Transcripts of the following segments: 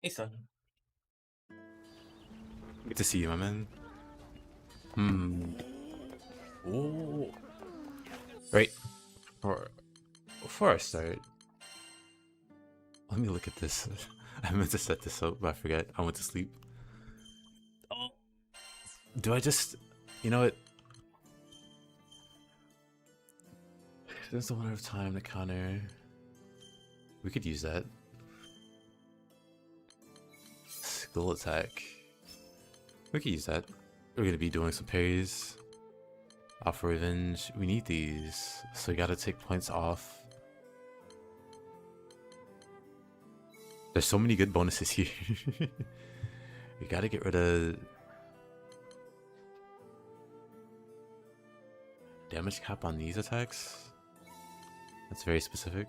Hey, son. Good to see you, my man. Hmm. Oh. Right. Before, before I start, let me look at this. I meant to set this up, but I forgot. I went to sleep. Oh, Do I just... You know what? There's the one of time to counter. We could use that. Skill attack. We could use that. We're gonna be doing some parries. Alpha Revenge. We need these. So we gotta take points off. There's so many good bonuses here. We gotta get rid of damage cap on these attacks. That's very specific.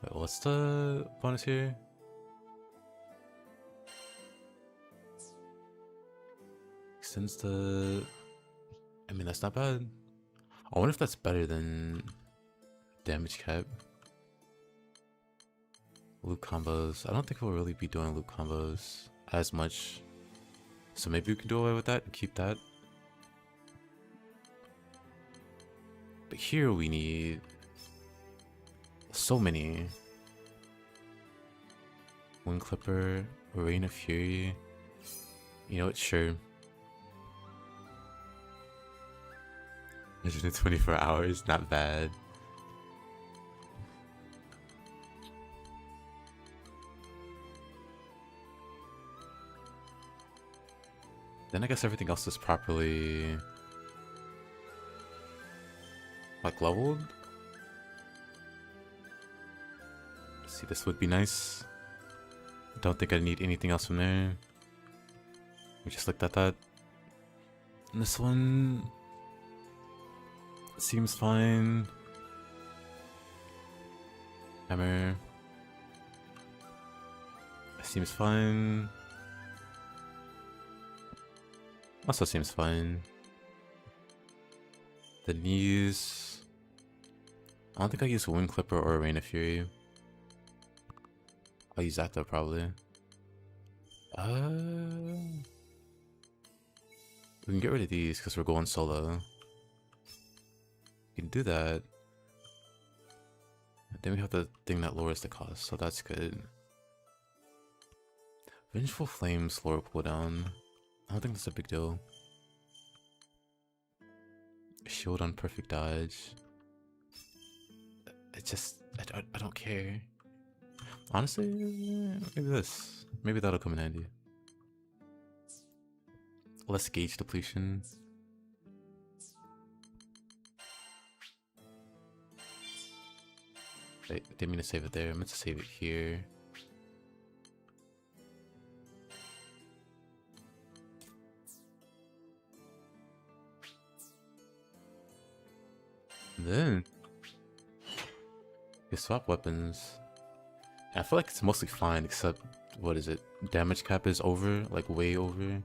Wait, what's the bonus here? Extends the... I mean, that's not bad. I wonder if that's better than damage cap. Loop combos. I don't think we'll really be doing loop combos as much. So maybe we can do away with that and keep that. But here we need so many. Wind Clipper, Rain of Fury. You know what? Sure. 124 hours, not bad. Then I guess everything else is properly like leveled. See, this would be nice. Don't think I need anything else from there. We just looked at that. And this one seems fine. Hammer seems fine. Also seems fine. The knees. I don't think I use Wind Clipper or Rain of Fury. I'll use that though, probably. We can get rid of these because we're going solo. We can do that. Then we have the thing that lowers the cost, so that's good. Vengeful Flames lower cooldown. I don't think that's a big deal. Shield on perfect dodge. It just... I don't care. Honestly, maybe this. Maybe that'll come in handy. Less gauge depletion. I didn't mean to save it there. I meant to save it here. And then you swap weapons. I feel like it's mostly fine, except what is it? Damage cap is over, like way over.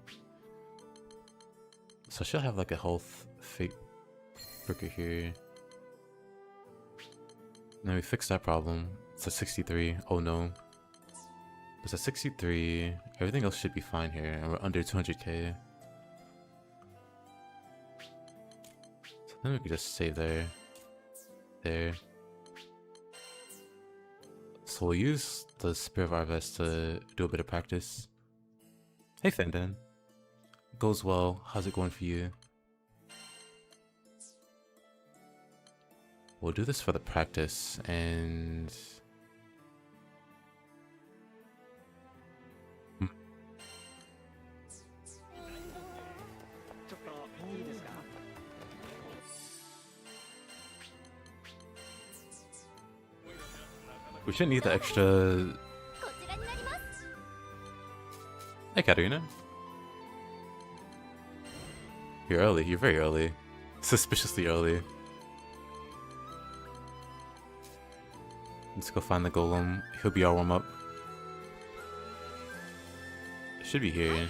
So I should have like a health fake breaker here. Now we fixed that problem. It's a 63. Oh no. It's a 63. Everything else should be fine here, and we're under 200k. So then we can just save there. There. So we'll use the Spirit of Harvest to do a bit of practice. Hey Fendan. Goes well. How's it going for you? We'll do this for the practice and... We shouldn't need the extra... Hey Katarina. You're early. You're very early. Suspiciously early. Let's go find the golem. He'll be our warm-up. Should be here.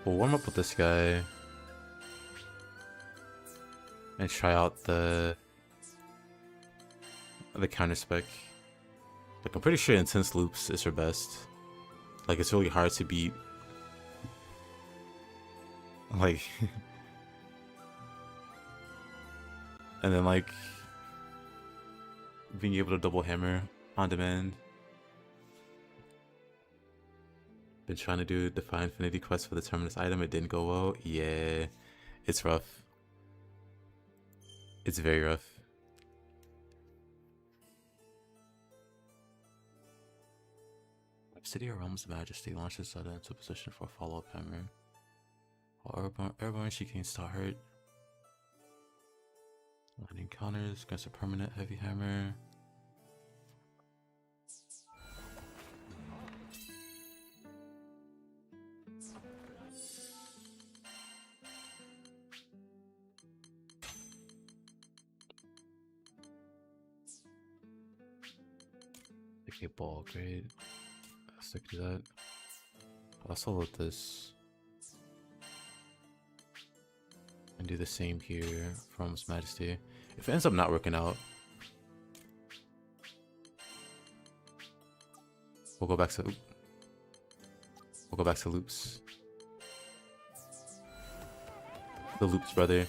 We'll warm up with this guy. And try out the the counter spec. Like, I'm pretty sure intense loops is her best. Like, it's really hard to beat. Like, and then like being able to double hammer on demand. Been trying to do Defy Infinity quest for the Terminus item. It didn't go well. Yeah, it's rough. It's very rough. City of Realm's Majesty launches Zeta into position for a follow-up hammer. While airborne, she gains star hurt. Lightning counters against a permanent heavy hammer. Okay, ball, great. Stick to that. I'll also load this. And do the same here from His Majesty. If it ends up not working out, we'll go back to loops. The loops, brother.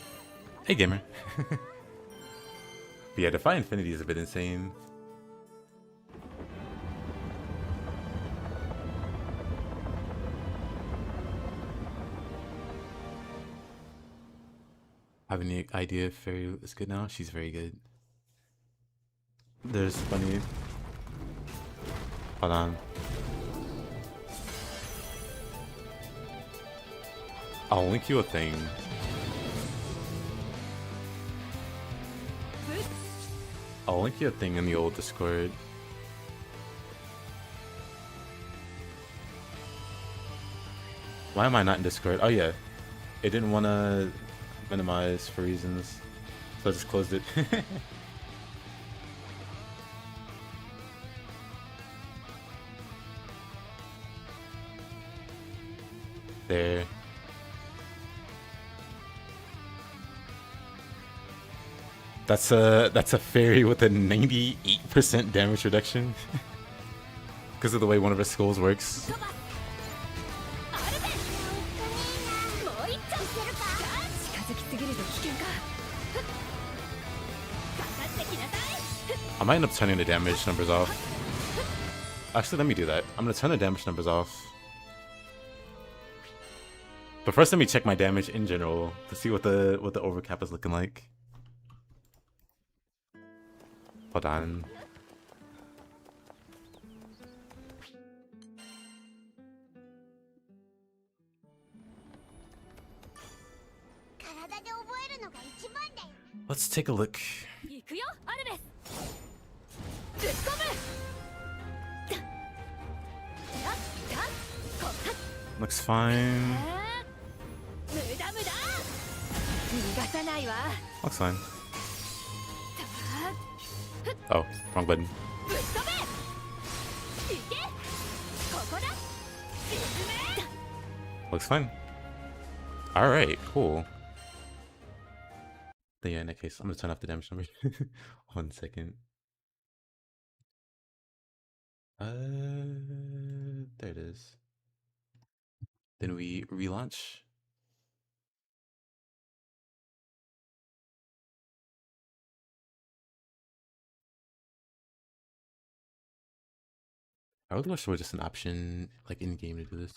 Hey, gamer. But yeah, Defy Infinity is a bit insane. Have any idea if Fairy is good now? She's very good. There's funny. Hold on. I'll link you a thing. I'll link you a thing in the old Discord. Why am I not in Discord? Oh yeah. It didn't want to minimize for reasons, so I just closed it. There. That's a fairy with a 98% damage reduction because of the way one of her skulls works. I might end up turning the damage numbers off. Actually, let me do that. I'm gonna turn the damage numbers off. But first, let me check my damage in general to see what the overcap is looking like. Hold on. Let's take a look. Looks fine. Looks fine. Oh, wrong button. Looks fine. Alright, cool. Yeah, in that case, I'm gonna turn off the damage number. 1 second. There it is. Then we relaunch. I would wish there was just an option, like in game, to do this.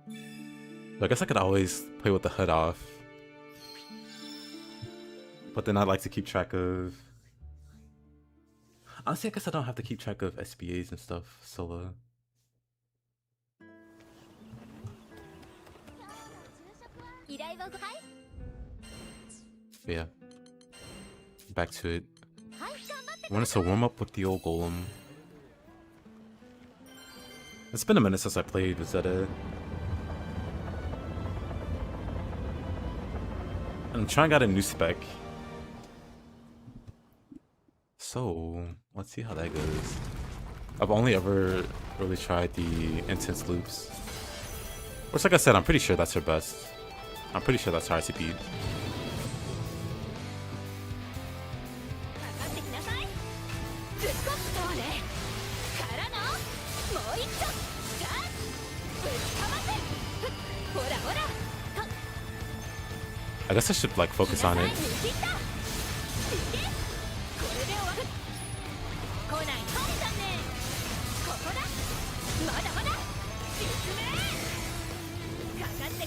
So I guess I could always play with the HUD off. But then I'd like to keep track of... Honestly, I guess I don't have to keep track of SBAs and stuff solo. Yeah. Back to it. I wanted to warm up with the old golem. It's been a minute since I played with Zeta. And I'm trying out a new spec. So, let's see how that goes. I've only ever really tried the intense loops. Which, like I said, I'm pretty sure that's her best. I'm pretty sure that's hard to beat. I guess I should like focus on it.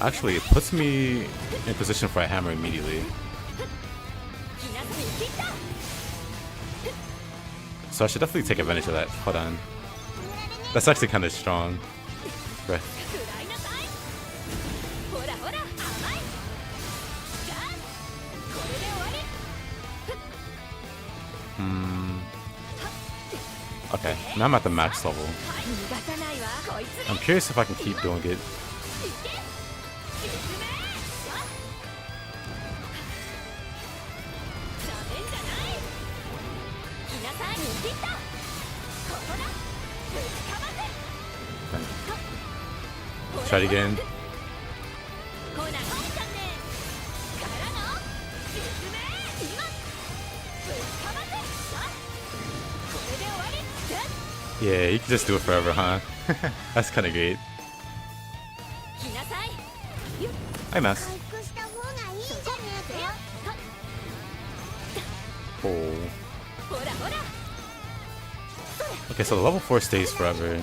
Actually, it puts me in position for a hammer immediately. So I should definitely take advantage of that. Hold on. That's actually kind of strong. Right. Okay, now I'm at the max level. I'm curious if I can keep doing it. Try it again. Yeah, you can just do it forever, huh? That's kind of great. Hi, Mass. Oh. Okay, so the level 4 stays forever.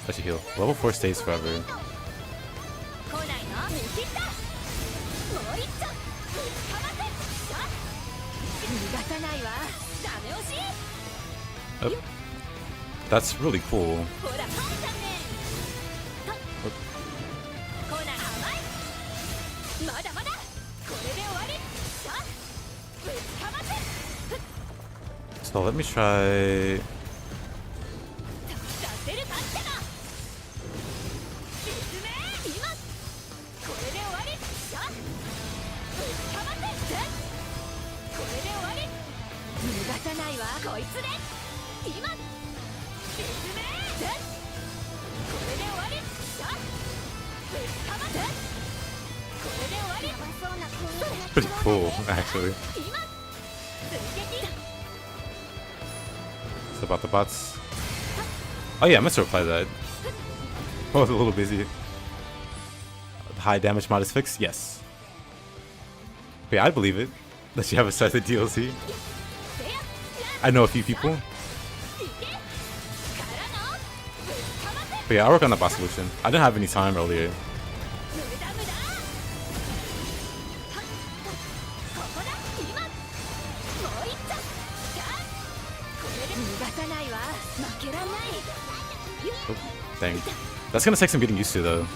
I should heal. Level 4 stays forever. Oh. That's really cool. So let me try. Pretty cool, actually. It's about the bots. Oh yeah, I meant to reply that. I was a little busy. The high damage mod is fixed? Yes. But yeah, I believe it. That you haven't started the DLC. I know a few people. But yeah, I'll work on the boss solution. I didn't have any time earlier. Oh, dang. That's gonna take some getting used to though.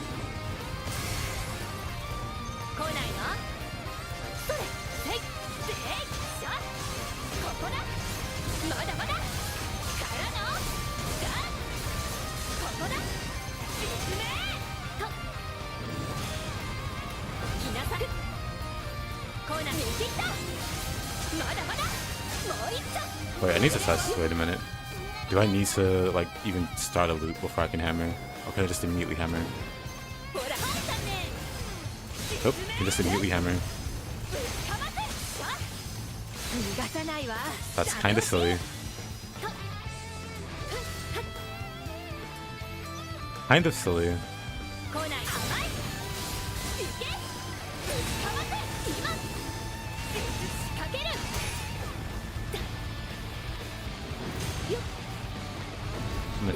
Wait, I need to try this. Wait a minute. Do I need to, like, even start a loop before I can hammer? Or can I just immediately hammer? Nope, I can just immediately hammer. That's kinda silly. Kind of silly.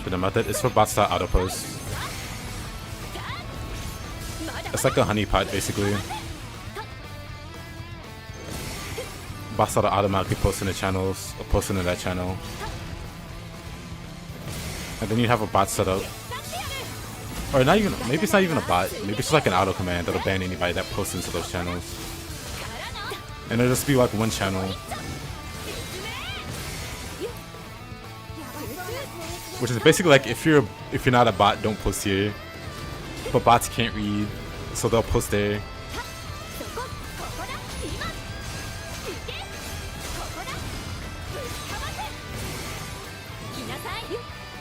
For the method, it's for bots that auto post. It's like a honeypot basically. Bots that automatically post in the channels or post into that channel. And then you have a bot set up. Or not even, maybe it's not even a bot, maybe it's just like an auto command that'll ban anybody that posts into those channels. And it'll just be like one channel. Which is basically like if you're not a bot, don't post here. But bots can't read, so they'll post there.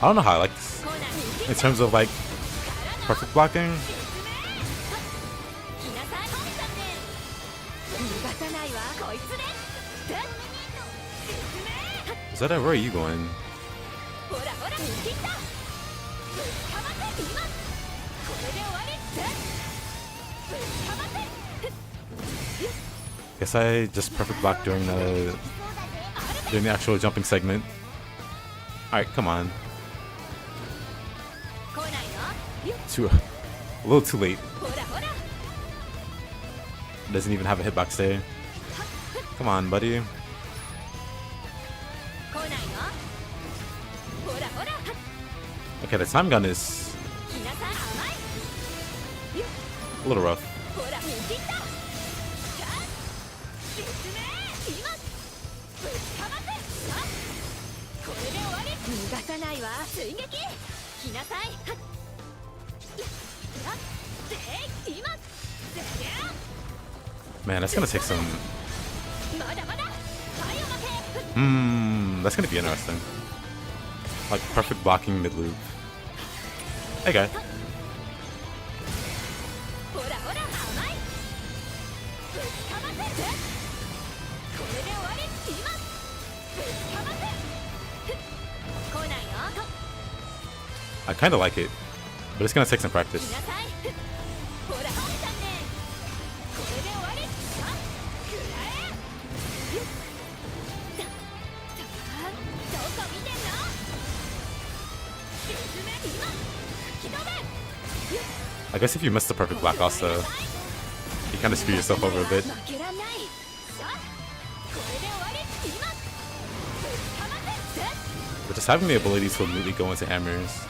I don't know how I like this. in terms of like perfect blocking. Zeta, where are you going? Guess I just perfect blocked during the actual jumping segment. Alright, come on. A little too late. Doesn't even have a hitbox there. Come on, buddy. Okay, the time gun is a little rough. Man, that's gonna take some... that's gonna be interesting. Like, perfect blocking mid-loop. Hey, guy. I kinda like it, but it's gonna take some practice. I guess if you miss the perfect block also, you kinda screw yourself over a bit. But just having the ability to immediately go into hammers.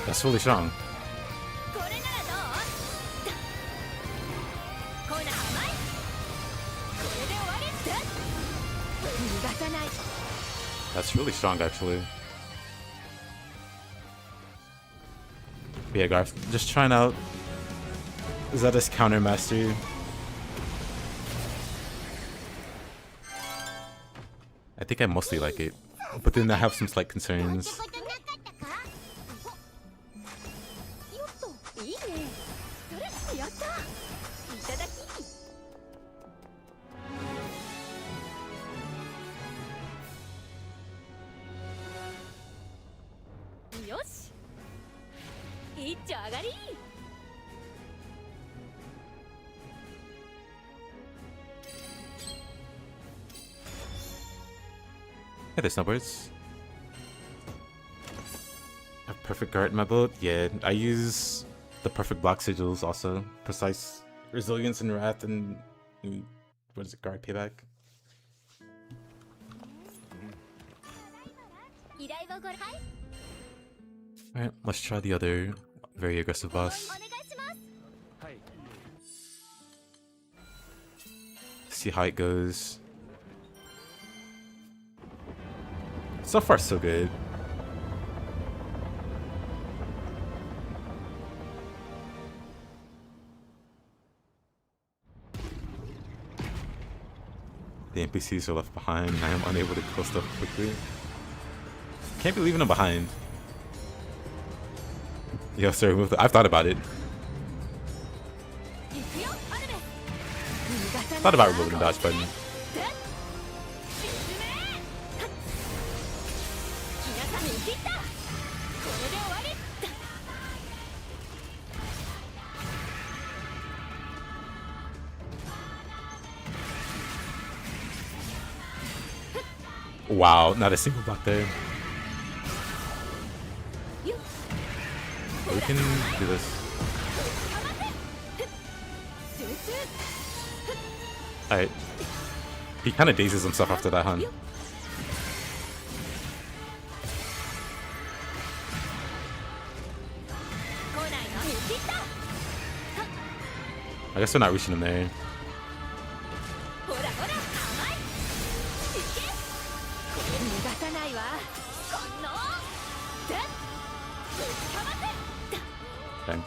That's really strong. That's really strong, actually. But yeah, Garth, just trying out Zeta's counter mastery. I think I mostly like it, but then I have some slight concerns. Hey there, snowbirds. A perfect guard in my build? Yeah, I use the perfect block sigils also. Precise resilience and wrath and what is it, guard payback? Alright, let's try the other very aggressive boss. See how it goes. So far, so good. The NPCs are left behind and I am unable to kill stuff quickly. Can't be leaving them behind. Yo, sir, remove the... I've thought about it. Thought about removing the dodge button. Wow, not a single block there. We can do this. Alright. He kind of dazes himself after that, huh? I guess we're not reaching him there. Okay.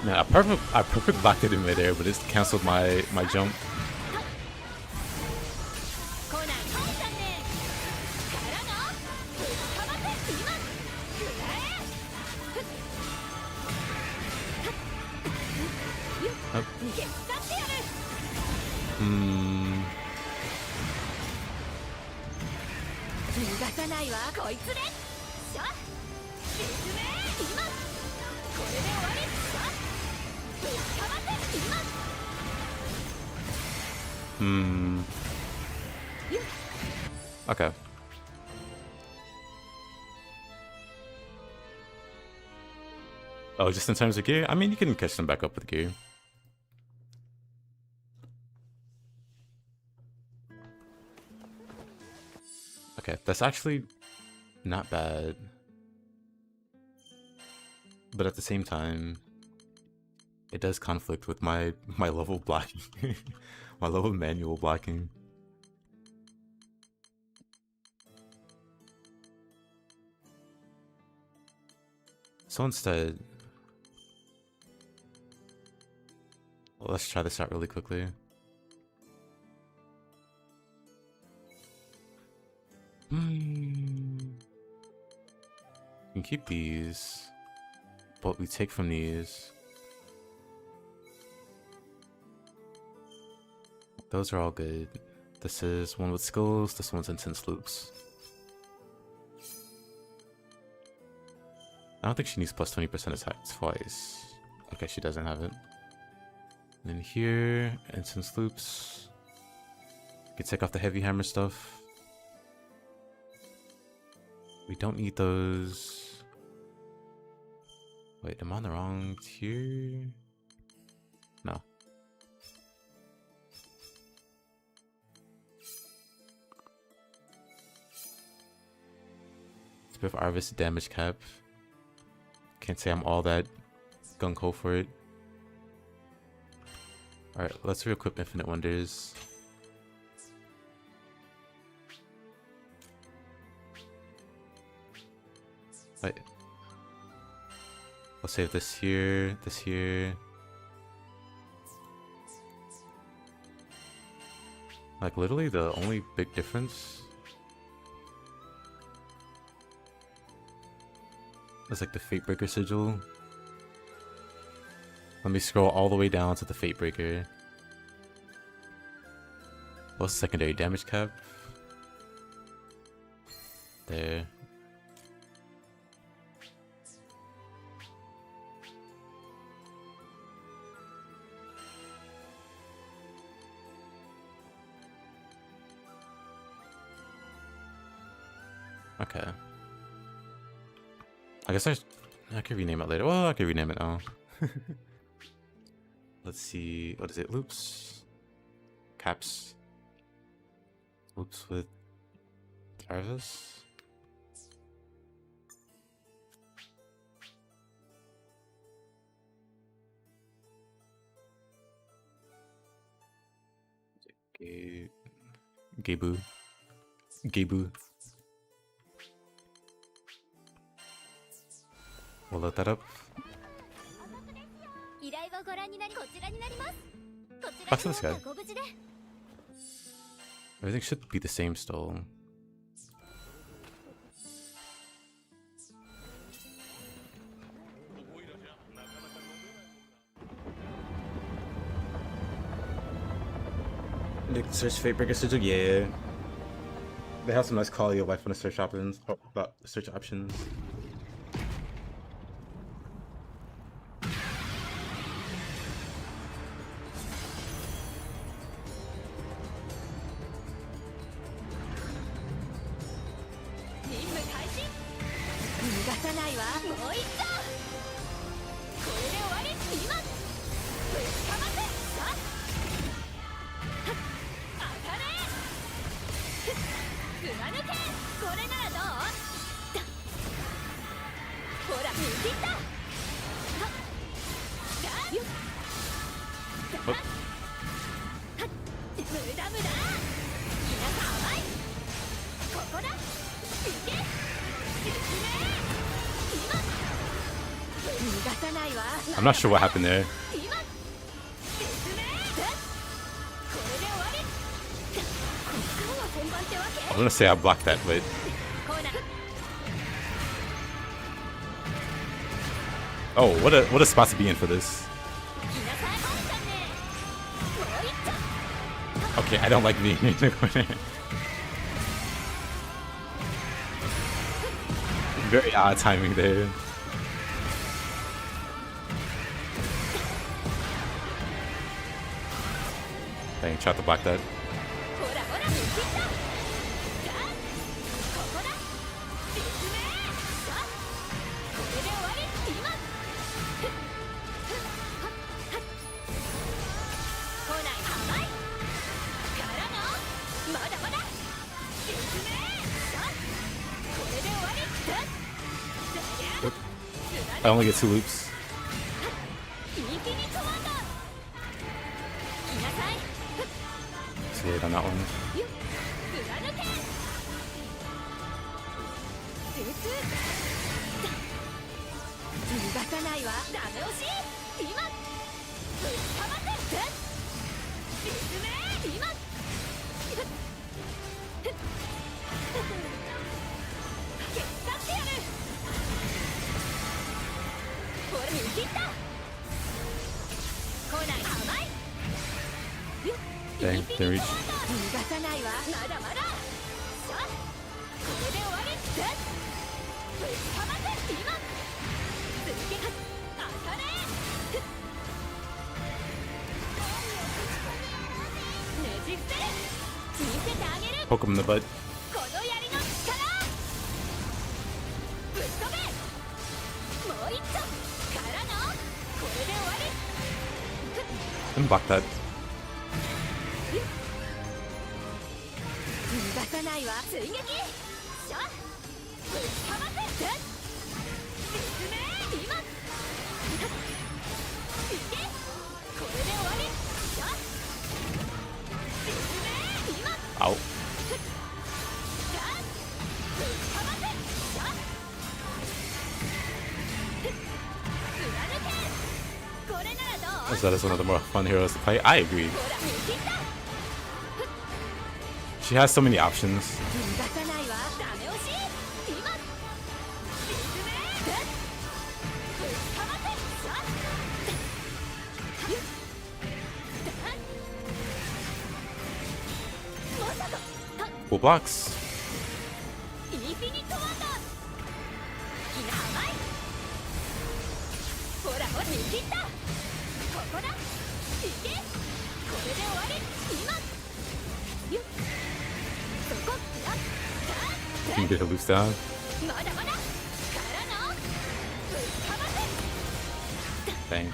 Man, I perfect blocked it in midair, but it's canceled my jump. Oh. Okay. Oh, just in terms of gear? I mean, you can catch them back up with gear. Okay, that's actually not bad. But at the same time, it does conflict with my level blocking. My level manual blocking. So instead, let's try this out really quickly. You can keep these, but we take from these. Those are all good. This is one with skills, this one's intense loops. I don't think she needs plus 20% attack twice. Okay, she doesn't have it. And then here, intense loops. You can take off the heavy hammer stuff. We don't need those. Wait, am I on the wrong tier? No. It's a bit of Arvis damage cap. Can't say I'm all that gung-ho for it. Alright, let's re-equip Infinite Wonders. Wait. I'll save this here, this here. Like, literally the only big difference is like the Fatebreaker sigil. Let me scroll all the way down to the Fatebreaker. What's secondary damage cap? There. Okay. I guess I could rename it later. Well, I could rename it now. Let's see. What is it? Loops. Caps. Loops with Jarvis. Gabu. Gabu. We'll load that up. Back to this guy. Everything should be the same still. Search Fatebreaker sigil, yeah. They have some nice quality of life on the search options. Search options. I'm not sure what happened there. I'm gonna say I blocked that, but oh, what a spot to be in for this. Okay, I don't like being in the corner. Very odd timing there. Dang, tried to block that. I only get 2 loops. See it on that one. Dang, didn't reach. Poke him in the butt. Didn't block that. Ow. Zeta is one of the more fun heroes to play. I agree. She has so many options. Cool blocks. You can get her loose down. Dang.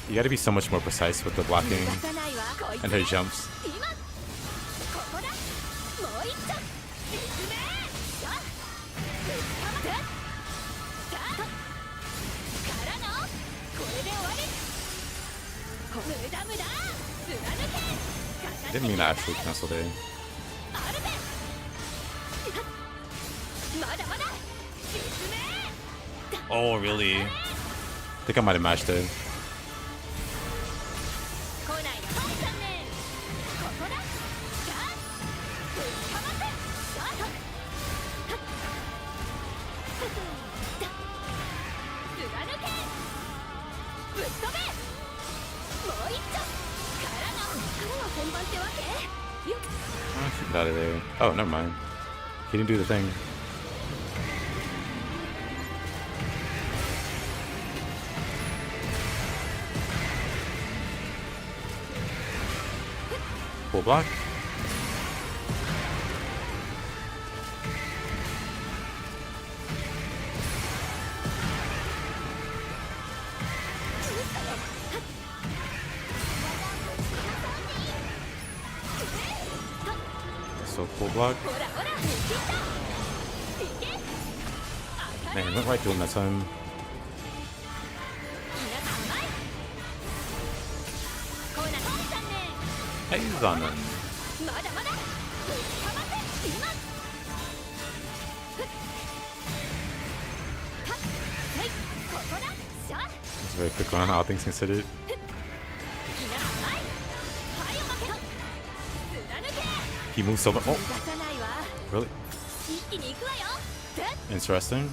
You gotta be so much more precise with the blocking and her jumps. Didn't mean to actually cancel there. Oh, really? I think I might have matched it. Shoot out of there. Oh, never mind. He didn't do the thing. Full block. So full block. Man, went right through him that time. He's on him. very quick one, all things considered. He moves so much. Oh, really? Interesting.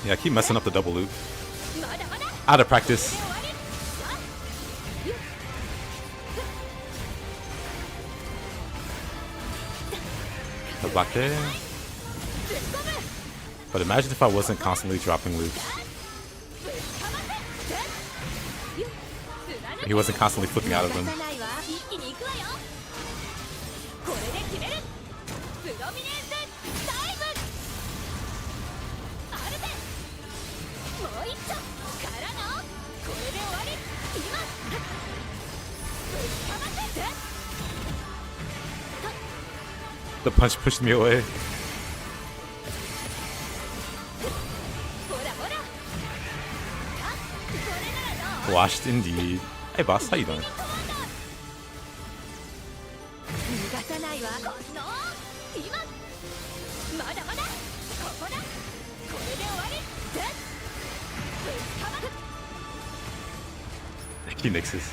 Yeah, I keep messing up the double loop. Out of practice. The block there. But imagine if I wasn't constantly dropping loops. He wasn't constantly flipping out of them. The punch pushed me away. Washed indeed. Hey boss, how you doing? He nixes.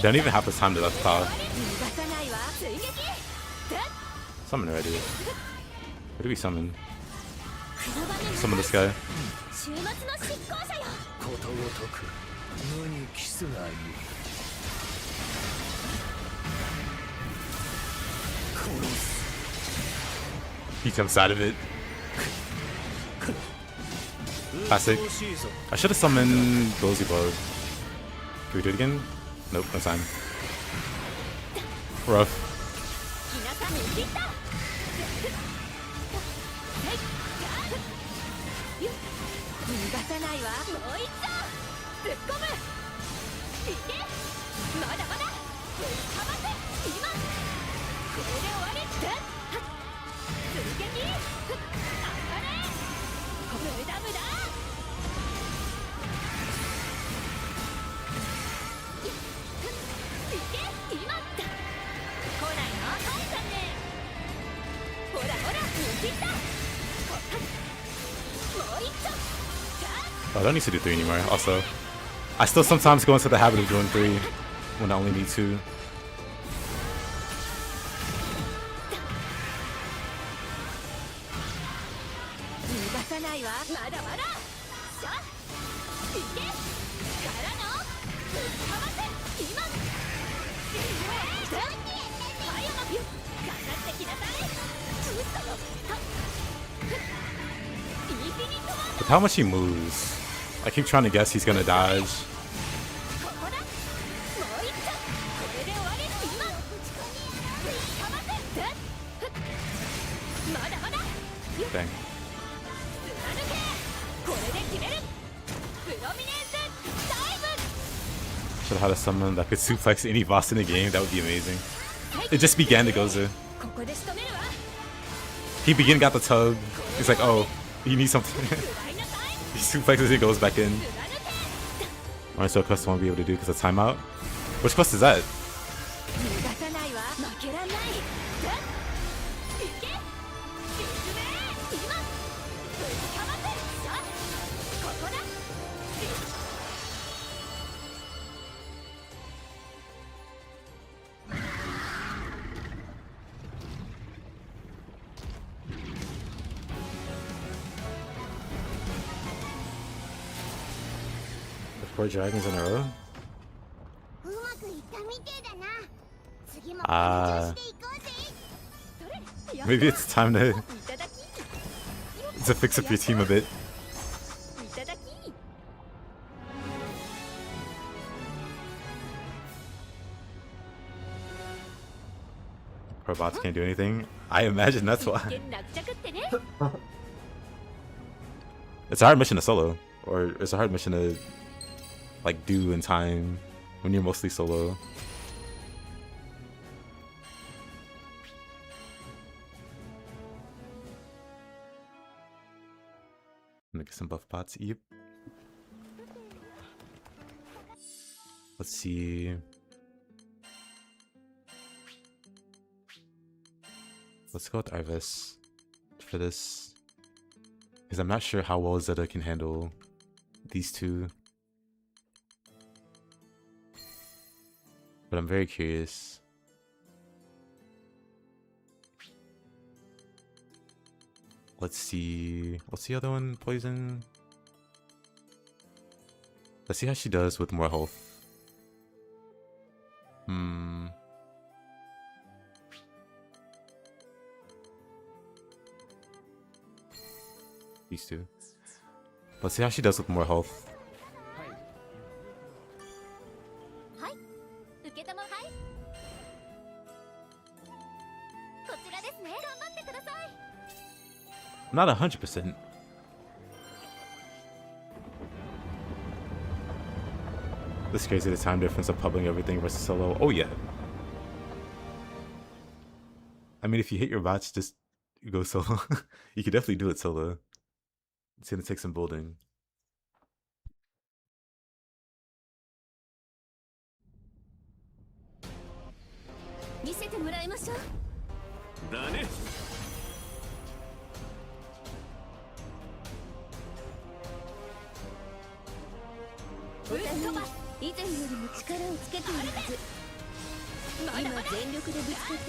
Don't even have the time to left power. Summon already. What do we summon? Summon this guy. He jumps out of it. Classic. I should have summoned Beelzebub. Can we do it again? Nope, no time. Rough. Oh, I don't need to do 3 anymore. Also, I still sometimes go into the habit of doing 3 when I only need 2. With how much he moves, I keep trying to guess he's gonna dodge. Dang. Should have had a summon that could suplex any boss in the game. That would be amazing. It just began to go to. He got the tug. He's like, oh, he needs something. He suplexes it, goes back in. Alright, so a quest I won't be able to do because of timeout. Which quest is that? The 4 dragons in a row? Maybe it's time to fix up your team a bit. Robots can't do anything. I imagine that's why. It's a hard mission to solo, or it's a hard mission to like do in time when you're mostly solo. Make some buff pots. Yep. Let's see. Let's go with Arvis for this, because I'm not sure how well Zeta can handle these two. But I'm very curious. Let's see. What's the other one? Poison. Let's see how she does with more health. These two. Let's see how she does with more health. Not 100%. This is crazy, the time difference of pubbing everything versus solo. Oh yeah. I mean, if you hit your bots, just go solo. You could definitely do it solo. It's gonna take some building.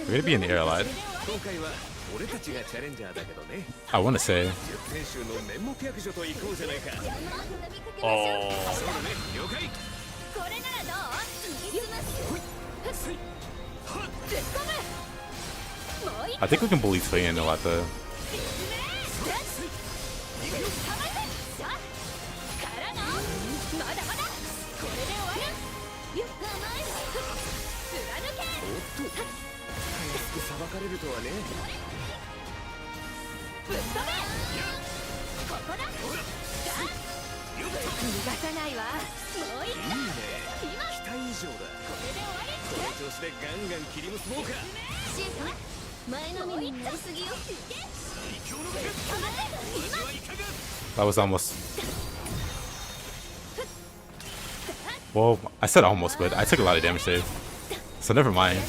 We're gonna be in the air a lot. I want to say. Oh. I think we can bully Toy in a lot though. That was almost. Well, I said almost, but I took a lot of damage there. So never mind.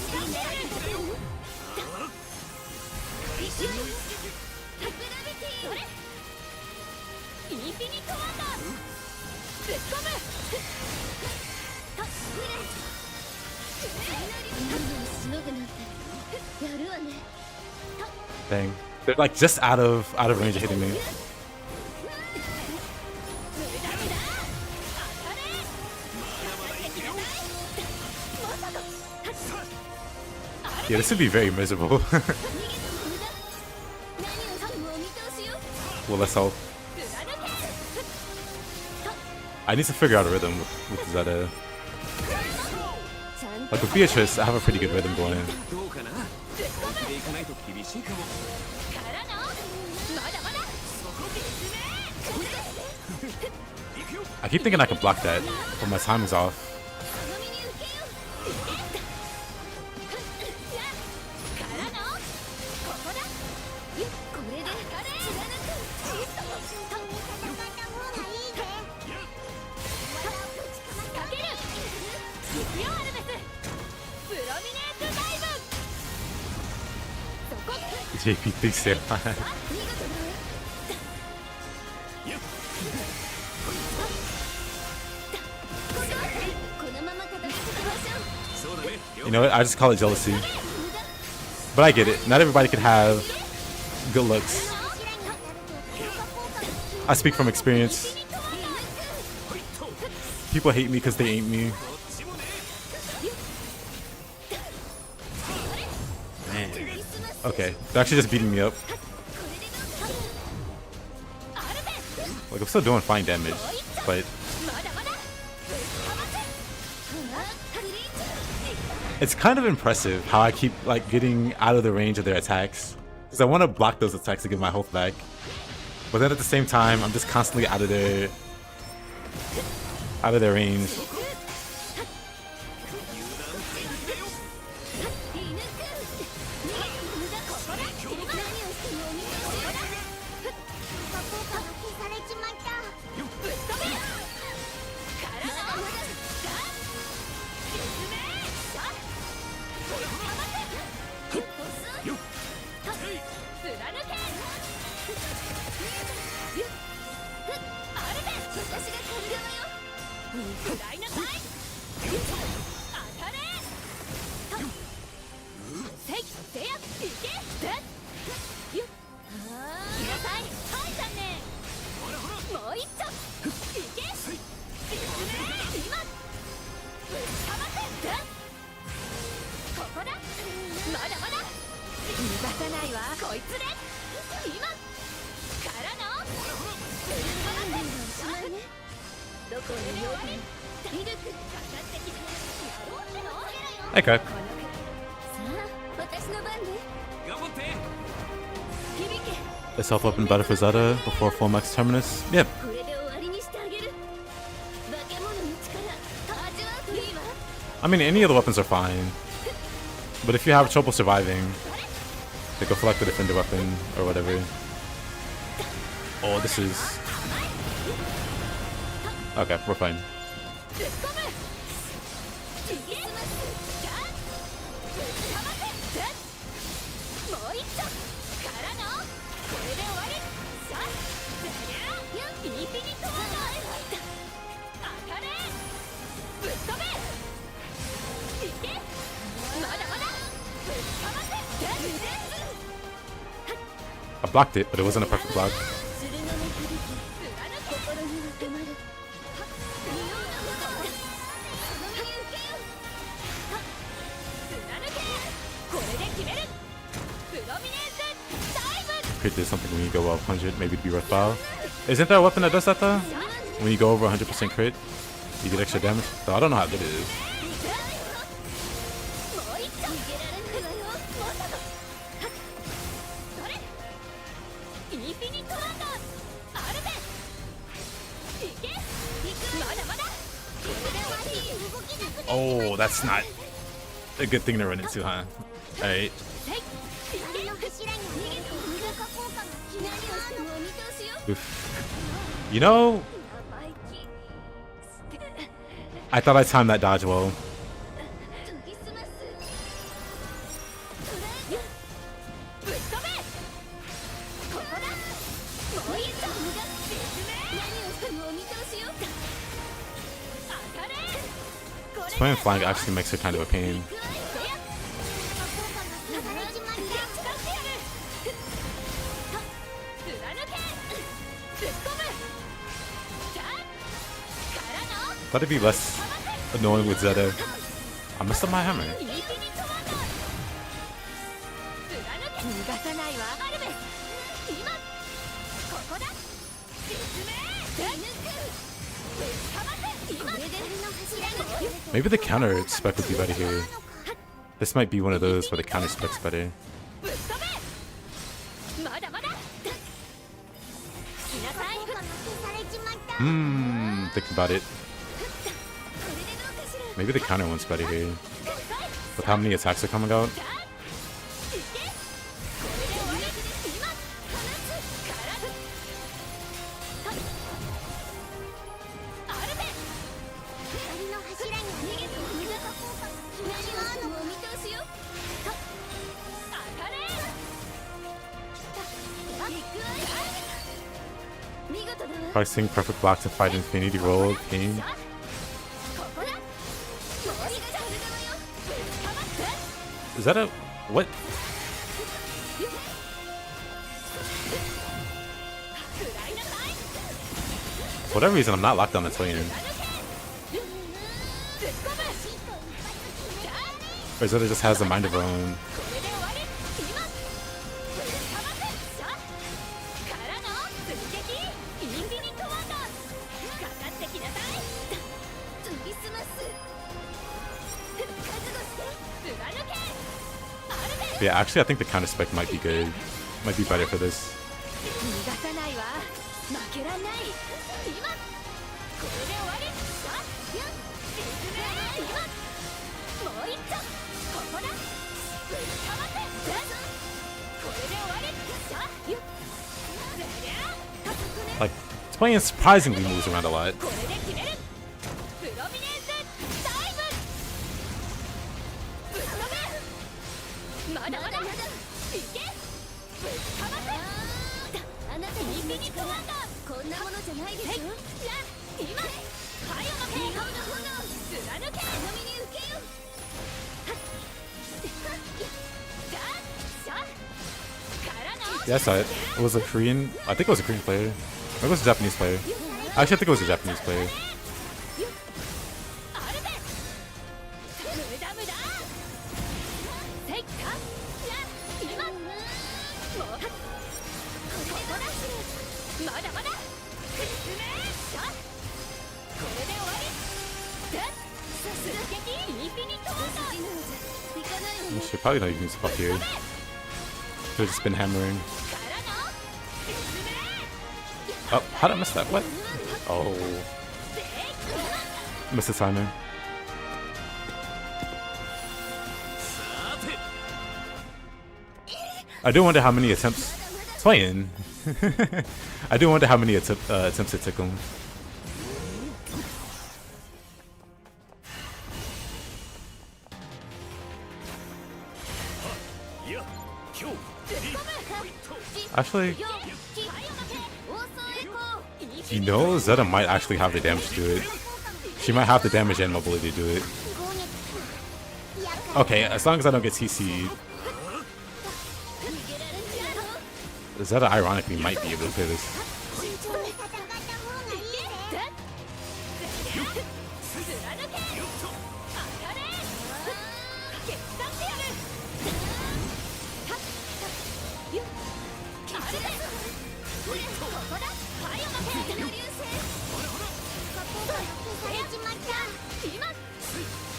Dang. They're like just out of range of hitting me. Yeah, this would be very miserable. Well, let's hope. I need to figure out a rhythm with Zeta. Like with Beatrice, I have a pretty good rhythm going. I keep thinking I can block that, but my timing's off. JP thinks they're fine. You know what? I just call it jealousy. But I get it. Not everybody can have good looks. I speak from experience. People hate me because they ain't me. Man. Okay, they're actually just beating me up. Like, I'm still doing fine damage, but it's kind of impressive how I keep like getting out of the range of their attacks, because I want to block those attacks to get my health back. But then at the same time, I'm just constantly out of their range. Okay. Is health weapon better for Zeta before full max terminus? Yep. I mean, any of the weapons are fine. But if you have trouble surviving, they go for like the defender weapon or whatever. Oh, this is... Okay, we're fine. I blocked it, but it wasn't a perfect block. Could do something when you go above 100, maybe it'd be worthwhile. Isn't there a weapon that does that though? When you go over 100% crit, you get extra damage. Though I don't know how good it is. Oh, that's not a good thing to run into, huh? Alright. Oof. You know, I thought I timed that dodge well. Playing flying actually makes it kind of a pain. Thought it'd be less annoying with Zeta. I messed up my hammer. Maybe the counter spec would be better here. This might be one of those where the counter spec's better. Think about it. Maybe the counter one's better here. With how many attacks are coming out. Pricing perfect block to fight Infinity Roll game. Is that a what? For whatever reason, I'm not locked on the twin. Or Zeta just has a mind of her own. Yeah, actually, I think the counter spec might be good. Might be better for this. Playing surprisingly moves around a lot. これで決めるプロミネンスダイブぶっ飛べまだまだいけぶっかませあなたにインフィニットワンダーこんなものじゃないですよ今ファイアの剣の炎貫け頼みに受けよ Yeah, I saw it. It was a Korean. I think it was a Korean player. Maybe it was a Japanese player. Actually, I think it was a Japanese player. Should probably not even spot here. Should've just been hammering. Oh, how did I miss that? What? Oh. Missed the timing. I do wonder how many attempts playing. I do wonder how many attempts it took him. Actually, you know, Zeta might actually have the damage to do it. She might have the damage and mobility to do it. Okay, as long as I don't get CC'd. Zeta ironically might be able to play this.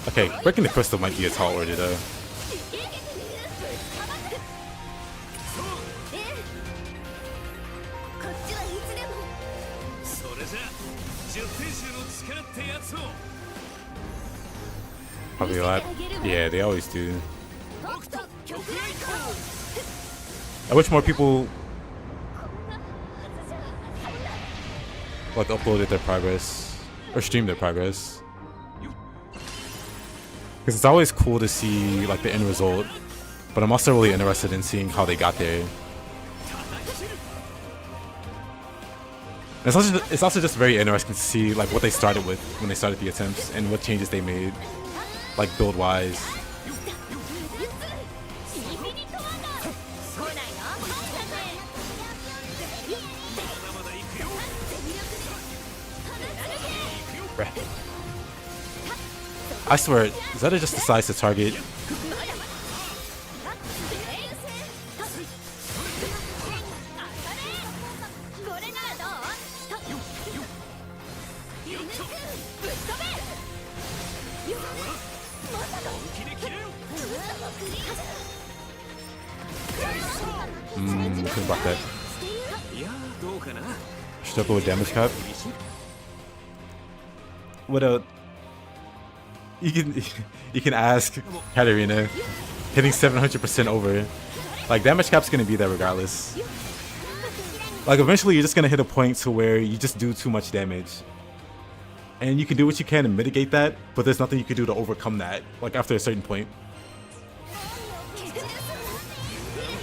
Okay, breaking the crystal might be a tall order though. Probably a lot. Yeah, they always do. I wish more people like uploaded their progress or streamed their progress. Because it's always cool to see like the end result, but I'm also really interested in seeing how they got there. It's also just very interesting to see like what they started with when they started the attempts and what changes they made, like build wise. I swear, Zeta just decides to target. Couldn't block that. Struggle with damage cap. What a... You can ask Katarina. Hitting 700% over. Like, damage cap's gonna be there regardless. Like, eventually you're just gonna hit a point to where you just do too much damage. And you can do what you can to mitigate that, but there's nothing you can do to overcome that, like, after a certain point.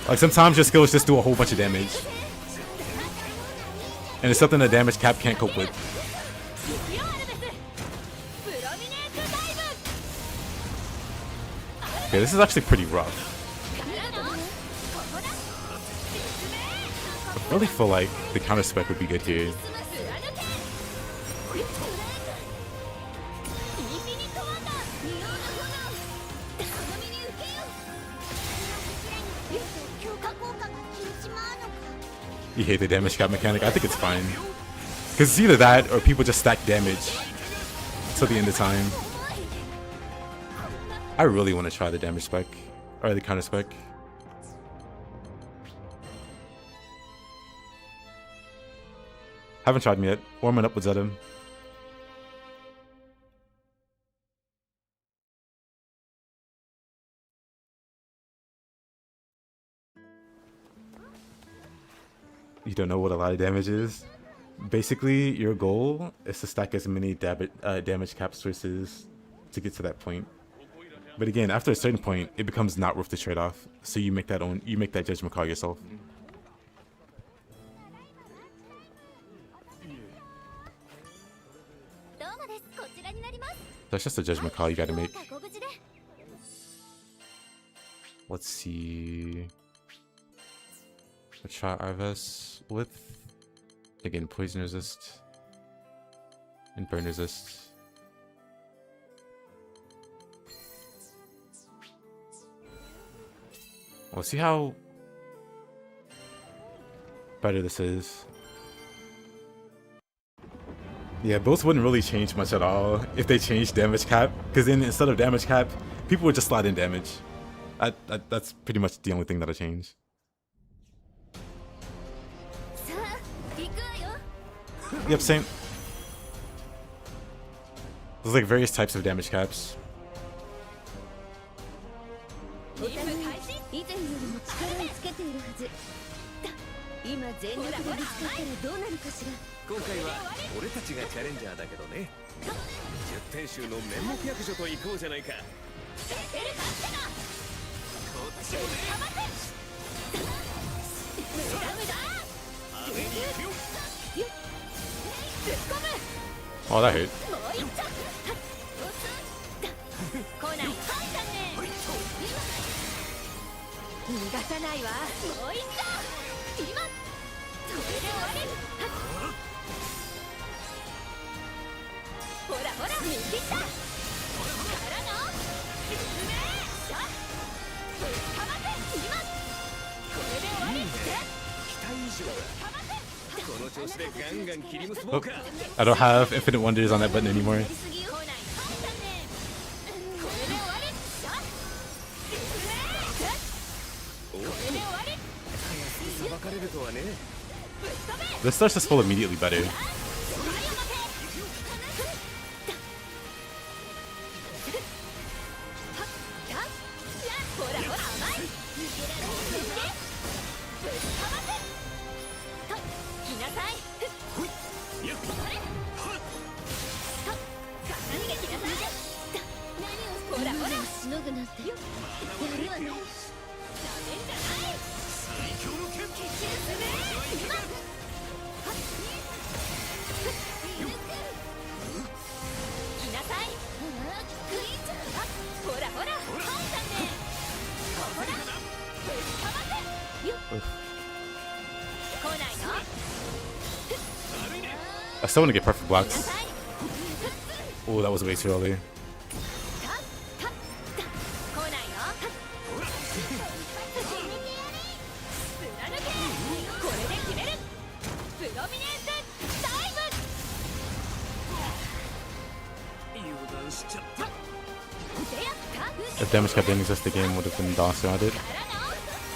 Like, sometimes your skills just do a whole bunch of damage. And it's something the damage cap can't cope with. Okay, this is actually pretty rough. I really feel like the counter spec would be good here. You hate the damage cap mechanic? I think it's fine. Because it's either that or people just stack damage till the end of time. I really want to try the damage spec. Or the counter spec. Haven't tried them yet. Warming up with Zeta. You don't know what a lot of damage is? basically your goal is to stack as many damage cap sources to get to that point. But again, after a certain point, it becomes not worth the trade-off. So you make that judgment call yourself. That's just a judgment call you gotta make. Let's see. Let's try Arves with, again, poison resist and burn resist. We'll see how better this is. Yeah, both wouldn't really change much at all if they changed damage cap, because then instead of damage cap, people would just slide in damage. That's pretty much the only thing that'll change. Yep, same. There's like various types of damage caps. Oh, that hurt. Oh, I don't have infinite wonders on that button anymore. This starts to spell immediately better. I still want to get perfect blocks. Oh, that was way too early. If damage cap didn't exist, the game would have been DOS around it.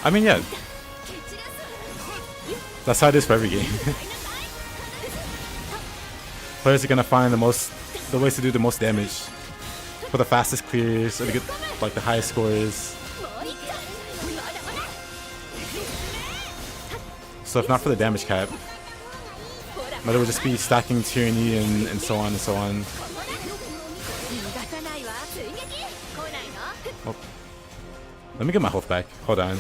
I mean, yeah. That's how it is for every game. Players are gonna find the ways to do the most damage for the fastest clears, or to get like the highest scores. So if not for the damage cap, but it would just be stacking tyranny and so on and so on. Oh. Let me get my health back. Hold on.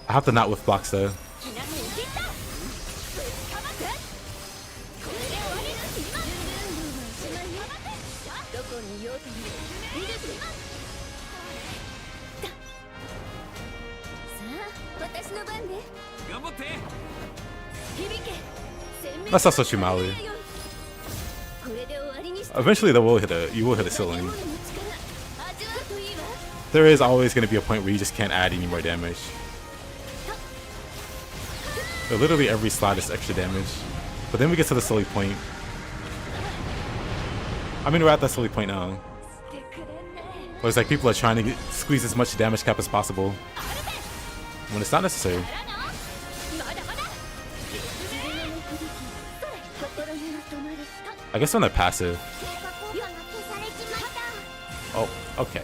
I have to not whiff blocks though. That's not such a Mali. Eventually you will hit a ceiling. There is always going to be a point where you just can't add any more damage. But literally every slot is extra damage. But then we get to the silly point. I mean, we're at that silly point now. Where it's like people are trying to squeeze as much damage cap as possible, when it's not necessary. I guess when they're passive. Oh, okay.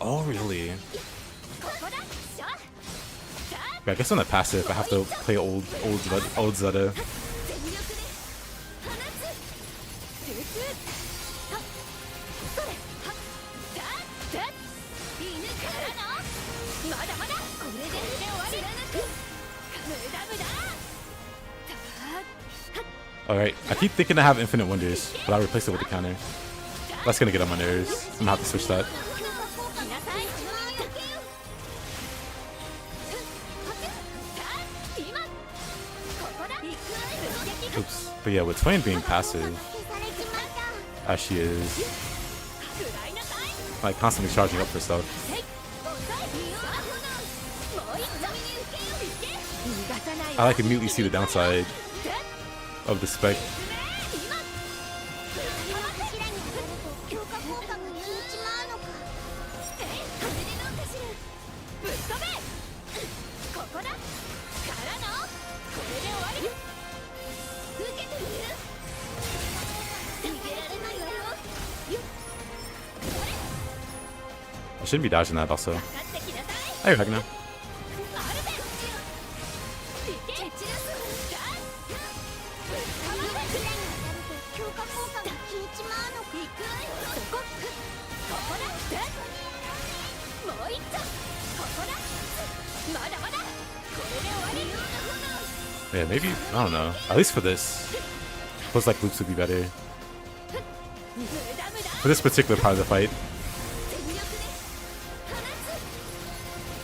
Oh, really? I guess on the passive, I have to play old Zeta. 全力で放つループはっそれはっだだ犬からのまだまだこれで終わり貫く無駄無駄だ Alright, I keep thinking I have Infinite Wonders, but I'll replace it with the counter. That's gonna get on my nerves. I'm gonna have to switch that. 来なさい今ここだ行く Oops. But yeah, with Twain being passive, as she is, like constantly charging up for stuff, I like immediately see the downside of the spec. 受けてみる逃げられないわよ I shouldn't be dodging that also. かってきなさい Oh, you're heck no. アルベ蹴散らすだ強化効果が消えちまうのか行くそこここだもう一丁ここだまだまだこれで終わり Yeah, maybe, I don't know. At least for this. Looks like loops would be better. For this particular part of the fight. 全力で放つ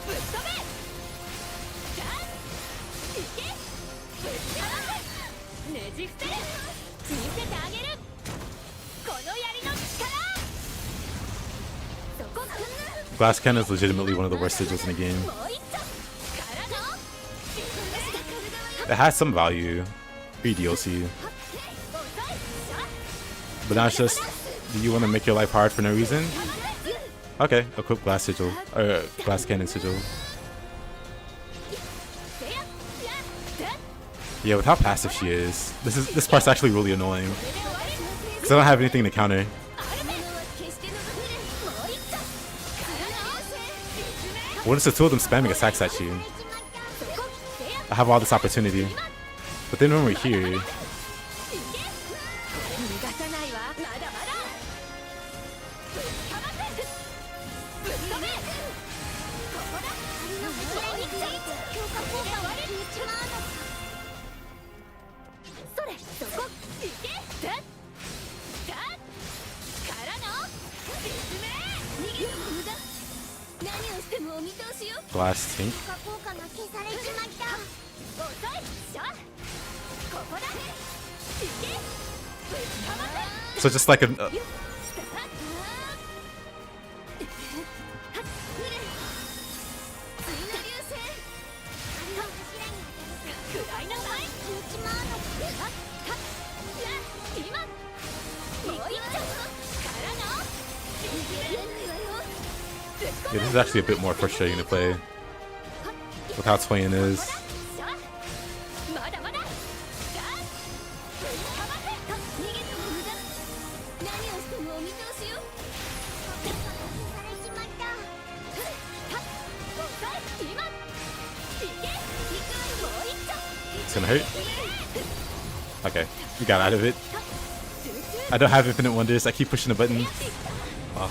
ぶっ飛べだいけぶっ飛ばせねじ伏せる見せてあげるこの槍の力そこくんぬ Glass Cannon is legitimately one of the worst sigils in the game. もう一丁からの It has some value, free DLC, but now it's just, do you want to make your life hard for no reason? Okay, equip Glass Sigil, or Glass Cannon Sigil. Yeah, with how passive she is, this part's actually really annoying, because I don't have anything to counter. What is the two of them spamming attacks at you? I have all this opportunity, but then when we're here, 逃がさないわまだまだぶっ飛ばせぶっ飛べここだもう一丁強化効果割れちまうのそれそこいけだだからの実名逃げる無駄何をしてもお見通しよ Glass Tank. 強化効果が消されちまった遅いしょここだいけぶっ飛ばせ So just like a, yeah, this is actually a bit more frustrating to play with how Twain is. It's gonna hurt. Okay, we got out of it. I don't have Infinite Wonders. I keep pushing the button. Oh.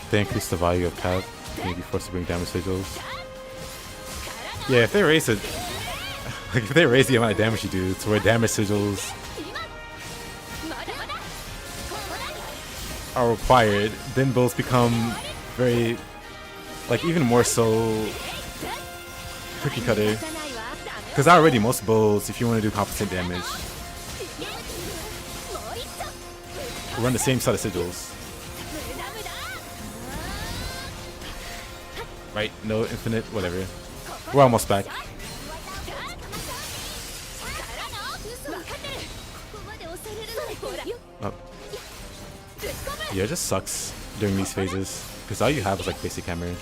They increase the value of cap. May be forced to bring damage sigils. Yeah, if they raise it, like if they raise the amount of damage you do to where damage sigils are required, then builds become very, like even more so cookie cutter. Because already most builds, if you want to do competent damage, run the same set of sigils. Right? No infinite, whatever. We're almost back. Oh. Yeah, it just sucks during these phases. Because all you have is like basic hammer.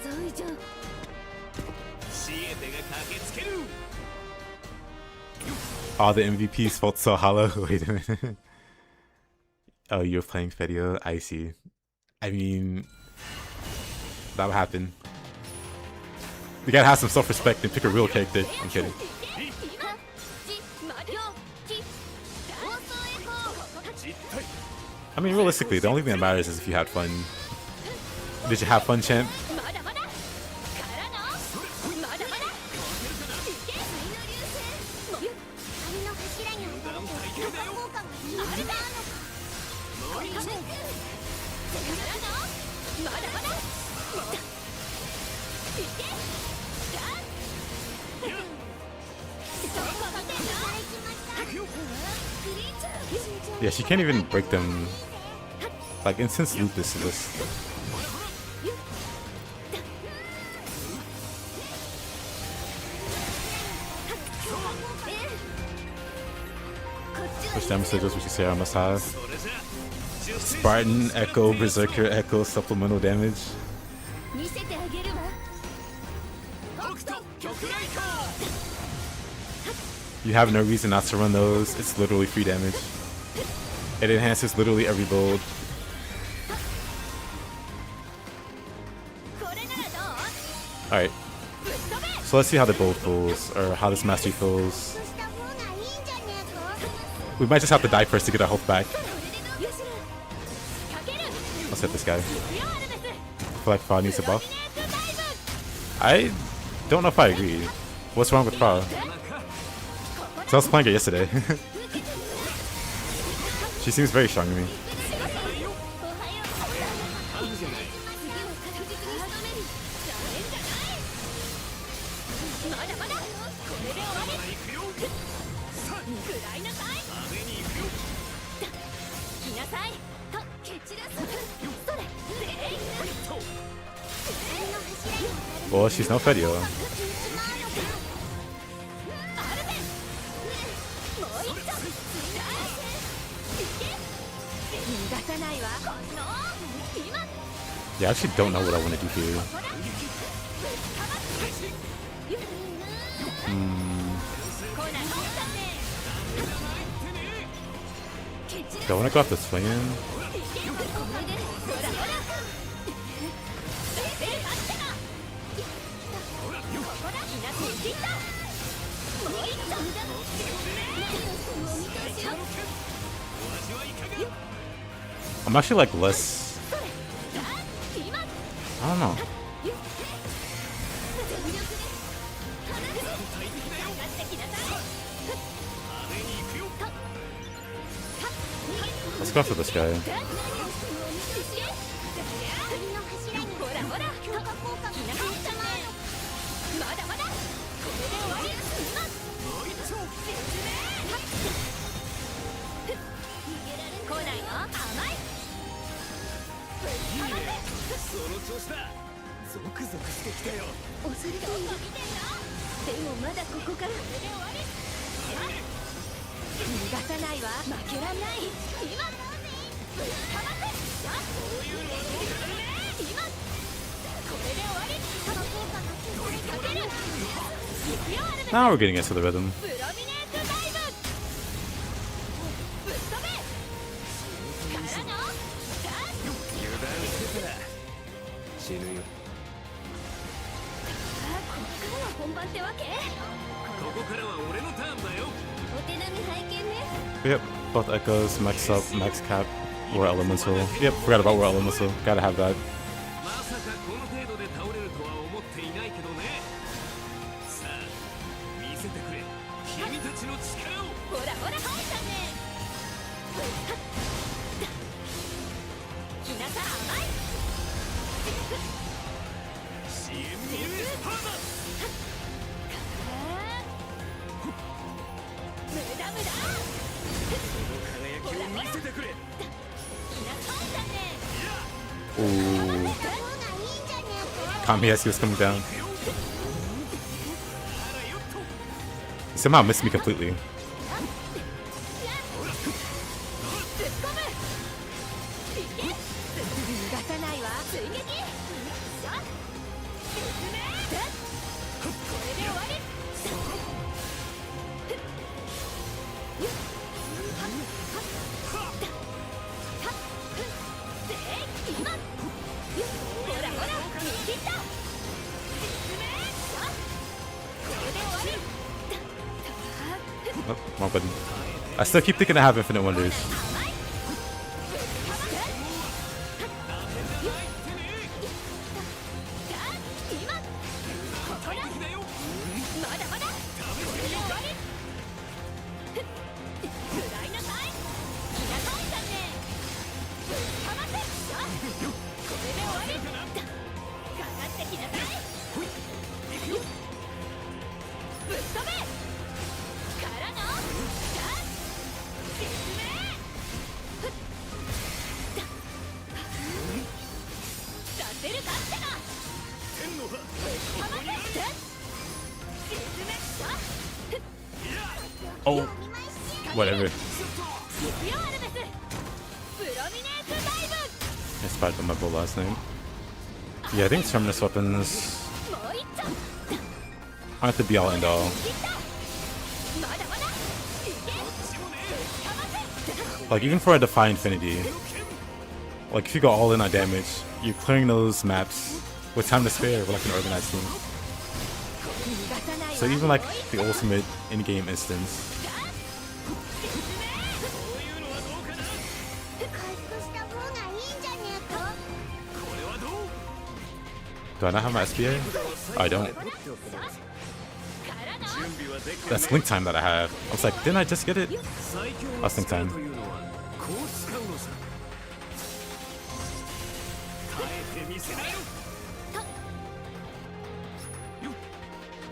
想以上。シエテが駆けつける。 All the MVPs felt so hollow. Wait a minute. Oh, you're playing Fedio? I see. I mean, that would happen. You gotta have some self-respect and pick a real character. I'm kidding. I mean, realistically, the only thing that matters is if you had fun. Did you have fun, champ? Yeah, she can't even break them. Like, instance loop this list. Which damage signals would you say I must have? Spartan, Echo, Berserker, Echo, supplemental damage. You have no reason not to run those. It's literally free damage. It enhances literally every build. Alright. So let's see how the build feels, or how this mastery feels. We might just have to die first to get our health back. Let's hit this guy. I feel like Fra needs a buff. I don't know if I agree. What's wrong with Fra? So I was playing it yesterday. She seems very strong to me. Well, she's no Fedio. Yeah, I actually don't know what I want to do here. Do I want to go off the swing in? I'm actually like less. I don't know. Let's go after this guy. Now we're getting into the rhythm. Yep, both echoes, max up, max cap, war elemental. Yep, forgot about war elemental. Gotta have that. Ooh. Kamiyashi was coming down. He somehow missed me completely. Oh, wrong button. I still keep thinking I have infinite wonders. Oh, whatever. I spied on my bull last name. Yeah, I think terminus weapons aren't the be all end all. Like, even for a Defy Infinity, like, if you go all in on damage, you're clearing those maps with time to spare with like an organized team. So even like the ultimate in-game instance. Do I not have my SPA? I don't. That's link time that I have. I was like, didn't I just get it? That's link time.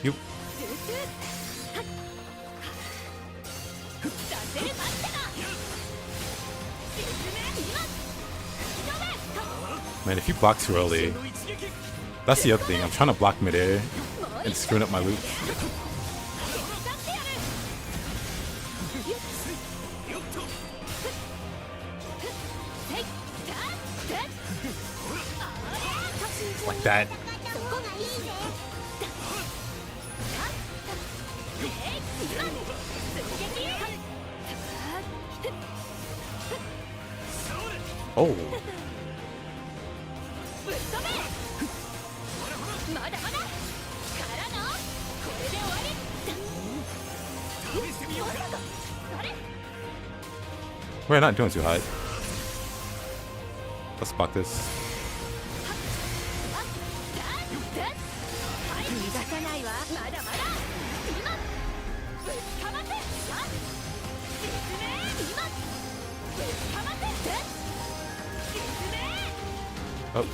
Yup. Man, if you block too early, that's the other thing. I'm trying to block midair and screwing up my loop. Like that. Oh. We're not doing too hot. Let's block this. Oh.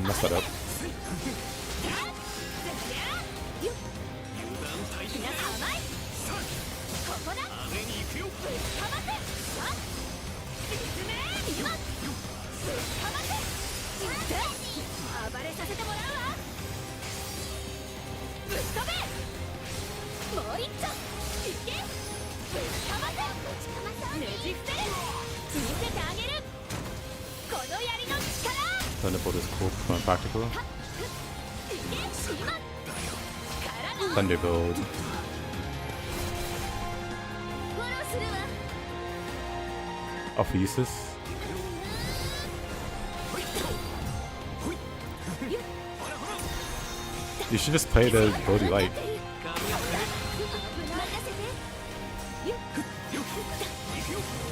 Messed that up. Thunderbolt is cool from practical. Thunderbolt. Oh, for useless. You should just play the build you like.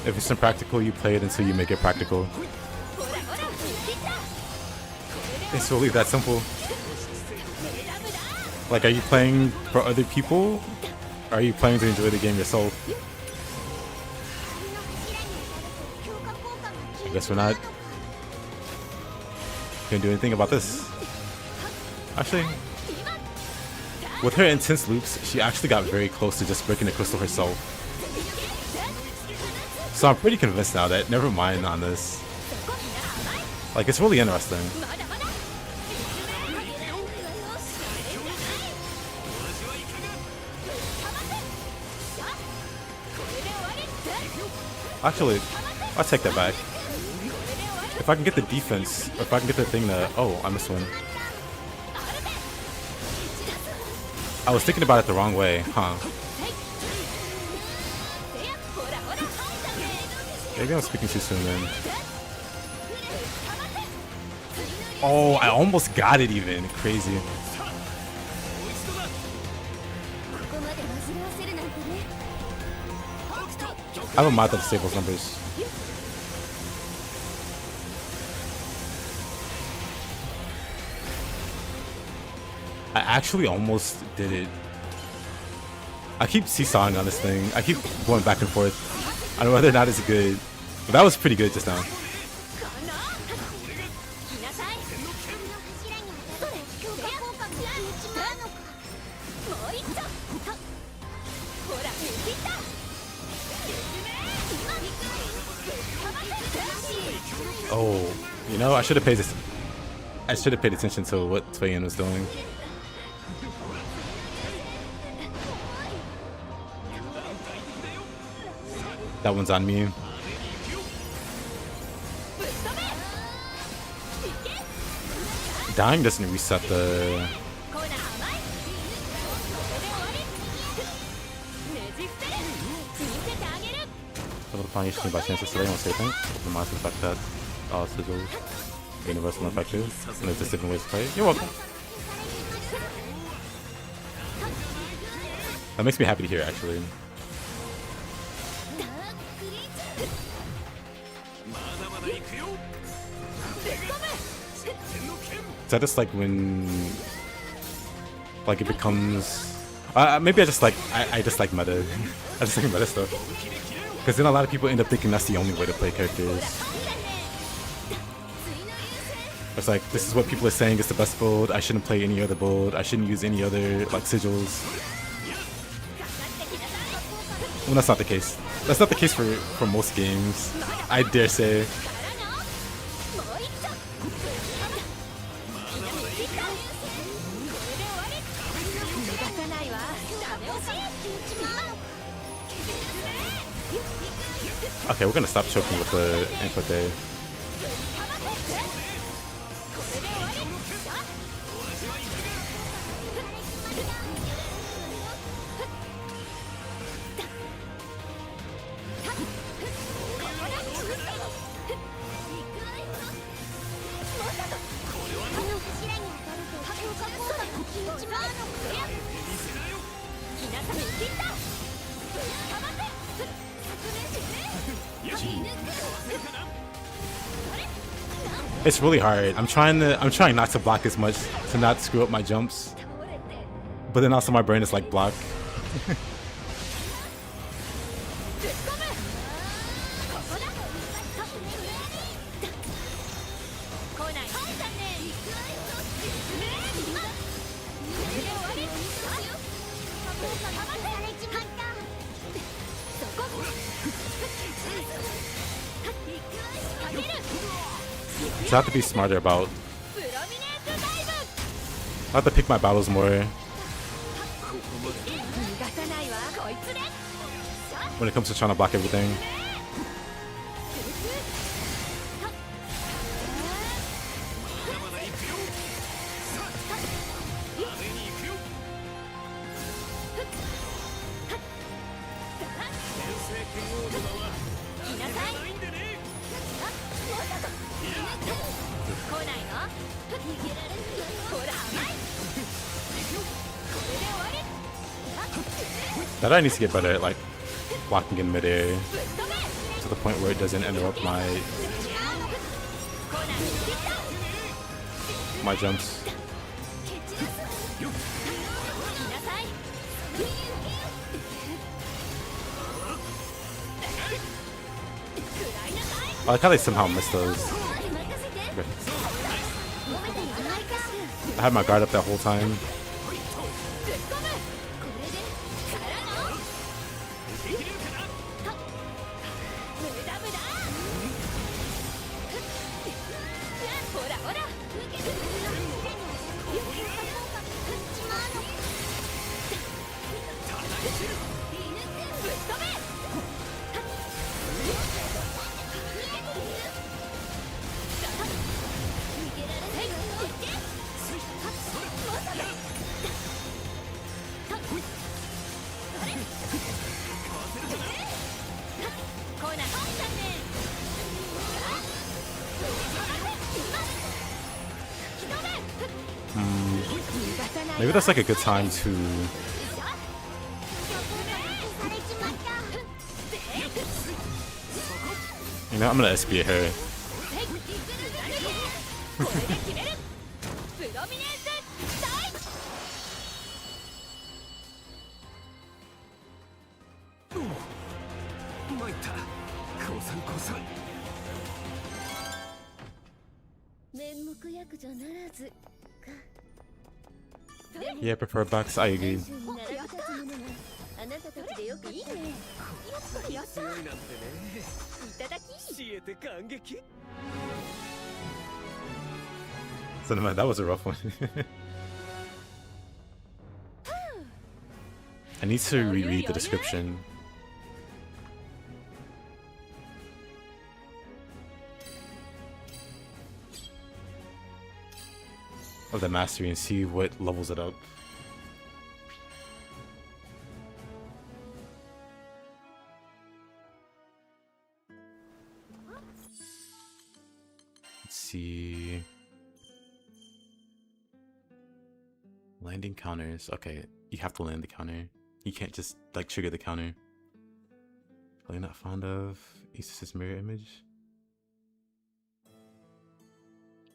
If it's impractical, you play it until you make it practical. It's really that simple. Like, are you playing for other people? Or are you playing to enjoy the game yourself? I guess we're not gonna do anything about this. Actually, with her intense loops, she actually got very close to just breaking the crystal herself. So I'm pretty convinced now that never mind on this. Like, it's really interesting. Actually, I'll take that back. If I can get the defense, if I can get the thing to... Oh, I missed one. I was thinking about it the wrong way, huh? Maybe I'm speaking too soon then. Oh, I almost got it even. Crazy. I have a mod that disables numbers. I actually almost did it. I keep seesawing on this thing. I keep going back and forth. I don't know whether or not it's good. But that was pretty good just now. Oh, you know, I should have paid attention to what Twain was doing. That one's on me. Dying doesn't reset the... Upon each team by chance today on saving. The monster effect that all sigils universal effective. And there's just different ways to play it. You're welcome. That makes me happy to hear actually. Is that just like when like it becomes maybe I just like meta. I just like meta stuff. Because then a lot of people end up thinking that's the only way to play characters. It's like, this is what people are saying is the best build, I shouldn't play any other build, I shouldn't use any other like sigils. Well, that's not the case. That's not the case for most games, I dare say. Okay, we're gonna stop choking with the input there. It's really hard. I'm trying not to block as much to not screw up my jumps. But then also my brain is like block. So I have to be smarter about... I have to pick my battles more. When it comes to trying to block everything. That I need to get better at like blocking in midair to the point where it doesn't interrupt my jumps. I like how they somehow missed those. Okay. I had my guard up that whole time. Maybe that's like a good time to You know, I'm gonna SB her. これで決めるプロミネンスタイム参った降参降参 面目躍如ならずか Yeah, I prefer box. I agree. あなたたちでよかったね。やっぱりやった。強いなんてねいただき。知恵て感激 So man, that was a rough one. I need to reread the description. Of the mastery and see what levels it up. Let's see. Landing counters. Okay, you have to land the counter. You can't just like trigger the counter. Probably not fond of Asus's mirror image.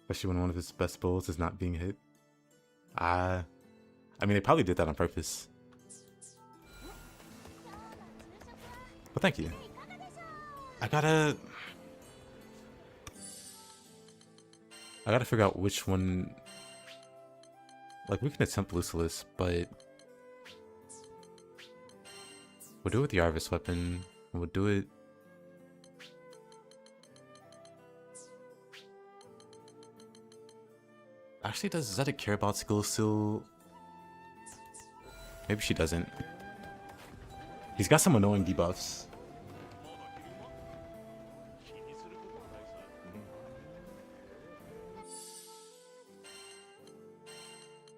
Especially when one of his best builds is not being hit. I mean, they probably did that on purpose. But thank you. I gotta figure out which one. Like, we can attempt Lucilius, but we'll do it with the Arvis weapon. We'll do it. Actually, does Zeta care about skill still? Maybe she doesn't. He's got some annoying debuffs.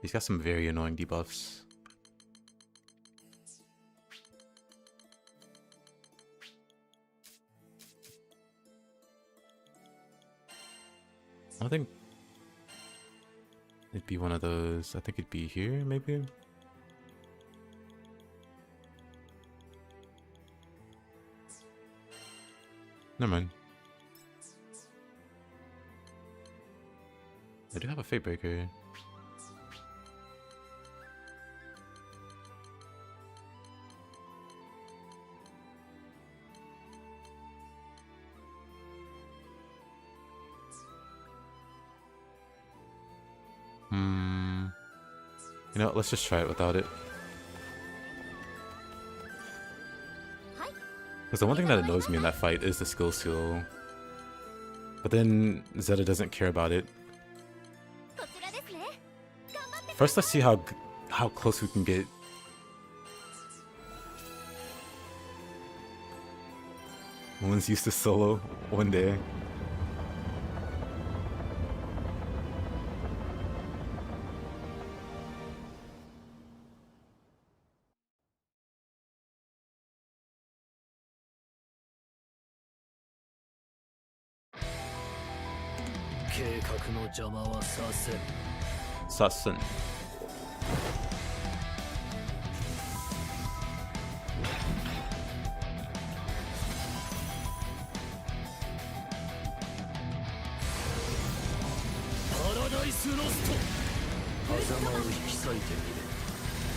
He's got some very annoying debuffs. I think it'd be one of those. I think it'd be here, maybe. Never mind. I do have a Fate Breaker. You know what, let's just try it without it. Because the one thing that annoys me in that fight is the skill seal. But then Zeta doesn't care about it. First, let's see how close we can get. One's used to solo one day. Sassen.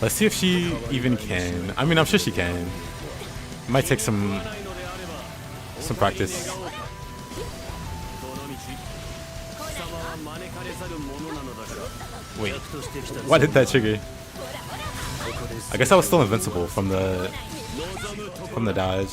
Let's see if she even can. I mean, I'm sure she can. Might take some practice. Wait, why did that trigger? I guess I was still invincible from the dodge.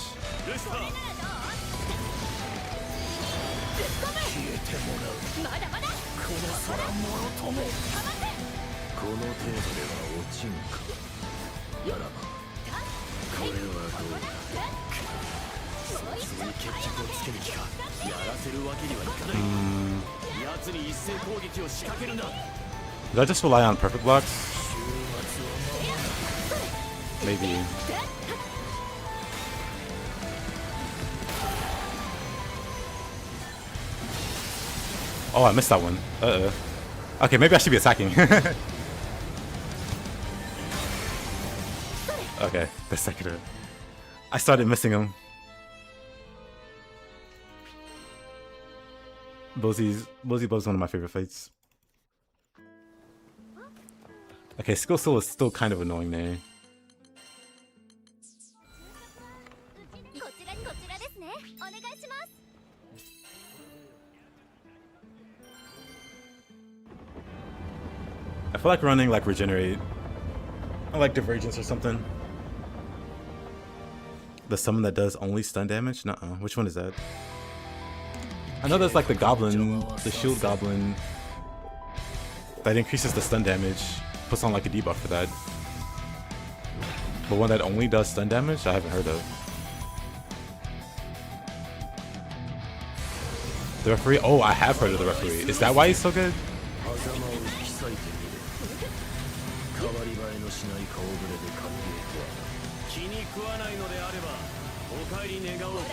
Did I just rely on perfect blocks? Maybe. Oh, I missed that one. Uh-oh. Okay, maybe I should be attacking. Okay, the second. I started missing him. Beelzebub's one of my favorite fights. Okay, skill still is still kind of annoying there. こちらですね。お願いします。 I feel like running like regenerate. I like divergence or something. The summon that does only stun damage? Nuh-uh. Which one is that? I know there's like the goblin, the shield goblin, that increases the stun damage, puts on like a debuff for that. But one that only does stun damage, I haven't heard of. The referee? Oh, I have heard of the referee. Is that why he's so good? 変わり映えのしない顔ぶれで勝っていくわ。気に食わないのであればお帰り願おうか。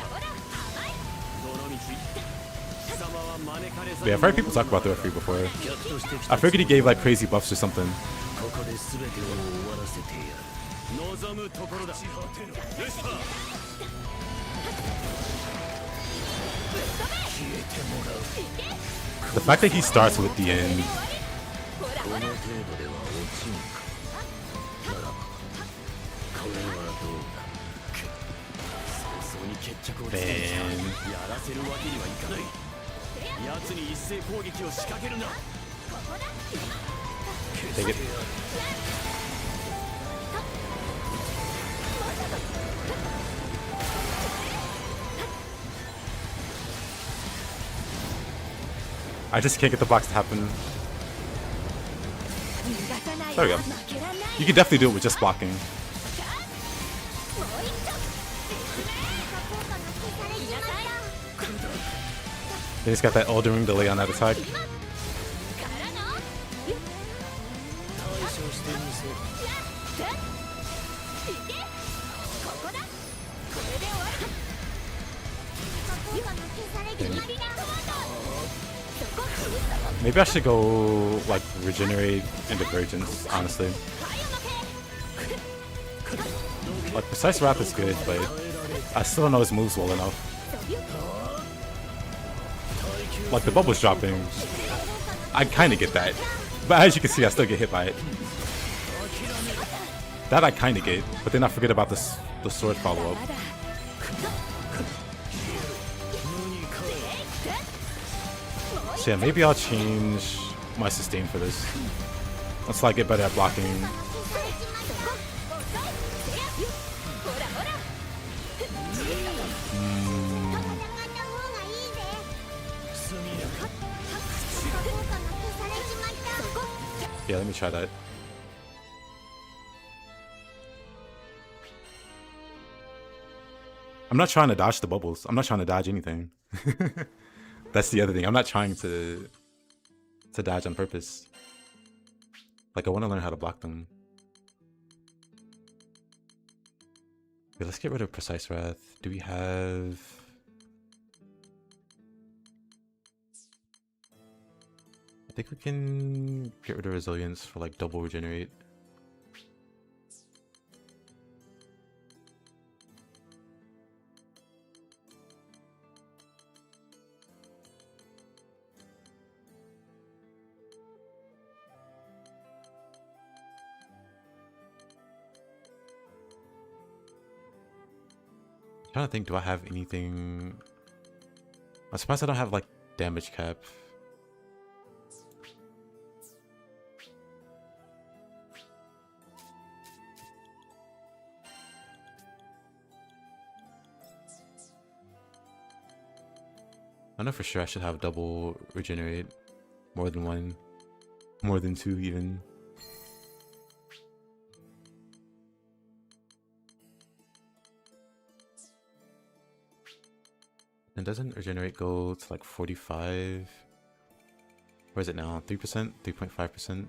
どの道貴様は招かれず。 Yeah, I've heard people talk about the referee before. I figured he gave like crazy buffs or something. ここで全てを終わらせてやる。望むところだ。レスター。消えてもらう。 The fact that he starts with the end. この程度では落ちんか。ならばこれはどうだ。早々に決着をつけてやらせるわけにはいかない。奴に一斉攻撃を仕掛けるな。 Take it. I just can't get the blocks to happen. There we go. You can definitely do it with just blocking. They just got that Elden Ring delay on that attack. Maybe I should go like regenerate and divergence, honestly. Like precise wrath is good, but I still don't know his moves well enough. Like the bubble's dropping, I kind of get that, but as you can see, I still get hit by it. That I kind of get, but then I forget about the sword follow up. So yeah, maybe I'll change my sustain for this. Let's like get better at blocking. Yeah, let me try that. I'm not trying to dodge the bubbles. I'm not trying to dodge anything. That's the other thing. I'm not trying to dodge on purpose. Like, I want to learn how to block them. Okay, let's get rid of Precise Wrath. Do we have... I think we can get rid of Resilience for, like, double regenerate. I'm trying to think, do I have anything? I'm surprised I don't have like damage cap. I know for sure I should have double regenerate. More than one. More than two even. And doesn't regenerate go to like 45? Where is it now? 3%? 3.5%?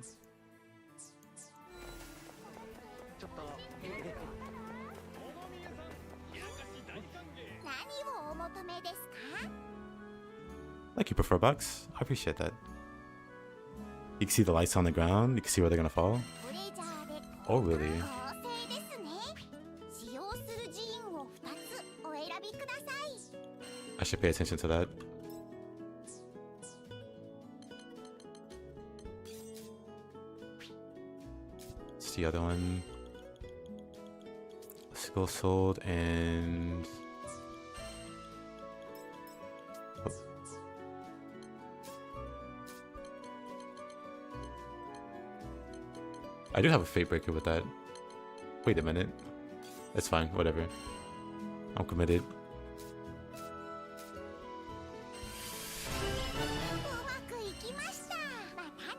Thank you, Prefer Box. I appreciate that. You can see the lights on the ground. You can see where they're gonna fall. Oh, really? I should pay attention to that. What's the other one? Skull Sword and... Oh. I do have a Fate Breaker with that. Wait a minute. It's fine, whatever. I'm committed.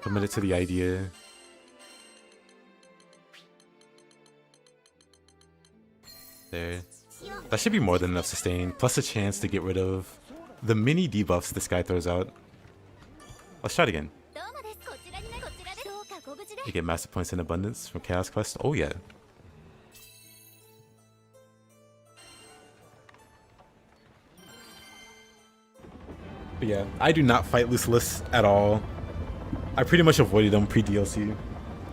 Committed to the idea. There. That should be more than enough sustain, plus a chance to get rid of the mini debuffs this guy throws out. Let's try it again. You get master points in abundance from Chaos Quest. Oh yeah. But yeah, I do not fight Lucilius at all. I pretty much avoided him pre-DLC,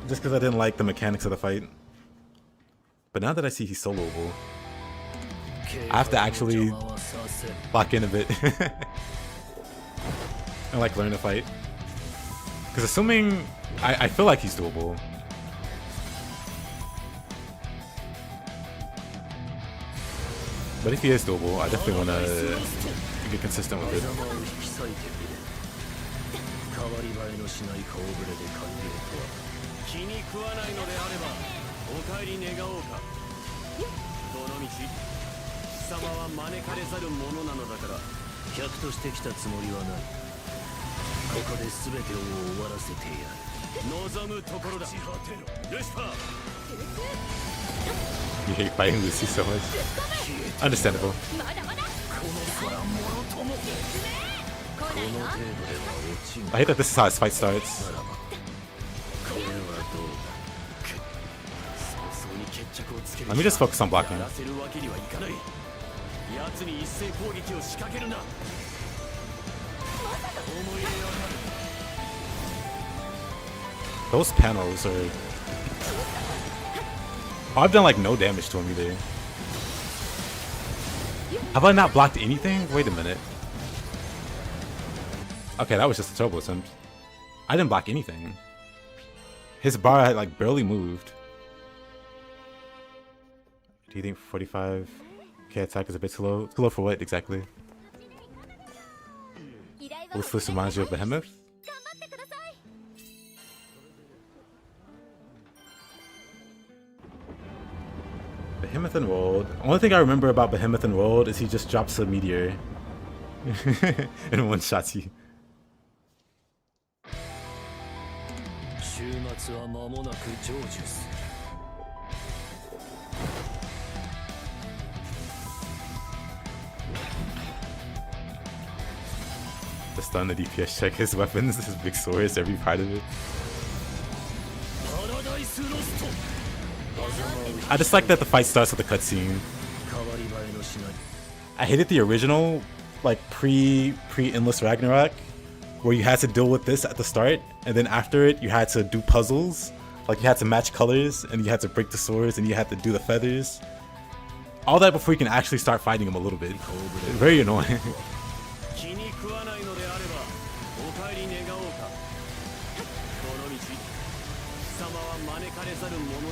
just because I didn't like the mechanics of the fight. But now that I see he's soloable, I have to actually lock in a bit and like learn to fight. Because assuming I feel like he's doable. But if he is doable, I definitely want to get consistent with it. 変わり映えのしない顔ぶれで歓迎とは気に食わないのであればお帰り願おうかどの道貴様は招かれざる者なのだから客として来たつもりはないここで全てを終わらせてやる望むところだよしパ You hate fighting Lucy so much. Understandable. I hate that this is how his fight starts. Let me just focus on blocking. Those panels are... Oh, I've done like no damage to him either. Have I not blocked anything? Wait a minute. Okay, that was just a turbo attempt. I didn't block anything. His bar had like barely moved. Do you think 45k attack is a bit too low? Too low for what exactly? Lucilius reminds you of Behemoth? Behemoth Enrolled. Only thing I remember about Behemoth Enrolled is he just drops a meteor and one-shots you. The stun, the DPS check, his weapons, his big swords, every part of it. I just like that the fight starts with a cutscene. I hated the original, like pre-Endless Ragnarok, where you had to deal with this at the start, and then after it you had to do puzzles, like you had to match colors, and you had to break the swords, and you had to do the feathers. All that before you can actually start fighting him a little bit. It's very annoying.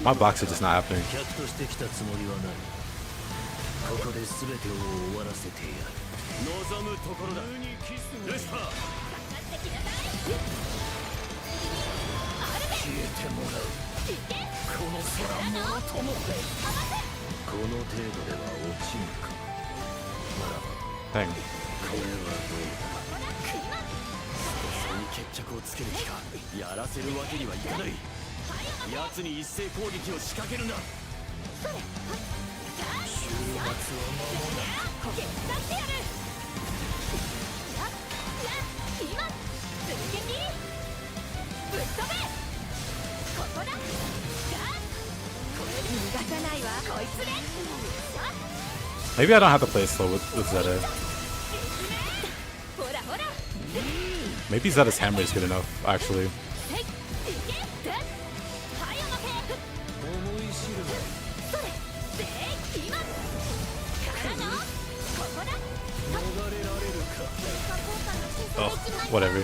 My blocks are just not happening. Dang. Maybe I don't have to play it slow with Zeta. Maybe Zeta's hammer is good enough, actually. Oh, whatever.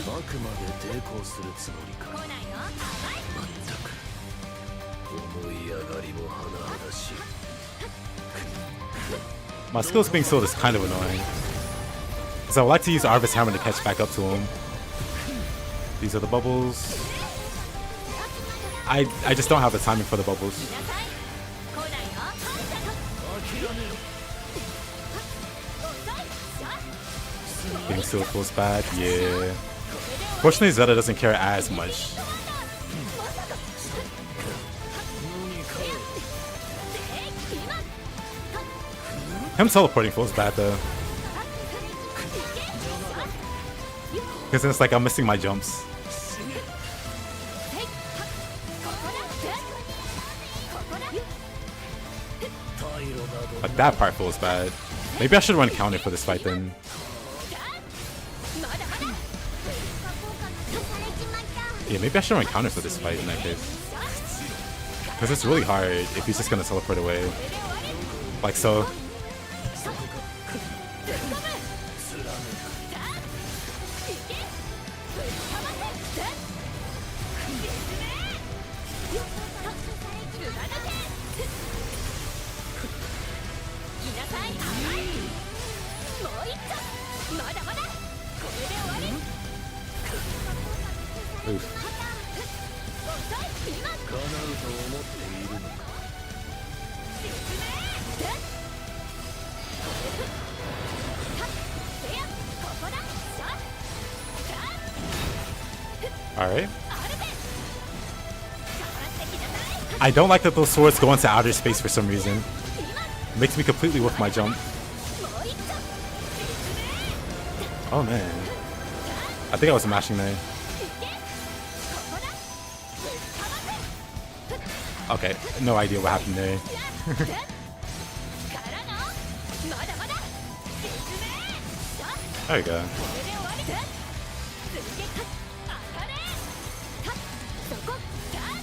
あくまで抵抗するつもりか。まったく思い上がりも甚だしい。 My skills being sold is kind of annoying. So I would like to use Arvis Hammer to catch back up to him. These are the bubbles. I just don't have the timing for the bubbles. Being sealed feels bad, yeah. Fortunately, Zeta doesn't care as much. Him teleporting feels bad though. Because then it's like I'm missing my jumps. Like that part feels bad. Maybe I should run counter for this fight then. Yeah, maybe I should run counter for this fight in that case. Because it's really hard if he's just gonna teleport away. Like so. Alright. I don't like that those swords go into outer space for some reason. It makes me completely whiff my jump. Oh man. I think I was mashing there. Okay, no idea what happened there. There we go.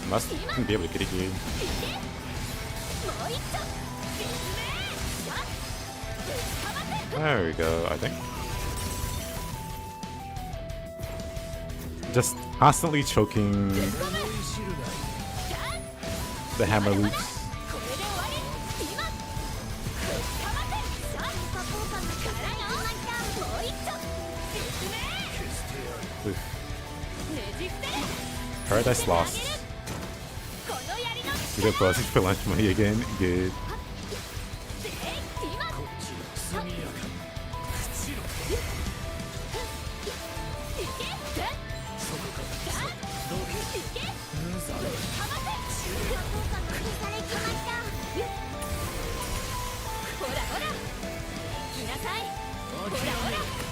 Must be able to get it here. There we go, I think. Just constantly choking the hammer loops. Oof. Paradise Lost. You get buzzing for lunch money again? Good.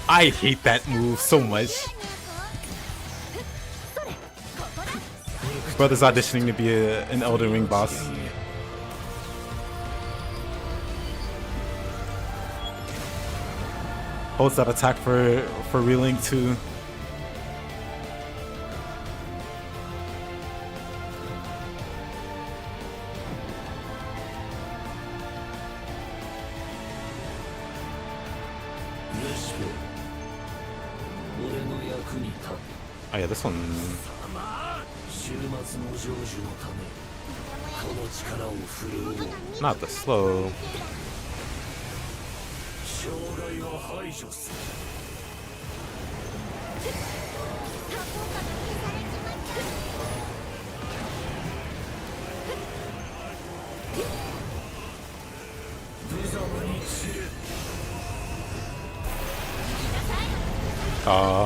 I hate that move so much. Brother's auditioning to be an Elden Ring boss. Holds that attack for Relink too. Oh yeah, this one. Not the slow.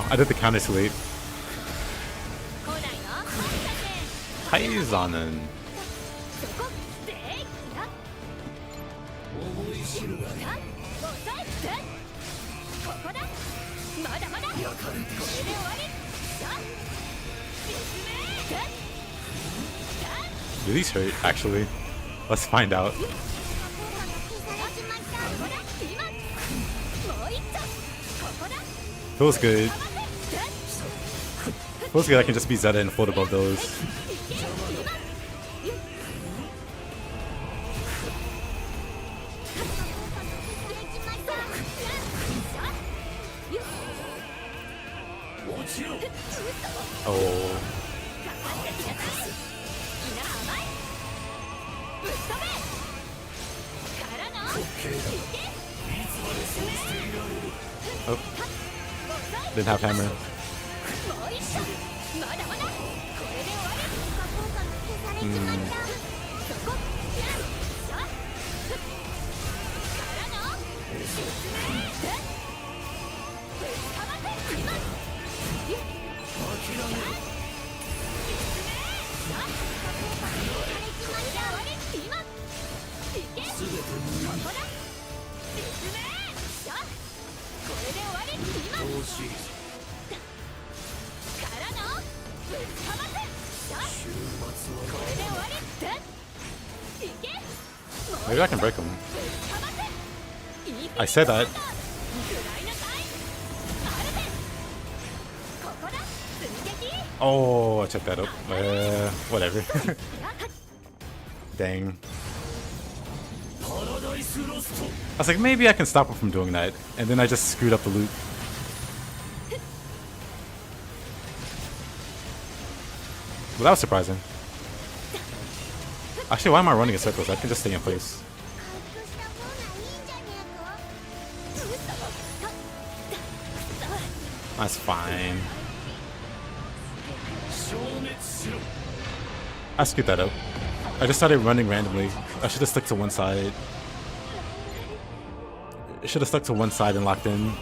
I did the counter too late. Kaizanen. Do these hurt, actually? Let's find out. Feels good. Supposedly I can just be Zeta and float above those. Oh. Oh. Didn't have hammer. Maybe I can break him. I said that. Oh, I checked that up. Whatever. Dang. I was like, maybe I can stop him from doing that. And then I just screwed up the loop. Well, that was surprising. Actually, why am I running in circles? I can just stay in place. That's fine. I screwed that up. I just started running randomly. I should have stuck to one side. I should have stuck to one side and locked in.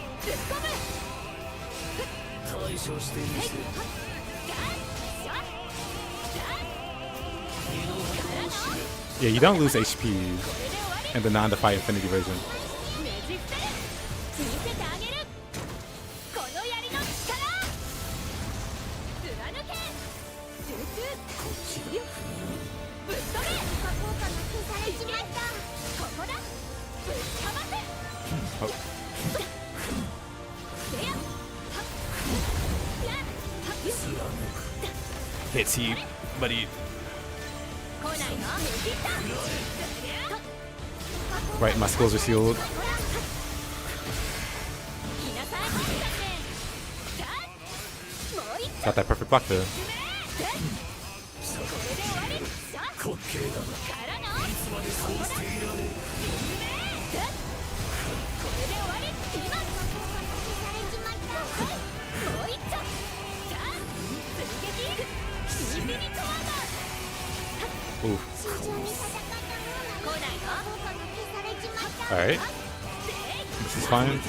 Yeah, you don't lose HP in the non-defy infinity version. Oh. Hits you, buddy. Right, my skills are sealed. Got that perfect block there. Ooh. Alright. This is fine.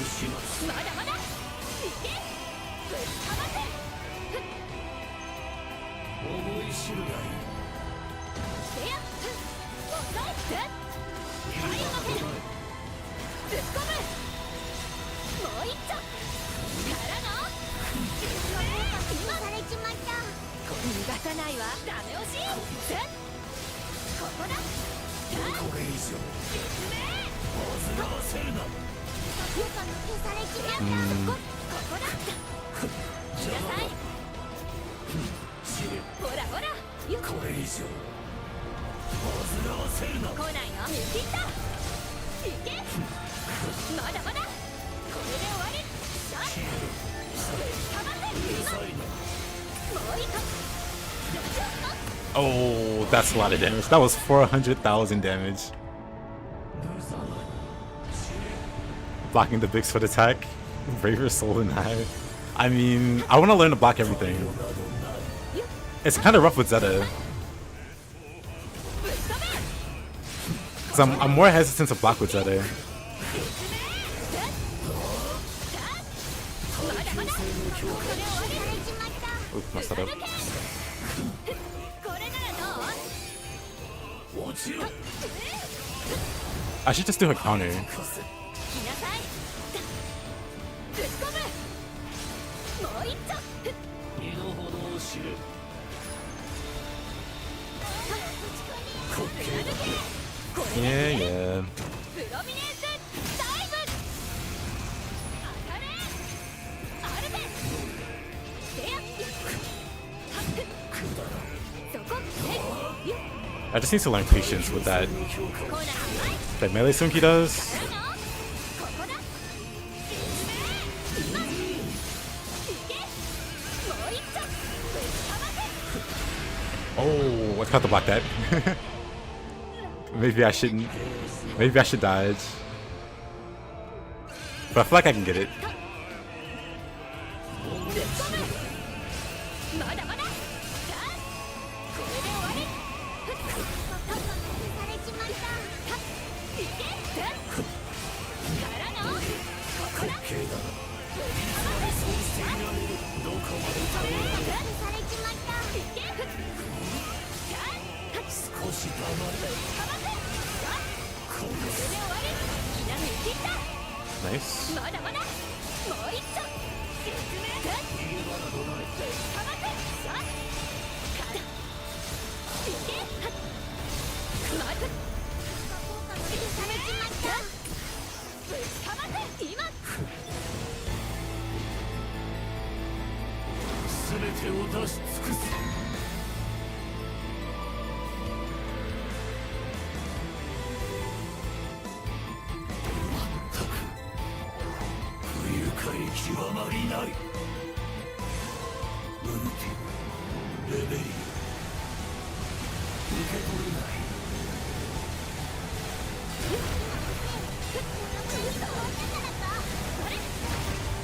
Oh, that's a lot of damage. That was 400,000 damage. Blocking the big sword attack. Braver soul and high. I mean, I want to learn to block everything. It's kind of rough with Zeta. Because I'm more hesitant to block with Zeta. Oops, messed that up. I should just do her counter. Yeah. I just need to learn patience with that melee swing he does. Oh, I forgot to block that. Maybe I shouldn't. Maybe I should dodge. But I feel like I can get it. Nice.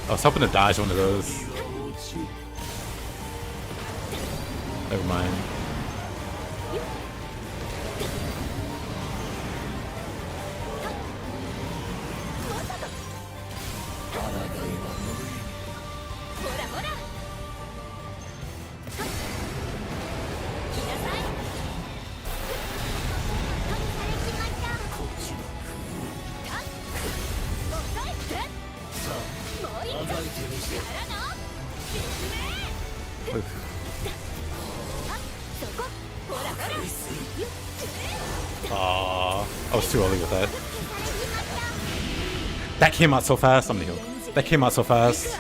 I was hoping to dodge one of those. Never mind. I was too early with that. That came out so fast. I'm gonna heal. That came out so fast.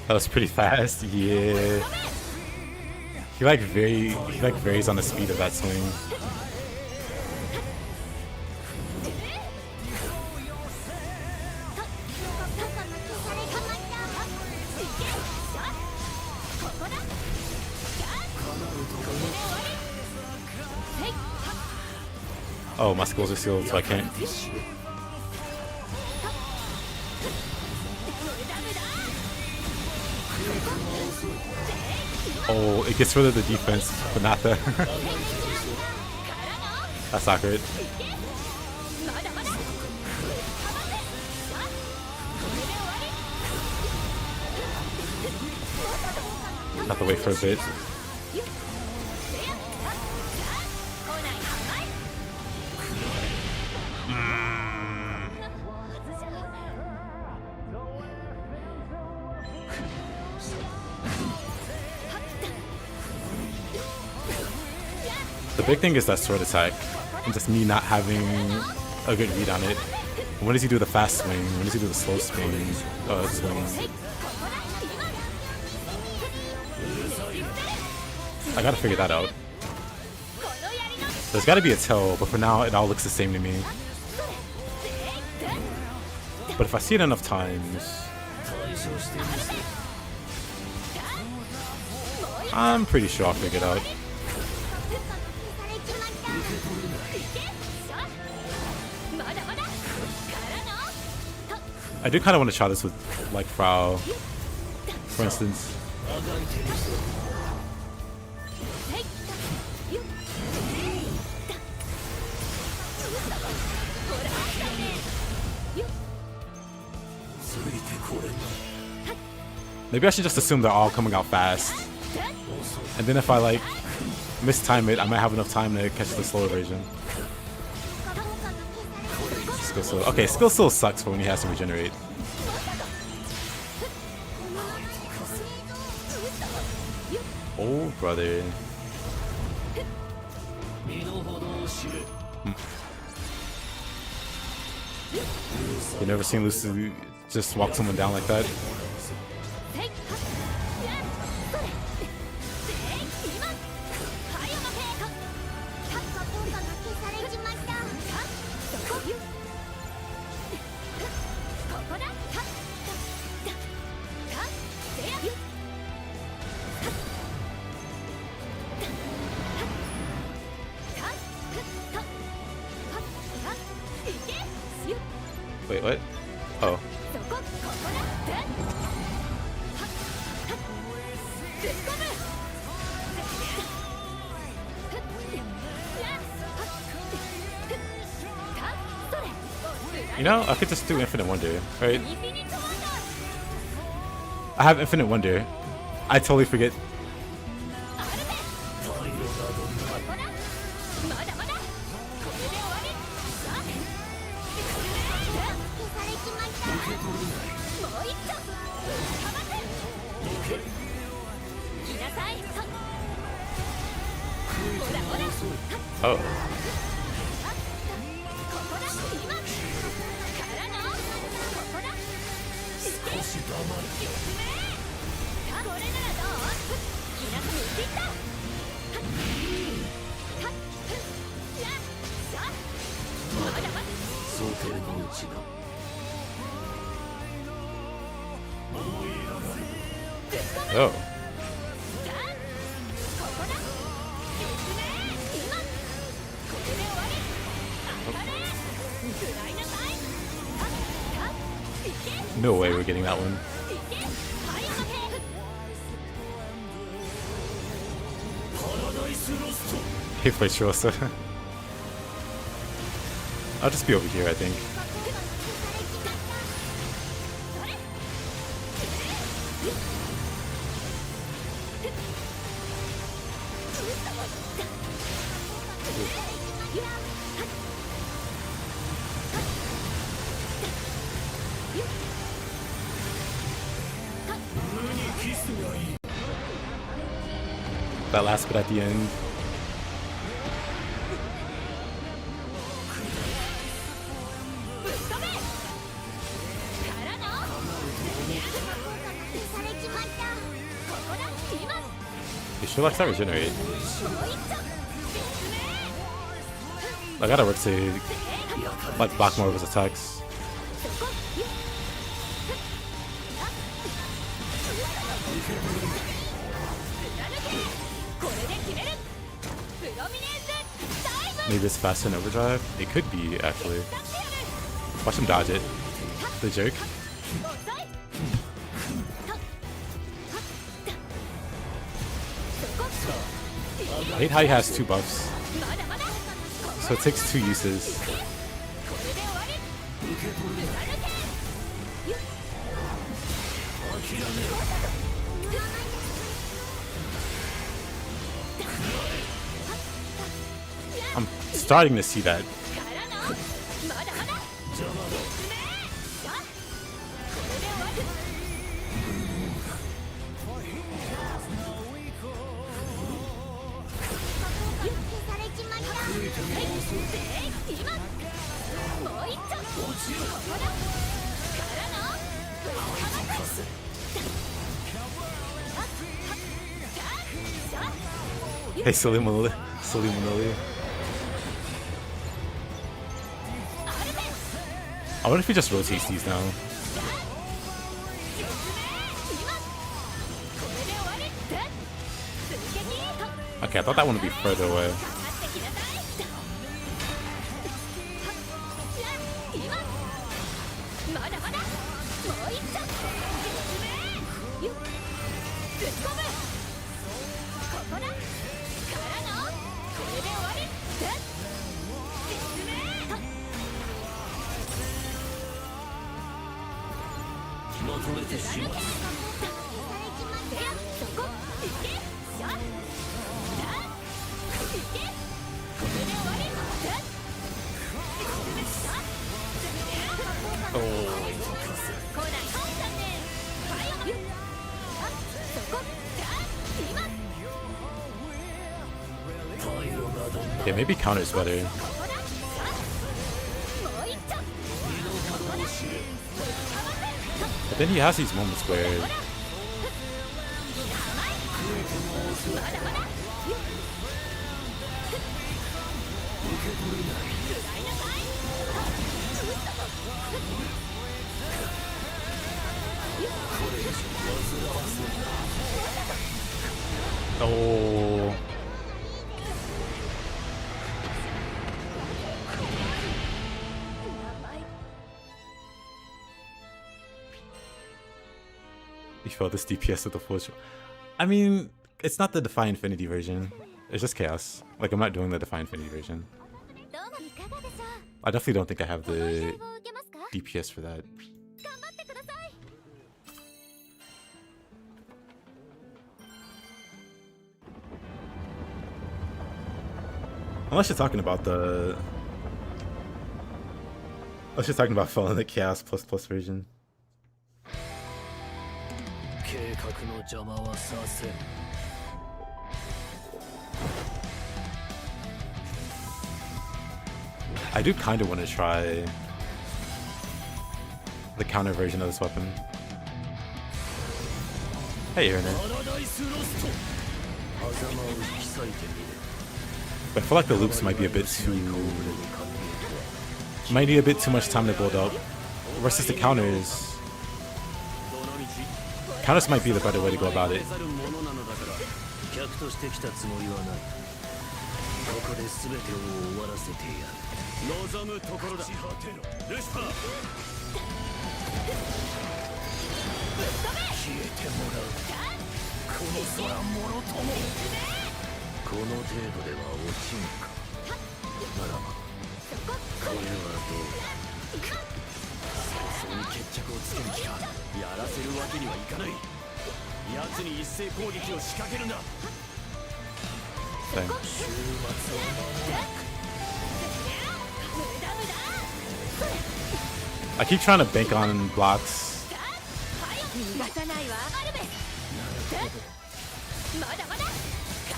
That was pretty fast. Yeah. He varies on the speed of that swing. Oh, my skills are sealed, so I can't. Oh, it gets rid of the defense, but not the... That's not good. Have to wait for a bit. The big thing is that sword attack, and just me not having a good read on it. When does he do the fast swing? When does he do the slow swing? Swing? I gotta figure that out. There's gotta be a tell, but for now it all looks the same to me. But if I see it enough times, I'm pretty sure I'll figure it out. I do kind of want to try this with, like, Frau, for instance. Maybe I should just assume they're all coming out fast. And then if I, like, mistime it, I might have enough time to catch the slower version. Skill still. Okay, skill still sucks for when he has to regenerate. Oh, brother. 身の程を知れ You never seen Lucy just walk someone down like that? せいはっやっそれせい今はいおまけカッパ効果が消されちまったそこここだはっはっせやWait, what? Oh. そこここだってはっはっぶっ込むYou know, I could just do Infinite Wonder, right? I have Infinite Wonder. I totally forget. まだまだこれで終わりさあ消されちまったもう一丁かませ来なさいほらほら Oh. ここだ今からのここだ少し黙れこれならどう気なさに行っていったはっはっやっさあまだまだ想定のうちだ Oh. さあここだ説明今これで終わり当たれ食らいなさいはっはっいけ No way we're getting that one. いけはいおまけ He plays Shirosa. I'll just be over here, I think. That last bit at the end. You should like that regenerate. I gotta work to like block more of his attacks. Maybe it's faster in overdrive? It could be, actually. Watch him dodge it. The jerk. I hate how he has 2 buffs. So it takes 2 uses. I'm starting to see that. Hey, Sulimanoli. I wonder if he just rotates these now. Okay, I thought that one would be further away. Yeah, maybe counter's better. But then he has these moments where oh. You felt this DPS with the full show. I mean, it's not the Defy Infinity version. It's just Chaos. Like, I'm not doing the Defy Infinity version. I definitely don't think I have the DPS for that. Unless you're talking about the... Unless you're talking about following the Chaos plus version. I do kind of want to try the counter version of this weapon. Hey, Erna. But I feel like the loops might be a bit too... Might need a bit too much time to build up. Versus the counters. Counters might be the better way to go about it. I keep trying to bank on blocks.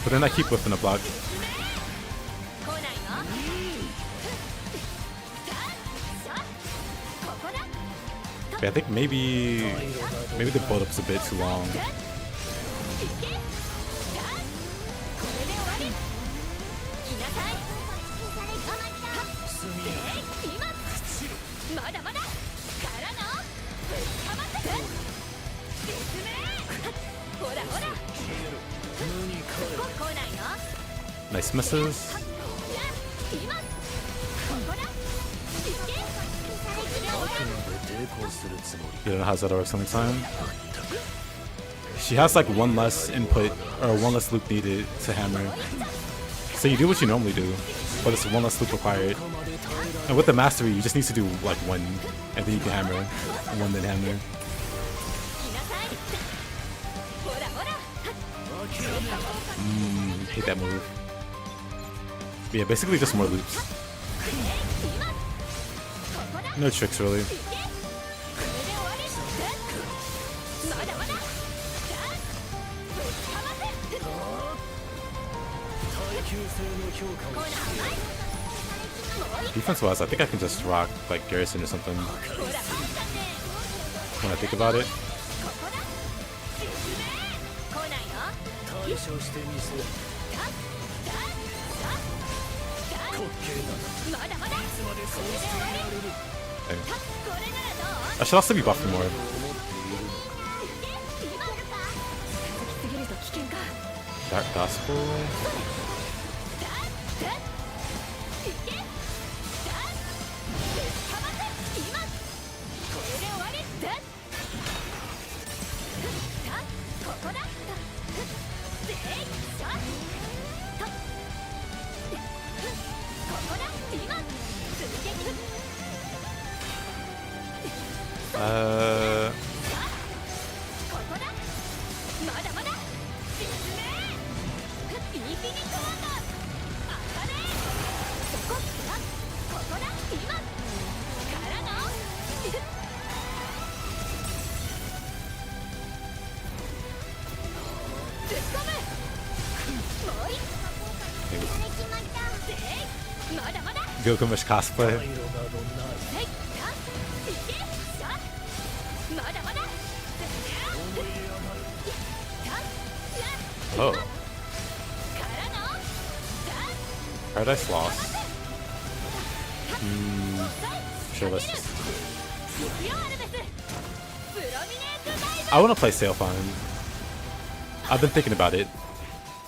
But then I keep whipping a block. Yeah, I think maybe the build up's a bit too long. Nice misses. You don't know how Zeta works on the time. She has like one less input or one less loop needed to hammer. So you do what you normally do, but it's one less loop required. And with the mastery, you just need to do like one, and then you can hammer. One, then hammer. Hate that move. But yeah, basically just more loops. No tricks really. Defense wise, I think I can just rock like Garrison or something when I think about it. Okay. I should also be buffing more. Dark Gospel. Gilgamesh cosplay. はいいけしゃまだまだ Oh, からの Paradise Lost. Sure, let's just. プロアルベスプロミネートダイブ I want to play Sail Fun. I've been thinking about it.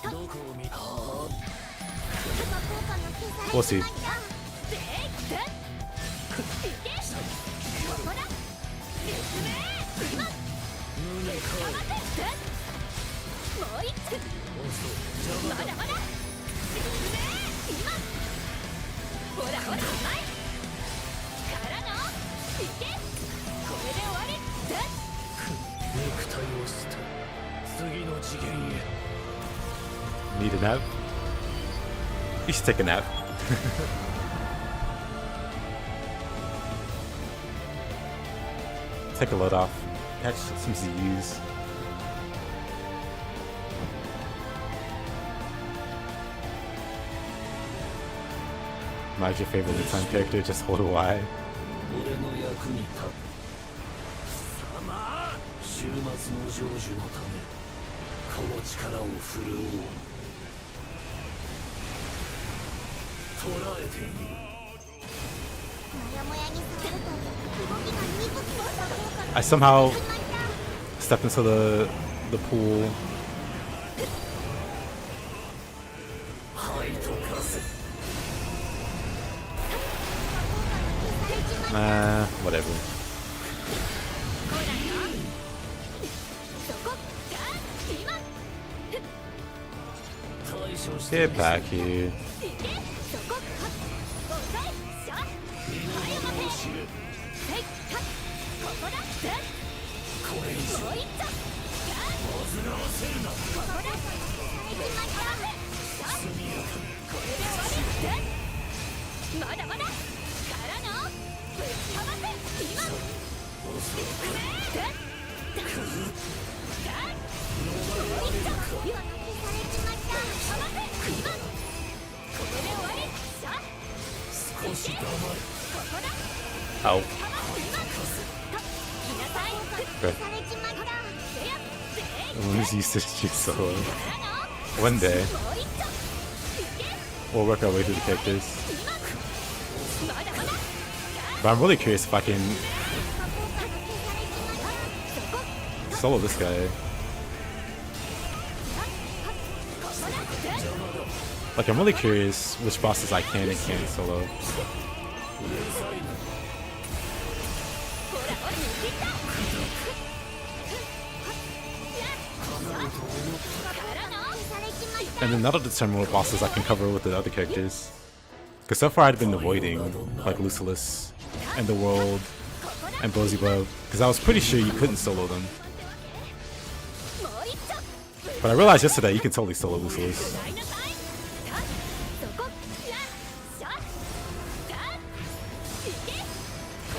どこを見た We'll see. まだまだ今ほらほら前からのいけこれで終わり肉体を捨て次の次元へ Need a nap? You should take a nap. Take a load off. Catch some ZUs. Mine's your favorite Luton character, just hold a Y. 俺の役に立つ様終末の成就のためこの力を振るおう捉えている I somehow stepped into the pool. はい溶かせ Nah, whatever. そこが今 対処して Get back here. いけそこ押さえしゃはい待てせいかここだこれ以上もう一丁煩わせるなここだ今しゃ速やかにこれで終わりまだまだからのぶっかませ今遅く少し黙れ Ow. Okay. When is used to shoot solo? One day. We'll work our way through the characters. But I'm really curious if I can solo this guy. Like, I'm really curious which bosses I can and can't solo. And then that'll determine what bosses I can cover with the other characters. Because so far I'd been avoiding, like, Lucilius, and the world, and Beelzebub, because I was pretty sure you couldn't solo them. But I realized yesterday you can totally solo Lucilius.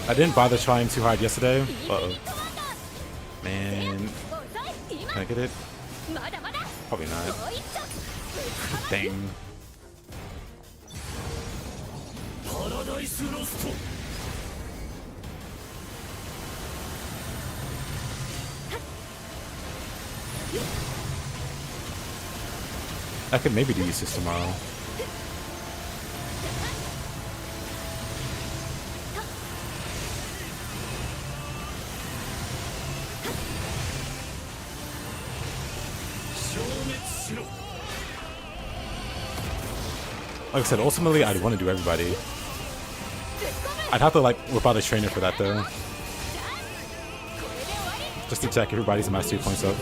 I didn't bother trying too hard yesterday. Uh-oh. Man. Can I get it? Probably not. Dang. I could maybe do this tomorrow. Like I said, ultimately I'd want to do everybody. I'd have to like whip out a trainer for that though. Just to check everybody's mastery points up.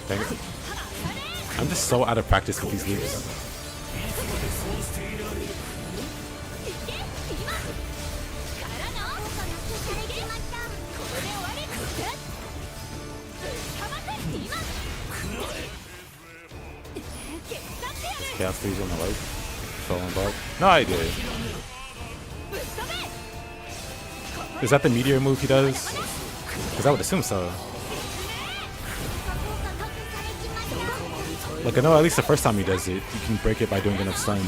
Dang it. I'm just so out of practice with these leaps. chaos stage on the light. Fell on bug. No idea. Is that the meteor move he does? Because I would assume so. Like, I know at least the first time he does it, you can break it by doing enough stun.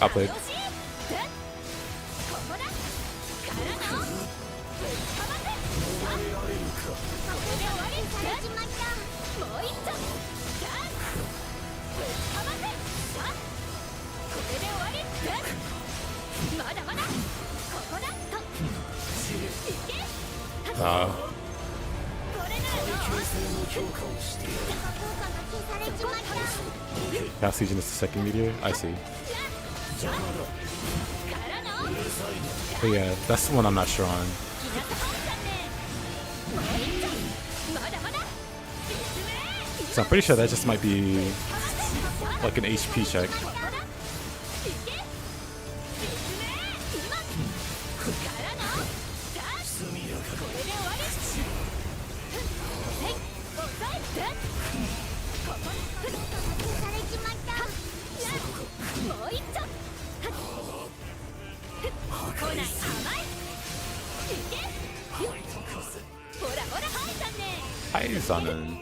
I played. Chaos Legion is the second meteor? I see. But yeah, that's the one I'm not sure on. So I'm pretty sure that just might be like an HP check. Aizanen.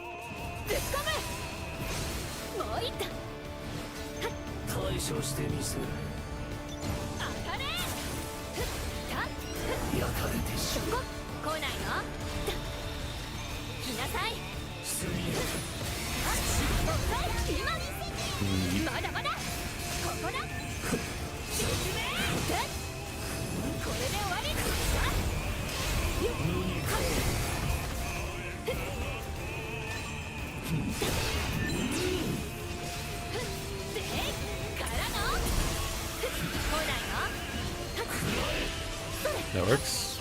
That works.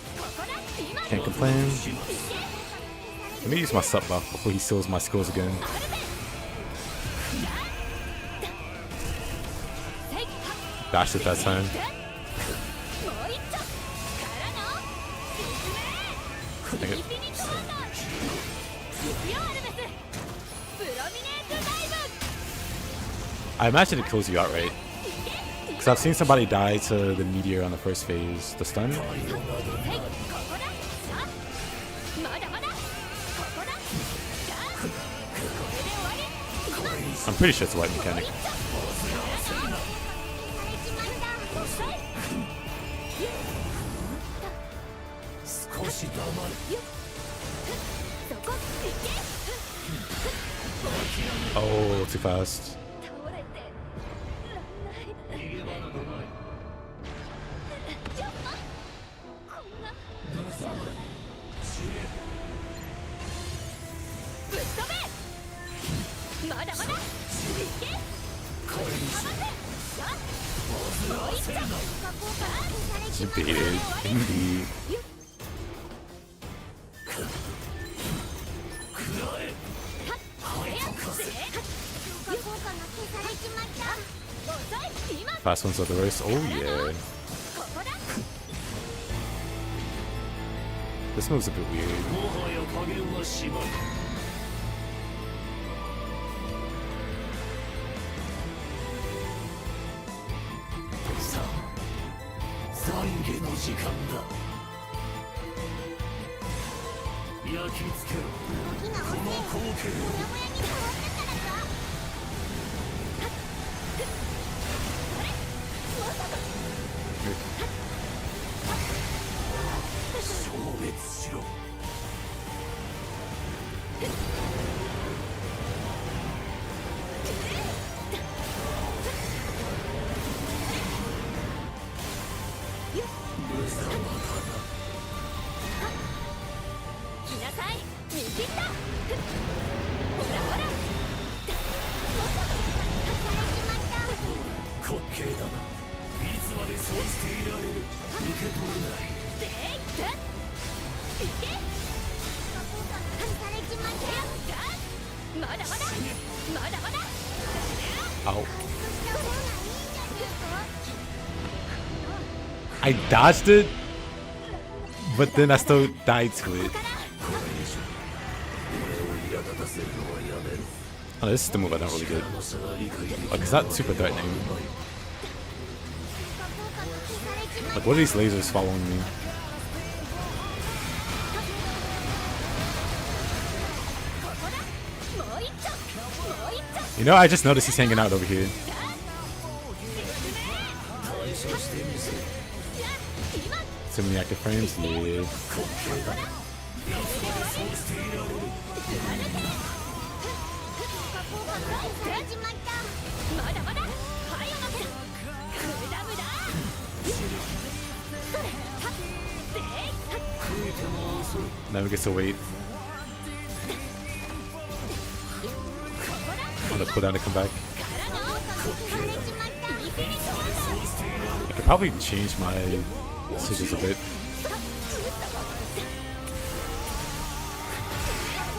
Can't complain. Let me use my sub buff before he steals my skills again. Dashed it that time. I imagine it kills you outright. Because I've seen somebody die to the meteor on the first phase, the stun. I'm pretty sure it's a white mechanic. Oh, too fast. Debated, indeed. Fast ones are the worst. Oh yeah. This move's a bit weird. I dodged it, but then I still died to it. Oh, this is the move I don't really get. Like, it's not super threatening. Like, what are these lasers following me? You know, I just noticed he's hanging out over here. So many active frames? Yeah. Now we get to wait. I'm gonna put down to come back. I could probably change my scissors a bit.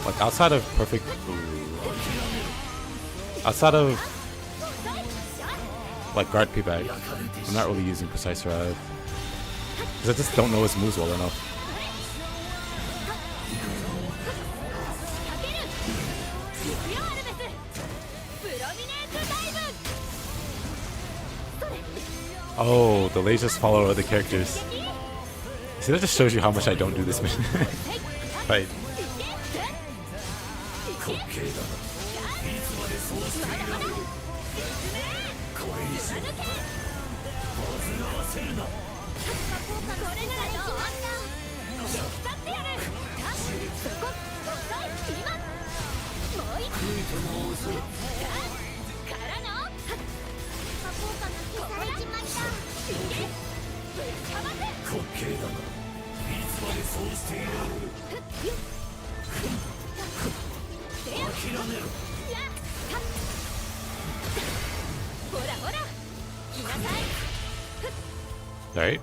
Like outside of perfect, outside of like guard payback, I'm not really using precise rod because I just don't know his moves well enough. Oh, the lasers follow other characters. See, that just shows you how much I don't do this mission. Right. Alright.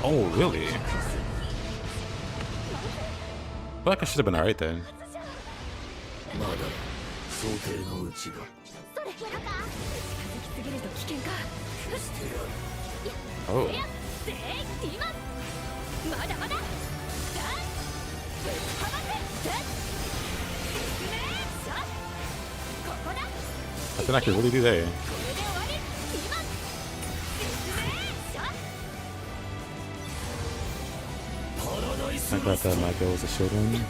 Oh, really? I feel like I should have been alright then. Oh. I think I could really do that. I got that like it was a shield on me.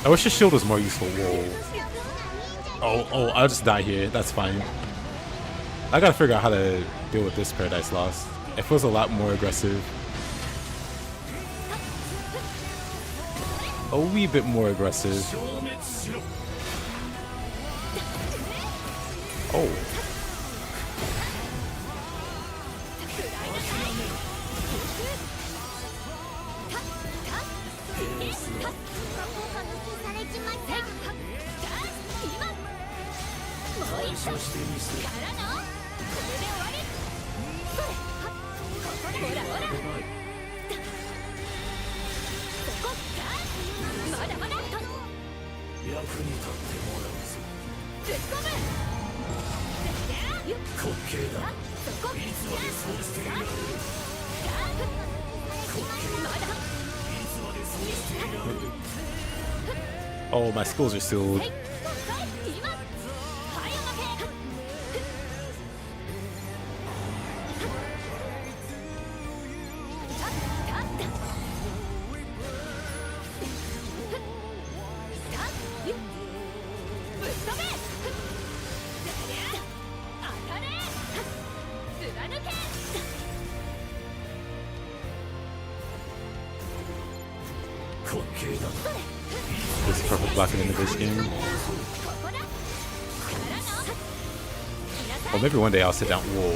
I wish the shield was more useful. Whoa. Oh, I'll just die here. That's fine. I gotta figure out how to deal with this Paradise Lost. It feels a lot more aggressive. A wee bit more aggressive. Oh. Oh, my schools are sealed. This is perfect blocking in the base game. Well, maybe one day I'll sit down. Whoa.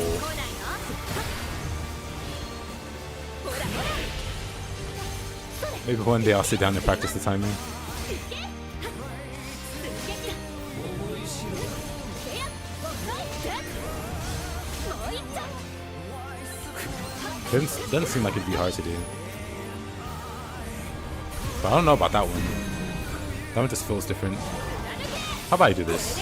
Maybe one day I'll sit down and practice the timing. Doesn't seem like it'd be hard to do. But I don't know about that one. That one just feels different. How about I do this?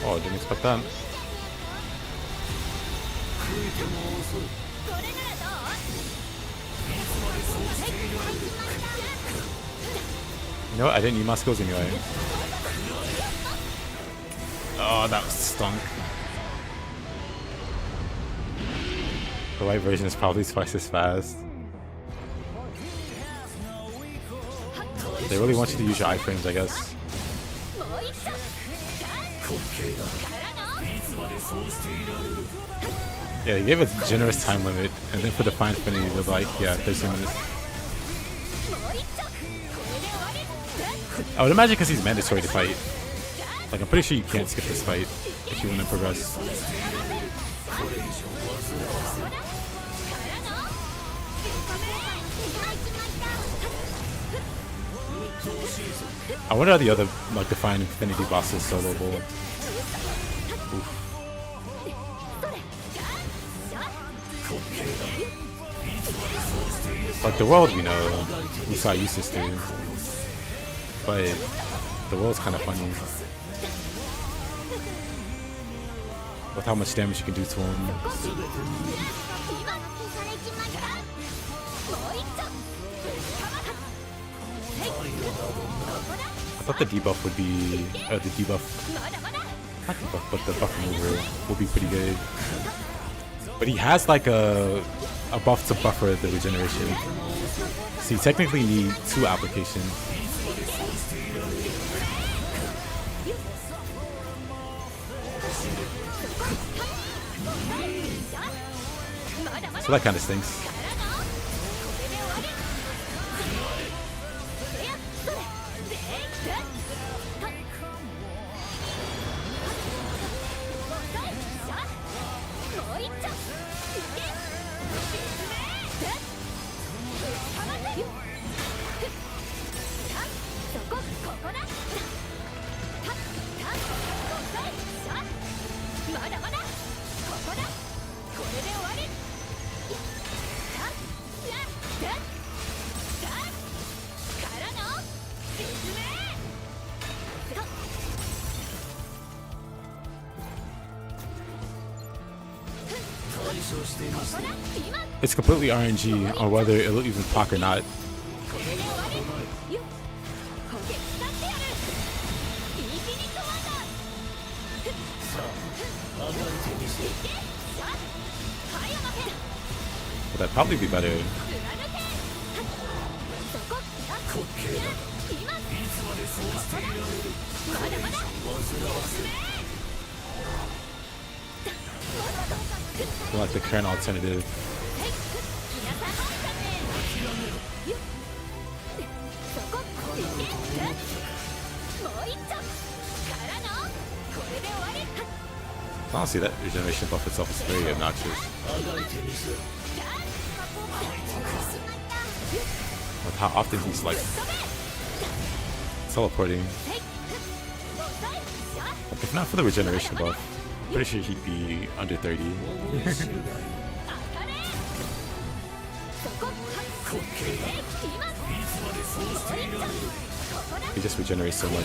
Oh, didn't expect that. You know what? I didn't use my skills anyway. Oh, that stunk. The white version is probably twice as fast. They really want you to use your iframes, I guess. Yeah, they gave a generous time limit, and then for the Fine Infinity, they're like, yeah, 13 minutes. I would imagine because he's mandatory to fight. Like, I'm pretty sure you can't skip this fight if you want to progress. I wonder how the other, like, Define Infinity bosses soloable. Oof. Like, the world, you know, we saw useless to. But the world's kind of funny. With how much damage you can do to him. I thought the debuff would be, not debuff, but the buff remover will be pretty good. But he has like a buff to buffer the regeneration. So you technically need 2 applications. So that kind of stinks. It's completely RNG on whether it'll even proc or not. But that'd probably be better. Like the current alternative. Honestly, that regeneration buff itself is very obnoxious. With how often he's like teleporting. Like, if not for the regeneration buff, I'm pretty sure he'd be under 30. He just regenerates so much.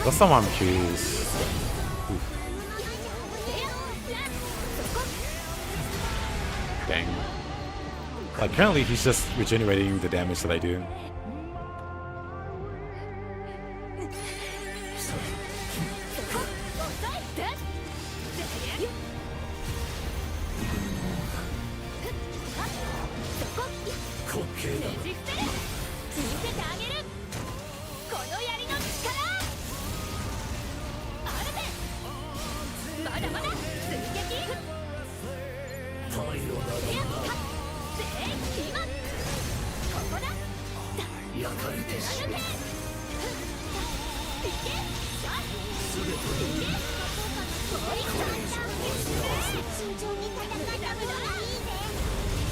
That's not why I'm curious. Dang. Like, currently he's just regenerating the damage that I do.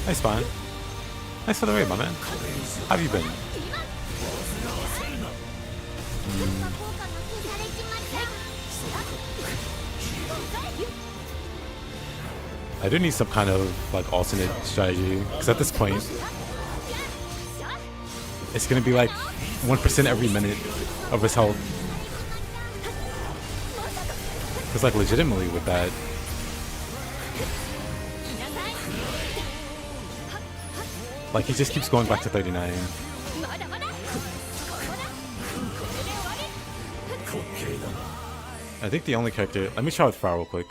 Nice spawn. Nice for the raid, my man. How have you been? I do need some kind of like alternate strategy, because at this point it's gonna be like 1% every minute of his health. Because like legitimately with that, like he just keeps going back to 39. I think the only character, let me try with Frau real quick.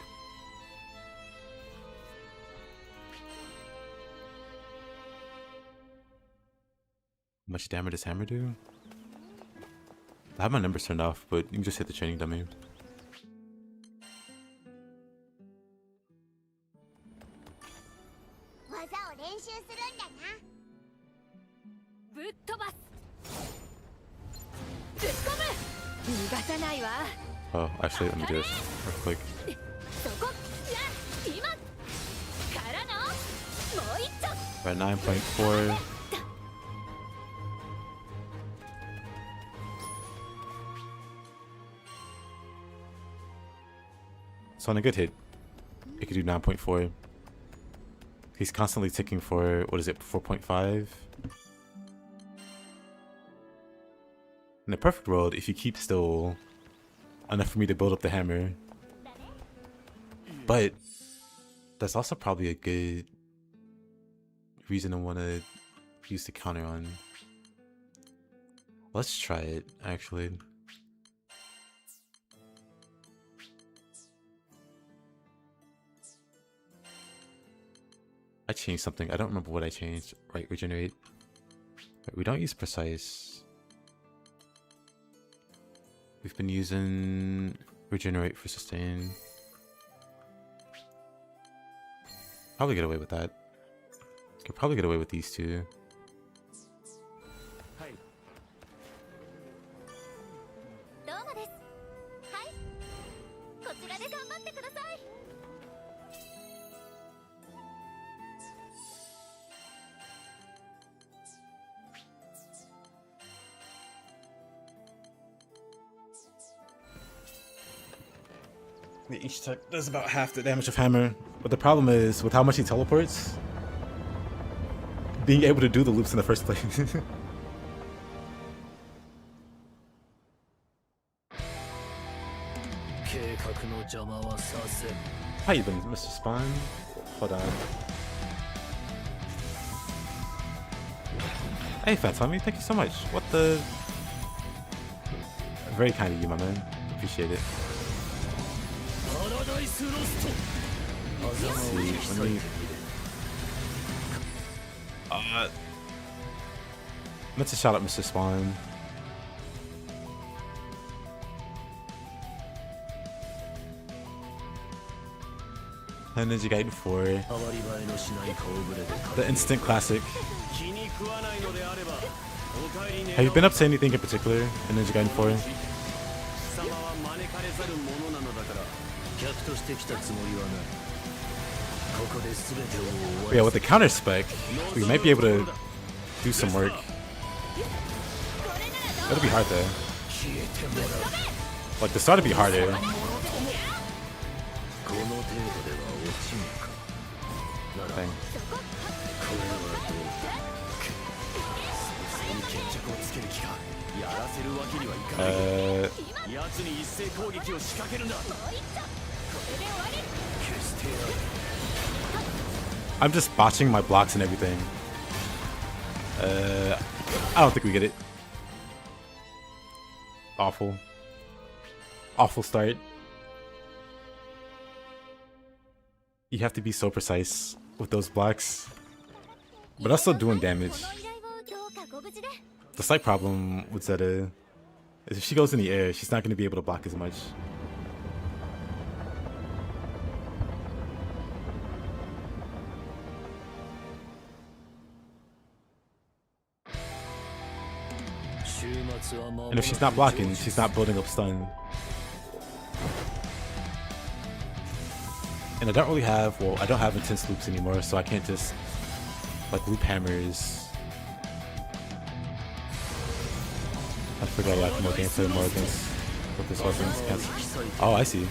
How much damage does hammer do? I have my numbers turned off, but you can just hit the training dummy. Oh, actually, let me do this real quick. We're at 9.4. So on a good hit, it could do 9.4. He's constantly ticking for, what is it, 4.5? In a perfect world, if you keep still enough for me to build up the hammer. But that's also probably a good reason I want to use the counter on. Let's try it, actually. I changed something. I don't remember what I changed. Right, regenerate. Right, we don't use precise. We've been using regenerate for sustain. Probably get away with that. Could probably get away with these two. Each tech does about half the damage of hammer, but the problem is with how much he teleports, being able to do the loops in the first place. How you been, Mr. Spawn? Hold on. Hey, Fat Tommy, thank you so much. What the? Very kind of you, my man. Appreciate it. Let's see, let me... Let's just shout out Mr. Spawn. Energy Guide 4. The instant classic. Have you been up to anything in particular in Energy Guide 4? Yeah, with the counter spec, we might be able to do some work. It'll be hard though. Like, the start would be harder. Dang. 奴に一斉攻撃を仕掛けるんだ。もう一丁。これで終わり。決してやる。 I'm just botching my blocks and everything. I don't think we get it. Awful. Awful start. You have to be so precise with those blocks. But also doing damage. この依頼をどうかご無事で。 The slight problem with Zeta is if she goes in the air, she's not going to be able to block as much. 週末はまあ And if she's not blocking, she's not building up stun. And I don't really have, well, I don't have intense loops anymore, so I can't just like loop hammers. I figure out more gameplay more against what this weapon's cancel. Oh, I see.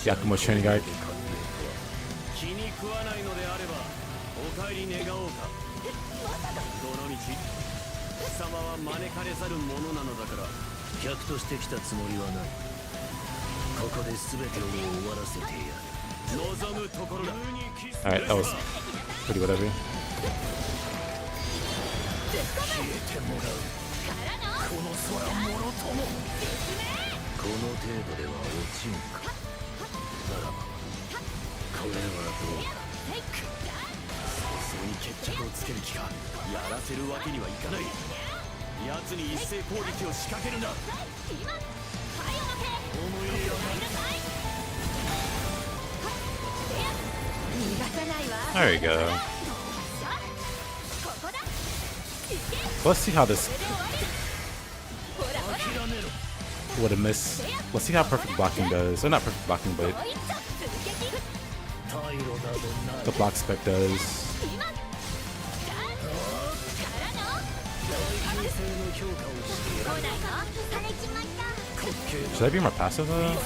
Yakumo's training arc. 気に食わないのであればお帰り願おうか。どの道貴様は招かれざるものなのだから客として来たつもりはない。ここで全てを終わらせてやる。望むところだ。 Alright, that was pretty whatever. 消えてもらう。この空もろとも。この程度では落ちんか。ならばこれはどうだ。早々に決着をつける気か。やらせるわけにはいかない。奴に一斉攻撃を仕掛けるんだ。思い入れはない。 There we go. Let's see how this would have missed. Let's see how perfect blocking does. Or not perfect blocking, but the block spec does. Should I be more passive though?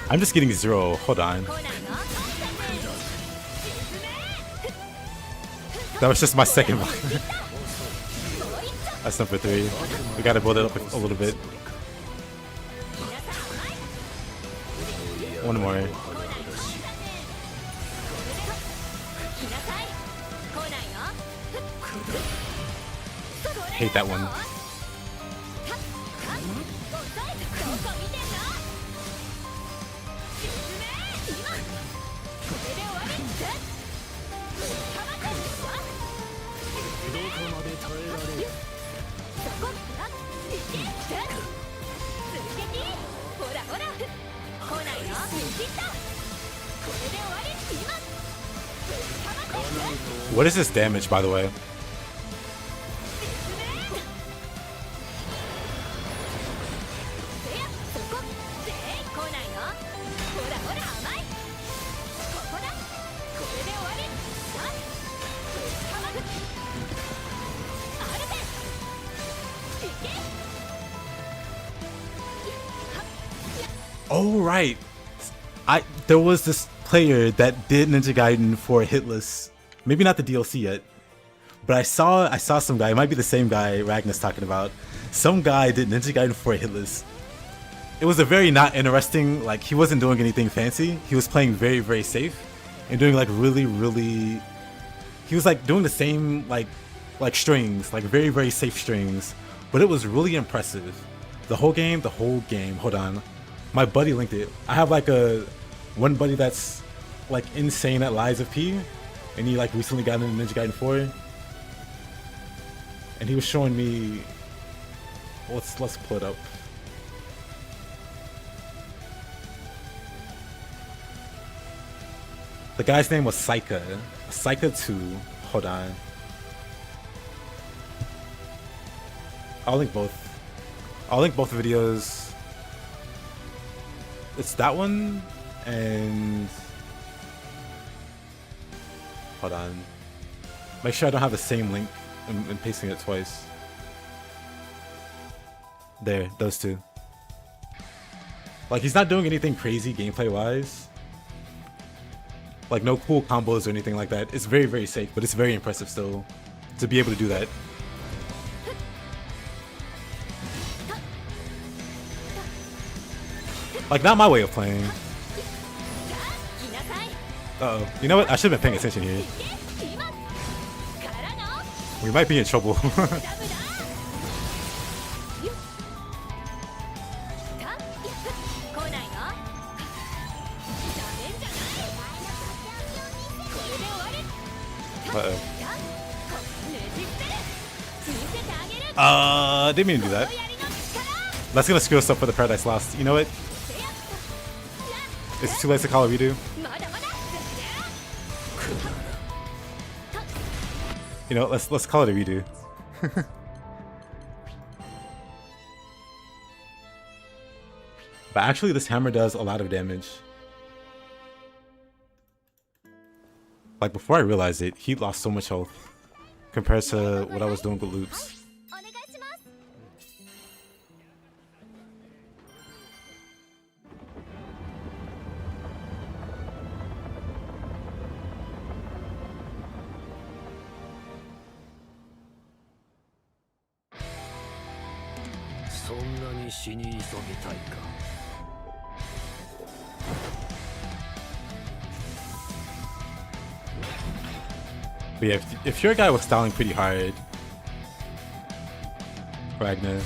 I'm just getting 0. Hold on. That was just my second block. That's number 3. We gotta build it up a little bit. One more. Hate that one. What is this damage, by the way? Oh right, there was this player that did Ninja Gaiden for hitless. Maybe not the DLC yet, but I saw some guy. It might be the same guy Ragnar's talking about. Some guy did Ninja Gaiden for hitless. It was a very not interesting. Like he wasn't doing anything fancy. He was playing very very safe and doing like really. He was like doing the same like strings, like very very safe strings. But it was really impressive. The whole game. Hold on. My buddy linked it. I have like one buddy that's like insane at Lies of P, and he like recently got into Ninja Gaiden 4, and he was showing me. Let's pull it up. The guy's name was Saika 2. Hold on. I'll link both videos. It's that one, and hold on. Make sure I don't have the same link and pasting it twice. There, those two. Like, he's not doing anything crazy gameplay wise. Like, no cool combos or anything like that. It's very, very safe, but it's very impressive still to be able to do that. Like, not my way of playing. Uh-oh. You know what? I should have been paying attention here. We might be in trouble. Uh-oh. Didn't mean to do that. That's gonna screw us up for the Paradise Lost. You know what? Is it too late to call a redo? You know, let's call it a redo. But actually, this hammer does a lot of damage. Like, before I realized it, he lost so much health compared to what I was doing with loops. But yeah, if your guy was styling pretty hard, Ragnar,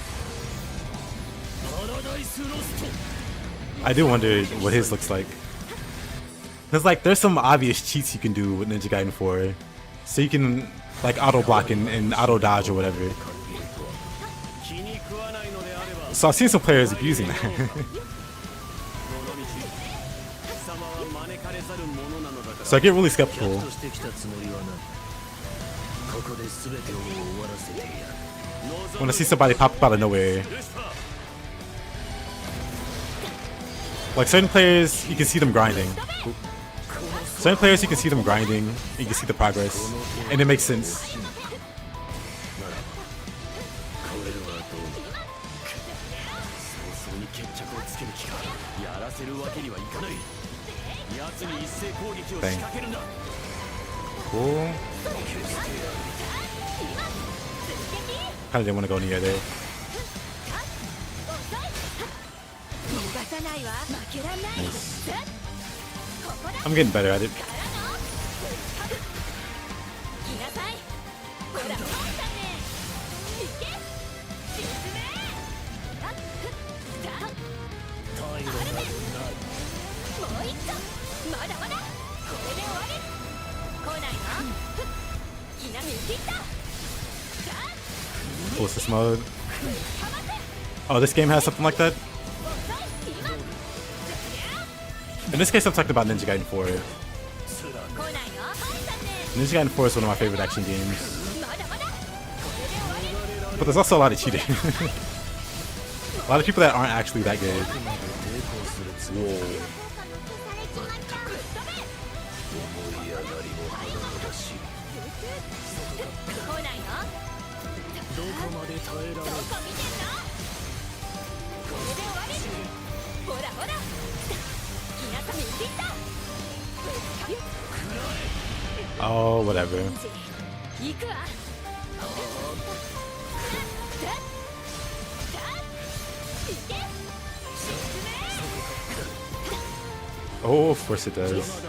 I do wonder what his looks like. Cause like there's some obvious cheats you can do with Ninja Gaiden 4, so you can like auto block and auto dodge or whatever. So I've seen some players abusing that. So I get really skeptical when I see somebody pop up out of nowhere. Like certain players, you can see them grinding. Certain players, you can see them grinding, and you can see the progress, and it makes sense. Dang. Cool. Kinda didn't want to go near there. Nice. I'm getting better at it. What's this mode? Oh, this game has something like that? In this case, I'm talking about Ninja Gaiden 4. Ninja Gaiden 4 is one of my favorite action games. But there's also a lot of cheating. A lot of people that aren't actually that good. Whoa. Oh, whatever. Oh, of course it does.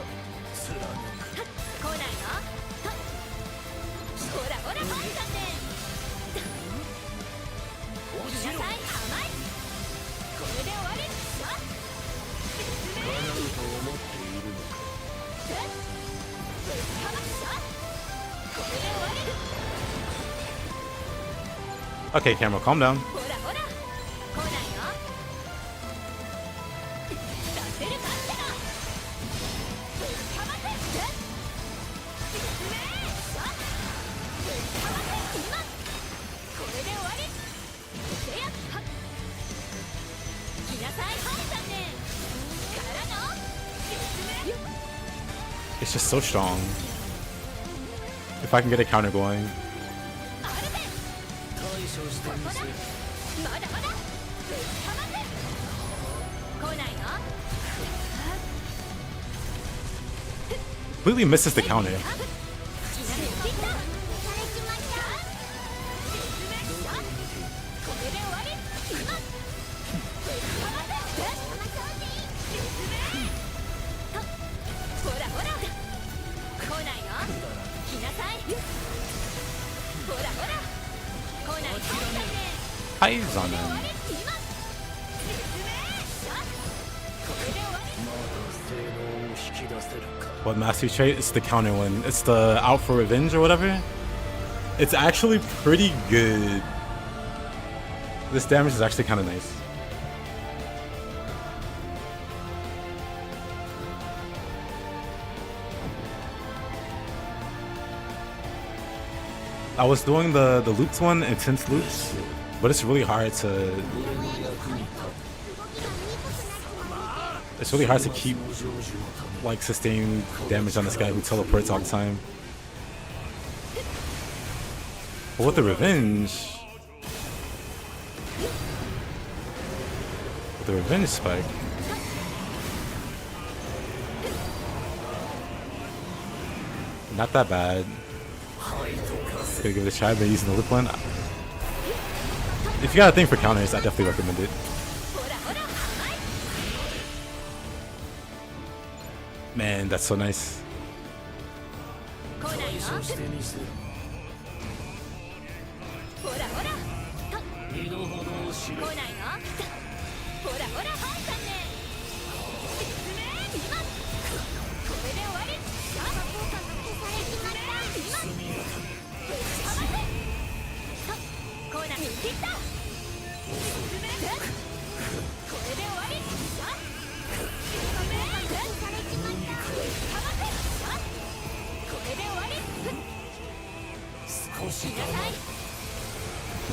Okay, camera, calm down. It's just so strong. If I can get a counter going. Completely misses the counter. Highs on him. What mastery trait? It's the counter one. It's the out for revenge or whatever. It's actually pretty good. This damage is actually kind of nice. I was doing the looped one, intense loops, but it's really hard to keep like sustained damage on this guy who teleports all the time. But with the revenge spike, not that bad. Gonna give it a try by using the loop one. If you got a thing for counters, I definitely recommend it. Man, that's so nice.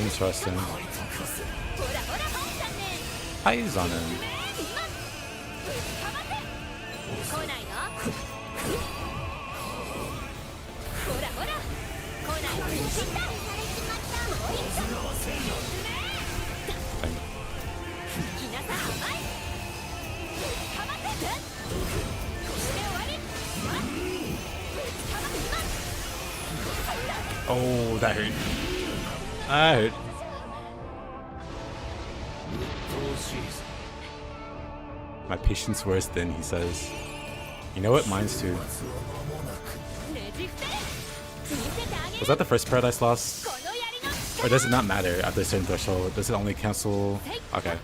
Interesting. Highs on him. Oh, that hurt. That hurt. My patience worse than he says. You know what? Mine's too. Was that the first Paradise Lost? Or does it not matter after a certain threshold? Does it only cancel? Okay.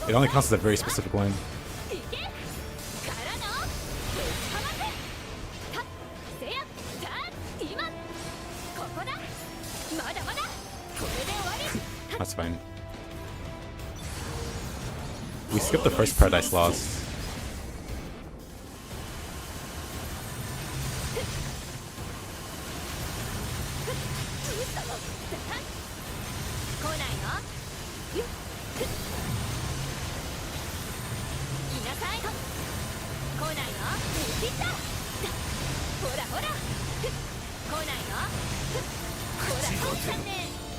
It only cancels a very specific one. That's fine. We skipped the first Paradise Lost.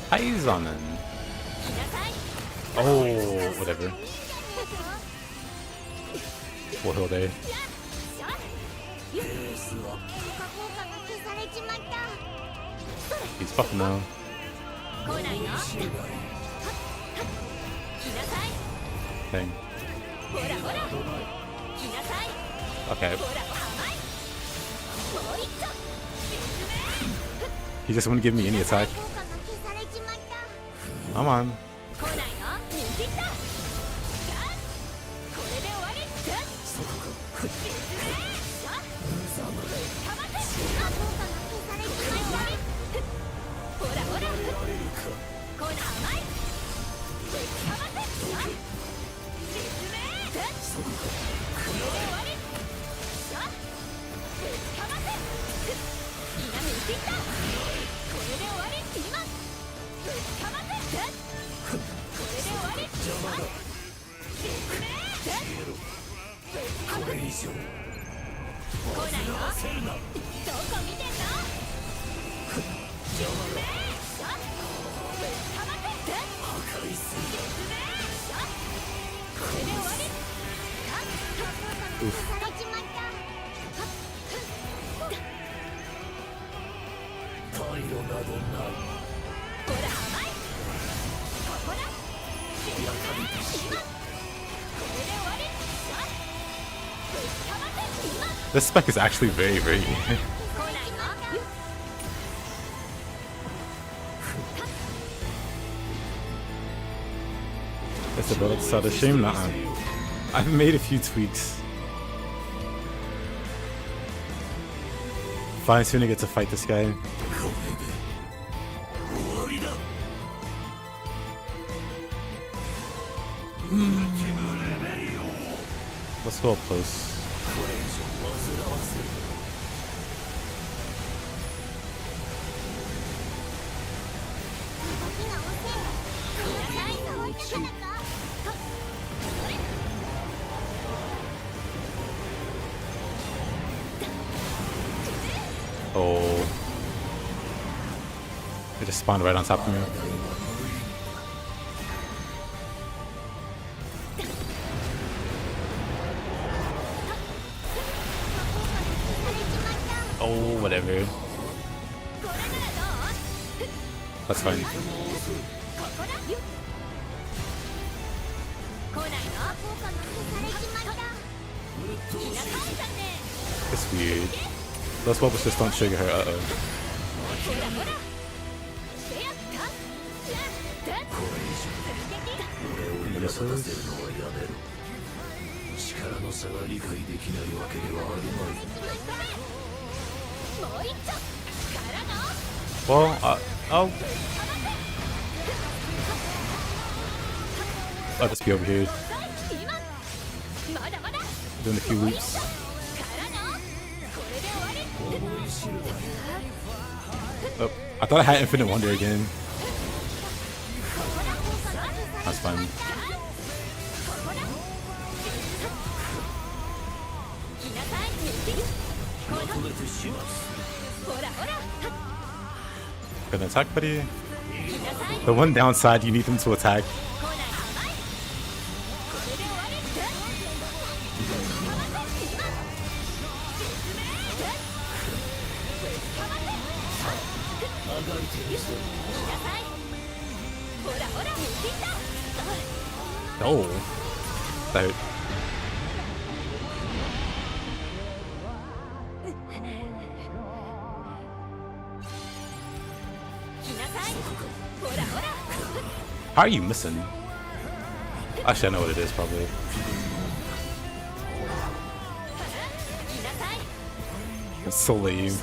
Highs on him. Oh, whatever. Full heal there. He's fucking now. Dang. Okay. He just wouldn't give me any attack. Come on. This spec is actually very, very It's a bit so the shame now. I've made a few tweaks. Fine, soon I get to fight this guy. Let's go up close. Oh. It just spawned right on top of me. Oh, whatever. That's fine. It's weird. Those bubbles just don't trigger her. Uh-oh. Well, I'll just be over here doing a few loops. Oh, I thought I had Infinite Wonder again. That's fine. Gonna attack, buddy. The one downside, you need them to attack. Oh, that hurt. How are you missing? Actually, I know what it is, probably. It's so lame.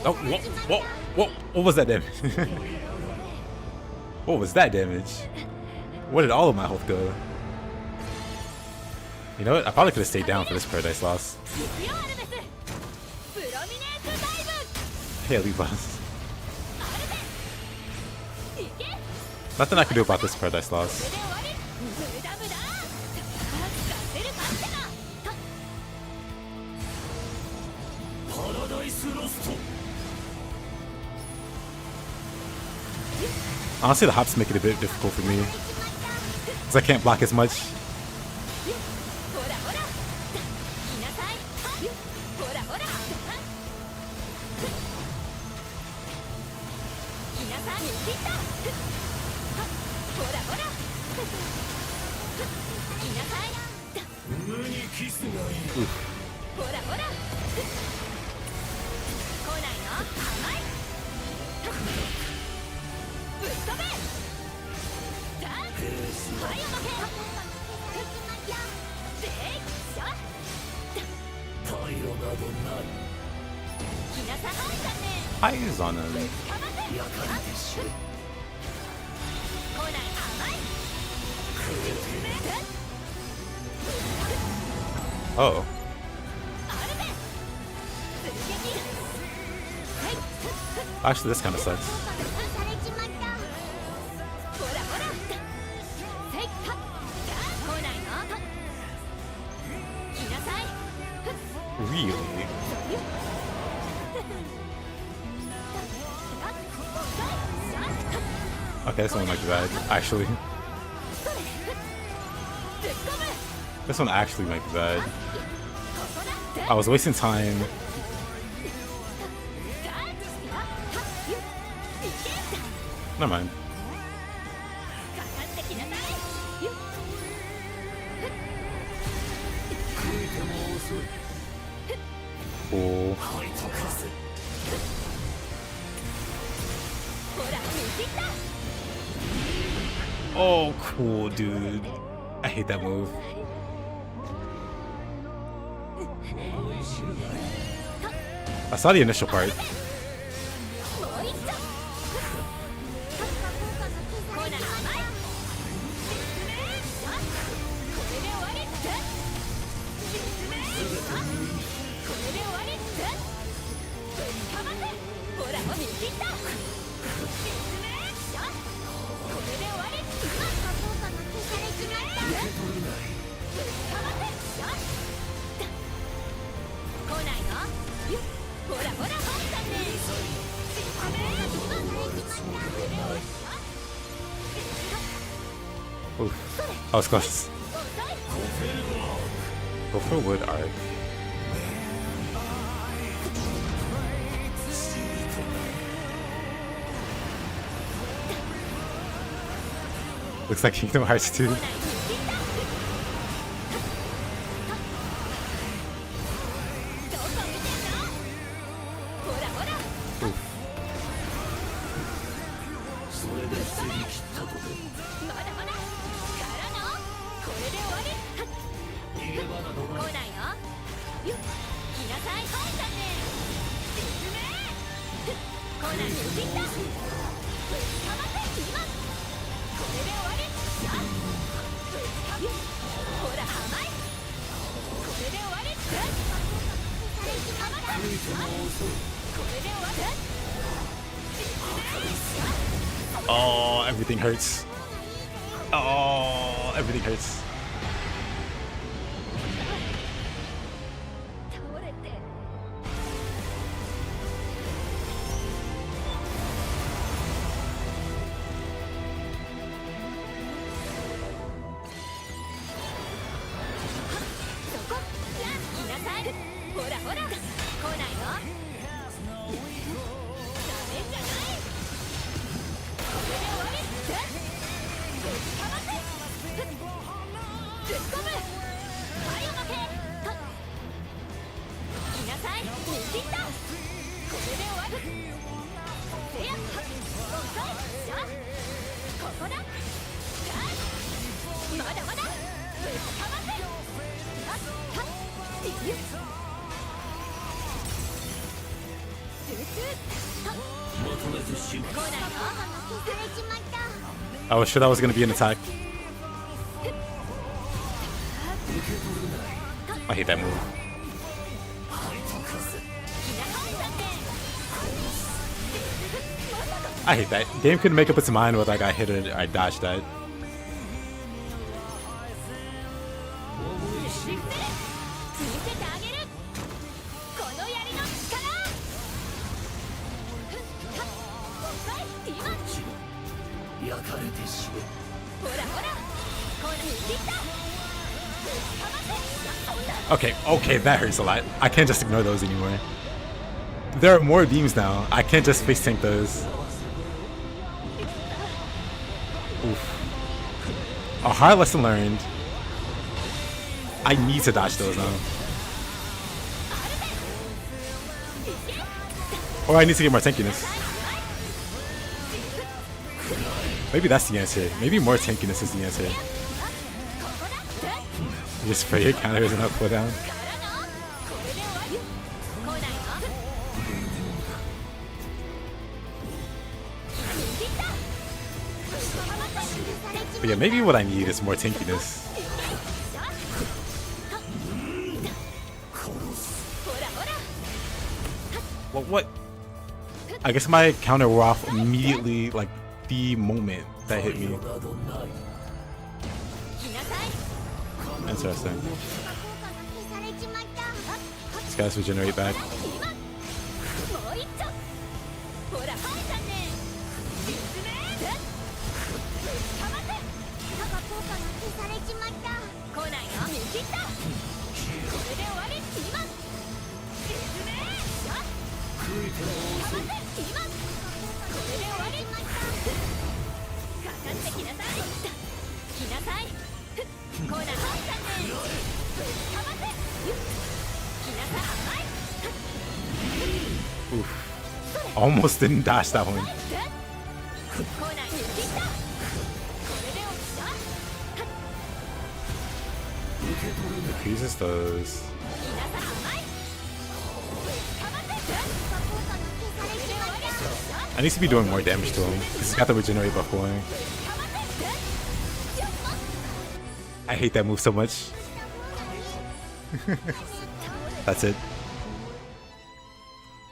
Oh, what was that damage? What was that damage? Where did all of my health go? You know what? I probably could have stayed down for this Paradise Lost. Hey, leave us. Nothing I can do about this Paradise Lost. Honestly, the hops make it a bit difficult for me, because I can't block as much. Eyes on him. Oh. Actually, this kind of sucks. されちまったほらほらせいはっ来ないの来なさい Really? Okay, this one might be bad. Actually, this one actually might be bad. I was wasting time. Never mind. Cool. Oh, cool, dude. I hate that move. I saw the initial part. Oof. I was close. Go for wood arc. Looks like Kingdom Hearts 2. Oh, everything hurts. Oh, everything hurts. I was sure that was going to be an attack. I hate that move. I hate that. Game couldn't make up its mind whether I got hit or I dodged that. Okay, that hurts a lot. I can't just ignore those anymore. There are more beams now. I can't just face tank those. Oof. A hard lesson learned. I need to dodge those now. Or I need to get more tankiness. Maybe that's the answer. Maybe more tankiness is the answer. Just spray your counters and up cooldown. But yeah, maybe what I need is more tankiness. Well, what? I guess my counter wore off immediately, like the moment that hit me. などない Interesting. 効果が消されちまった。 These guys regenerate back. もう一丁。ほら、はいじゃんね。実名。かませ。たが効果が消されちまった。来ないよ。見切った。これで終わり。今。実名。かませ。今。これで終わり。かかってきなさい。来なさい。ほら、はいじゃんね。かませ。来なさい。 Oof. Almost didn't dash that one. Jesus does. I need to be doing more damage to him because he's got the regenerate buff going. I hate that move so much. That's it.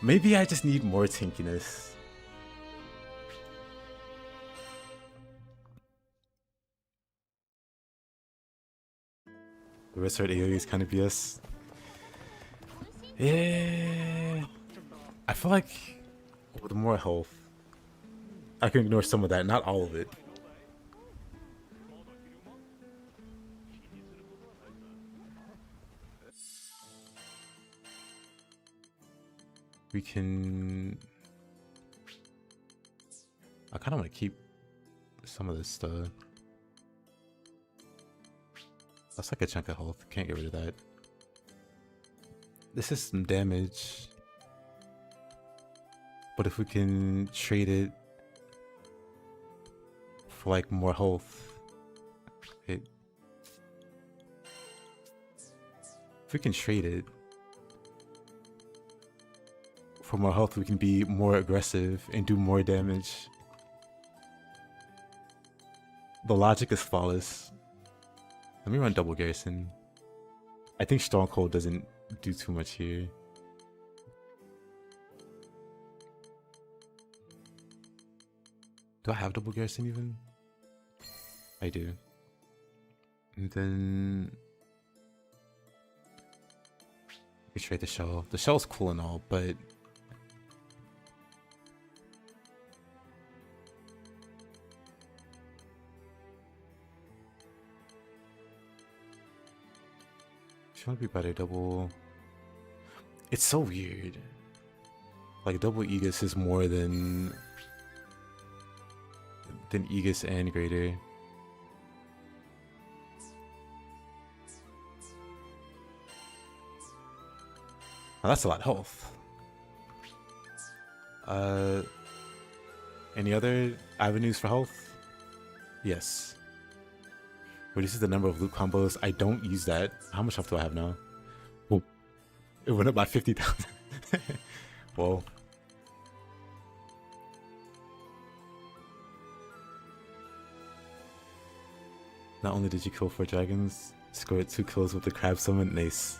Maybe I just need more tankiness. The rest of AoE is kind of BS. Yeah, I feel like with more health, I can ignore some of that, not all of it. We can... I kind of want to keep some of this stuff. That's like a chunk of health. Can't get rid of that. This is some damage. But if we can trade it for like more health, if we can trade it for more health, we can be more aggressive and do more damage. The logic is flawless. Let me run double garrison. I think Stronghold doesn't do too much here. Do I have double garrison even? I do. And then we trade the shell. The shell's cool and all, but should be better double. It's so weird. Like double Aegis is more than Aegis and greater. Oh, that's a lot of health. Any other avenues for health? Yes. Reduces the number of loot combos. I don't use that. How much health do I have now? Oh, it went up by 50,000. Whoa. Not only did you kill 4 dragons, scored 2 kills with the crab summon. Nice.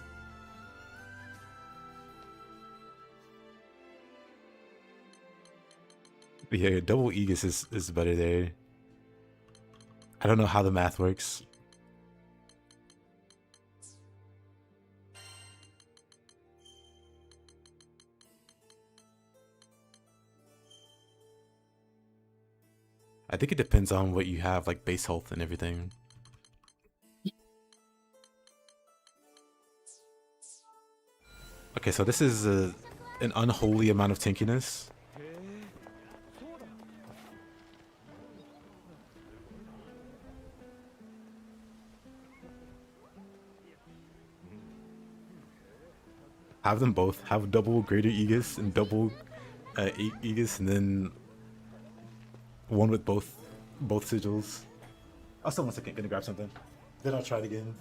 Yeah, double Aegis is better there. I don't know how the math works. I think it depends on what you have, like base health and everything. Okay, so this is an unholy amount of tankiness. Have them both. Have double greater Aegis and double 8 Aegis, and then one with both sigils. I'll still 1 second, gonna grab something. Then I'll try it again.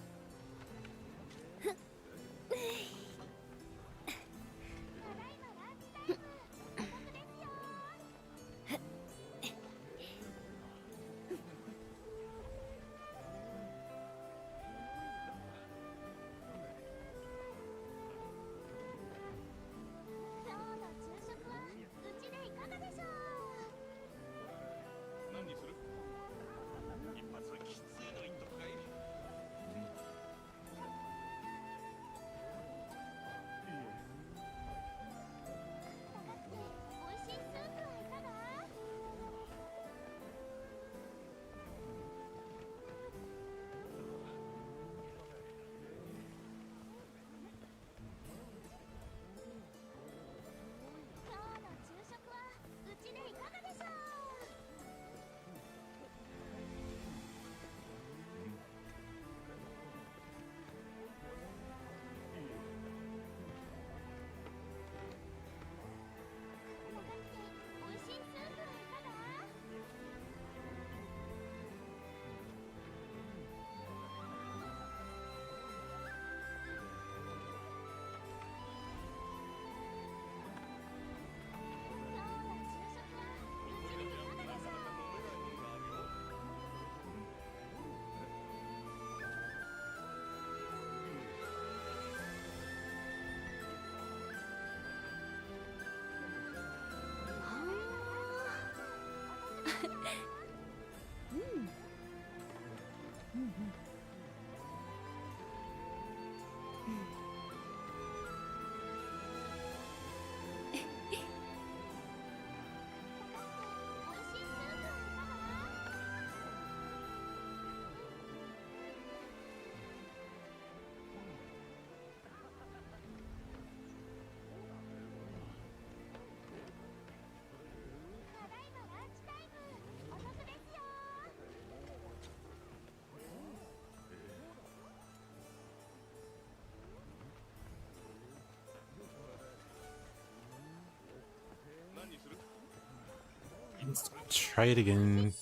Let's try it again.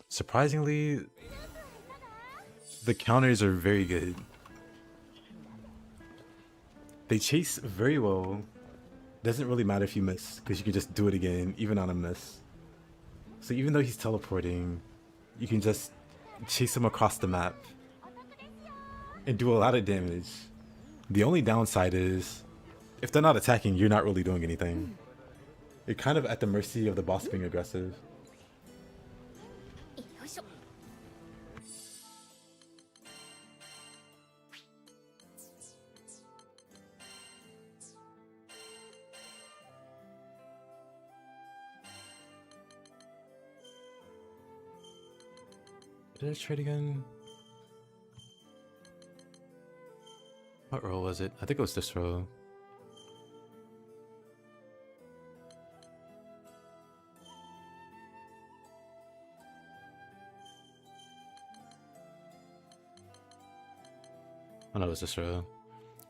Surprisingly, the counters are very good. They chase very well. Doesn't really matter if you miss, because you can just do it again, even on a miss. So even though he's teleporting, you can just chase him across the map and do a lot of damage. The only downside is, if they're not attacking, you're not really doing anything. You're kind of at the mercy of the boss being aggressive. Did I trade again? What roll was it? I think it was this roll. Oh no, it was this row.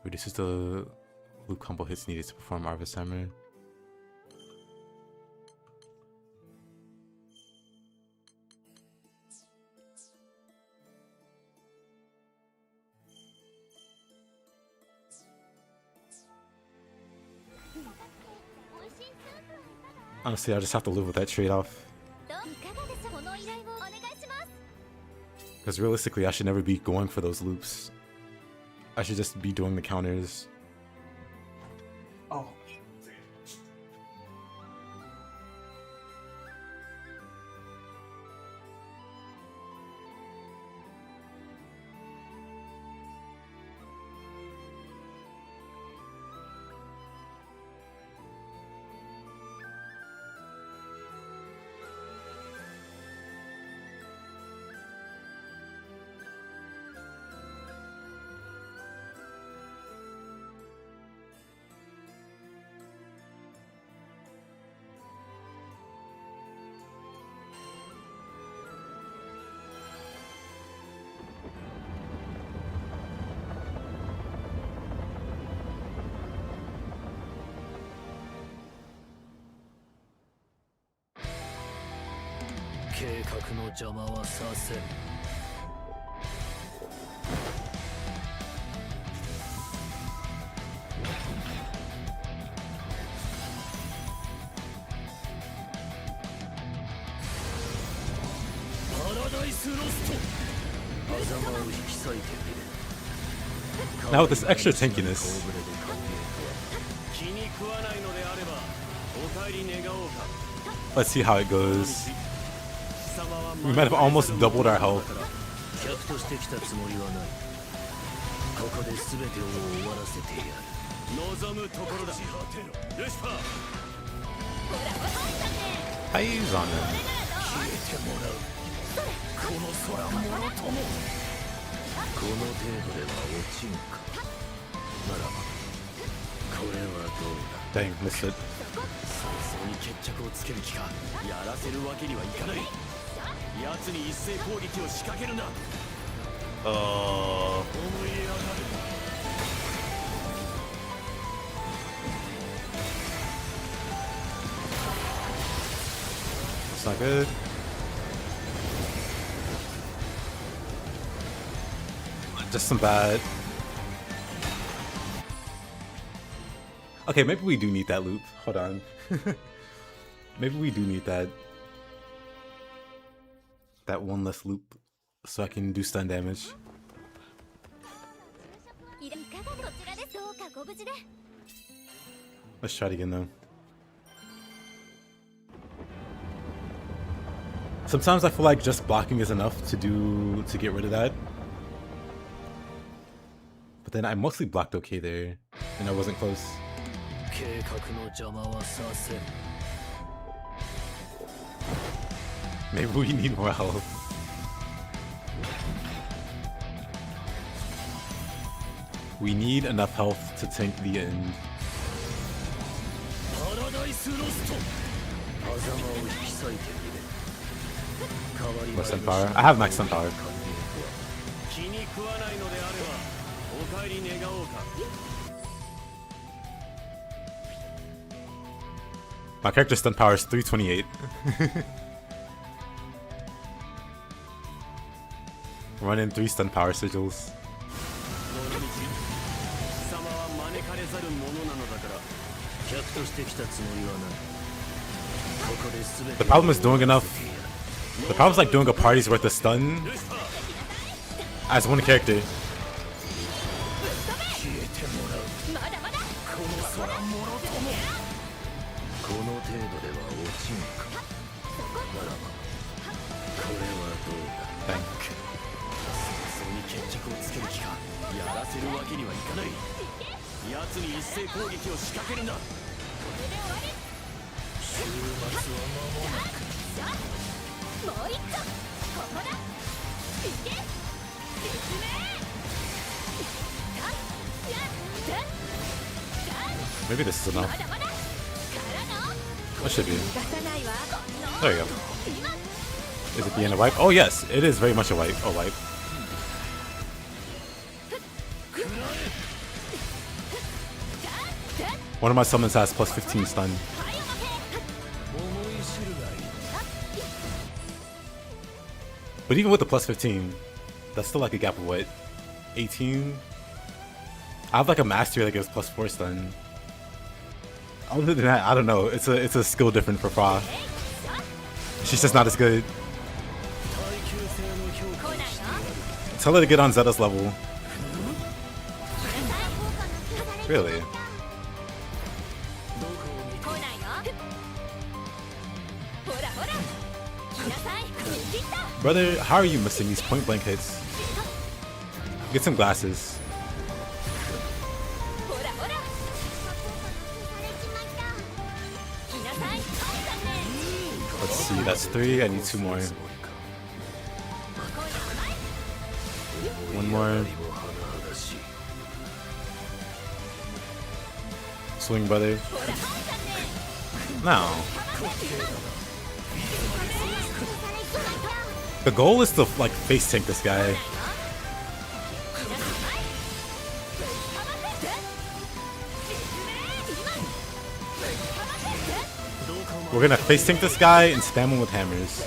Reduces the loop combo hits needed to perform Arvis Hammer. Honestly, I just have to live with that trade-off. Because realistically, I should never be going for those loops. I should just be doing the counters. Oh. Now with this extra tankiness, let's see how it goes. We might have almost doubled our health. Eyes on him. Dang, missed it. That's not good. Just some bad. Okay, maybe we do need that loop. Hold on. Maybe we do need that. That one less loop so I can do stun damage. Let's try it again though. Sometimes I feel like just blocking is enough to get rid of that. But then I mostly blocked okay there, and I wasn't close. Maybe we need more health. We need enough health to tank the end. More stun power. I have max stun power. My character's stun power is 328. Running 3 stun power sigils. The problem is doing enough. The problem is like doing a party's worth of stun as one character. Maybe this is enough. What should be? There you go. Is it the end of wipe? Oh yes, it is very much a wipe. A wipe. One of my summons has plus 15 stun. But even with the plus 15, that's still like a gap of what? 18? I have like a mastery that gives plus 4 stun. Other than that, I don't know. It's a skill different for Fra. She's just not as good. Tell her to get on Zeta's level. Really? Brother, how are you missing these point blank hits? Get some glasses. Let's see, that's 3. I need 2 more. 1 more. Swing, brother. No. The goal is to like face tank this guy. We're gonna face tank this guy and spam him with hammers.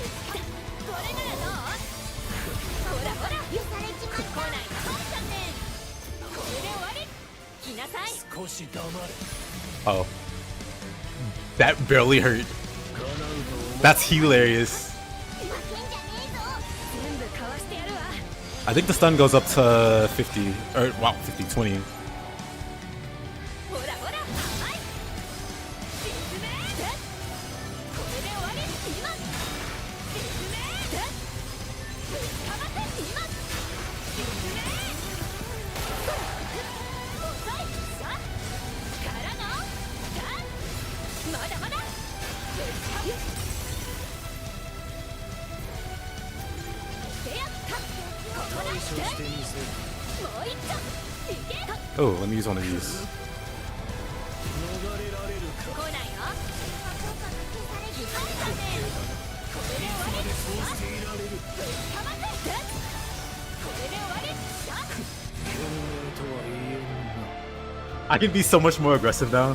Oh. That barely hurt. That's hilarious. I think the stun goes up to 50, or wow, 50, 20. Oh, let me use one of these. I can be so much more aggressive now.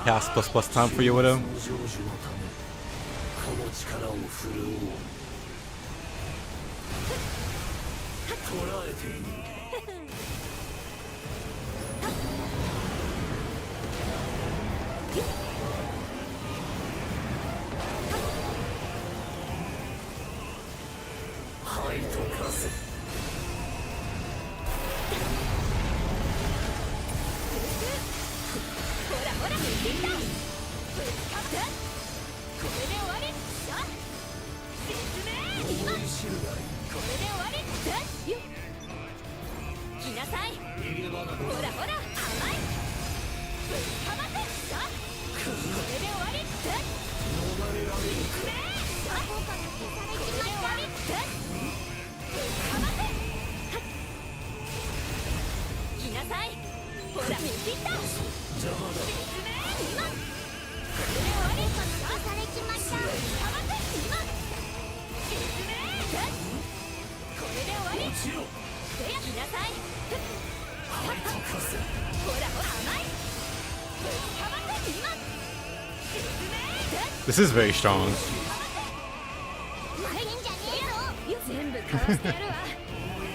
Cast plus time for your widow. はいとかせほらほら抜いていったぶつかってこれで終わりしゃ説明今思い知るがいいこれで終わりでよ来なさい逃げ場などほらほら甘いぶつかませしゃこれで終わりで逃れられる説明しゃこれで終わりでぶつかませ来なさいほら抜いていった邪魔だ説明今これで終わりされちまったぶつかませ今説明これで終わり落ちろでや来なさいはいとかせほらほら甘いぶつかませ今説明 This is very strong. 前にんじゃねえよ全部かわしてやるわ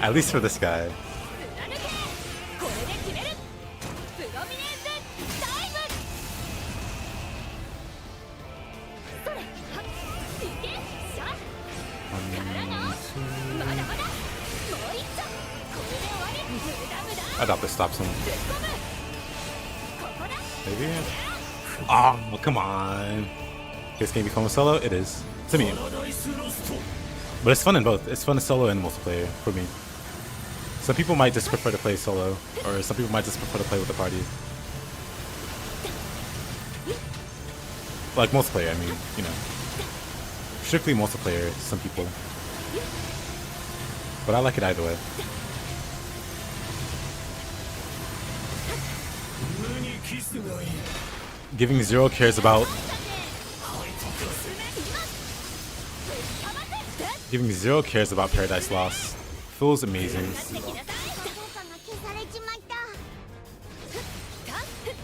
At least for this guy. 貫けこれで決めるプロミネンスダイブそれはっいけしゃからのまだまだもう一丁これで終わり無駄無駄 I doubt this stops him. ぶっ込むここだ Maybe? Oh, come on. This game become a solo? It is. To me. パラダイスロスト But it's fun in both. It's fun to solo and multiplayer for me. Some people might just prefer to play solo, or some people might just prefer to play with the party. Like multiplayer, I mean, you know. Strictly multiplayer, some people. But I like it either way. 無にキスがいい Giving zero cares about はいとかせ giving zero cares about Paradise Lost. Feels amazing. 消されちまった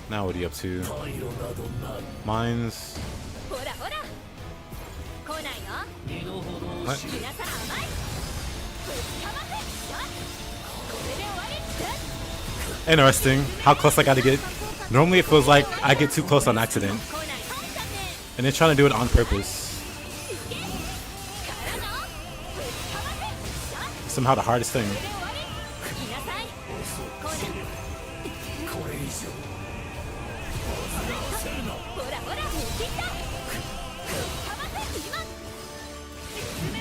Now what are you up to? 太陽などない Mines. ほらほら来ないよ身の程を What? 知る皆さん甘いぶちかませしゃこれで終わり Interesting. How close I gotta get. Normally it feels like I get too close on accident. 来ないはいだね And they're trying to do it on purpose. からのぶちかませしゃ Somehow the hardest thing. これで終わり来なさい来ないこれ以上ほらほら抜きたぶちかませ今説明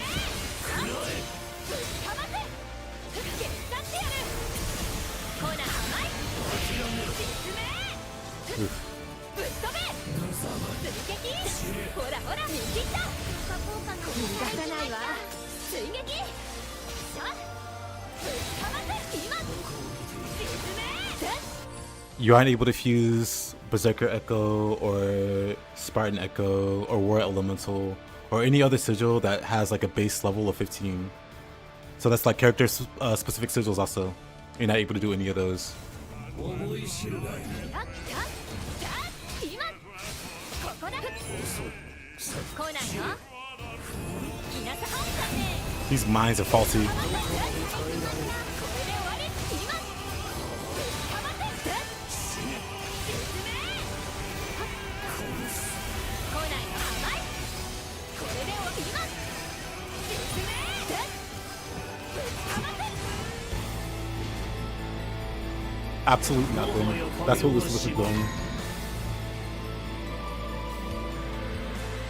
ぶちかませ決断してやる来ない甘い説明 Oof. ぶっ飛べ追撃ほらほら抜きた逃がさないわ追撃しゃぶちかませ今説明 You aren't able to fuse Berserker Echo or Spartan Echo or War Elemental or any other sigil that has like a base level of 15. So that's like character specific sigils also. You're not able to do any of those. 思い知るがいい今ここだ来ないよ来なさいね These mines are faulty. これで終わり今ぶちかませ説明来ないよ甘いこれで終わり今説明ぶちかませ Absolute nothing. That's what Lucilius is doing.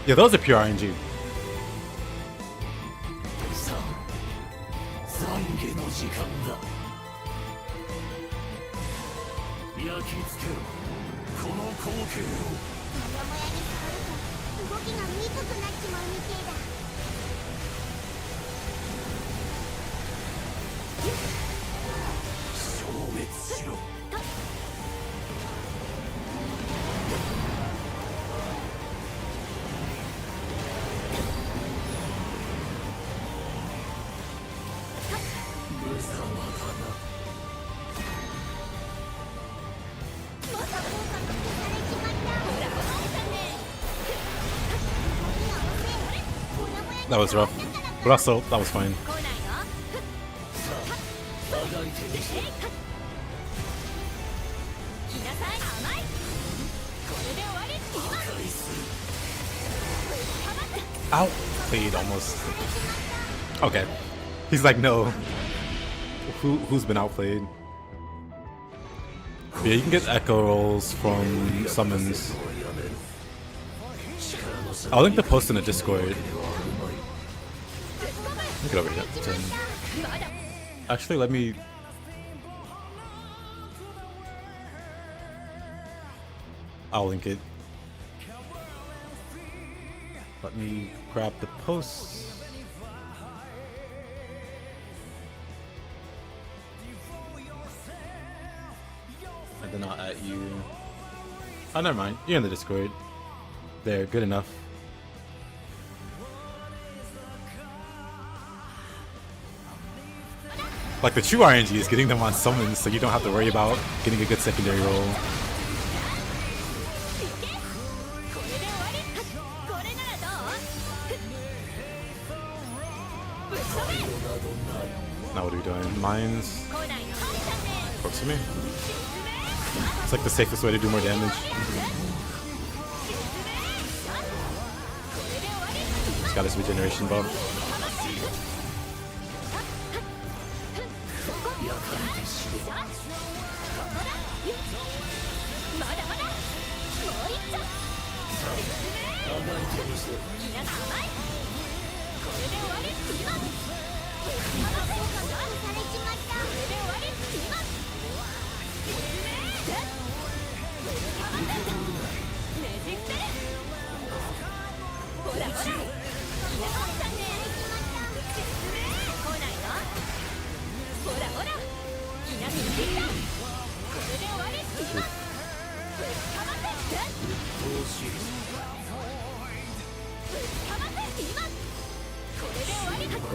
Yeah, those are pure RNG. さあ懺悔の時間だ焼き付けろこの光景をモヤモヤに触ると動きが見にくくなっちまうみてえだ消滅しろ That was rough. But also, that was fine. 来ないよあがいてみせ来なさい甘いこれで終わり Outplayed almost. Okay. He's like, no. Who's been outplayed? Yeah, you can get echo rolls from summons. I'll link the post in the Discord. Look it over here. Actually, let me. I'll link it. Let me grab the post. And then I'll add you. Oh, never mind. You're in the Discord. There, good enough. Like, the true RNG is getting them on summons so you don't have to worry about getting a good secondary roll. Now what are we doing? Mines. Works for me. It's like the safest way to do more damage. He's got his regeneration buff.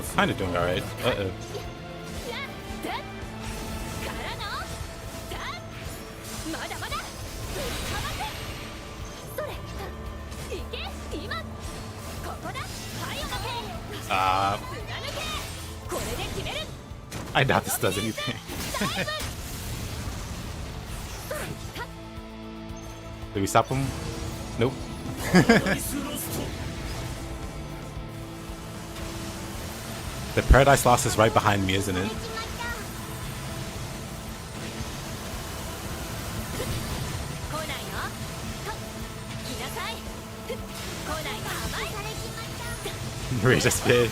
We're kind of doing alright. Uh-oh. I doubt this does anything. Did we stop him? Nope. The Paradise Lost is right behind me, isn't it? Rage SP.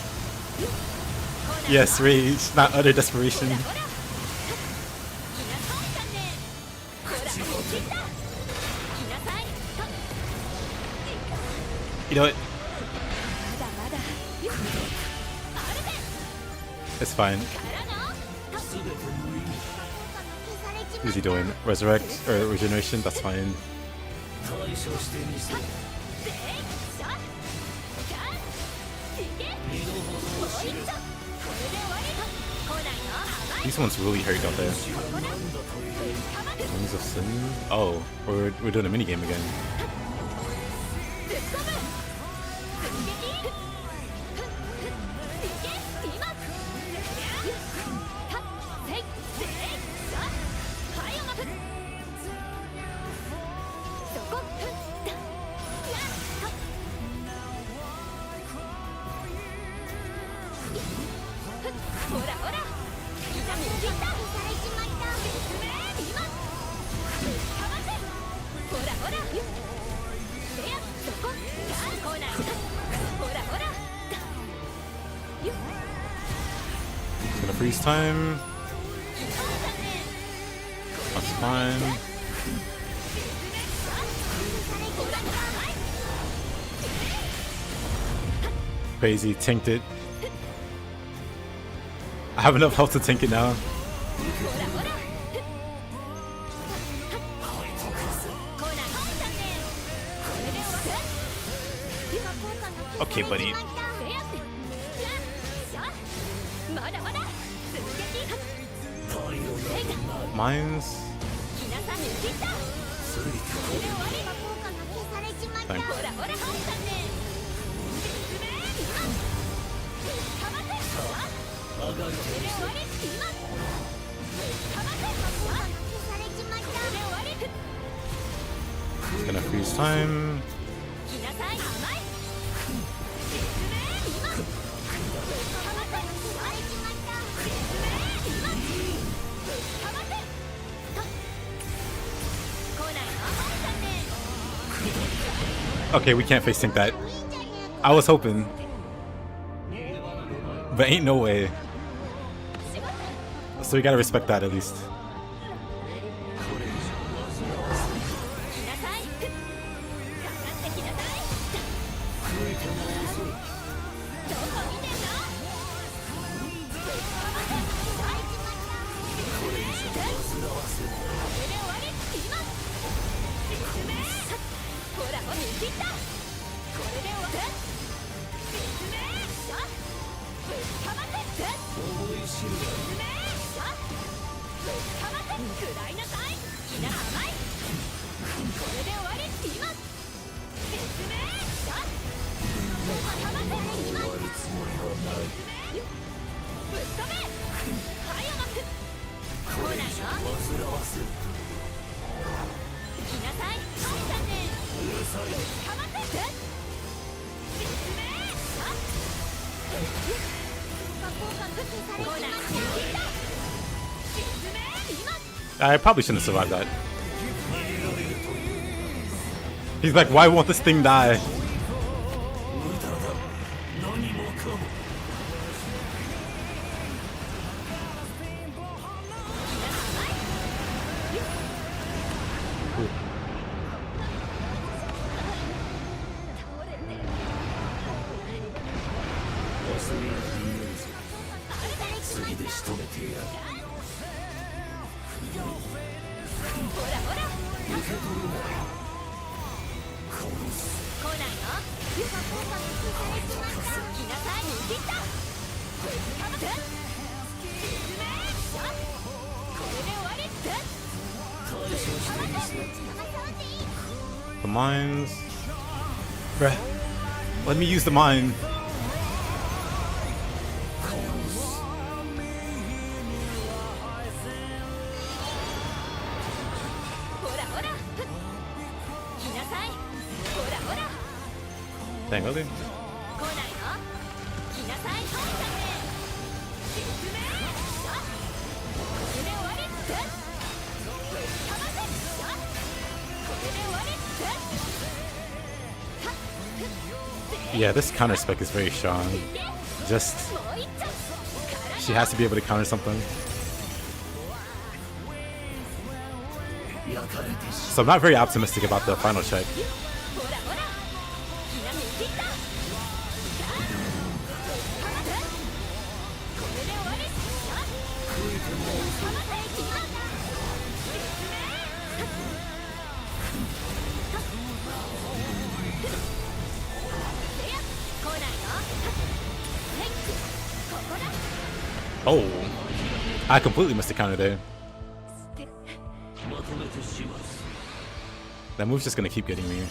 Yes, rage, not utter desperation. You know what? It's fine. Who's he doing? Resurrect or regeneration? That's fine. These ones really hurt out there. Wings of Sin? Oh, we're doing a minigame again. Gonna freeze time. That's fine. Crazy, tanked it. I have enough health to tank it now. Okay, buddy. Mines. Thanks. Gonna freeze time. Okay, we can't face sync that. I was hoping. But ain't no way. So we gotta respect that at least. I probably shouldn't have survived that. He's like, why won't this thing die? The mines. Bruh. Let me use the mine. Dang, really? Yeah, this counter spec is very strong. Just... she has to be able to counter something. So I'm not very optimistic about the final check. Oh, I completely missed the counter there. That move's just gonna keep getting me.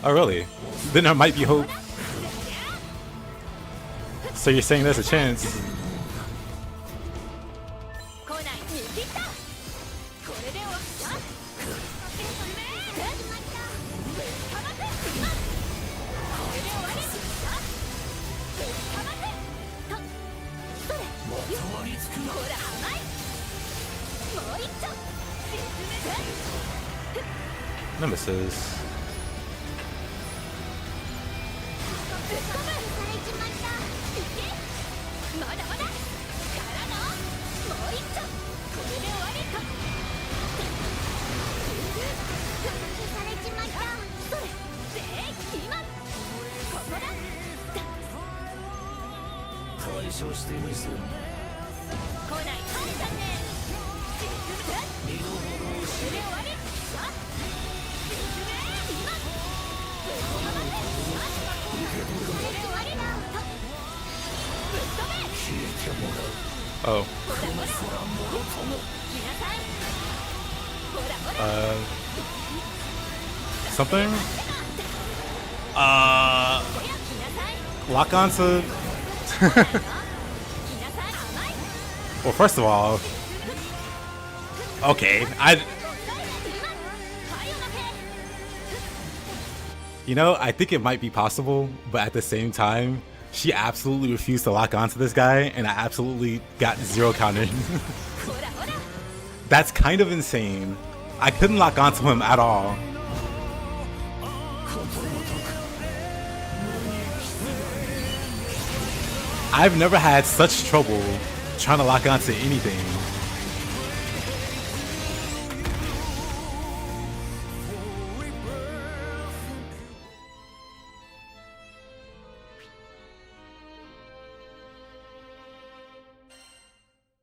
Oh really? Then there might be hope. So you're saying there's a chance? Nemesis. Oh. Something? lock on to... Well, first of all... Okay, You know, I think it might be possible, but at the same time, she absolutely refused to lock onto this guy, and I absolutely got 0 counter. That's kind of insane. I couldn't lock onto him at all. I've never had such trouble trying to lock onto anything.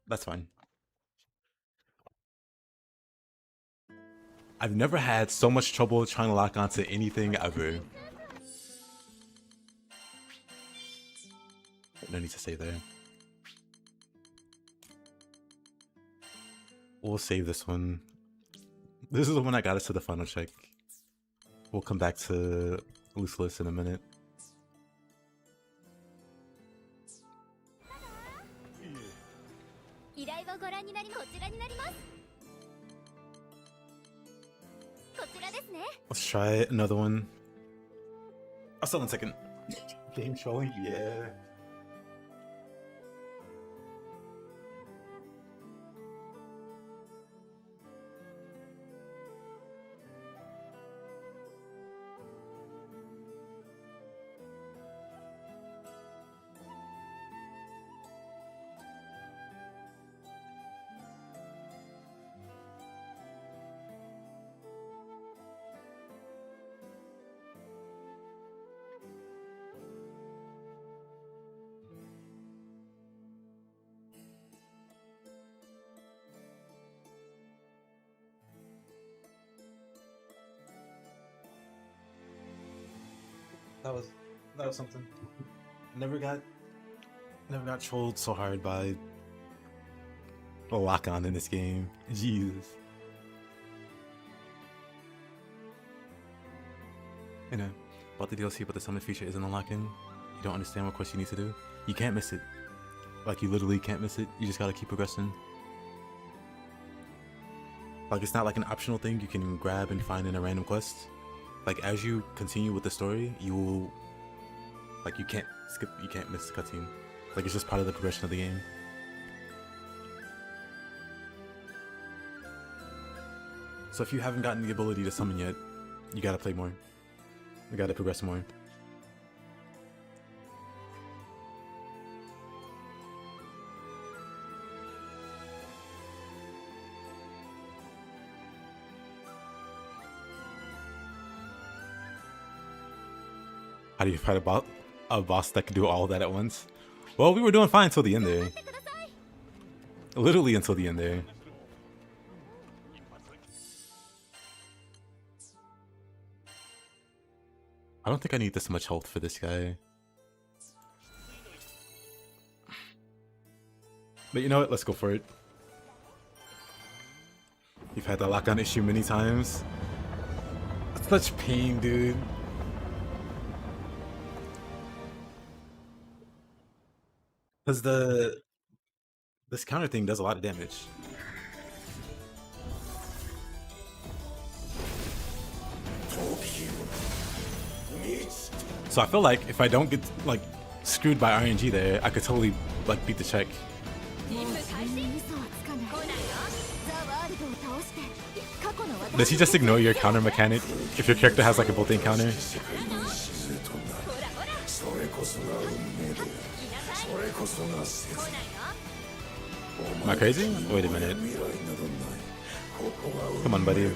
That's fine. I've never had so much trouble trying to lock onto anything ever. No need to stay there. We'll save this one. This is the one that got us to the final check. We'll come back to Lucilius in a minute. Let's try another one. I'll still in a second. Game trolling? Yeah. That was something. Never got trolled so hard by a lock on in this game. Jesus. You know, about the DLC, but the summon feature isn't unlocking. You don't understand what quest you need to do. You can't miss it. Like, you literally can't miss it. You just gotta keep progressing. Like, it's not like an optional thing you can grab and find in a random quest. Like, as you continue with the story, you will... Like, you can't skip, you can't miss the cutscene. Like, it's just part of the progression of the game. So if you haven't gotten the ability to summon yet, you gotta play more. You gotta progress more. How do you fight a boss that can do all that at once? Well, we were doing fine until the end there. Literally until the end there. I don't think I need this much health for this guy. But you know what? Let's go for it. You've had that lock-on issue many times. Such pain, dude. Because this counter thing does a lot of damage. So I feel like if I don't get like screwed by RNG there, I could totally like beat the check. Does he just ignore your counter mechanic if your character has like a built-in counter? Am I crazy? Wait a minute. Come on, buddy.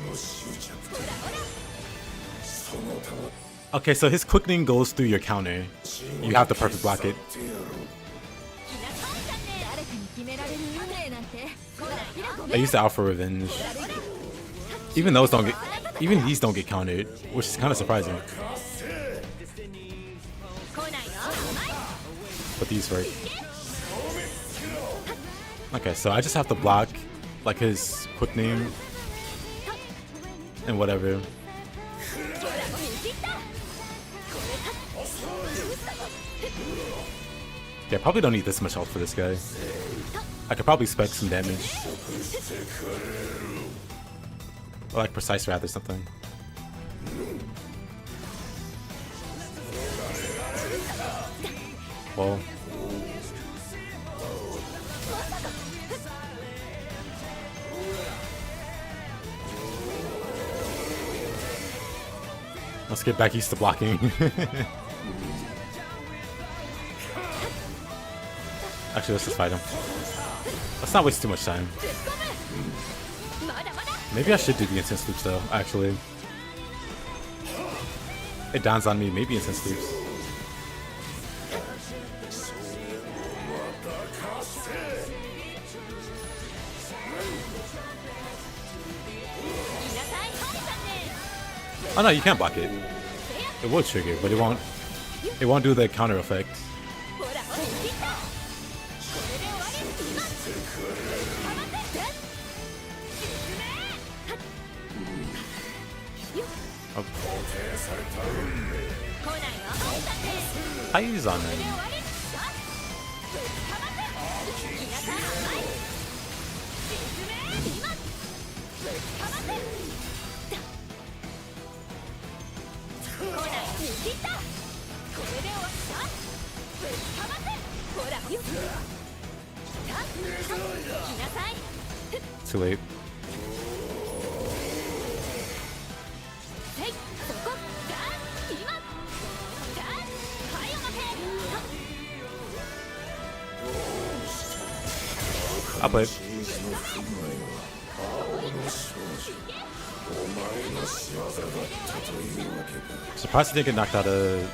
Okay, so his quickening goes through your counter. You have to perfect block it. I used the Alpha Revenge. Even those don't get, even these don't get countered, which is kind of surprising. But these work. Okay, so I just have to block like his quick name and Yeah, I probably don't need this much health for this guy. I could probably spec some damage. Or like precise wrath or something. Well. Let's get back used to blocking. Actually, let's just fight him. Let's not waste too much time. Maybe I should do the intense loops though, actually. It dawns on me, maybe intense loops. Oh no, you can't block it. It will trigger, but it won't do the counter effect. Oh. Highs on him. Too late. I'll play it. Surprised he didn't get knocked out of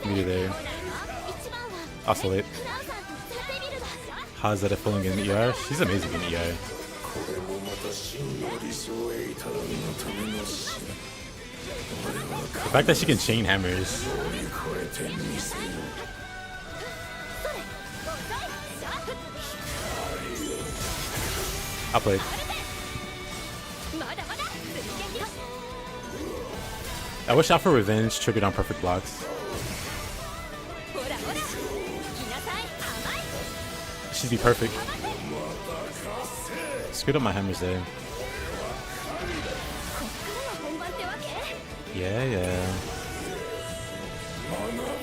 meter there. Also late. How's Zeta feeling in ER? She's amazing in ER. The fact that she can chain hammers. I'll play it. I wish Alpha Revenge triggered on perfect blocks. She'd be perfect. Screwed up my hammers there. Yeah.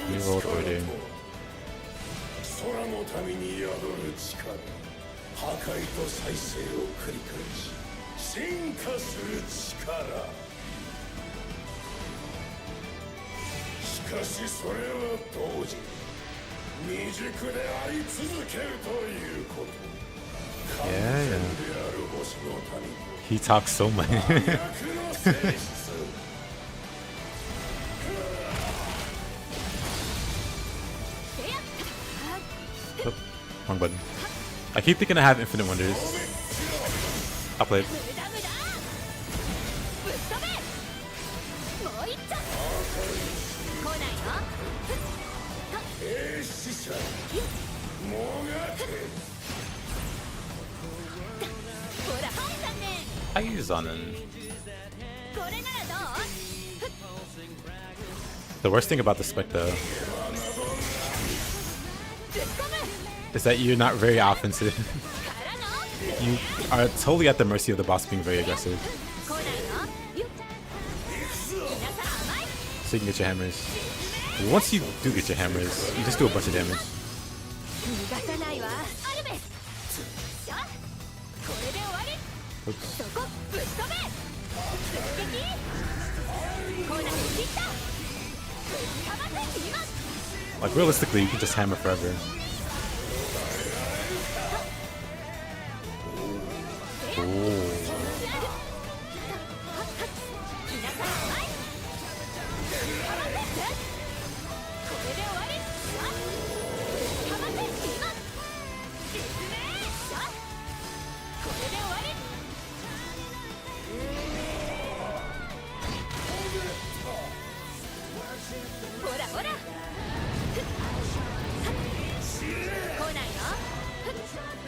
New World Order. 破壊と再生を繰り返し進化する力しかしそれは同時未熟であり続けるということ Yeah. He talks so much. Oh, wrong button. I keep thinking I have infinite wonders. I'll play it. Eyes on him. The worst thing about the spec though is that you're not very offensive. You are totally at the mercy of the boss being very aggressive. So you can get your hammers. Once you do get your hammers, you just do a bunch of damage. Oops. Like realistically, you can just hammer forever.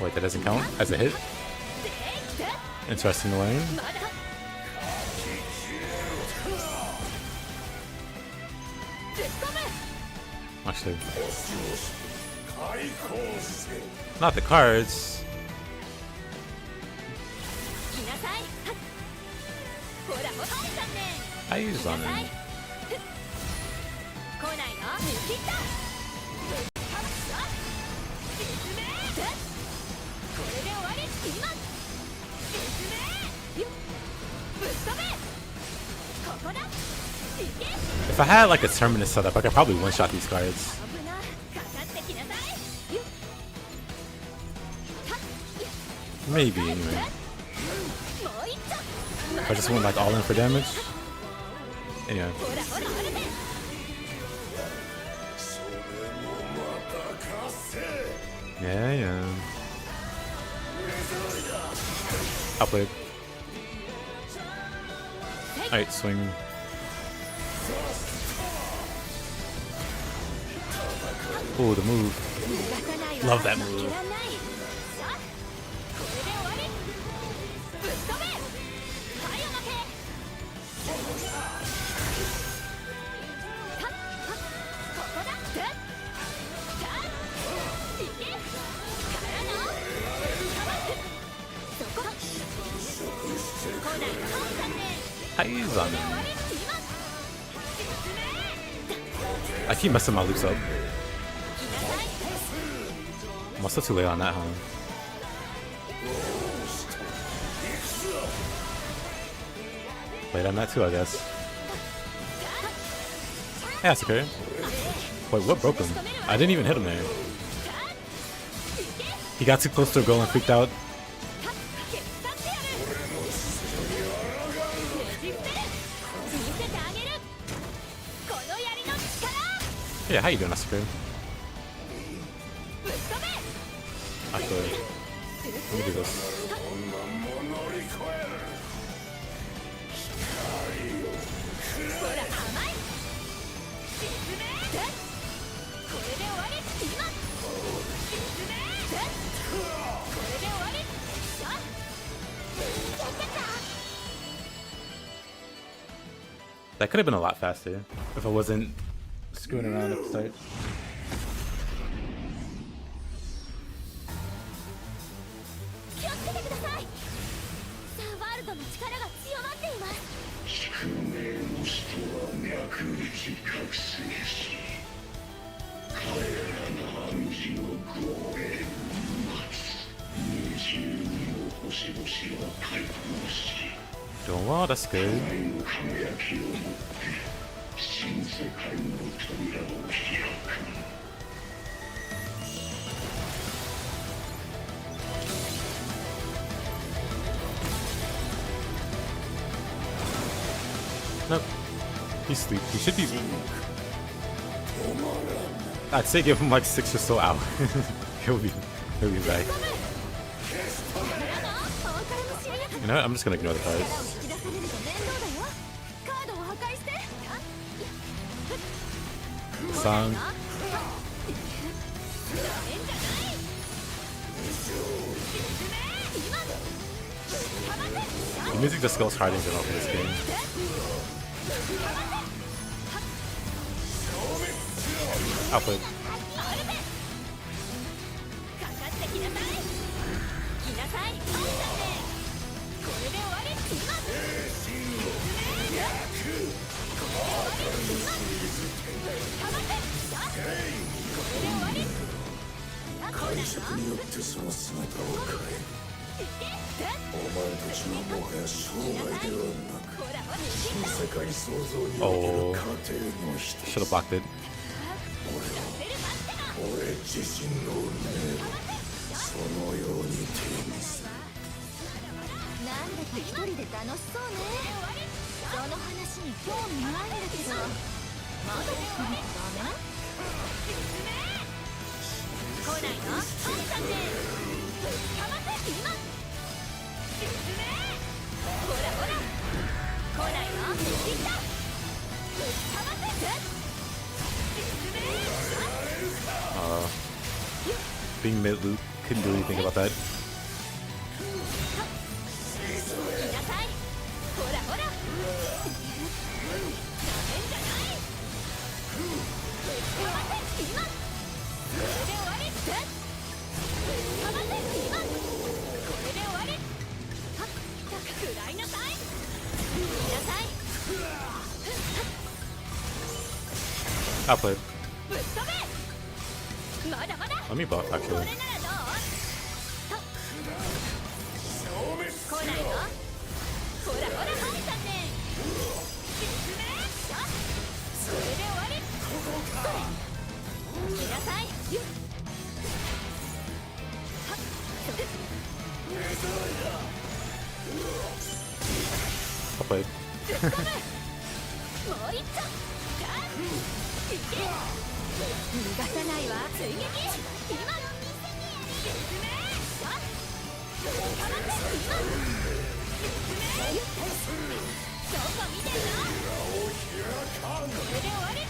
Wait, that doesn't count as a hit? Interesting to learn. Actually, Not the cards. 来なさい。ほらほら残念。 I use on him. 来ないの？見切った。これで終わり。今。ぶっ飛べ。ここだ。 If I had like a terminus set up, I could probably one-shot these cards. 危な。かかってきなさい。 Maybe, anyway. もう一丁。 If I just went like all in for damage. Anyway. ほらほらほらで。 Yeah, yeah. Outplayed. Alright, swing. Oh, the move. Love that move. He's on him. I keep messing my loops up. I'm still too late on that, huh? Late on that too, I guess. Yeah, that's okay. Wait, what broke him? I didn't even hit him there. He got too close to a goal and freaked out. Yeah, how you doing, Asuka? Actually, let me do this. That could have been a lot faster if I wasn't screwing around at the start. Doing well, that's good. Nope. He's asleep. He should be. I'd say give him like 6 or so out. he'll be back. You know what? I'm just gonna ignore the cards. Song. The music just goes hard in general for this game. Output. Oh, should have blocked it. Being mid loop, couldn't do anything about that. れで終わりってかませ今これで終わりはっ食らいなさい見なさい Outplayed. ぶっ飛べまだまだ Let me buff これ actually. ならどう来ないのほらほら入ったね説明したそれで終わり見なさいよっはっそれ Outplayed. 突っ込むもう一丁ダンいけ逃がさないわ追撃今説明したかませ今どこ見てんのこれで終わりって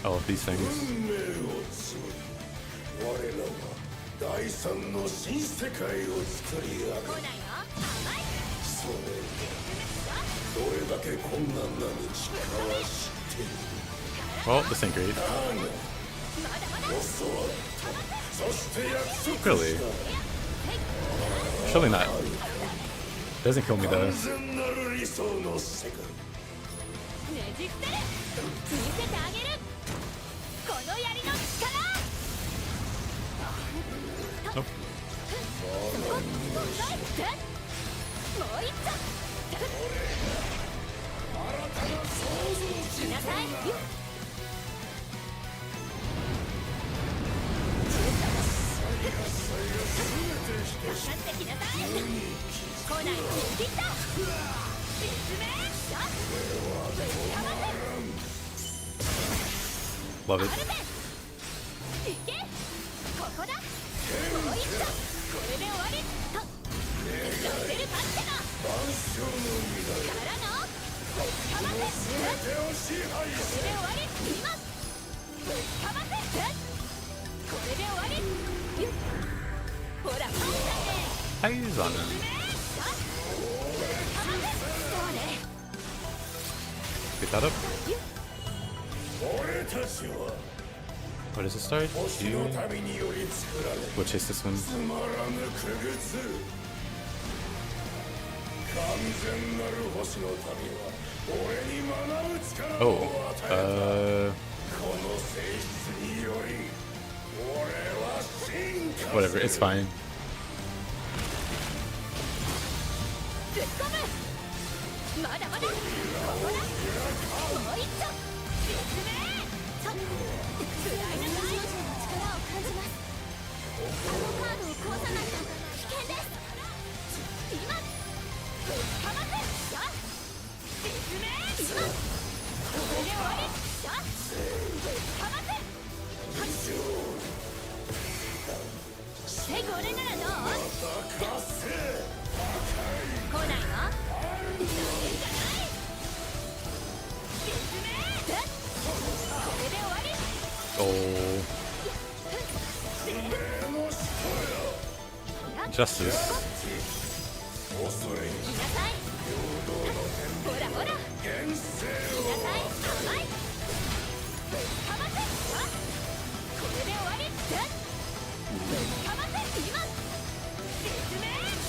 Oh, these things. 我らは第三の新世界を作り上げ来ないの甘いそれどれだけ困難な道かは知っている Well, this ain't great. まだまだそして約束 Really? Surely not. Doesn't kill me though. 完全なる理想の世界ねじ伏せる見せてあげるこの槍の力 Nope. そこもう一丁しなさいよかかってきなさい来ないの切った説明したかませ Love it. アルベンいけここだもう一丁これで終わりとラベルパッチェのからのかませこれで終わり今かませこれで終わりよっほらパンだね How you use on him? かませそうね Pick that up. 俺たちは What does it start? 星の民により作られ We'll chase this one. つまらぬ傀儡完全なる星の民は俺に学ぶ力 Oh. を与えた、この性質により俺は進化 Whatever. It's fine. 突っ込むまだまだここだもう一丁説明ちょっと食らいなさい力を感じますあのカードを壊さないと危険です今かませした説明今これで終わりしたかませはいこれならどう来ないのダメじゃない説明これで終わり Oh. Justice. 恐れに来なさいほらほら来なさい甘いかませこれで終わりってかませ今説明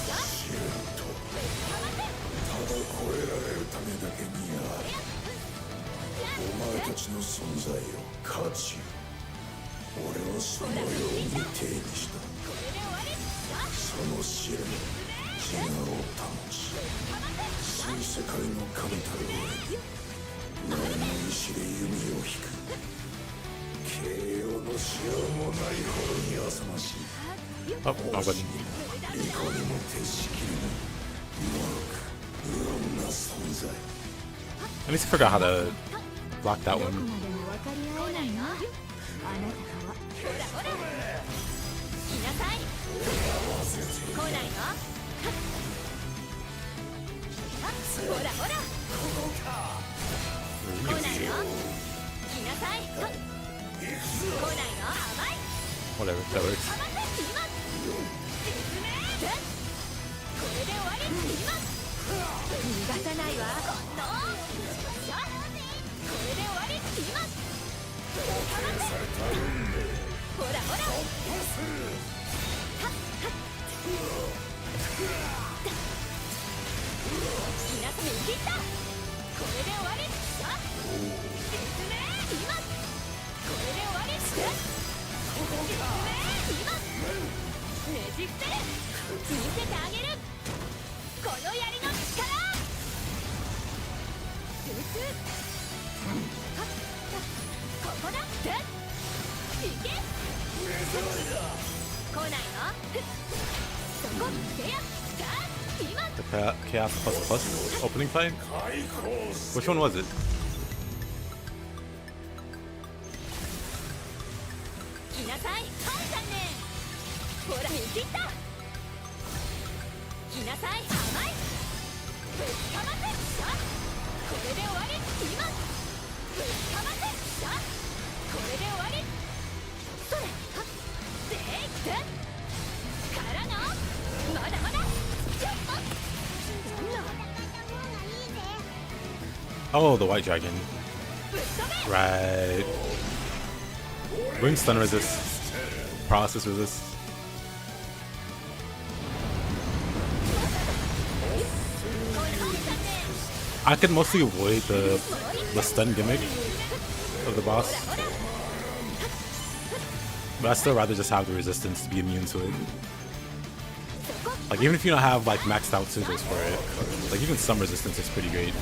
かませただ超えられるためだけにあるお前たちの存在を価値を俺はそのように定義したこれで終わりその試練自我を保ち新世界の神たる俺前の意志で弓を引く形容のしようもないほどに浅ましい Oh, oh, but 利己にも徹しきれない悪く無論な存在 at least I forgot how to block that one. 来ないのあなたはほらほら来なさい来ないのほらほら来ないの来なさい来ないの甘い Whatever. That works. かませ今説明これで終わり今逃がさないわこれで終わり今ほらほら皆さん見切ったこれで終わりさあ説明今これで終わり説明今ねじ伏せる見せてあげるこの槍の力ここだいけ来ないのそこでやさあ今 The Chaos plus plus opening fight? Which one was it? 来なさいはい残念ほら見切った来なさい甘いぶっかませさあこれで終わり今ぶっかませさあこれで終わりそれはっでいくからのまだまだちょっとなんだ Oh, the white dragon. ぶっ飛べ Right. Ring stun resist. Paralysis resist. I can mostly avoid the stun gimmick of the boss, but I'd still rather just have the resistance to be immune to it. Like even if you don't have like maxed out sigils for it, like even some resistance is pretty great.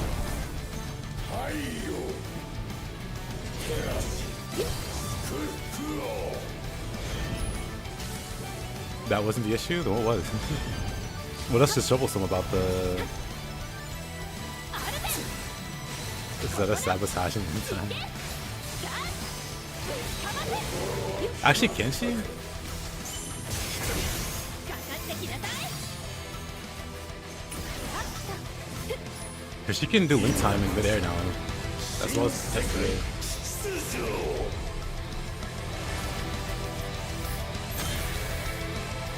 That wasn't the issue? Then what was? What else is troublesome about the Zeta sabotaging anytime? Actually, can she? Because she can do wind time in midair now, as well as yesterday.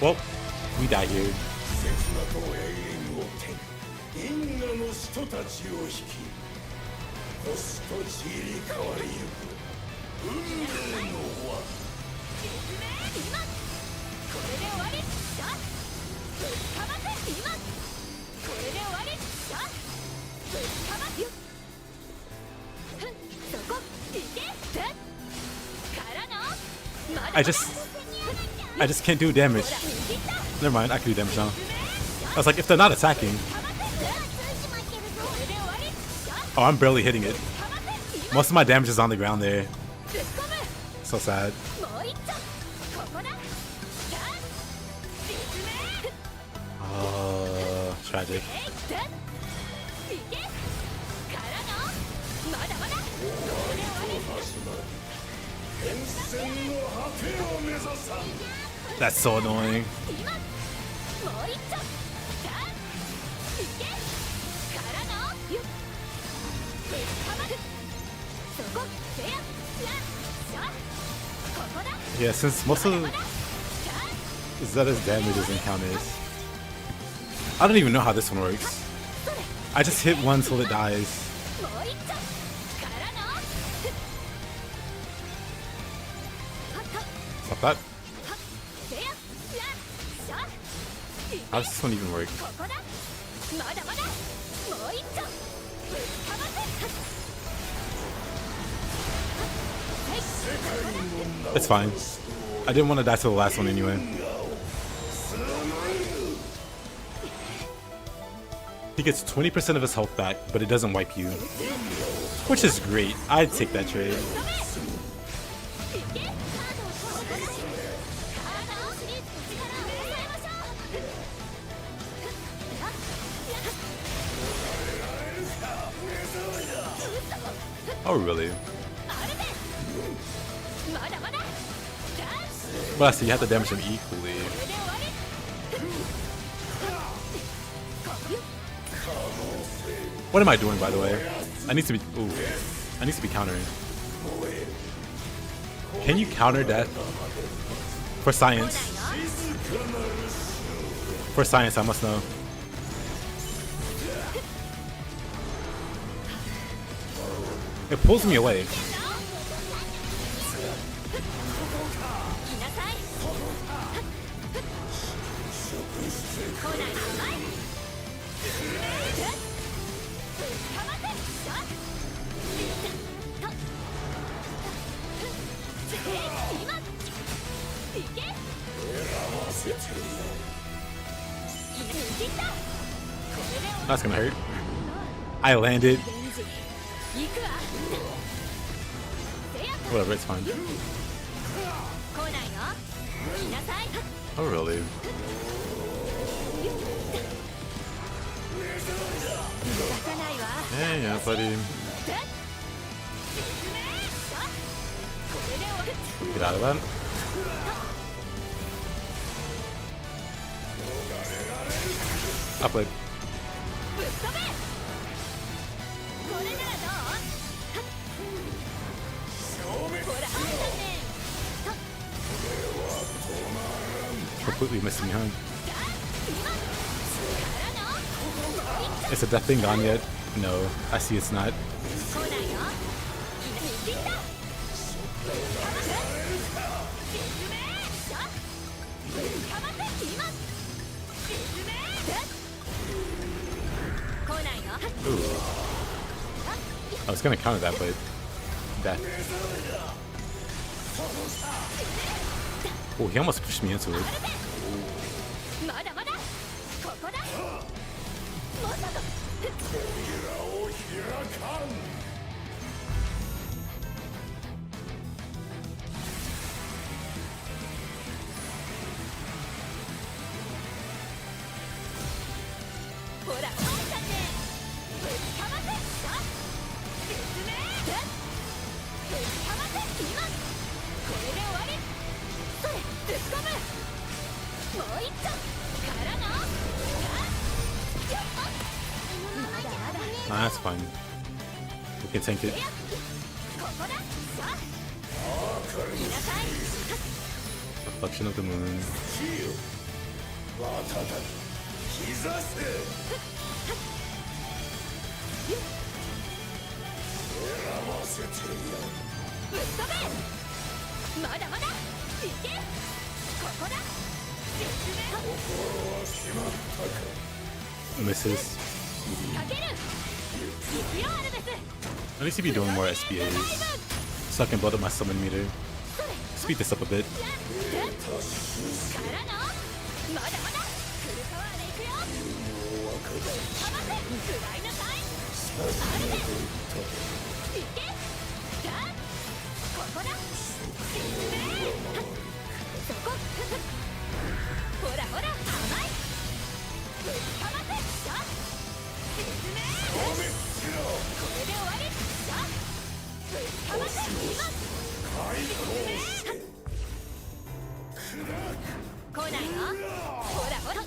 Well, we die here. 因果の人たちを引き星と散り替わりゆく運命の輪今これで終わりさあぶっかませ今これで終わりさあぶっかますよふんそこいけふんからのまだ I just can't do damage. Never mind, I can do damage now. I was like, if they're not attacking. Oh, I'm barely hitting it. Most of my damage is on the ground there. So sad. Tragic. That's so annoying. Yeah, since most of Zeta's damage is in counters, I don't even know how this one works. I just hit one till it dies. Stop that. How does this one even work? It's fine. I didn't want to die to the last one anyway. He gets 20% of his health back, but it doesn't wipe you. Which is great. I'd take that trade. Oh, really? Well, I see, you have to damage them equally. What am I doing, by the way? I need to be... Ooh. I need to be countering. Can you counter death? For science. For science, I must know. It pulls me away. け切ったこれで That's gonna hurt. I landed. 行くわ Whatever, it's fine. 来ないの来なさい Oh, really? 逃がさないわ Yeah, buddy. これで終わる Get out of that. ぶ Up like. っ飛べこれならどうほらあんたね Completely missing me, huh? からの Is the death thing gone yet? No, I see it's not. 来ないよ切ったOoh. I was gonna counter that, but that. Oh, he almost pushed me into it. まだまだここだまさかほらあんたねぶっかませ説明ぶっかませ今これで終わりそれぶっ込むもう一丁からのまだまだ Ah, that's fine. We can tank it. ここださあ見なさい Reflection of the moon. ぶっ飛べまだまだ行けここだ説明 Misses. かける行くよアルベス At least he'd be doing more SBAs. So I can build up my summon meter. Speed this up a bit. からのまだまだフルパワーで行くよぶっ飛ばせ食らいなさいアルベス行けさあここだ説明そこほらほら甘いぶっ飛ばせさあ説明これで終わりさあぶっ飛ばせ今説明来ないのほらほら来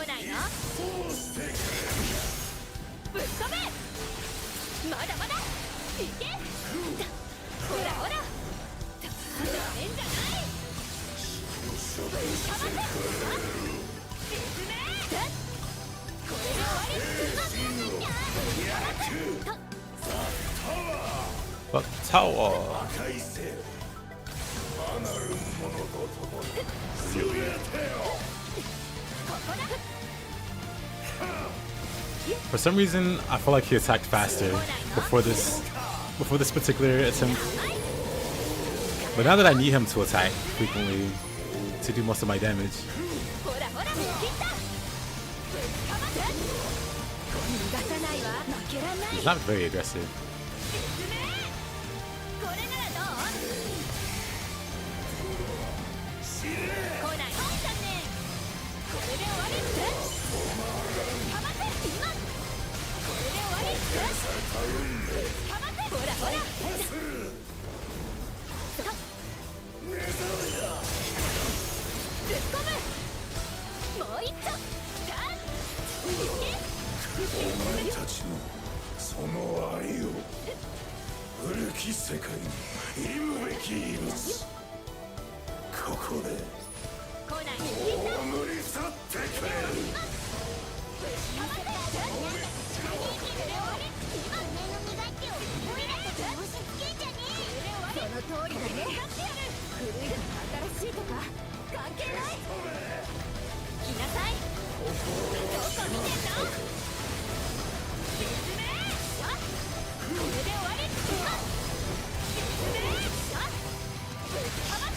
ないのぶっ飛べまだまだ行けほらほらダメんじゃないぶっ飛ばせ説明これで終わり今 But tower. For some reason, I felt like he attacked faster before this particular attempt. But now that I need him to attack frequently to do most of my damage, ほらほら切ったぶっかませ逃がさないわ負けらんない he's not very aggressive. 説明これならどう来ない本さんねこれで終わりぶっかませ今これで終わりぶっかませほらほらぶっ込むもう一丁ダンお前たちのその愛を古き世界に忌むべき異物ここで来ない切った葬り去ってくれるかませ今胸の磨きをおいらたちに押し付けんじゃねえその通りだね古いとか新しいとか関係ない来なさいどこ見てんの説明これで終わり今説明ぶっかませ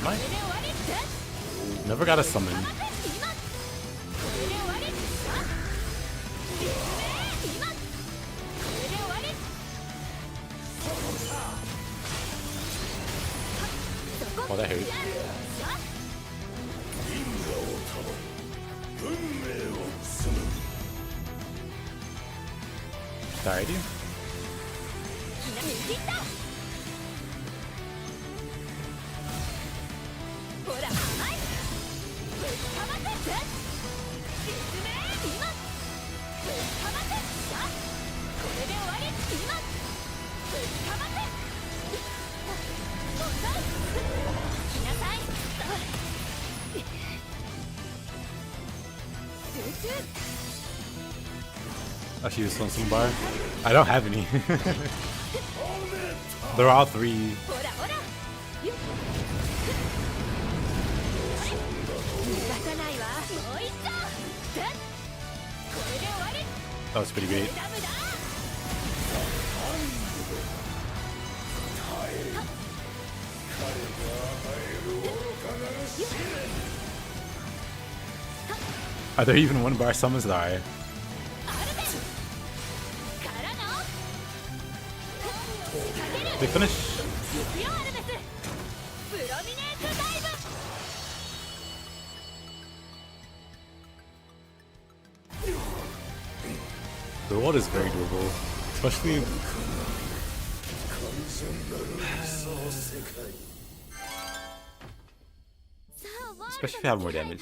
Might. Never got a summon. Oh, that hurt. Died you? Oh, she was on some bar. I don't have any. They're all 3. That was pretty great. Are there even 1-bar summons? There are. They finish. The world is very doable, especially. Especially if you have more damage.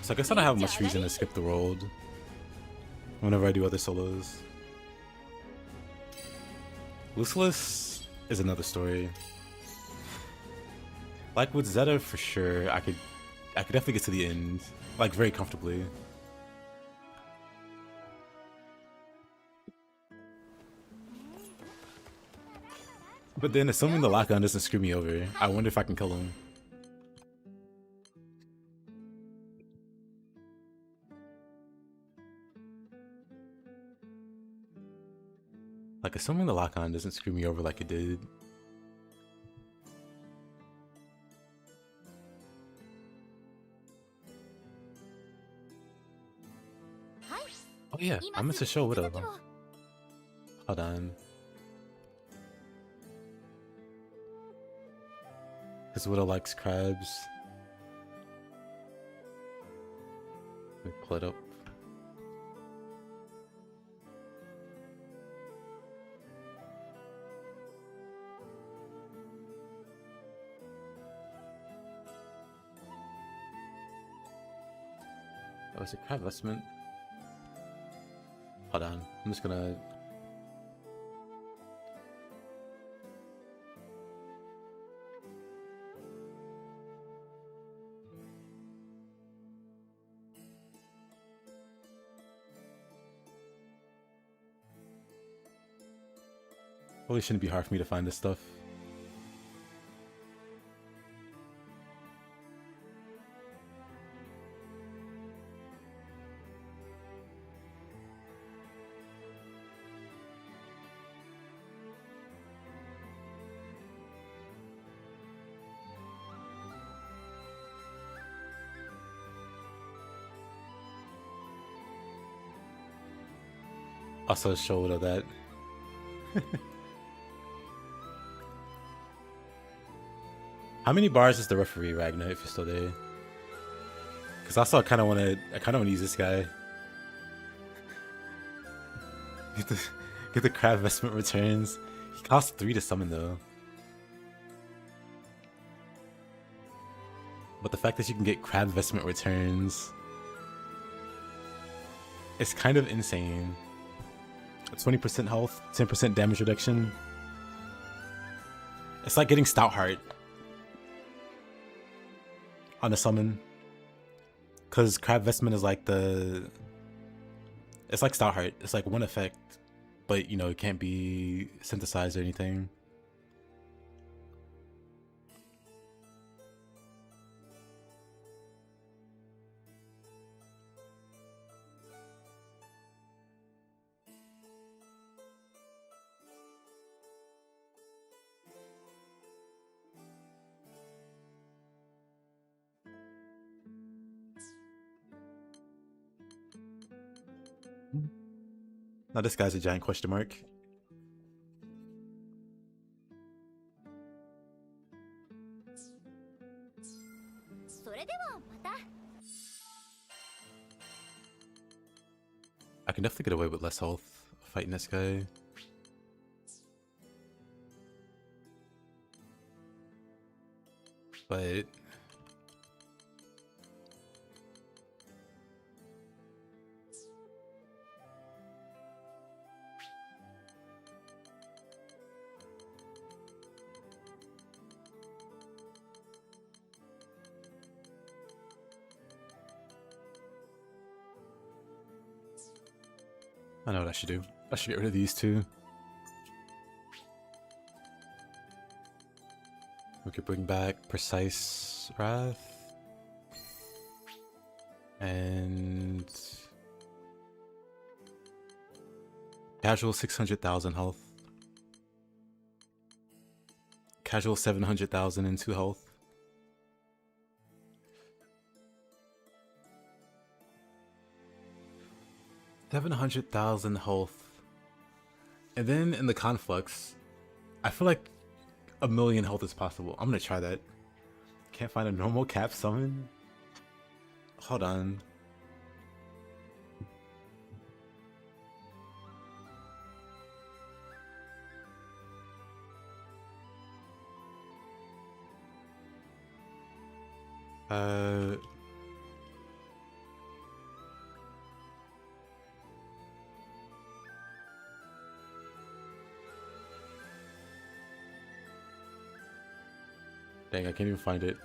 So I guess I don't have much reason to skip the world whenever I do other solos. Lucilius is another story. Like with Zeta, for sure, I could definitely get to the end, like very comfortably. But then, assuming the lockdown doesn't screw me over, I wonder if I can kill him. Like, assuming the lock-on doesn't screw me over like it did. Oh yeah, I meant to show Widow. Hold on. Because Widow likes crabs. Let me pull it up. Oh, is it crab vestment? Hold on, I'm just gonna... Probably shouldn't be hard for me to find this stuff. Also show Widow that. How many bars is the referee, Ragnar, if you're still there? Because also I kind of want to use this guy. Get the crab vestment returns. He costs 3 to summon though. But the fact that you can get crab vestment returns, it's kind of insane. 20% health, 10% damage reduction. It's like getting Stout Heart on a summon. Because Crab Vestment is like the It's like Stout Heart. It's like one effect, but you know, it can't be synthesized or anything. Now this guy's a giant question mark. I can definitely get away with less health fighting this guy. But I know what I should do. I should get rid of these two. We could bring back Precise Wrath. And Casual 600,000 health. Casual 700,000 and 2 health. $700,000 health. And then in the Conflux, I feel like 1,000,000 health is possible. I'm gonna try that. Can't find a normal cap summon? Hold on. Dang, I can't even find it.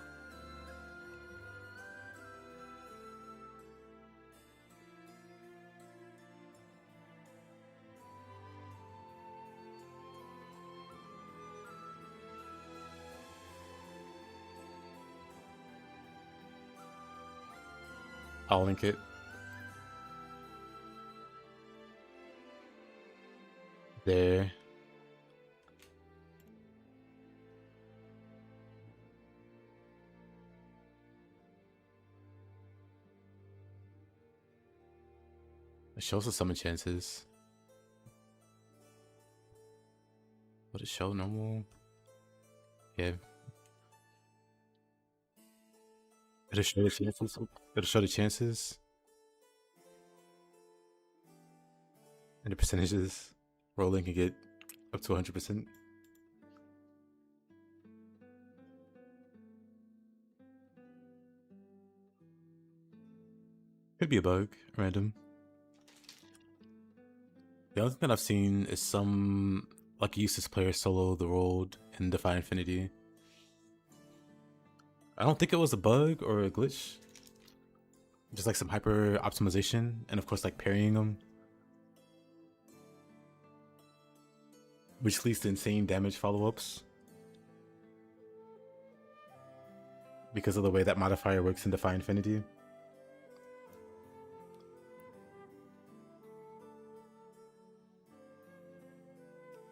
I'll link it. There. It shows the summon chances. Would it show normal? Yeah. It'll show the chances. It'll show the chances. And the percentages. Rolling can get up to 100%. Could be a bug, random. The only thing that I've seen is some like useless players solo the rolled in Defy Infinity. I don't think it was a bug or a glitch. Just like some hyper optimization and of course like parrying them. Which leads to insane damage follow-ups. Because of the way that modifier works in Defy Infinity.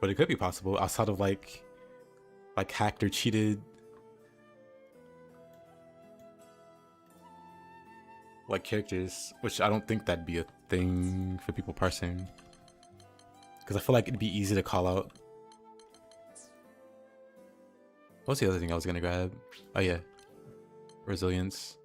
But it could be possible outside of like hacked or cheated like characters, which I don't think that'd be a thing for people parsing. Because I feel like it'd be easy to call out. What's the other thing I was gonna grab? Oh yeah. Resilience.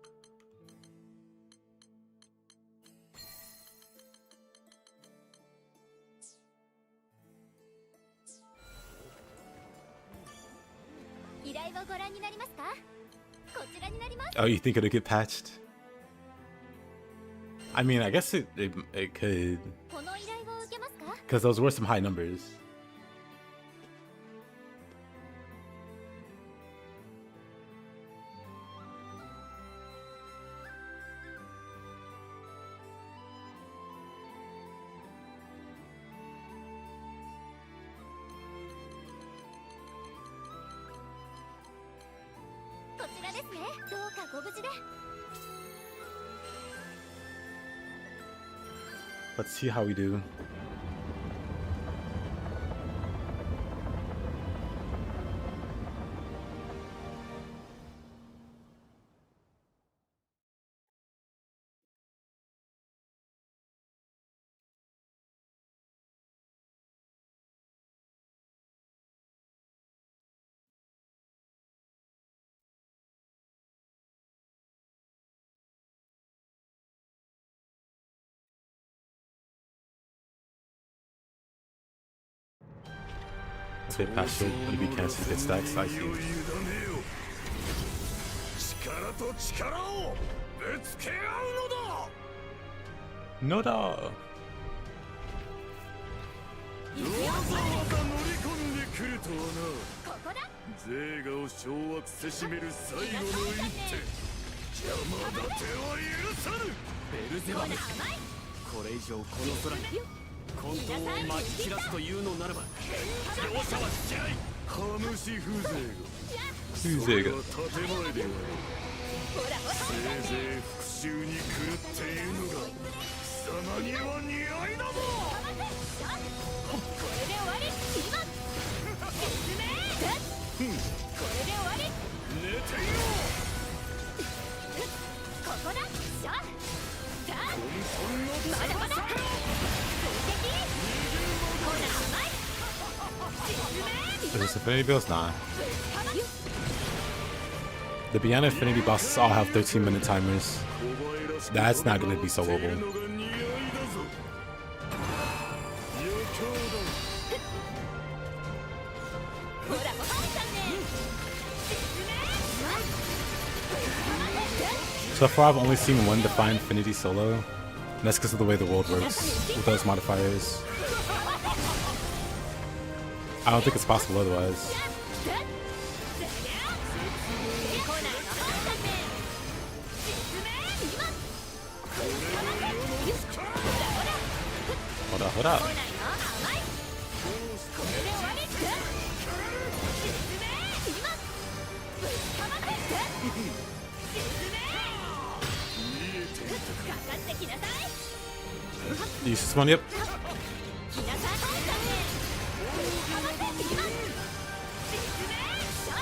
Oh, you think it'll get patched? I mean, I guess it could. Because those were some high numbers. ちらですね。どうかご無事で。 Let's see how we do. Hit past shield, enemy cancels hit stacks, I see. 力と力をぶつけ合うのだ。 No da! わざわざ乗り込んでくるとはな。ここだ。ゼーガを掌握せしめる最後の一手。邪魔立ては許さぬ。ベルゼバブ、これ以上この空に混沌をまき散らすというのならば容赦はしない。ハムシ風情が建前ではせいぜい復讐に狂っているのが貴様には似合いだぞ。これで終わり。今説明。これで終わり。寝ていろ。ここだ。シャー。混沌のまだまだ。攻撃。ほら甘い。 Is this Affinity Builds? Nah. The Beyond Infinity bosses all have 13-minute timers. That's not gonna be soloable. So far I've only seen one defined Infinity solo, and that's because of the way the world works with those modifiers. I don't think it's possible otherwise. Hold up, hold up. Use this one, yep.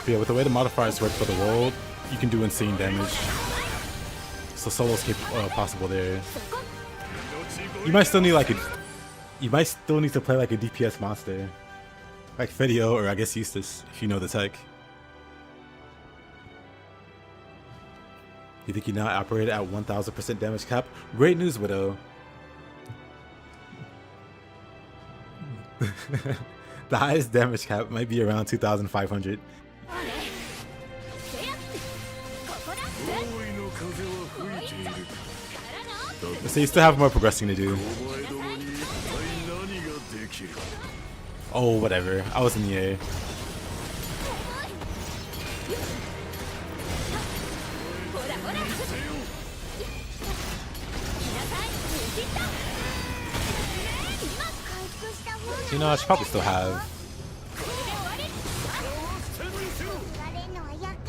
But yeah, with the way the modifiers work for the world, you can do insane damage. So solo's possible there. You might still need like a, you might still need to play like a DPS monster, like Fidio or I guess Eustace if you know the tech. You think you now operate at 1000% damage cap? Great news, Widow. The highest damage cap might be around 2,500. So you still have more progressing to do. Oh, whatever. I was in the air. You know, I should probably still have.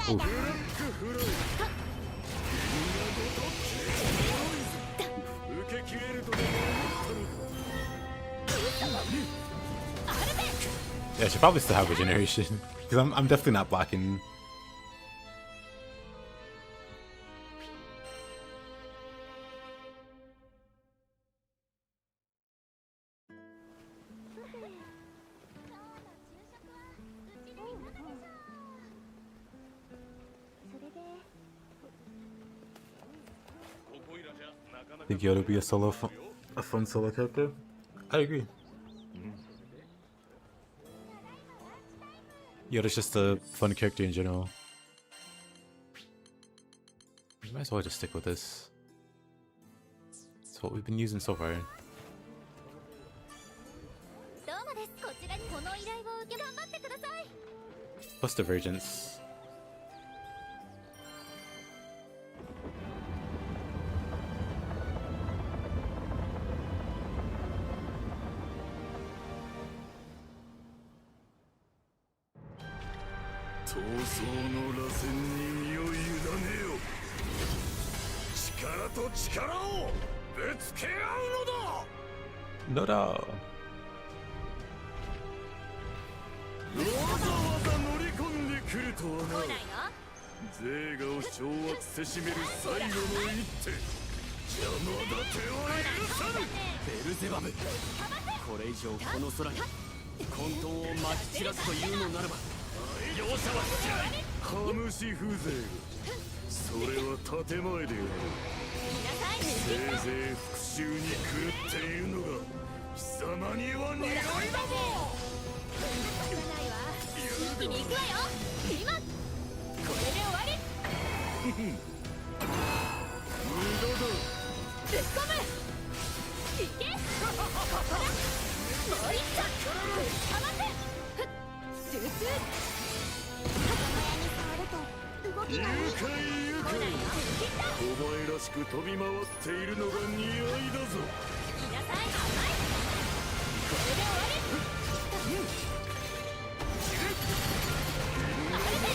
Ooh. Yeah, I should probably still have regeneration because I'm definitely not blocking. Think Yoda would be a fun solo character? I agree. Yoda's just a fun character in general. We might as well just stick with this. That's what we've been using so far. Plus Divergence. 早々の螺旋に身を委ねよ。力と力をぶつけ合うのだ。No, no. わざわざ乗り込んでくるとはな。来ないの？ゼーガを掌握せしめる最後の一手、邪魔立ては許さぬ。ベルゼバブ、これ以上この空に混沌をまき散らすというのならば容赦はしない。ハムシ風情が、それは建前である。せいぜい復讐に狂っているのが貴様には願いだぞ。一気に行くわよ。今これで終わり。無駄だ。ぶっ込む。いけ。ここだ。もう一丁。ぶっかませ。スースー。愉快愉快。お前らしく飛び回っているのが似合いだぞ。いなさい。甘い。これで終わり。あれで。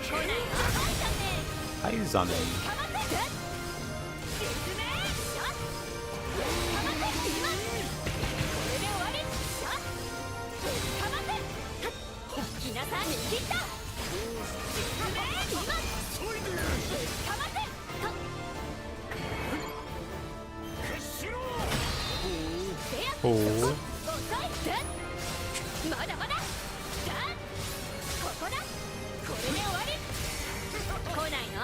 来ないの？Hi, Zanen. おお。まだまだ。ここだ。これで終わり。来ないの？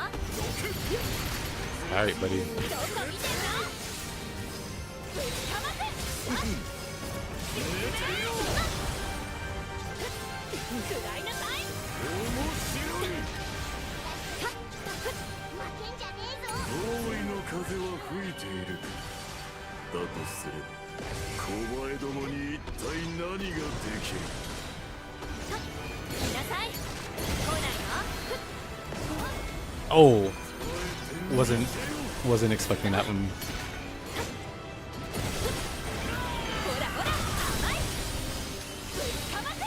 Alright, buddy. どこ見てんの？ぶっかませ。食らいなさい。面白い。負けんじゃねえぞ。大いの風は吹いている。だとすれば小前どもに一体何ができる。来なさい。来ないの？ Oh, wasn't expecting that one. ほらほら甘い。ぶっかませ。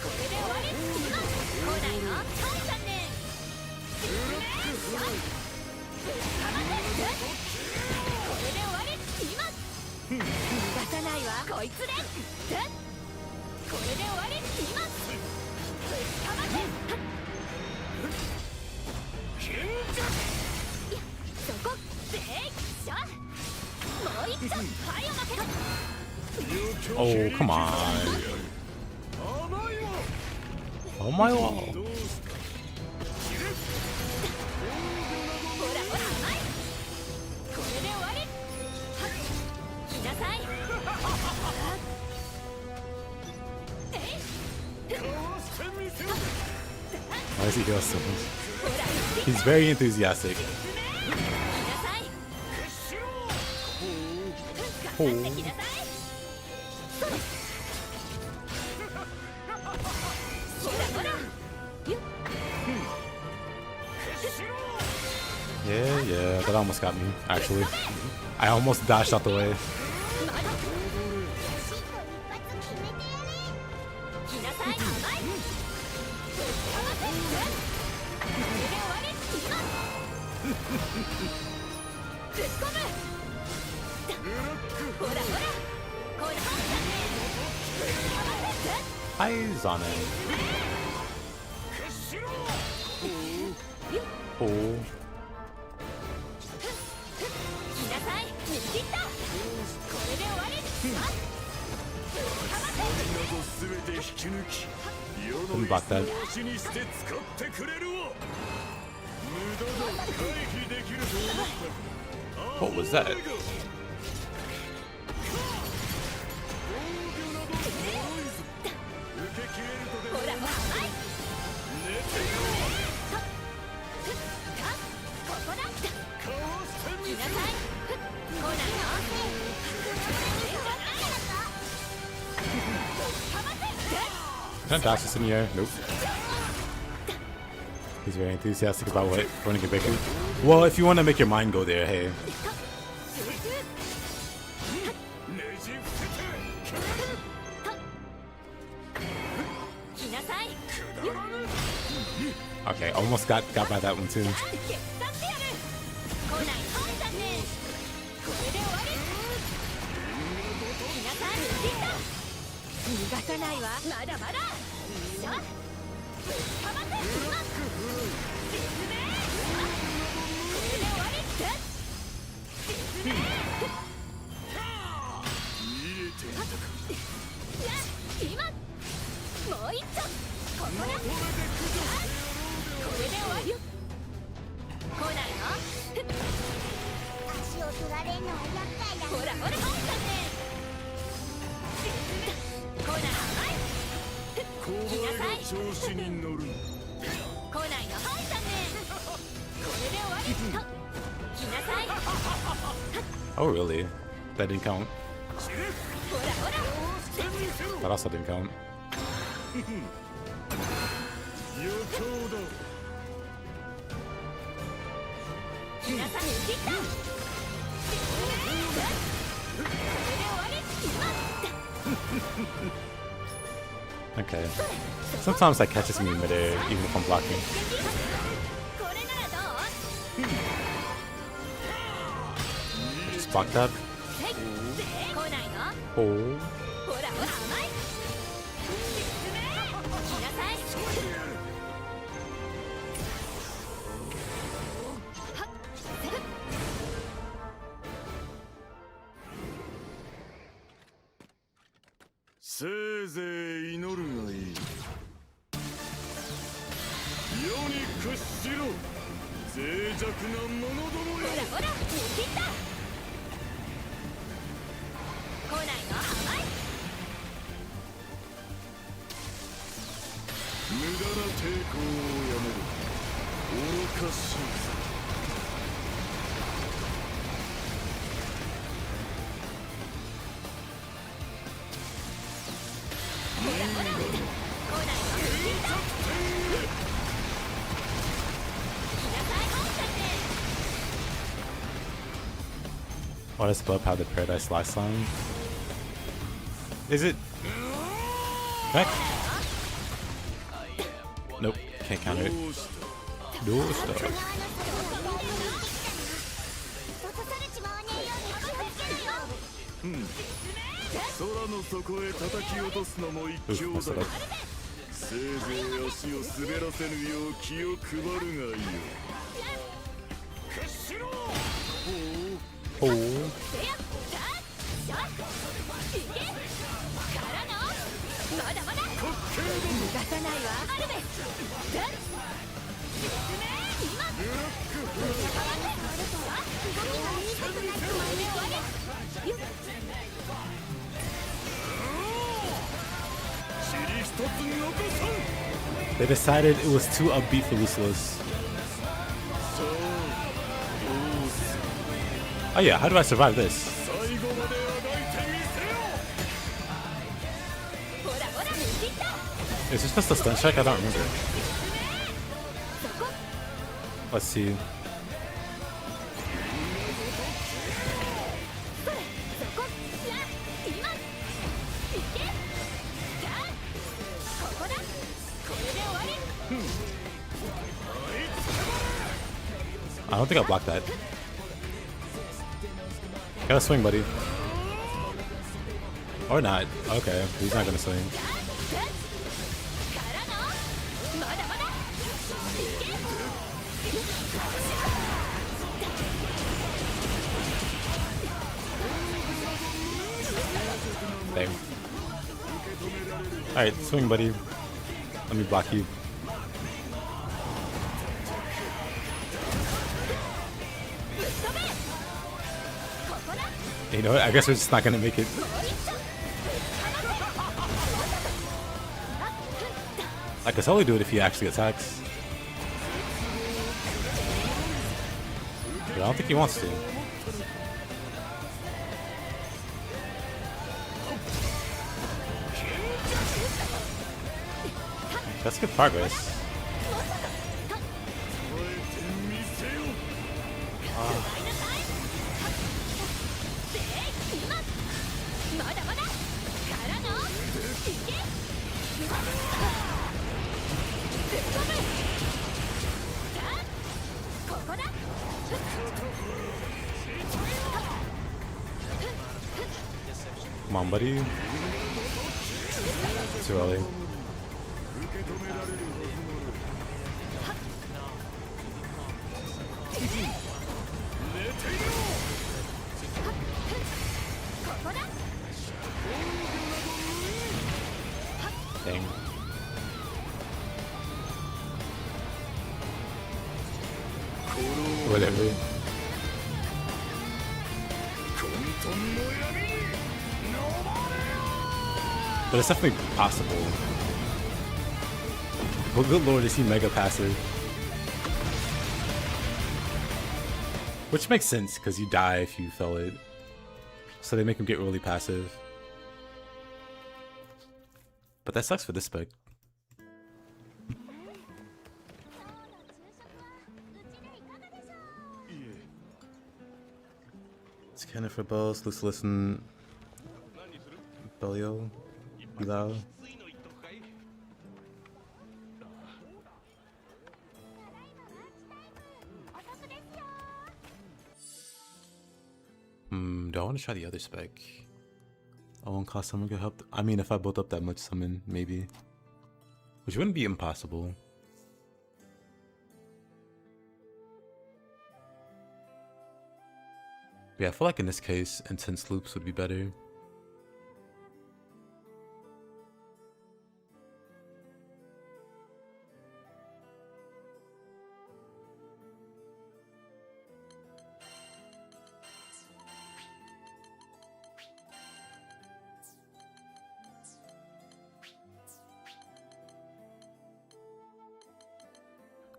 これで終わり。今来ないの？はい残念。ぶっかませ。これで終わり。今逃がさないわ。こいつで。これで終わり。今ぶっかませ。そこでしょ。もう一丁。はいおまけ。 Oh, come on. 甘いわ。 Oh my god. どうした。ほらほら甘い。これで終わり。来なさい。かわしてみせる。 Why does he heal so much? ほら He's very enthusiastic. 来なさい。決しろ。かかってきなさい。ほらほら。よっ。 Yeah, yeah, that almost got me, actually. I almost dashed out the way. まだ。来なさい。甘い。ぶっかませ。これで終わり。今ぶっ込む。ほらほら。これぶっかませ。 Hi, Zanen. Oh. 来なさい。見切った。これで終わり。ぶっかませ。などすべて引き抜き世の Couldn't block that. 石にして使ってくれるわ。無駄だ。回避できると思った。 What was that? 防御など脆ぞ。受け切れるとでもほらほら甘い。寝てよ。ここだ。かわしてみせる。来なさい。来ないの？かませ。 Can I dash this in the air? Nope. He's very enthusiastic about what running a bacon. Well, if you want to make your mind go there, hey. ねじ伏せて。来なさい。 Okay, almost got by that one too. 決断してやる。来ないはいだね。これで終わり。来なさい。逃がさないわ。まだまだ。しゃっ。ぶっかませ。実名。これで終わり。実名。今。もう一丁。ここだ。これで終わりよ。来ないの？足を取られるのは厄介だ。ほらほら、入ったね。来ない。来なさい。調子に乗る。来ないの？入ったね。これで終わり。来なさい。 Oh, really? That didn't count. ほらほら。 That also didn't count. 余興だ。皆さん切った。これで終わり。 Okay. Sometimes that catches me in midair, even if I'm blocking. これならどう？ Just block that. 来ないの？ Oh. ほらほら、甘い。来なさい。せいぜい祈るがいい。世に屈しろ、脆弱な者どもよ。ほらほら、切った。来ないの？甘い。無駄な抵抗をやめろ。愚かしいぞ。ほらほら、来ないの？切った。来なさい。入ったね。 Why does Bub have the Paradise Lost sign? Is it back? Nope, can't counter it. どうした? 側の外落とされちまわねえように気をつけろよ。空の底へ叩き落とすのも一興だ。せいぜい足を滑らせぬよう気を配るがいいよ。屈しろ。 Oh. せや。さあ。しゃっ。いけ。からの。まだまだ。逃がさないわ。アルベ。さあ。今。動きが言いたくなってまいり終わり。よっ。 They decided it was too upbeat for Lucilius. Oh yeah, how do I survive this? Is this just a stun strike? I don't remember. Let's see. I don't think I blocked that. Gotta swing, buddy. Or not. Okay, he's not gonna swing. There. Alright, swing, buddy. Let me block you. You know what? I guess we're just not gonna make it. I could totally do it if he actually attacks. But I don't think he wants to. That's good progress. Come on, buddy. Too early. Dang. Whatever. But it's definitely possible. But good lord, is he mega passive? Which makes sense, because you die if you fell it. So they make him get really passive. But that sucks for this spec. It's cannon for both Lucilius and Belio. Bilal. Do I want to try the other spec? I won't cost someone could help. I mean, if I built up that much summon, maybe. Which wouldn't be impossible. Yeah, I feel like in this case, intense loops would be better.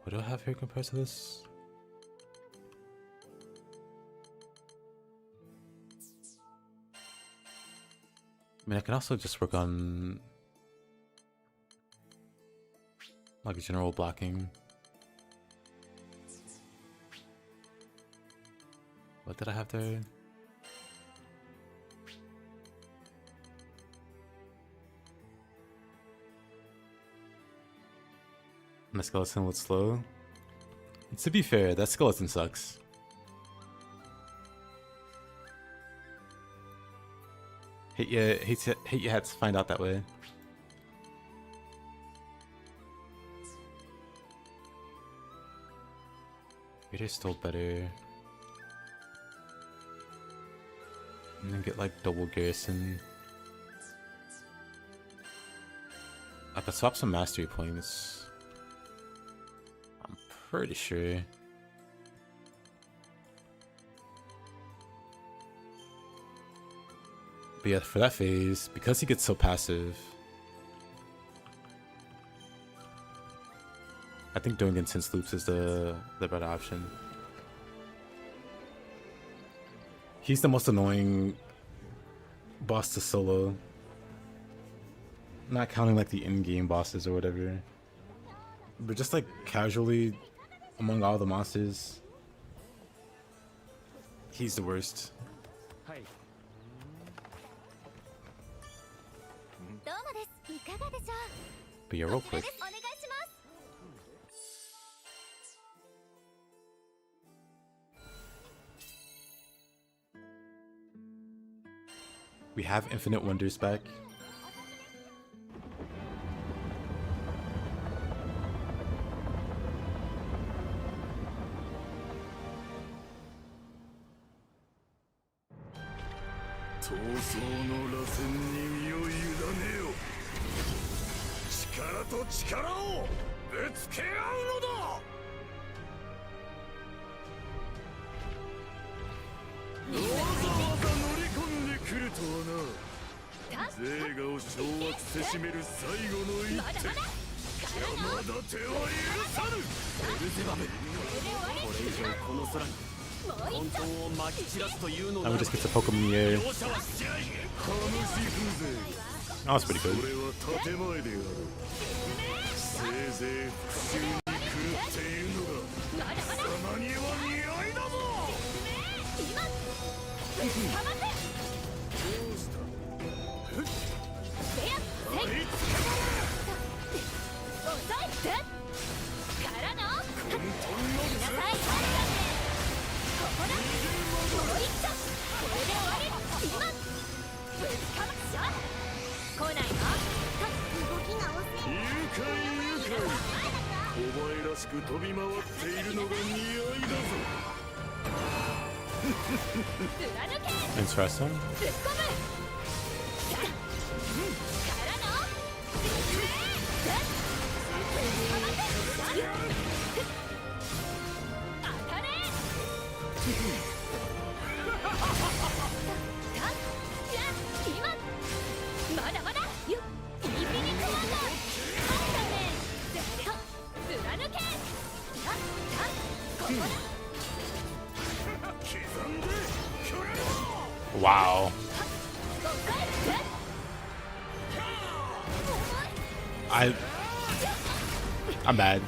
What do I have here compared to this? I mean, I can also just work on like general blocking. What did I have there? My skeleton was slow. To be fair, that skeleton sucks. Hate you had to find out that way. Raider's still better. And then get like double garrison. I could swap some mastery points. I'm pretty sure. But yeah, for that phase, because he gets so passive, I think doing intense loops is the better option. He's the most annoying boss to solo. Not counting like the in-game bosses or whatever. But just like casually among all the monsters, he's the worst. But yeah, real quick. We have Infinite Wonders back. I would just get to poke him in the air. Oh, that's pretty good. く飛び回っているのが似合いだぞ。 Interesting. まだまだよインフィニットワンダー貫けここだ Wow. I'm bad.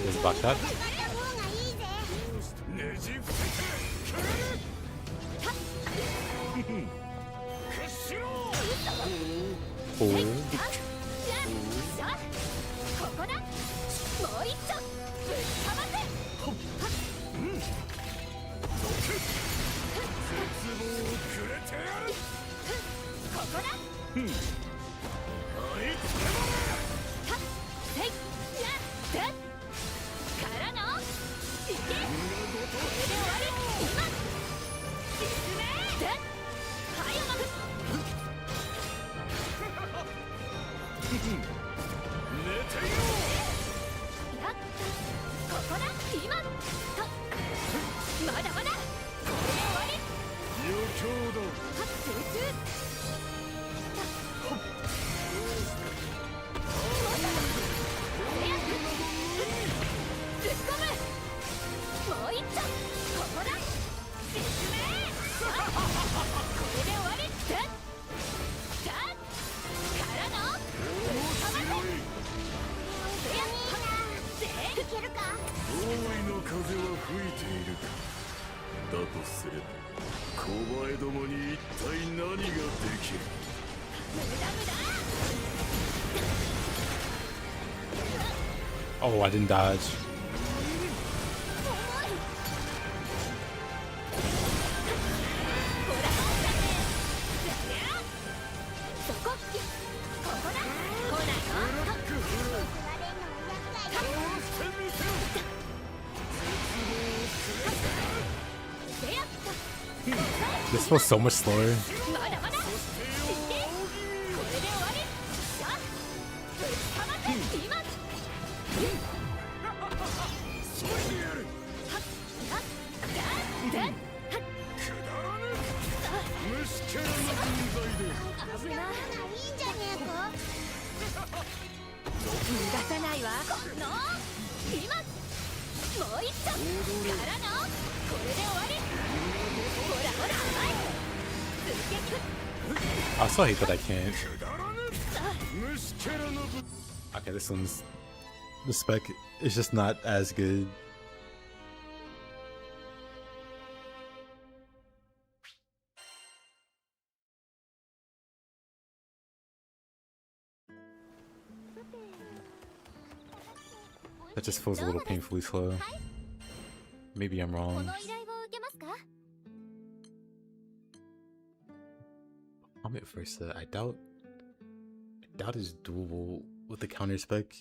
Is it blocked up? Oh. Oh, I didn't dodge. This feels so much slower. I still hate that I can't. Okay, this one's... The spec is just not as good. That just feels a little painfully slow. Maybe I'm wrong. I'm at first. I doubt it's doable with the counter spec.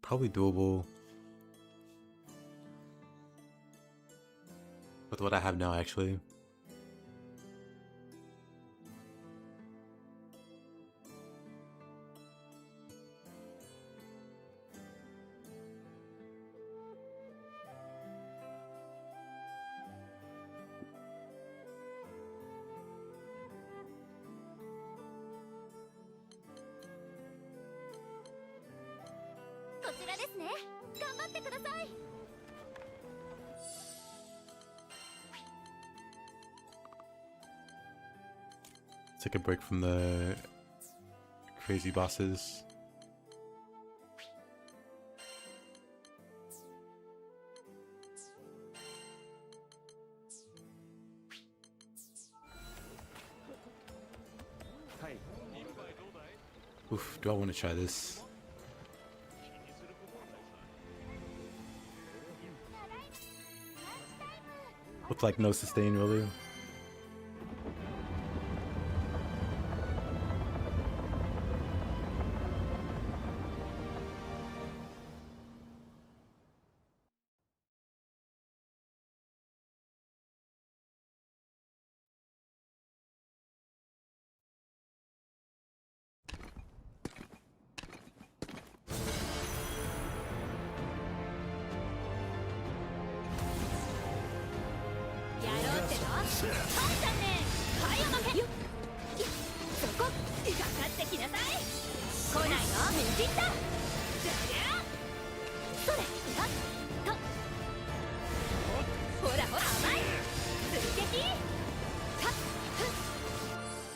Probably doable with what I have now, actually. ですね。頑張ってください。 Take a break from the crazy bosses. Oof, do I want to try this? With like no sustain really.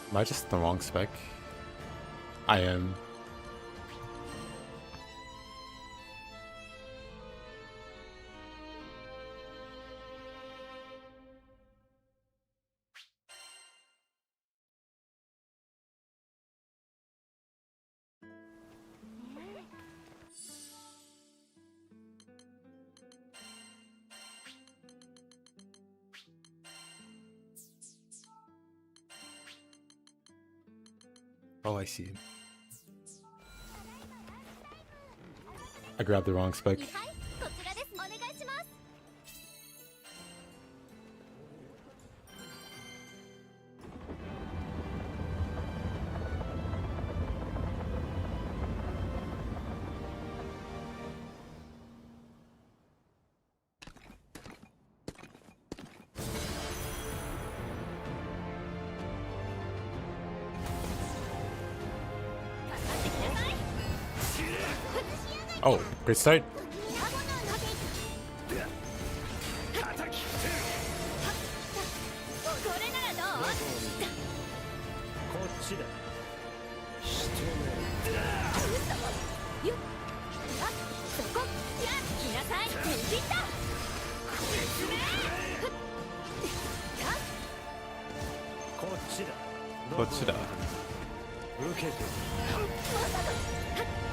Am I just the wrong spec? I am. Oh, I see it. I grabbed the wrong spec. こちらです。お願いします。 Oh, great start. こっちだ。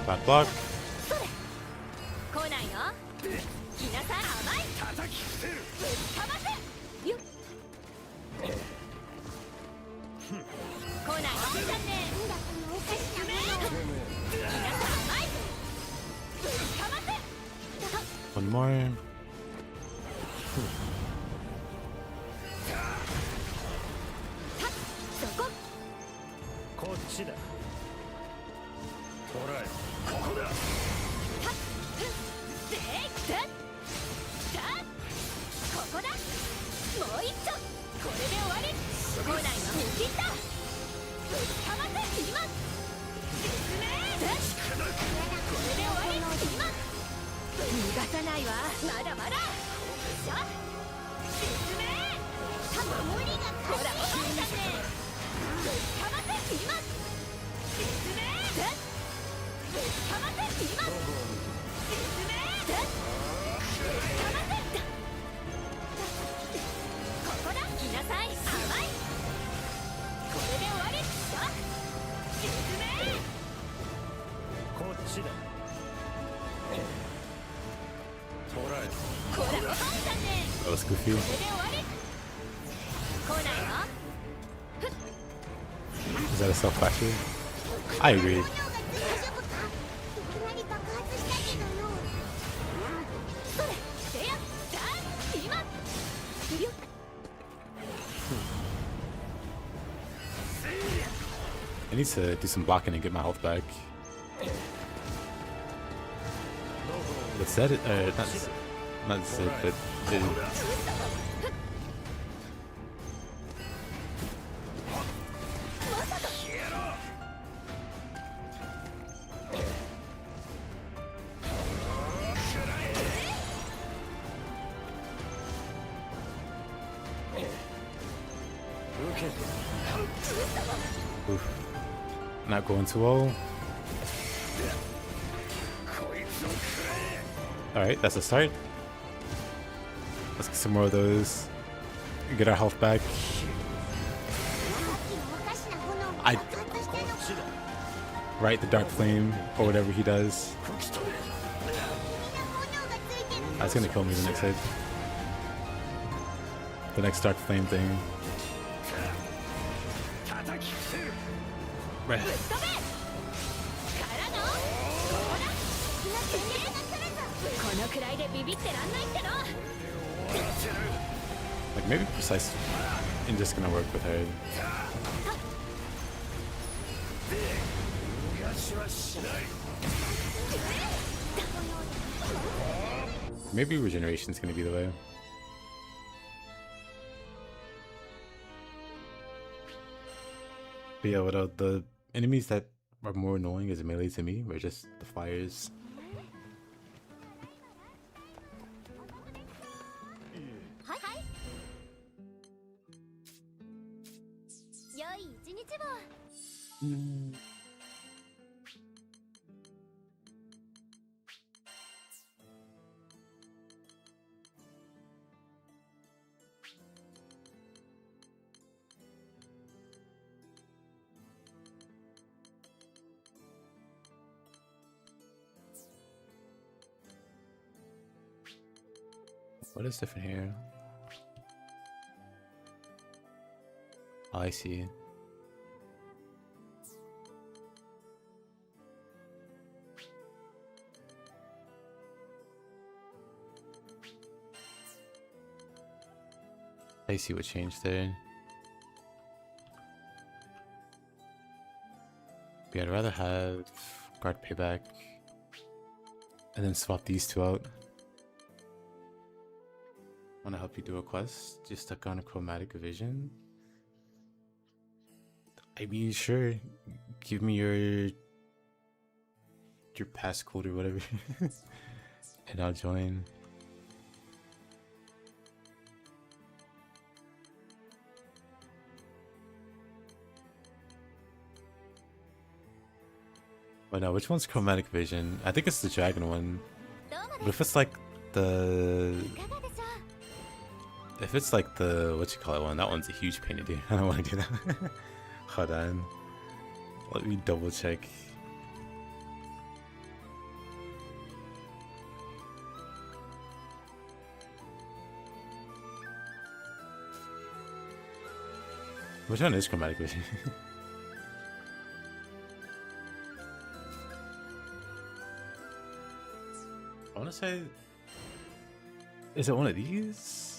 Bad block. 来ないよ。来なさい。甘い。叩き伏せる。ぶっかませ。よっ。来ないよ。残念。進め。来なさい。甘い。ぶっかませ。 One more. そこ。こっちだ。ほら、ここだ。 ここだ。もう一丁。これで終わり。来ないわ。見切った。ぶっかませ。今。進め。これで終わり。今。逃がさないわ。まだまだ。さあ。進め。無理が。ほら、お母さんね。ぶっかませ。今。進め。ぶっかませ。今。進め。ぶっかませ。 ここだ。来なさい。甘い。これで終わり。さあ。進め。こっちだ。捕らえ。こら、おばあさんね。 That was こ goofy. れで終わり。来ないよ。 Is that a self factory? I agree. 大丈夫か？いきなり爆発したけどよ。それ。せや。さあ。今。よっ。 I need to do some blocking and get my health back. But Zeta, not Zeta, but Oof. Not going too well. Alright, that's a start. Let's get some more of those. Get our health back. Right, the dark flame, or whatever he does. That's gonna kill me the next hit. The next dark flame thing. Right. Like maybe precise and just gonna work with her. Maybe regeneration's gonna be the way. But yeah, without the enemies that are more annoying as melee to me were just the fires. What is different here? Oh, I see. I see what changed there. But yeah, I'd rather have guard payback and then swap these two out. Want to help you do a quest? Just stuck on a chromatic vision? I mean, sure. Give me your passcode or whatever, and I'll join. But no, which one's chromatic vision? I think it's the dragon one. But if it's like the... If it's like the, what you call it one, that one's a huge pain to do. I don't want to do that. Hold on. Let me double check. Which one is chromatic vision? I want to say... Is it one of these?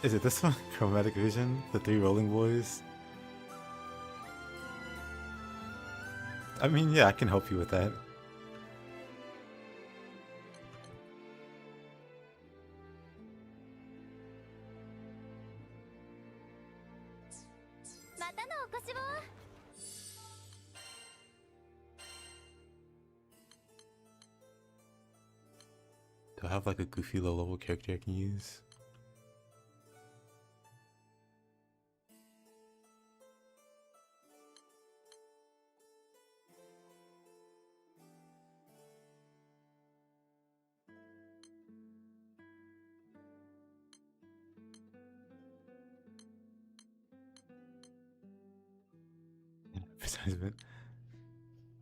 Is it this one? Chromatic Vision? The 3 rolling boys? I mean, yeah, I can help you with that. Do I have like a goofy low level character I can use?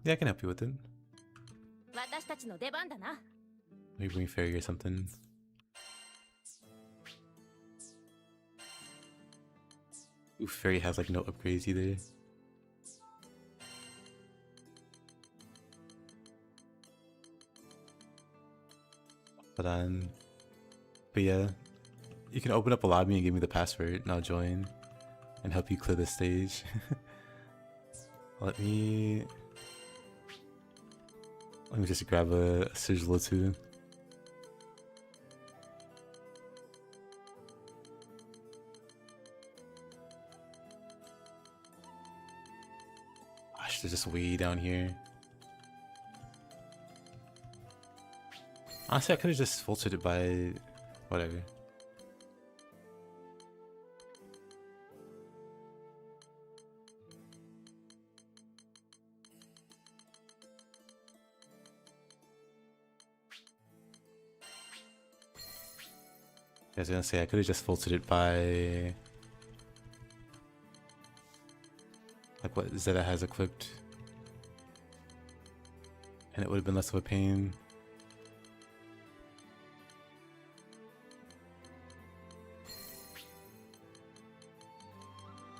Yeah, I can help you with it. Maybe bring fairy or something. Ooh, fairy has like no upgrades either. But yeah, you can open up a lobby and give me the password and I'll join and help you clear the stage. Let me just grab a sigil or two. Gosh, they're just way down here. Honestly, I could have just filtered it by whatever. I was gonna say I could have just filtered it by like what Zeta has equipped, and it would have been less of a pain.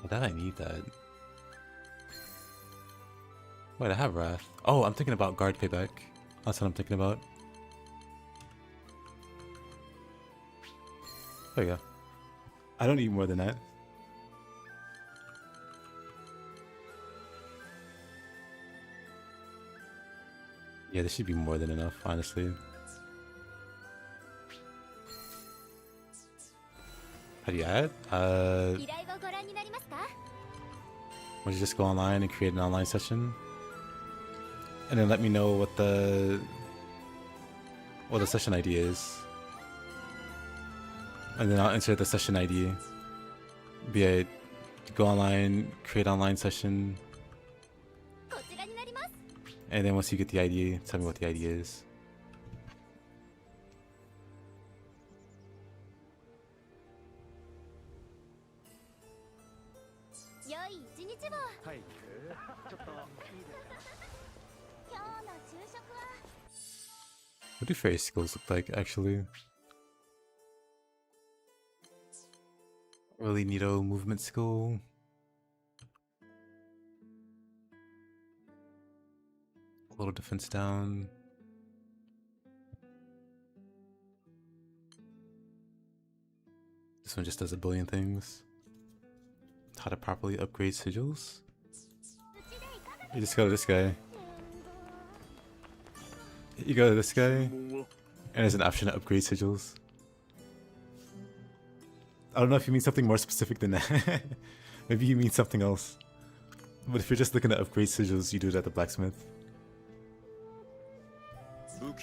That I need that. Wait, I have Wrath. Oh, I'm thinking about guard payback. That's what I'm thinking about. There you go. I don't need more than that. Yeah, this should be more than enough, honestly. How do you add? Would you just go online and create an online session? And then let me know what the session ID is. And then I'll insert the session ID. Be it go online, create online session. And then once you get the ID, tell me what the ID is. What do fairy skills look like, actually? Really neato movement skill. A little defense down. This one just does a billion things. How to properly upgrade sigils? You just go to this guy. You go to this guy, and there's an option to upgrade sigils. I don't know if you mean something more specific than that. Maybe you mean something else. But if you're just looking to upgrade sigils, you do it at the blacksmith. Where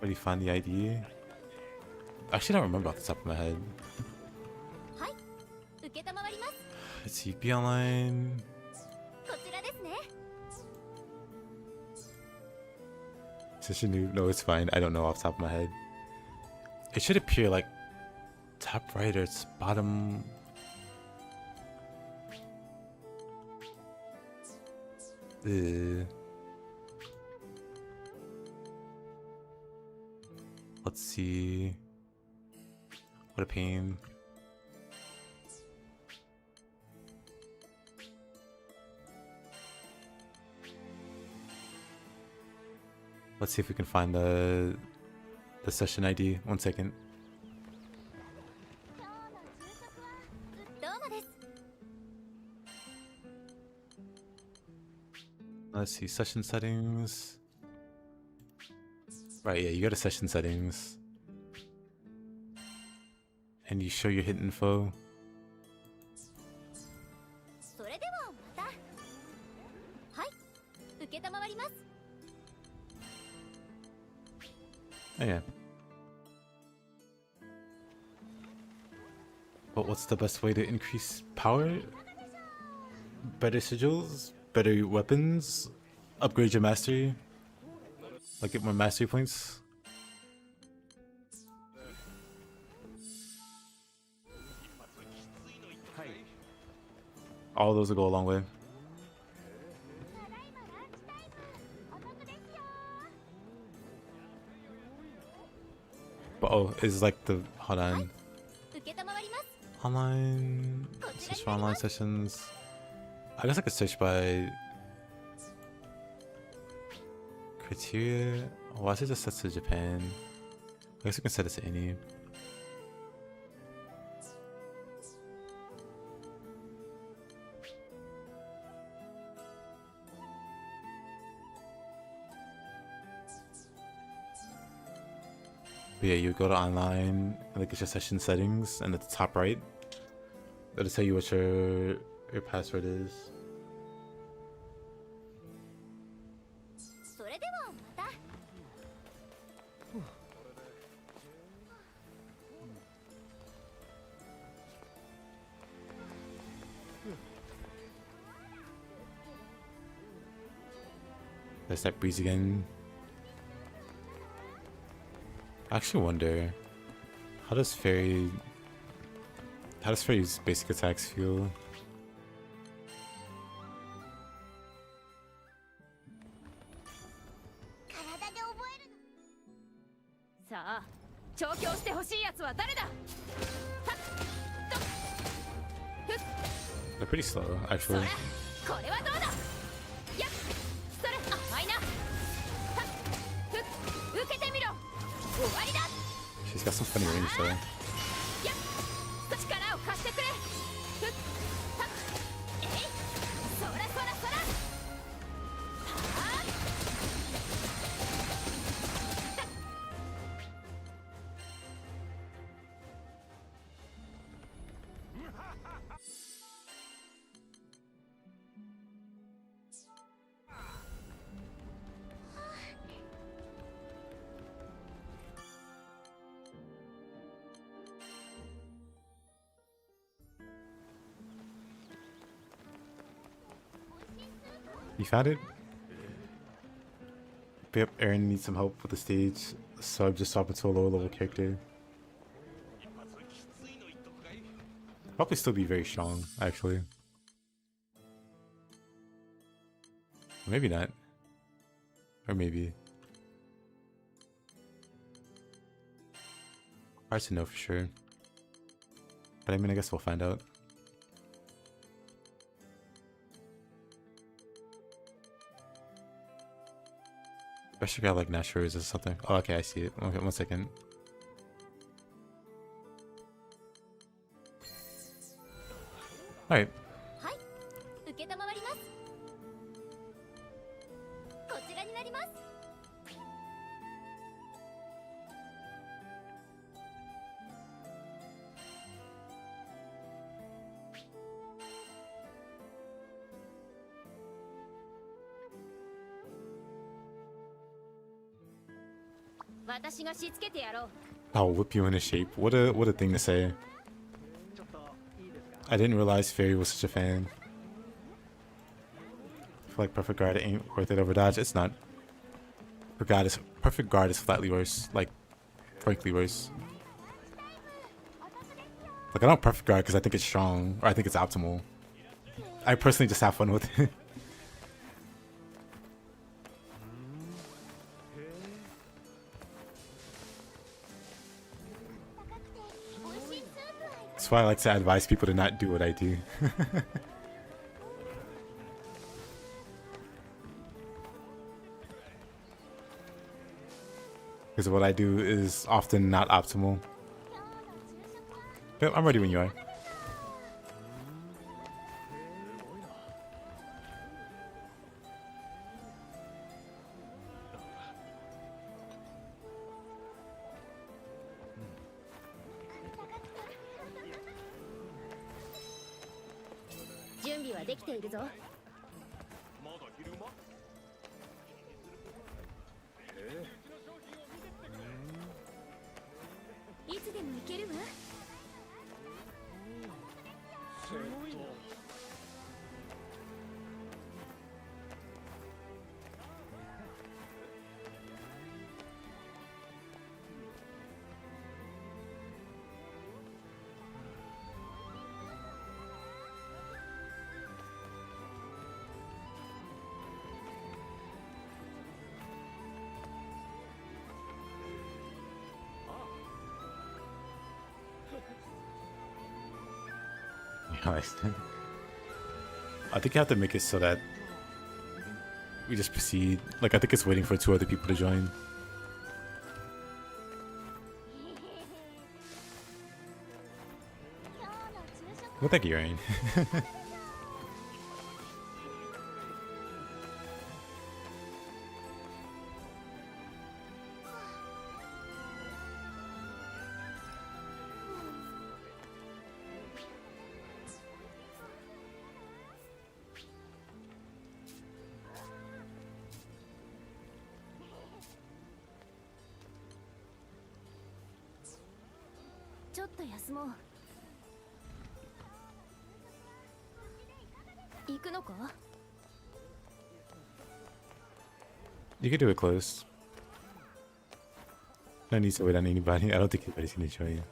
do you find the ID? I actually don't remember off the top of my head. Let's see, be online. Session new? No, it's fine. I don't know off the top of my head. It should appear like top right or it's bottom. Let's see. What a pain. Let's see if we can find the session ID. 1 second. Let's see, session settings. Right, yeah, you go to session settings. And you show your hit info. Oh yeah. But what's the best way to increase power? Better sigils? Better weapons? Upgrade your mastery? Like get more mastery points? All those will go a long way. But oh, it's like the hold on. Online search for online sessions. I guess I could search by criteria. Why is it just set to Japan? I guess we can set it to any. But yeah, you go to online and look at your session settings, and at the top right, it'll tell you what your password is. There's that breeze again. I actually wonder, how does fairy's basic attacks feel? They're pretty slow, actually. She's got some funny range though. You found it? Yep, Aaron needs some help with the stage, so I've just swapped it to a lower level character. Probably still be very strong, actually. Maybe not. Or maybe. Hard to know for sure. But I mean, I guess we'll find out. Especially got like naturals or something. Oh, okay, I see it. Okay, 1 second. Alright. I'll whip you into shape. What a thing to say. I didn't realize Fairy was such a fan. I feel like Perfect Guard ain't worth it over Dodge. It's not. Perfect Guard is slightly worse. Like, frankly worse. Like, I don't Perfect Guard because I think it's strong, or I think it's optimal. I personally just have fun with it. That's why I like to advise people to not do what I do. Because what I do is often not optimal. Yep, I'm ready when you are. I think you have to make it so that we just proceed. Like, I think it's waiting for 2 other people to join. Well, thank you, Rain. You could do it close. No need to wait on anybody. I don't think anybody's gonna join you.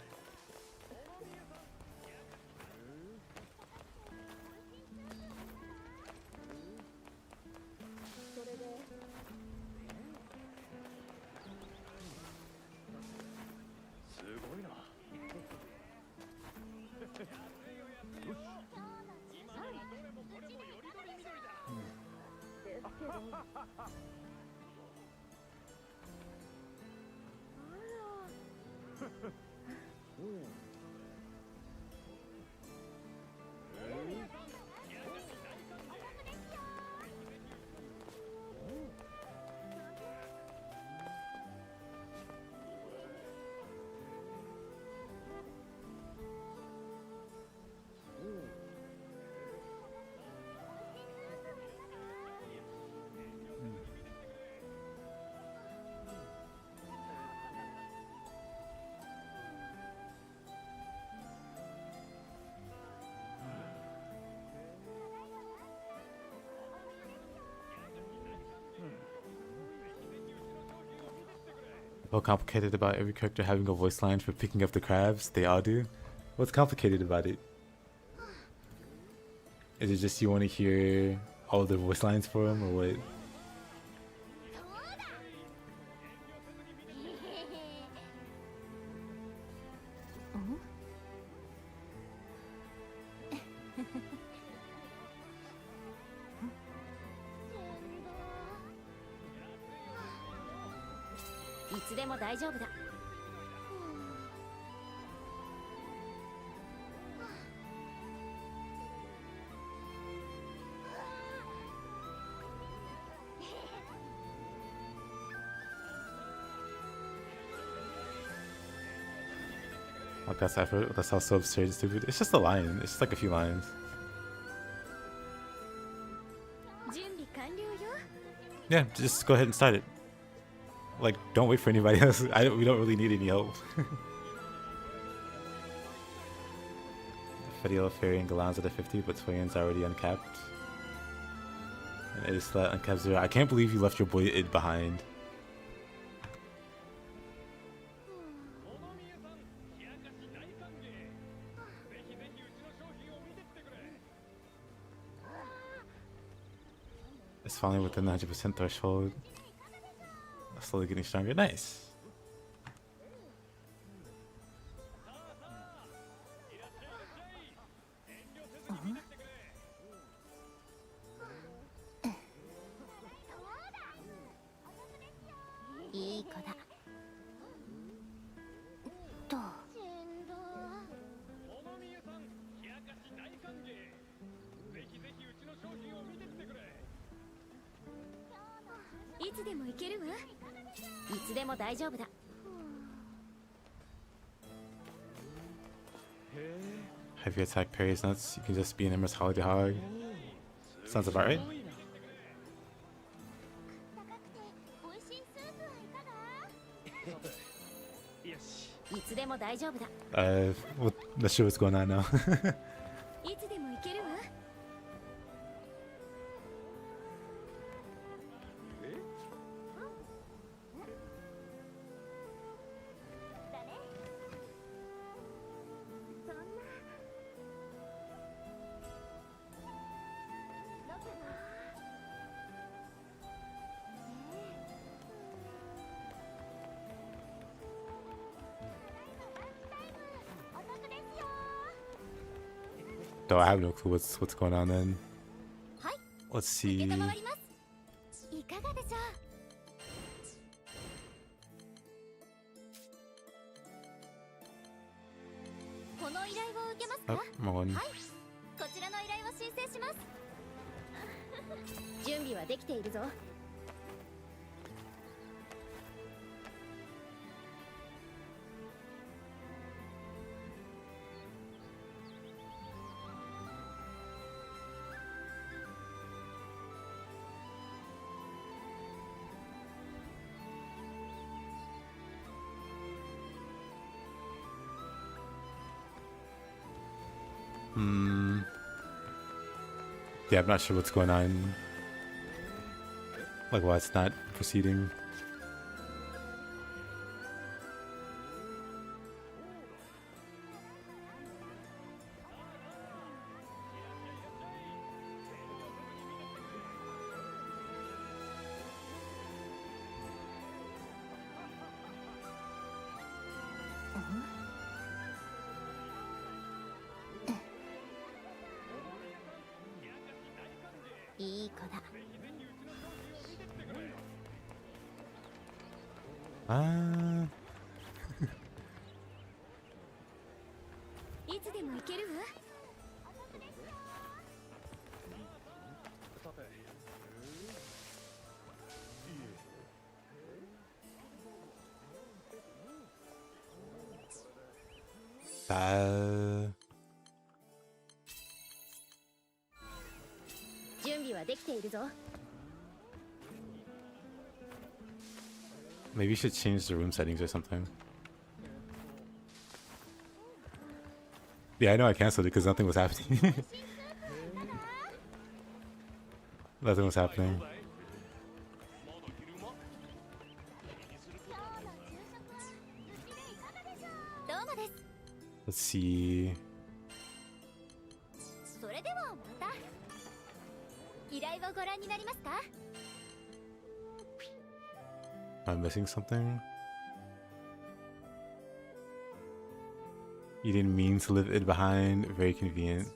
How complicated about every character having a voice line for picking up the crabs? They all do. What's complicated about it? Is it just you want to hear all the voice lines for them, or what? Oh? いつでも大丈夫だ。Like that's effort. That's how so absurd and stupid. It's just a line. It's just like a few lines. 準備完了よ。 Yeah, just go ahead and start it. Like, don't wait for anybody else. We don't really need any help. Fediel, Fairy, and Galan's at a 50, but Toyan's already uncapped. And Edisla uncapped 0. I can't believe you left your boy Id behind. It's finally within the 100% threshold. Slowly getting stronger. Nice. Heavy attack parries nuts. You can just be an Emmer's Holiday Hog. Sounds about right. Let's see what's going on now. いつでも行けるわ。 No, I have no clue what's going on then. Let's see. いかがでしょう。 この依頼を受けますか？ Oh, wrong one. はい、こちらの依頼を申請します。準備はできているぞ。 Yeah, I'm not sure what's going on. Like why it's not proceeding.いい子だ。 Ah, いつでも行けるわ。 準備はできているぞ。 maybe you should change the room settings or something. Yeah, I know I canceled it because nothing was happening. Nothing was happening. Let's see. それではまた。依頼をご覧になりますか？ Am I missing something? You didn't mean to leave it behind. Very convenient.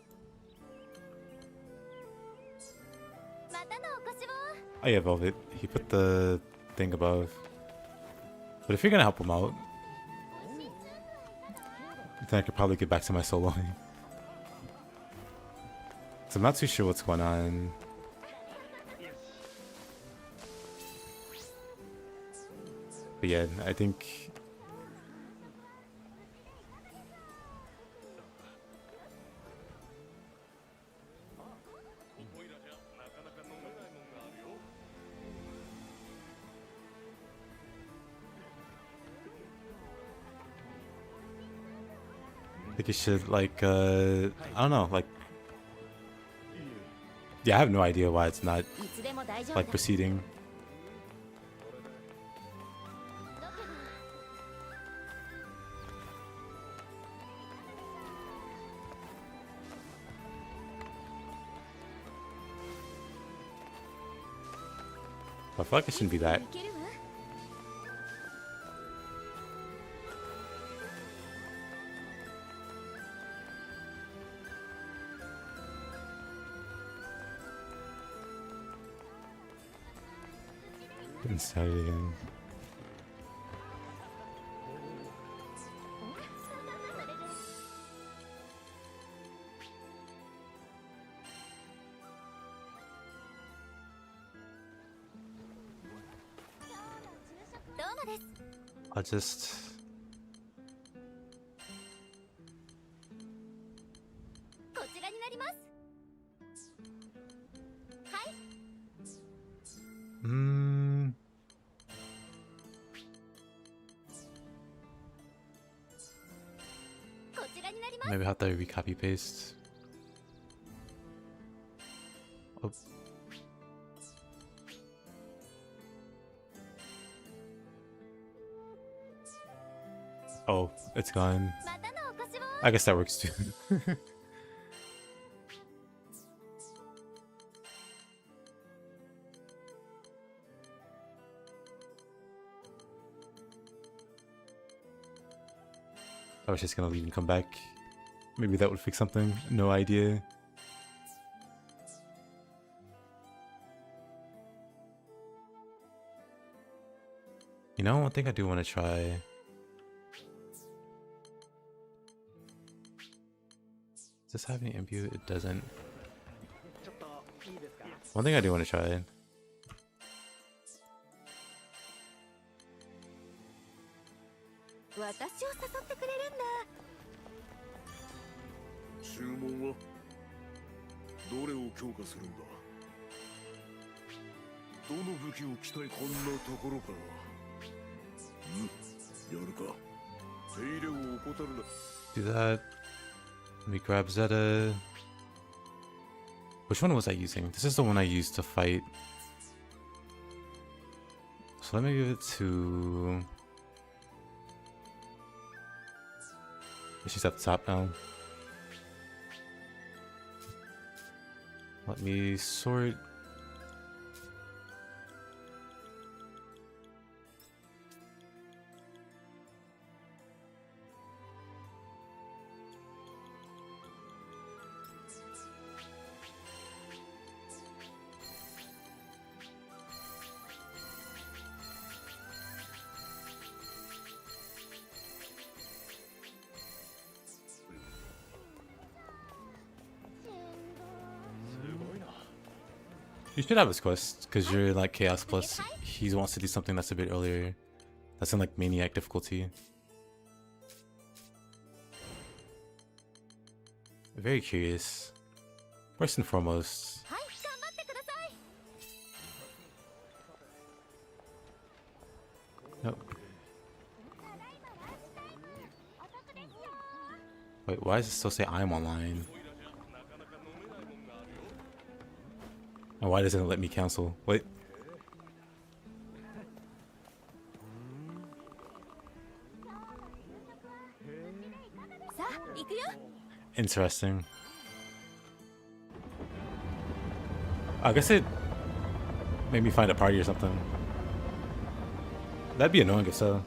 またのお越しを。 Oh yeah, Velvet. He put the thing above. But if you're gonna help him out, then I could probably get back to my soloing. So I'm not too sure what's going on. But yeah, I think... I think you should, like, I don't know, like... Yeah, I have no idea why it's not, いつでも大丈夫 like, だ。 proceeding. I feel like it shouldn't be that. 行けるわ。 Getting started again. I'll just... こちらになります。はい。 こちらになります。 Maybe I'll have to recopy paste. Oh. Oh, it's gone. またのお越しを。 I guess that works too. I was just gonna leave and come back. Maybe that would fix something. No idea. You know, one thing I do want to try. Does this have any imbue? It doesn't. One thing I do want to try. 私を誘ってくれるんだ。注文はどれを強化するんだ。どの武器を着たいこんなところか。やるか。手入れを怠るな。 Do that. Let me grab Zeta. Which one was I using? This is the one I used to fight So let me give it to... She's at the top now. Let me sort... You should have his quest, because you're like Chaos Plus. He wants to do something that's a bit earlier. That's in like Maniac difficulty. Very curious. First and foremost. Nope. Wait, why does it still say I'm online? And why doesn't it let me cancel? Wait. Interesting. I guess it made me find a party or something. That'd be annoying if so.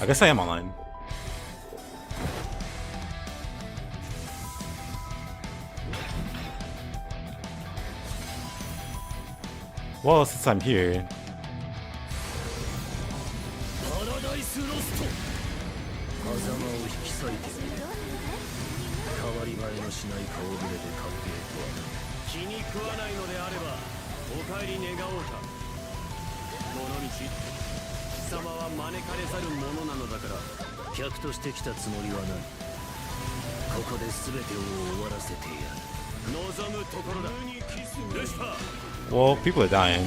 I guess I am online. Well, since I'm here. Well, people are dying.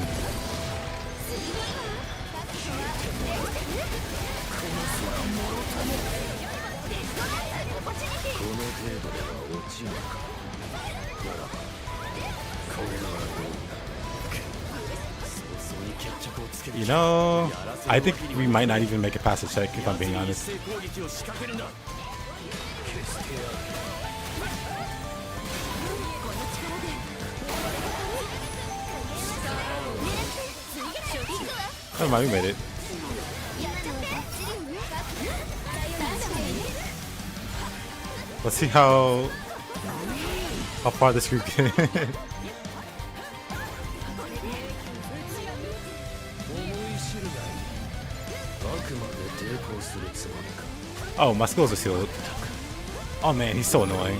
You know, I think we might not even make it past the check, if I'm being honest. Never mind, we made it. Let's see how far this group can. Oh, my skills are sealed. Oh man, he's so annoying.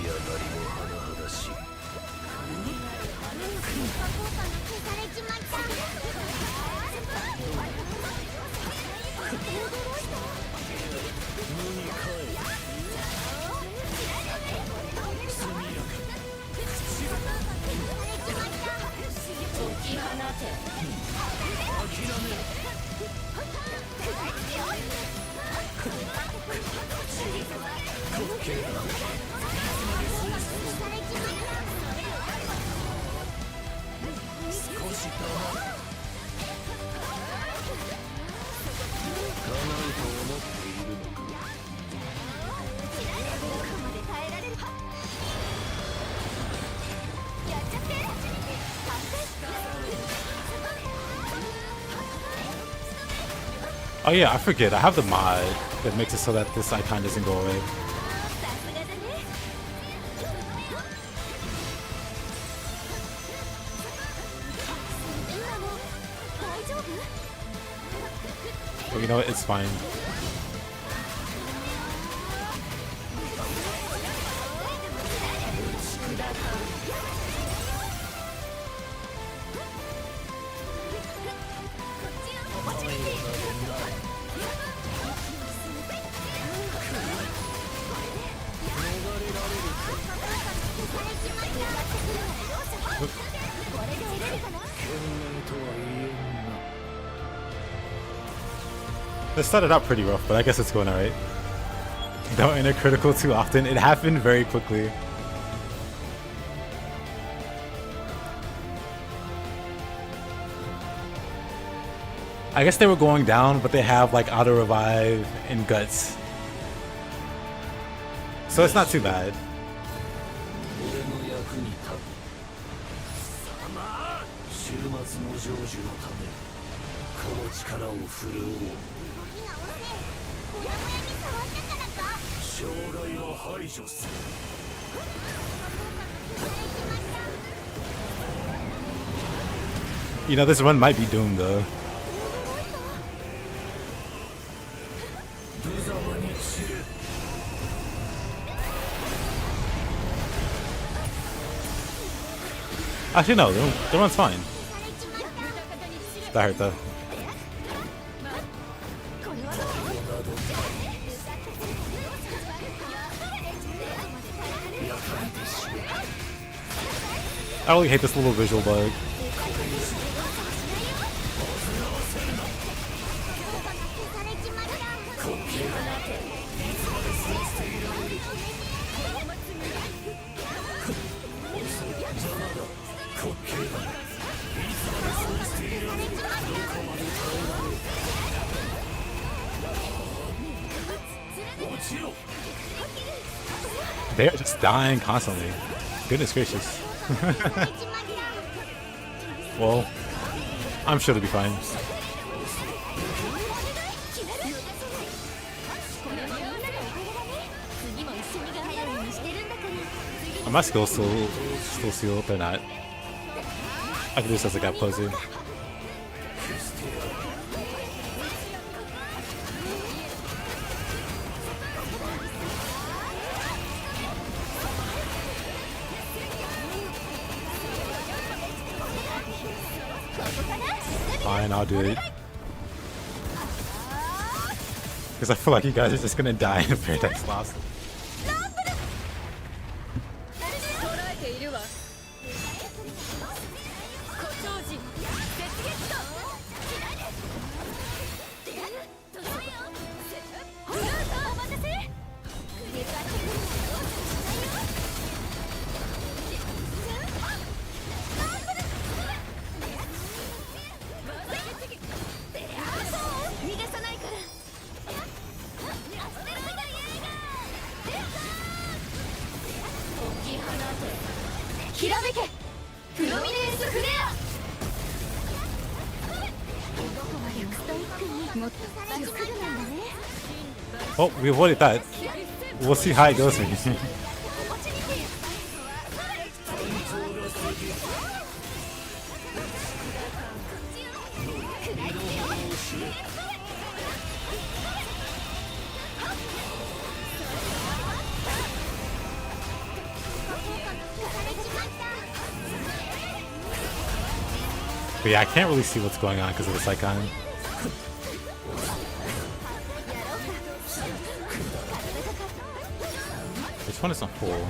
Oh yeah, I forget. I have the mod that makes it so that this icon doesn't go away. But you know what? It's fine. This started out pretty rough, but I guess it's going alright. Don't enter critical too often. It happened very quickly. I guess they were going down, but they have like auto revive and guts. So it's not too bad. 俺の役に立つ。週末の成就のためこの力を振るおう。将来は排除する。You know, this run might be doomed though. Actually, no, the run's fine. That hurt though. I really hate this little visual bug. They're just dying constantly. Goodness gracious. Well, I'm sure they'll be fine. Are my skills still sealed? They're not. I can do this as a gap closer. Fine, I'll do it. Because I feel like you guys are just gonna die in Paradise Lost. Oh, we avoided that. We'll see how it goes for you. But yeah, I can't really see what's going on because of this icon. This one isn't full.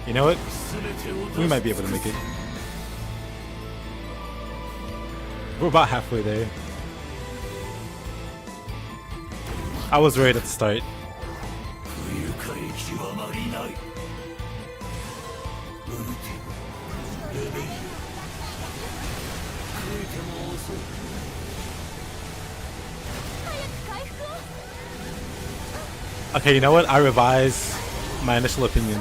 You know what? We might be able to make it. We're about halfway there. I was worried at the start. Okay, you know what? I revise my initial opinion.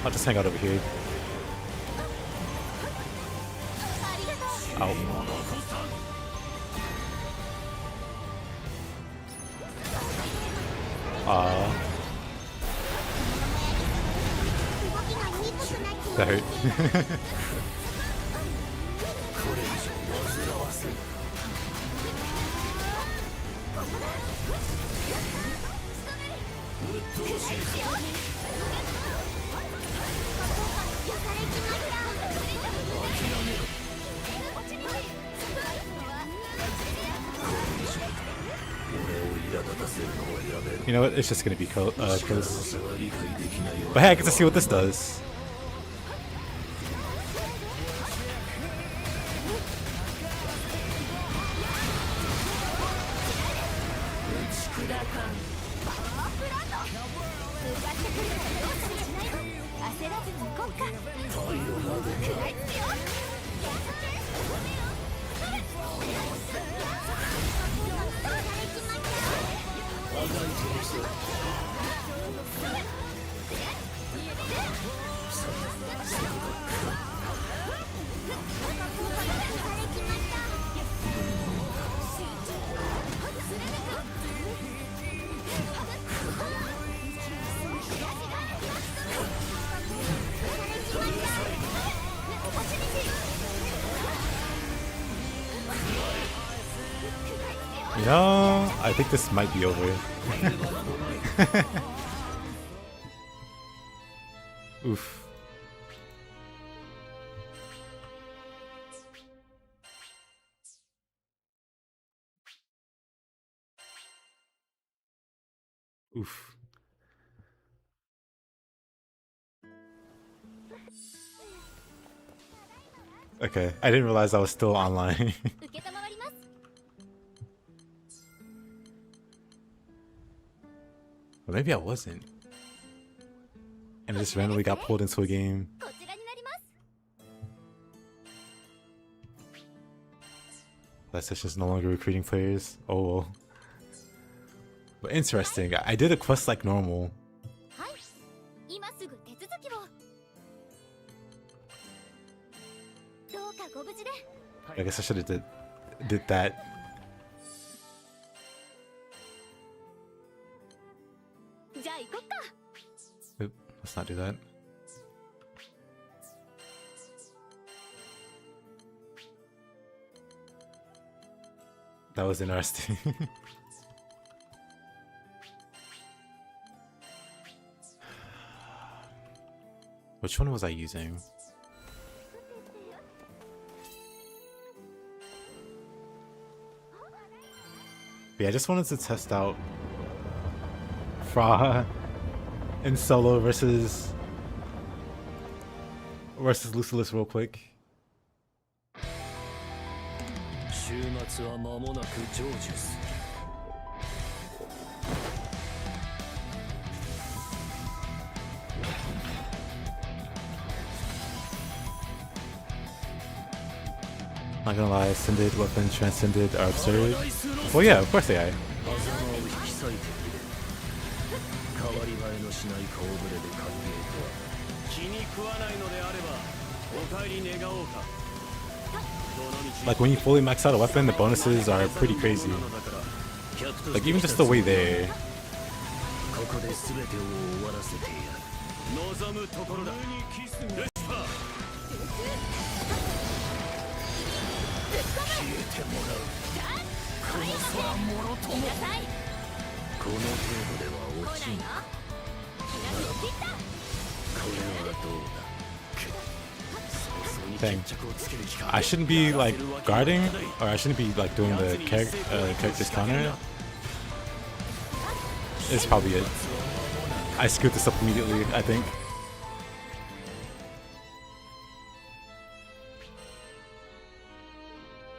I'll just hang out over here. Ow. That hurt. You know what? It's just gonna be close. But hey, I get to see what this does. You know, I think this might be over. Oof. Oof. Okay, I didn't realize I was still online. Or maybe I wasn't. And I just randomly got pulled into a game. That session's no longer recruiting players. Oh well. But interesting. I did a quest like normal. I guess I should have did that. Oop, let's not do that. That was interesting. Which one was I using? But yeah, I just wanted to test out Fra in solo versus Lucilius real quick. Not gonna lie, ascended weapons transcended are absurd. Well, yeah, of course they are. Like when you fully max out a weapon, the bonuses are pretty crazy. Like even just the way there. Dang. I shouldn't be like guarding, or I shouldn't be like doing the character's counter. It's probably it. I screwed this up immediately, I think.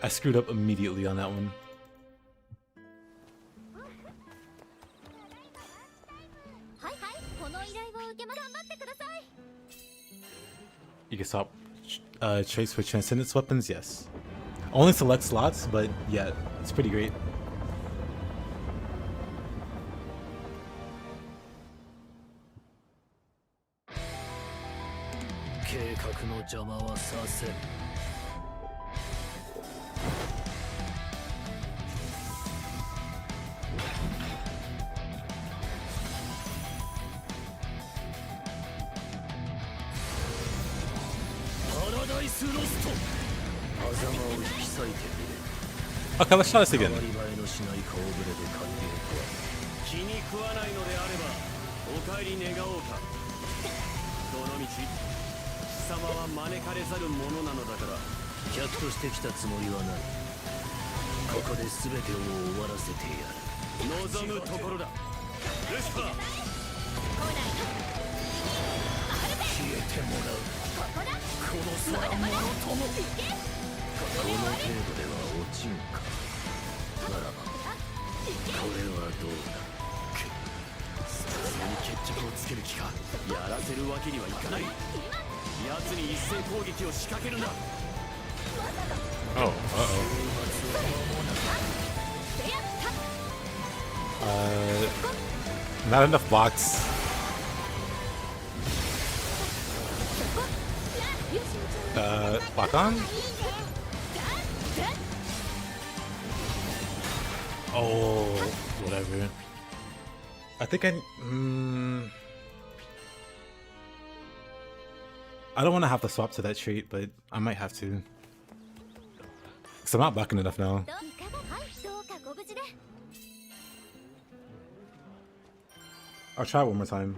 I screwed up immediately on that one. You can swap traits for transcendence weapons, yes. Only select slots, but yeah, it's pretty great. Okay, let's try this again. お帰り願おうか。どの道貴様は招かれざる者なのだから。客として来たつもりはない。ここで全てを終わらせてやる。望むところだ。ルシファー、消えてもらう。この空もろとも。この程度では落ちんか。ならばこれはどうだ。さすがに決着をつける気か。やらせるわけにはいかない。奴に一斉攻撃を仕掛けるな。 Oh, not enough blocks. Lock on? Oh, whatever. I think I don't want to have to swap to that trait, but I might have to. Because I'm not blocking enough now. I'll try it one more time.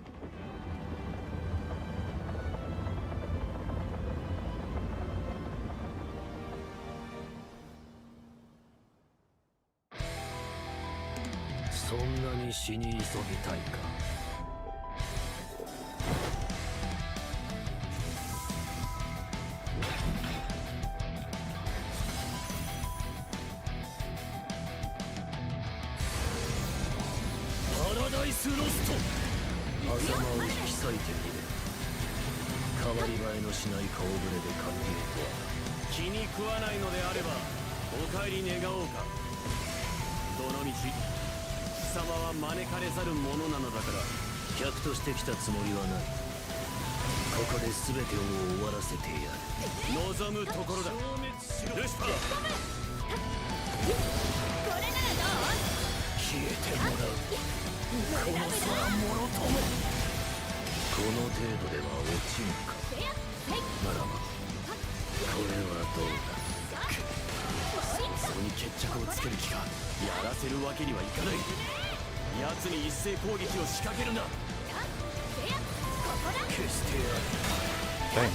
Dang.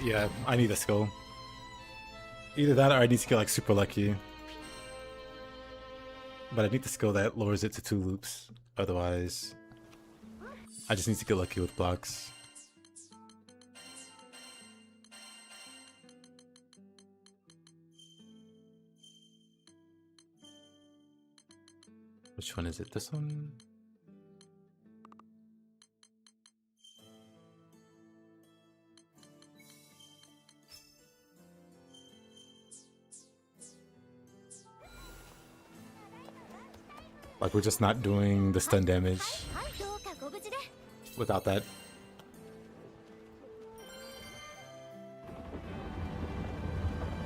Yeah, I need a skill. Either that or I need to get like super lucky. But I need the skill that lowers it to 2 loops. Otherwise, I just need to get lucky with blocks. Which one is it? This one? Like, we're just not doing the stun damage without that.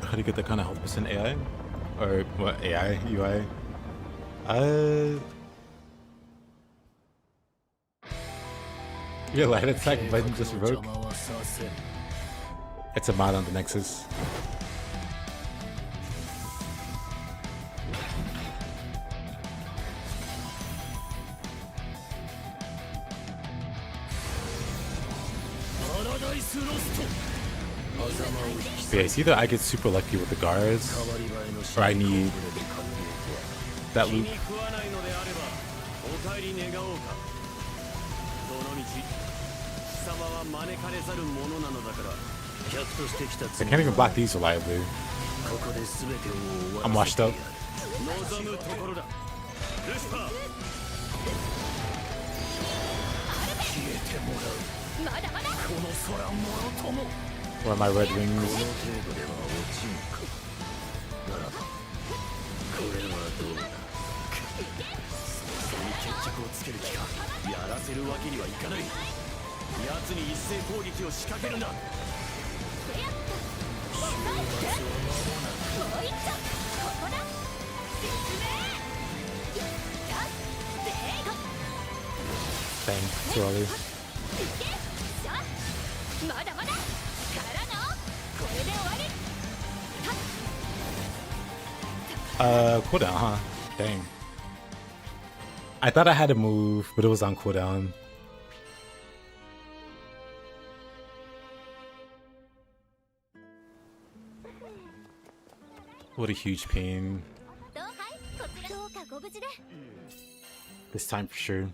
How do you get that kind of health percent AI? Or what, AI? UI? Your light attack button just broke. It's a mod on the Nexus. Yeah, it's either I get super lucky with the guards, or I need that loop. I can't even block these reliably. I'm washed up. Where are my red wings? Dang, too early. さあまだまだからのこれで終わり Cooldown, huh? Dang. I thought I had to move, but it was on cooldown. What a huge pain. どうはいこちらどうかご無事で This time for sure.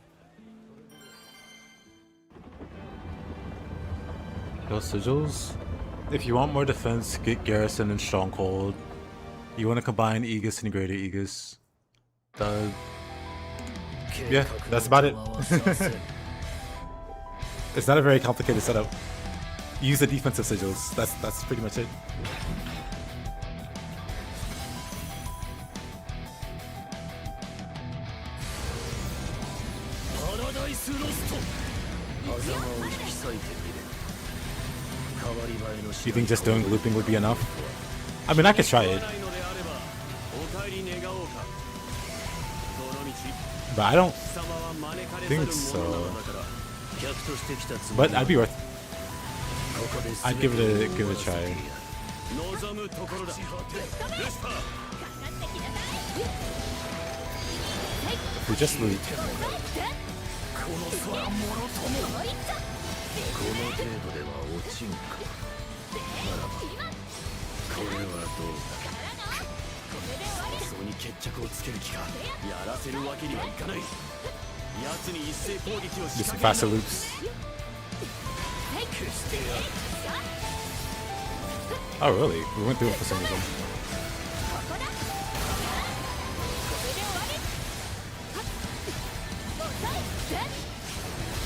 Those sigils? If you want more defense, get Garrison and Stronghold. You want to combine Aegis and Greater Aegis. Yeah, that's about it. It's not a very complicated setup. Use the defensive sigils. That's pretty much it. You think just doing looping would be enough? I mean, I could try it. But I don't think so. But I'd be worth. I'd give it a try. We just loot. この程度では落ちんか。ならばこれはどうだ。早々に決着をつける気か。やらせるわけにはいかない。奴に一斉攻撃を仕 Just 掛け faster る。 loops. Oh really? We went through it for some reason.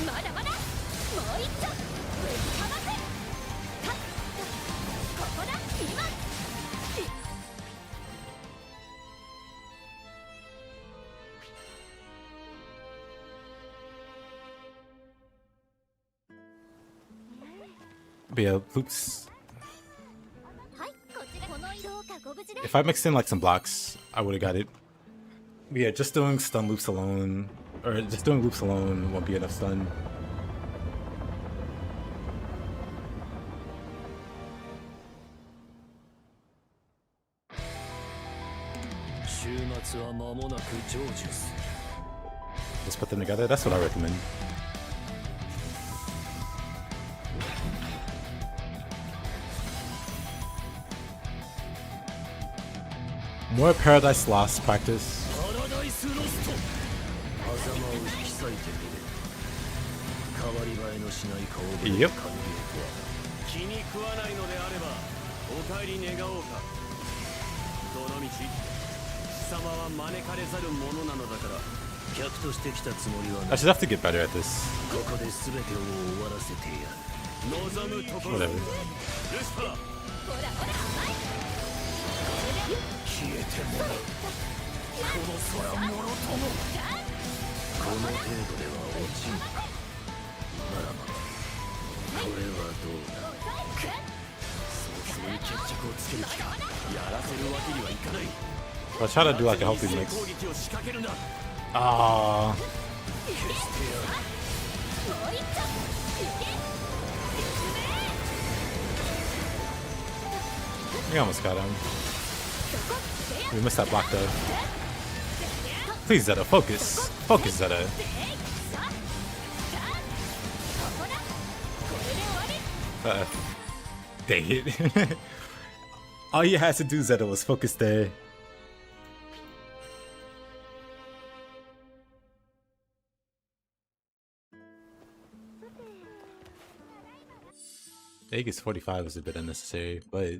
まだまだもう一丁ぶちかませここだ今 But yeah, loops. はいこちらこのどうかご無事で If I mixed in like some blocks, I would have got it. But yeah, just doing stun loops alone, or just doing loops alone won't be enough stun. 週末は間もなく成就する。 Just put them together. That's what I recommend. More Paradise Lost practice. パラダイスロスト。狭間を引き裂いてみる。変わり映えのしない顔ぶれの Yep. 官僚とは気に食わないのであればお帰り願おうか。どのみち貴様は招かれざる者なのだから客として来たつもりはな I い。 should have to get better at this. ここで全てを終わらせてやる。望むところだ。 Whatever. ルシファー、ほらほらはい 消えてもらう。この空もろとも。この程度では落ちんか。ならばこれはどうだ。早々に決着をつける気か。やらせるわけにはいかない。 I'll try to do like a healthy 一斉 mix. 攻撃を仕掛けるな。 Ah, 決してやる。もう一丁いけ we almost got him. We missed that block though. Please, Zeta, focus. Focus, Zeta. Dang it. All you had to do, Zeta, was focus there. Aegis 45 is a bit unnecessary, but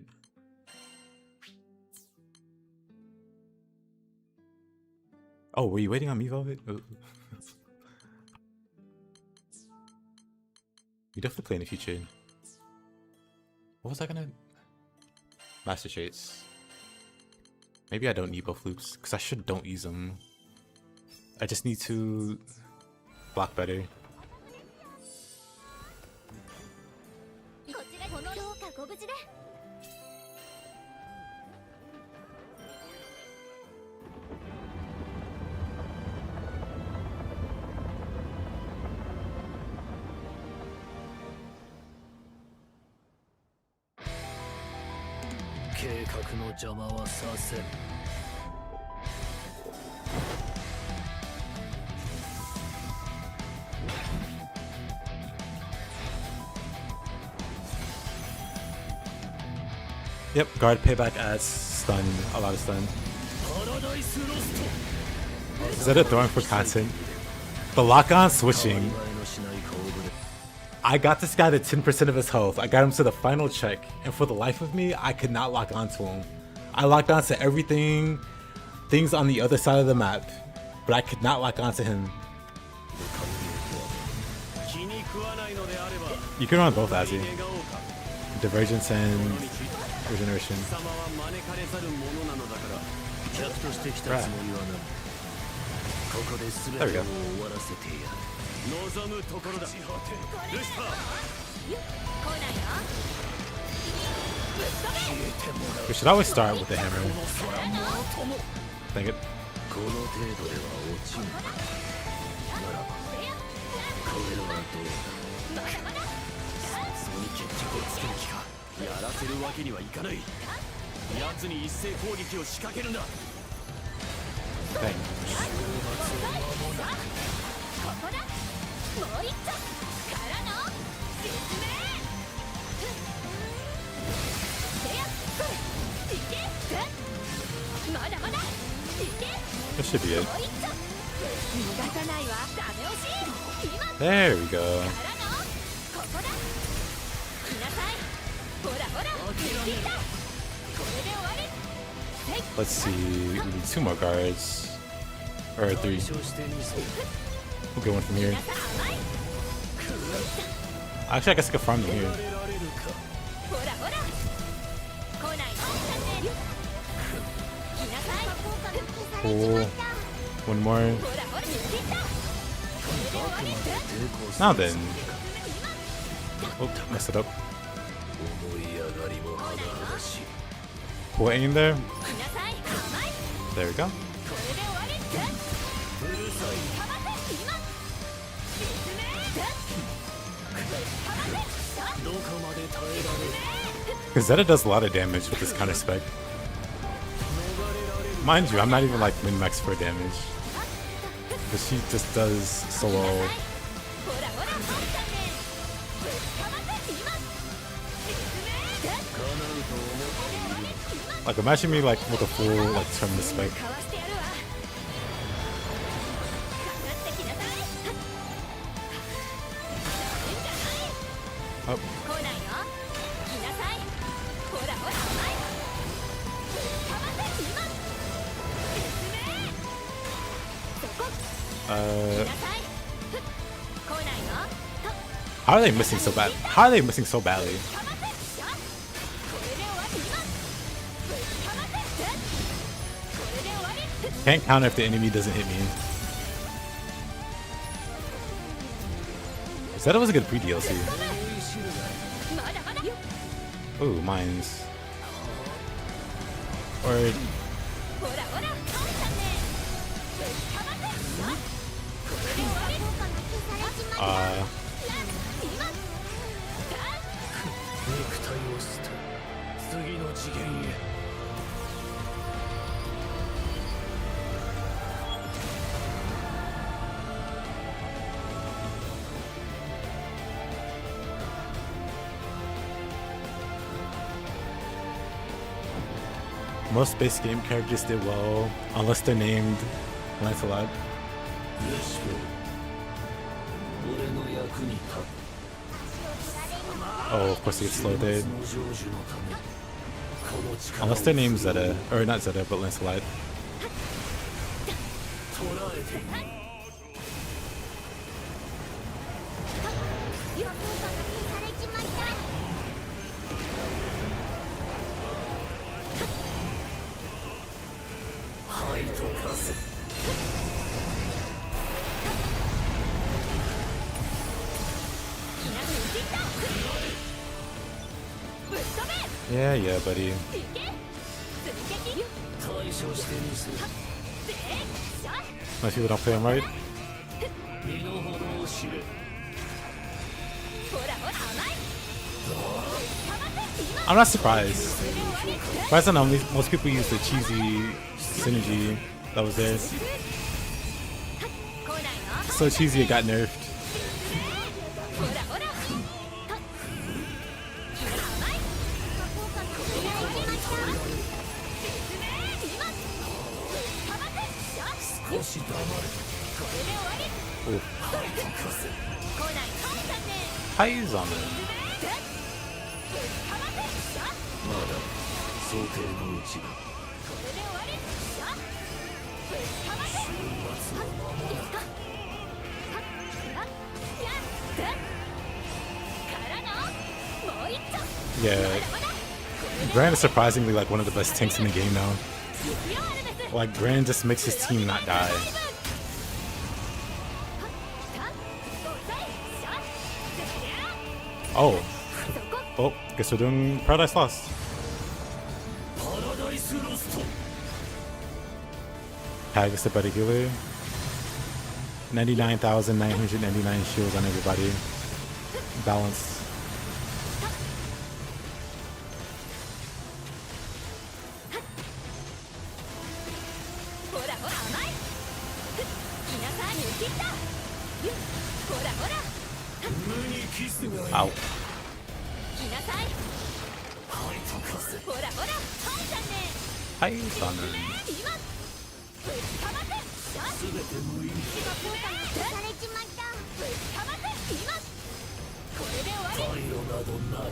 oh, were you waiting on me, Velvet? Oh. You definitely play in the future. What was I gonna? Master traits. Maybe I don't need both loops, because I should don't use them. I just need to block better. こちらこのどうかご無事で I 計画の邪魔はさせん。 Yep, guard payback as stun, a lot of stun. Zeta throwing for content. The lock-on switching. I got this guy to 10% of his health. I got him to the final check, and for the life of me, I could not lock onto him. I locked onto everything, things on the other side of the map, but I could not lock onto him. You can run both, Azzy. Divergence and regeneration. There we go. We should always start with the hammer. Dang it. Dang. That should be it. There we go. Let's see, we need 2 more guards. Or 3. We'll get one from here. Actually, I guess I could farm them here. Cool. One more. Now then. Oh, messed it up. Cool aim there. There we go. Because Zeta does a lot of damage with this counter spec. Mind you, I'm not even like min-max for damage. But she just does so well. Like imagine me like with a full like terminus spec. Oh. How are they missing so bad? How are they missing so badly? Can't counter if the enemy doesn't hit me. Zeta was a good pre-DLC. Ooh, mines. Or... most base game characters did well, unless they're named Lancelot. Oh, of course he gets slow dead. Unless they're named Zeta, or not Zeta, but Lancelot. Yeah, buddy. My people don't play him right. I'm not surprised. But I know most people use the cheesy synergy that was there. So cheesy it got nerfed. ほらほら Ooh. Highs on it. まだ想定のうちだ。Yeah, Gran is surprisingly like one of the best tanks in the game now. Like Gran just makes his team not die. Oh, oh, guess we're doing Paradise Lost. パラダイスロスト。 Haggis the better healer. 99,999 shields on everybody. Balance. Ow. Highs on it. パイロなどない。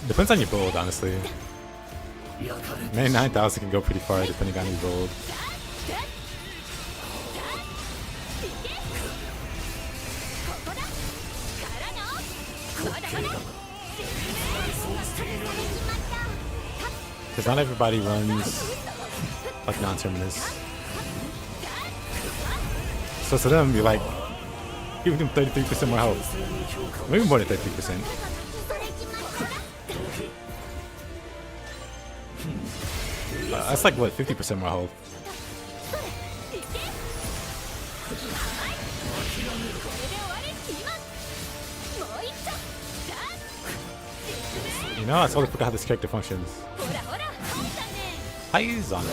Depends on your build, honestly. 焼かれ 99,000 can go pretty far depending on your build. Because not everybody runs like non-terminus. So to them, you're like, giving them 33% more health. Maybe more than 33%. That's like, what, 50% more health? You know, I totally forgot how this character functions. Highs on it.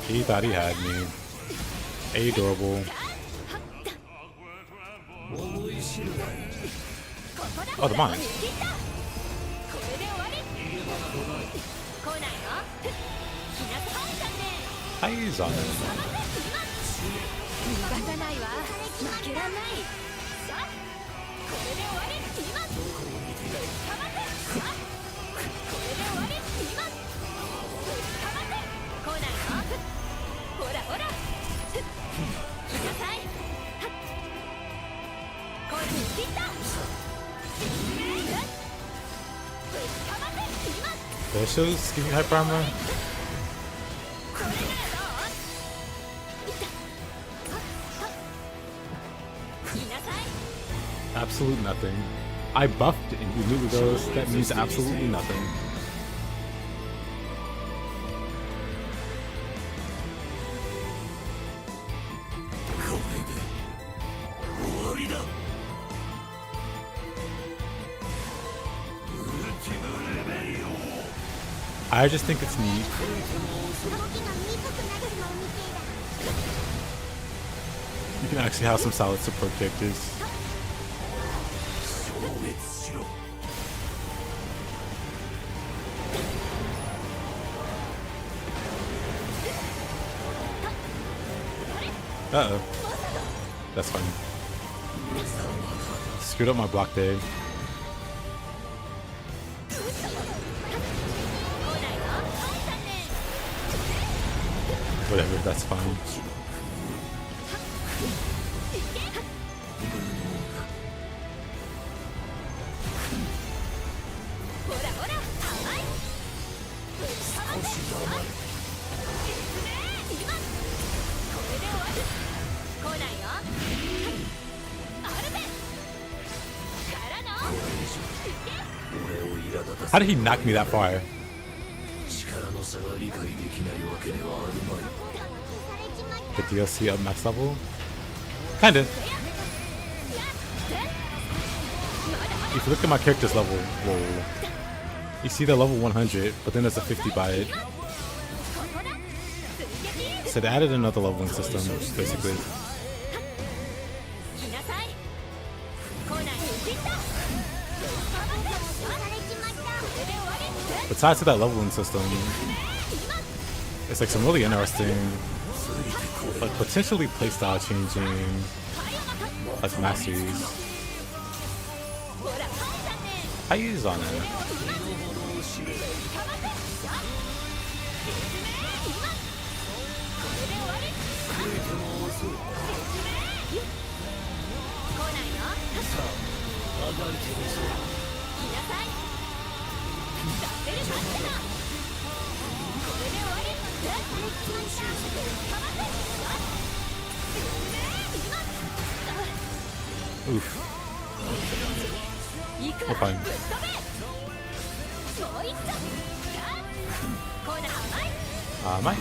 He thought he had me. Adorable. Oh, the mine. Highs on it. Those shows give you hyper armor? Absolute nothing. I buffed and you knew those. That means absolutely nothing. I just think it's neat. You can actually have some solid support characters. Uh-oh. That's fine. Screwed up my block there. Whatever, that's fine. How did he knock me that far? 力の差が理解できないわけではあるまい。 The DLC of max level? Kinda. If you look at my character's level, whoa. You see the level 100, but then there's a 50 by it. So they added another leveling system, basically. Besides to that leveling system, it's like some really interesting, like potentially playstyle changing, like masteries. How you use on it? Oof. We're fine. Might.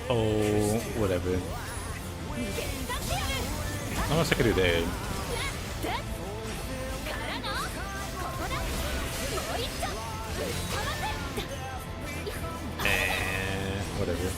Oh, whatever. Not much I could do there. Whatever.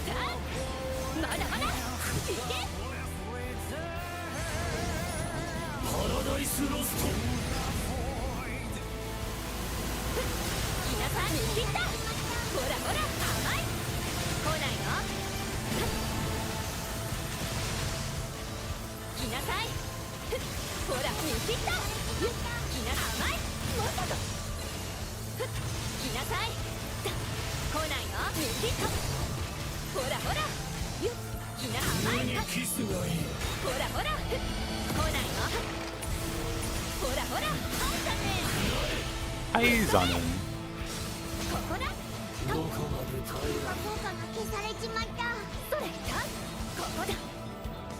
Eyes on him.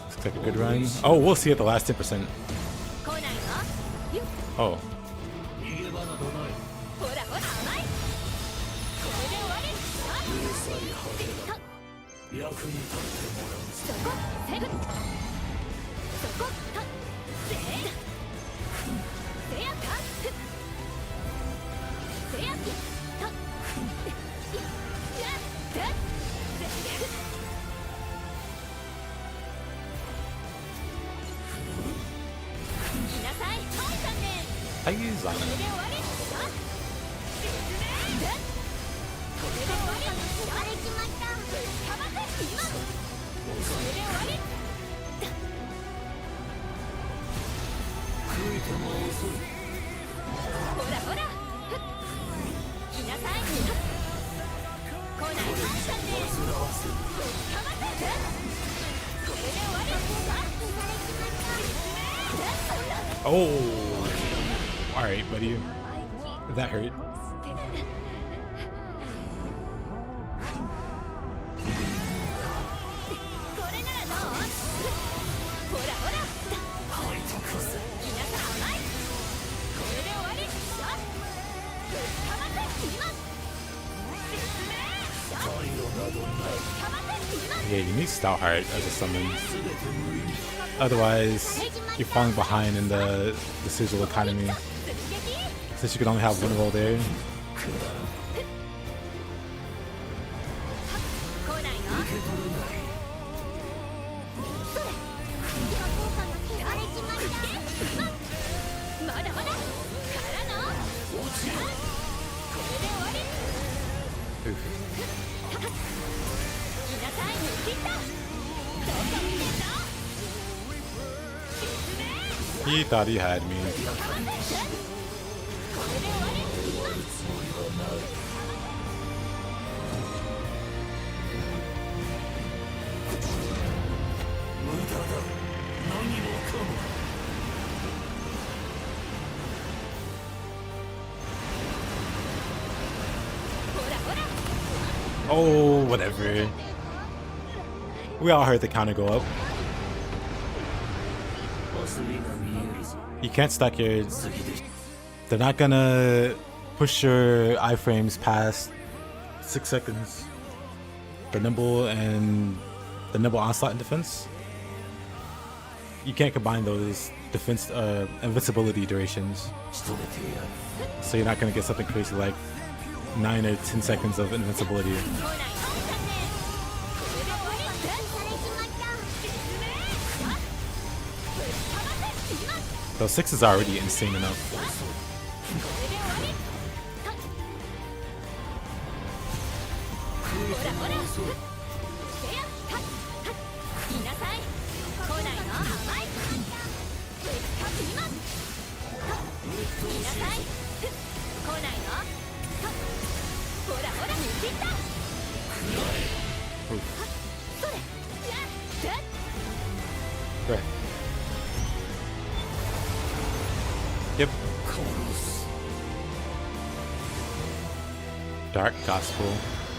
Looks like a good run. Oh, we'll see at the last 10%. Oh. Eyes on him. Oh, all right, buddy. That hurt. Yeah, you need Stout Heart as a summon. Otherwise, you're falling behind in the sigil economy. Since you can only have one roll there. He thought he had me. Oh, whatever. We all heard the counter go up. You can't stack your... They're not gonna push your iframes past 6 seconds. The nimble and the nimble onslaught and defense. You can't combine those defense invincibility durations. So you're not gonna get something crazy like 9 or 10 seconds of invincibility. Though 6 is already insane enough. Right. Yep. Dark gospel.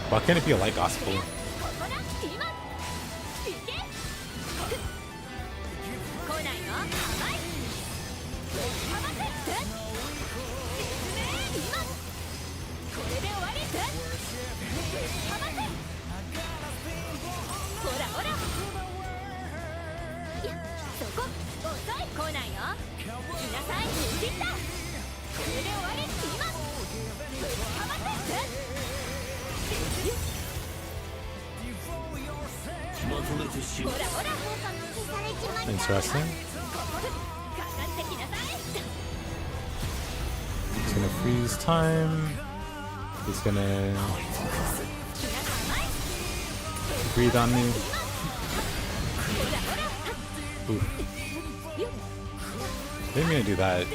Why can't it be a light gospel? Interesting. He's gonna freeze time. He's gonna breathe on me. Ooh. Didn't mean to do that.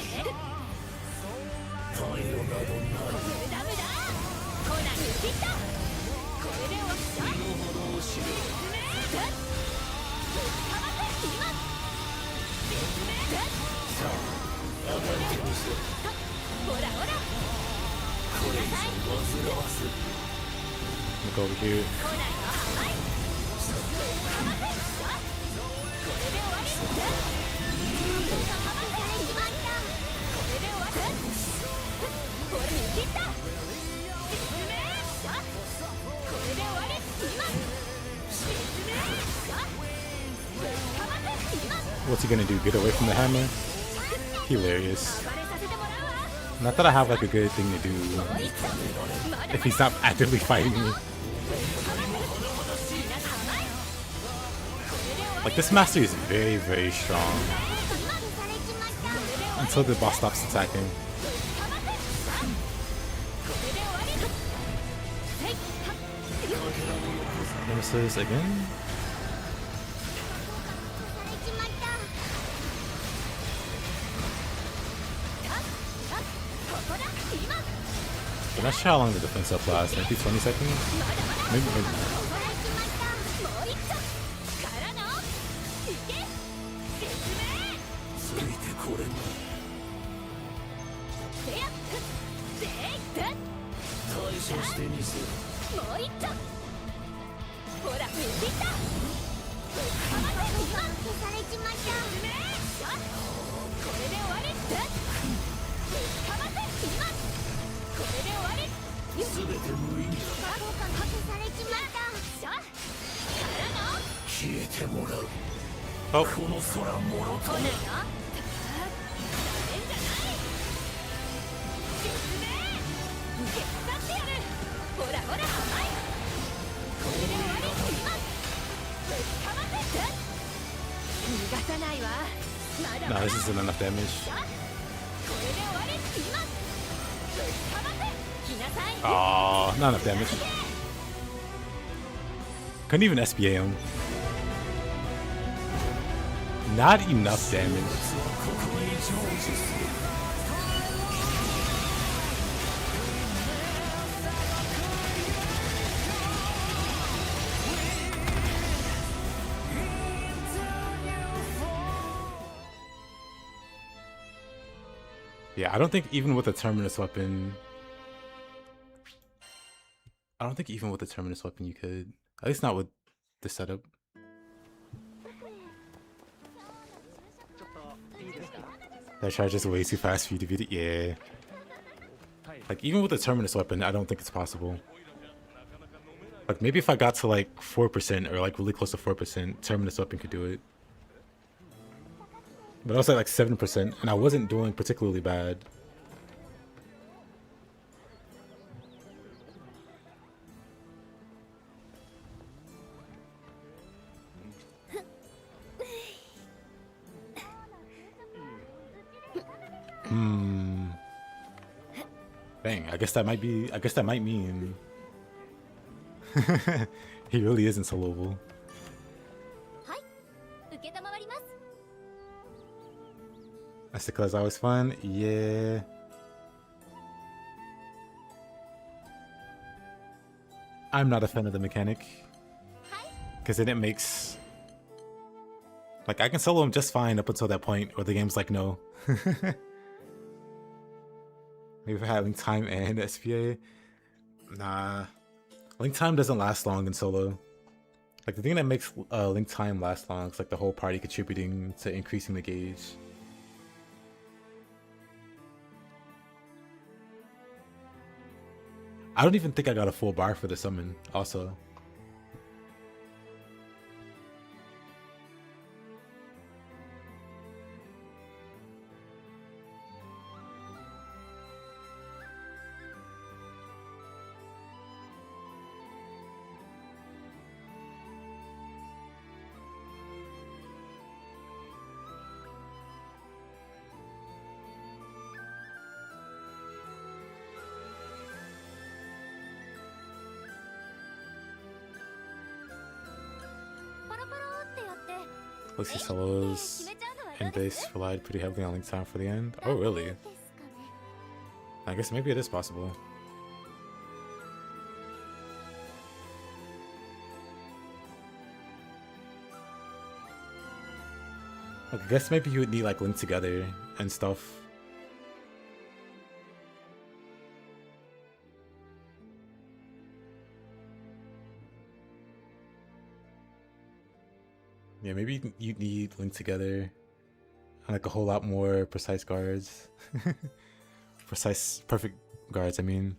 I'll go over here. What's he gonna do? Get away from the hammer? Hilarious. Not that I have like a good thing to do if he's not actively fighting me. Like this master is very, very strong until the boss stops attacking. Nemesis again. I'm not sure how long the defense up lasts, maybe 20 seconds? Maybe not. Oh. No, this isn't enough damage. Oh, not enough damage. Couldn't even SBA him. Not enough damage. Yeah, I don't think even with a terminus weapon... I don't think even with a terminus weapon you could. At least not with the setup. That charges way too fast for you to beat it. Yeah. Like, even with the Terminus weapon, I don't think it's possible. Like, maybe if I got to, like, 4% or, like, really close to 4%, Terminus weapon could do it. But I was at, like, 7%, and I wasn't doing particularly bad. Dang, I guess that might mean he really is insoloable. はい、承ります。 That's because I was fun? Yeah. I'm not a fan of the mechanic. Because then it makes... Like, I can solo him just fine up until that point where the game's like, no. Maybe if I had Link Time and SPA. Nah. Link Time doesn't last long in solo. Like, the thing that makes Link Time last long is like the whole party contributing to increasing the gauge. I don't even think I got a full bar for the summon, also. Lucy solos and base relied pretty heavily on Link Time for the end. Oh, really? I guess maybe it is possible. I guess maybe you would need like Link together and stuff. Yeah, maybe you need Link together and like a whole lot more precise guards. Perfect guards, I mean.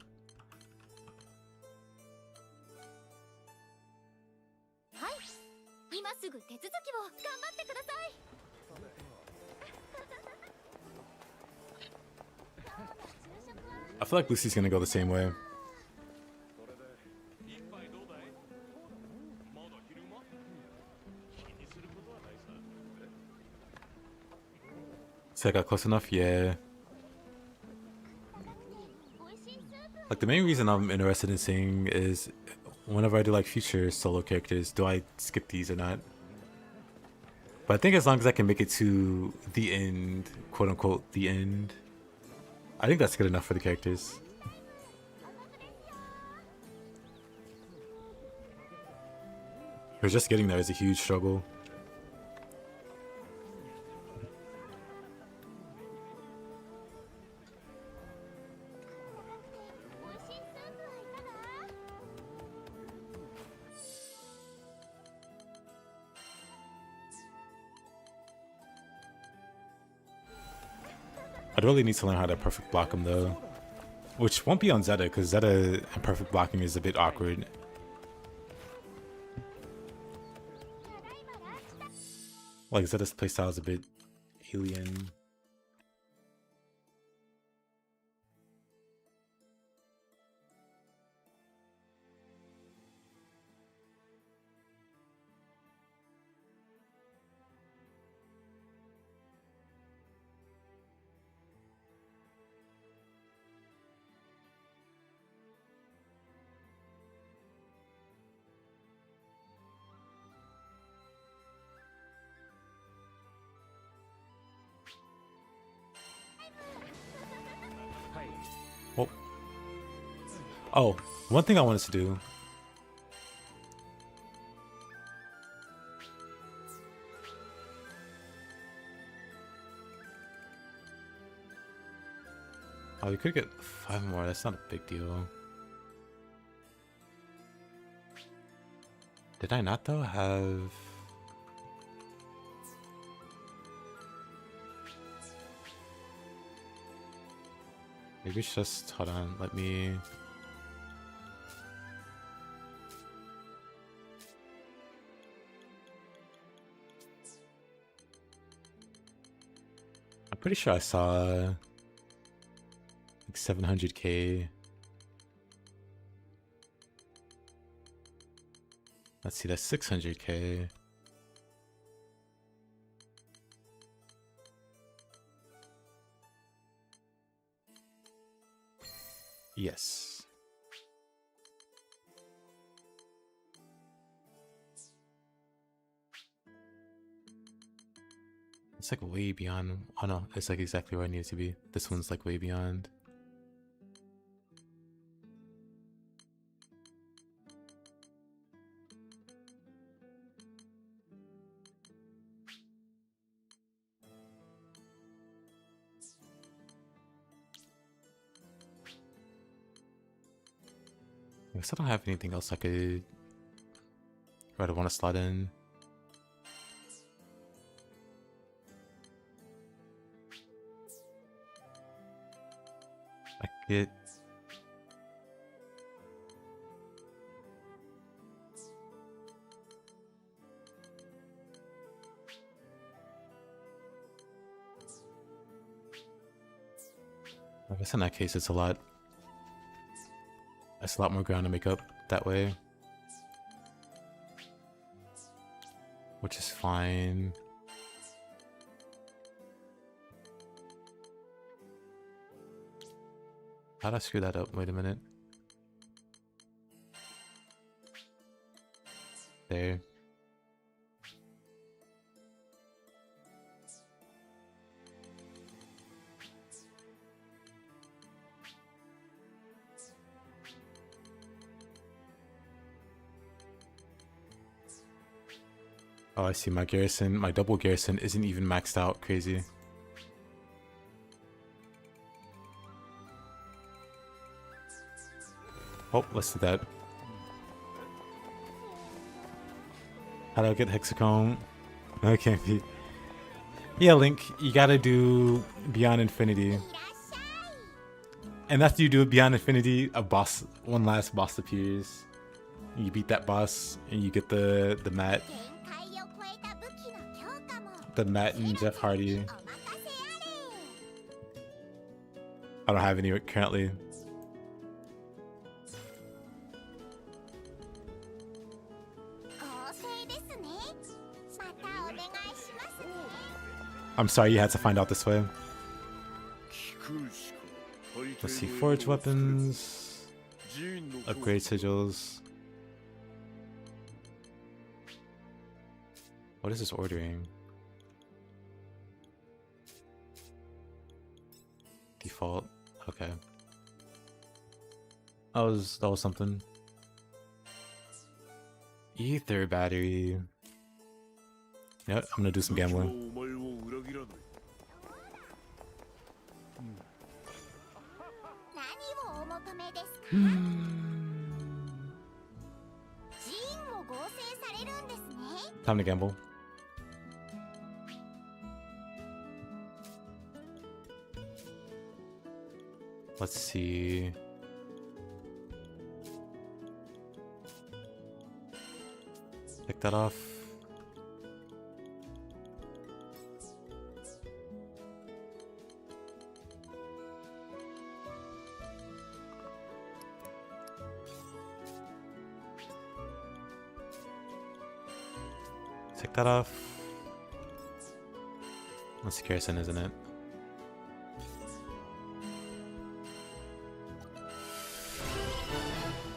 I feel like Lucy's gonna go the same way. So I got close enough? Yeah. Like, the main reason I'm interested in seeing is whenever I do like future solo characters, do I skip these or not? But I think as long as I can make it to the end, quote unquote, the end, I think that's good enough for the characters. Because just getting there is a huge struggle. I'd really need to learn how to perfect block him though. Which won't be on Zeta, because Zeta and perfect blocking is a bit awkward. Like, Zeta's playstyle is a bit alien. Oh, one thing I wanted to do. Oh, we could get 5 more. That's not a big deal. Did I not though have... Maybe it's just, hold on, let me... I'm pretty sure I saw like 700k. Let's see, that's 600k. Yes. It's like way beyond. Oh no, it's like exactly where I need it to be. This one's like way beyond. I guess I don't have anything else I could... Or I'd want to slot in. I get... I guess in that case it's a lot... That's a lot more ground to make up that way. Which is fine. How'd I screw that up? Wait a minute. There. Oh, I see. My garrison, my double garrison isn't even maxed out. Crazy. Oh, let's do that. How do I get hexachrome? That can't be. Yeah, Link, you gotta do Beyond Infinity. And after you do Beyond Infinity, a boss, one last boss appears. You beat that boss, and you get the mat. The Matt and Jeff Hardy. I don't have any currently. I'm sorry you had to find out this way. Let's see, forge weapons, upgrade sigils. What is this ordering? Default. Okay. That was something. Ether battery. Yep, I'm gonna do some gambling. Time to gamble. Let's see. Pick that off. Take that off. That's garrison, isn't it?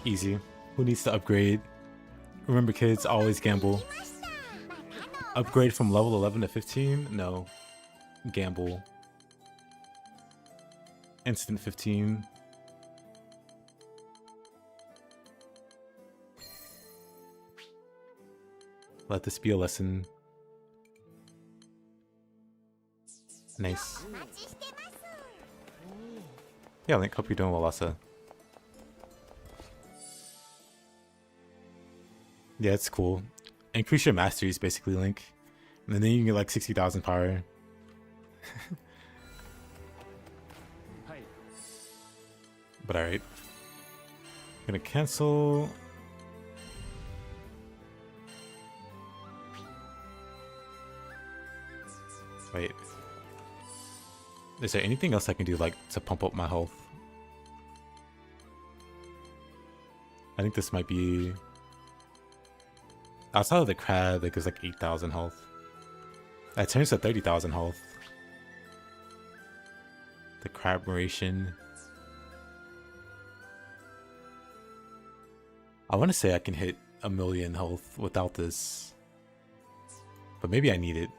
Easy. Who needs to upgrade? Remember, kids, always gamble. Upgrade from level 11 to 15? No. Gamble. Instant 15. Let this be a lesson. Nice. Yeah, Link, hope you're doing well, Asa. Yeah, it's cool. Increase your masteries, basically, Link. And then you can get like 60,000 power. But alright. Gonna cancel. Wait. Is there anything else I can do, like, to pump up my health? I think this might be... Outside of the crab, that gives like 8,000 health. That turns to 30,000 health. The crab ration. I want to say I can hit 1,000,000 health without this. But maybe I need it.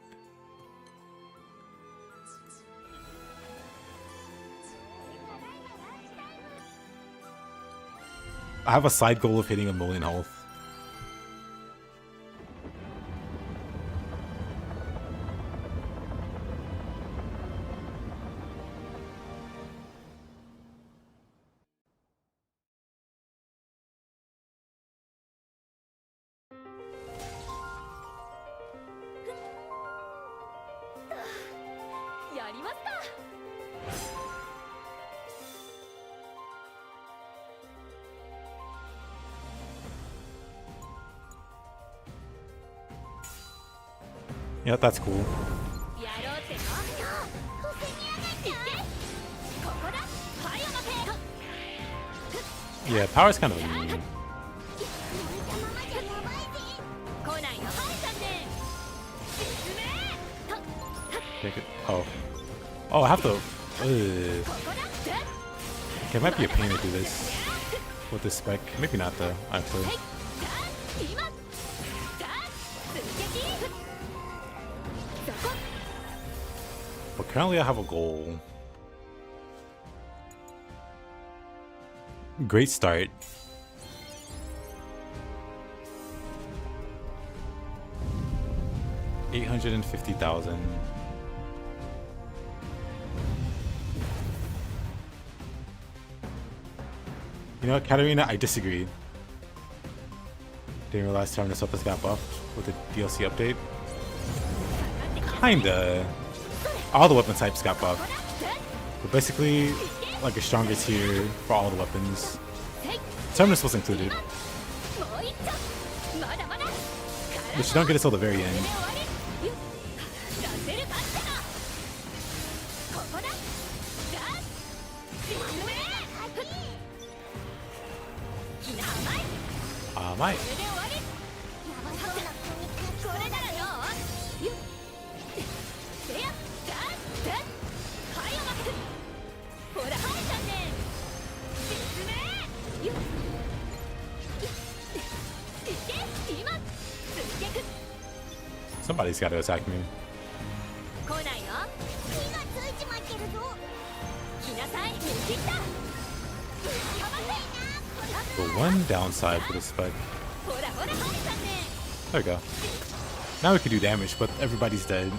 I have a side goal of hitting 1,000,000 health. Yeah, that's cool. Yeah, power's kind of mean. Oh. Oh, I have to... Okay, it might be a pain to do this with this spec. Maybe not though, actually. But currently I have a goal. Great start. $850,000. You know what, Katarina, I disagree. Didn't realize Terminus weapons got buffed with the DLC update. Kinda. All the weapon types got buffed. But basically, like a stronger tier for all the weapons. Terminus was included. But you don't get it till the very end. Might. Somebody's got to attack me. The one downside for the spec. There we go. Now we can do damage, but everybody's dead.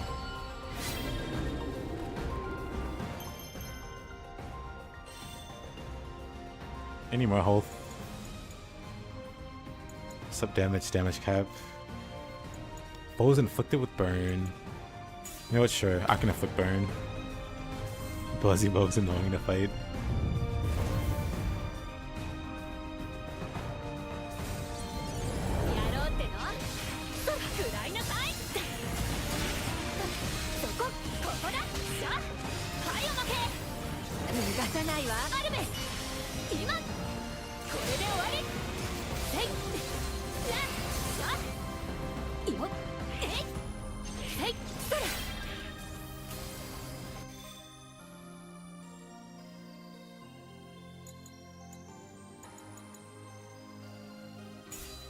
Any more health? Sub damage, damage cap. Foes inflicted with burn. You know what? Sure, I can inflict burn. Beelzebub's annoying to fight.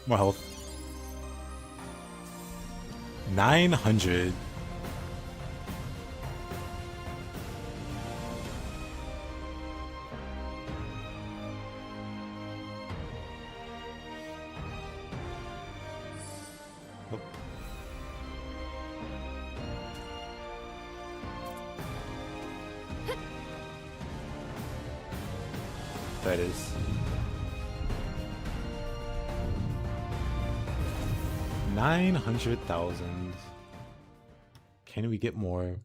More health. 900. Oh. That is. 900,000. Can we get more?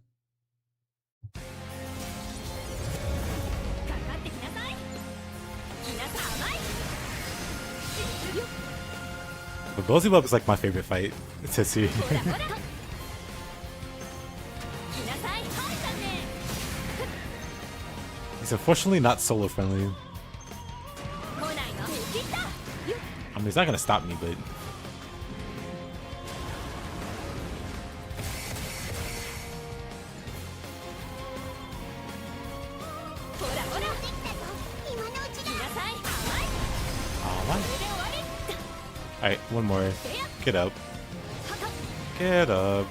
But Beelzebub is like my favorite fight to see. ほらほら来なさいハンターね He's unfortunately not solo friendly. 来ないの切った I mean, he's not gonna stop me, but ほらほらできたぞ今のうち来だなさい甘い what? これで終わり All right, one more. せや Get up. はは Get up.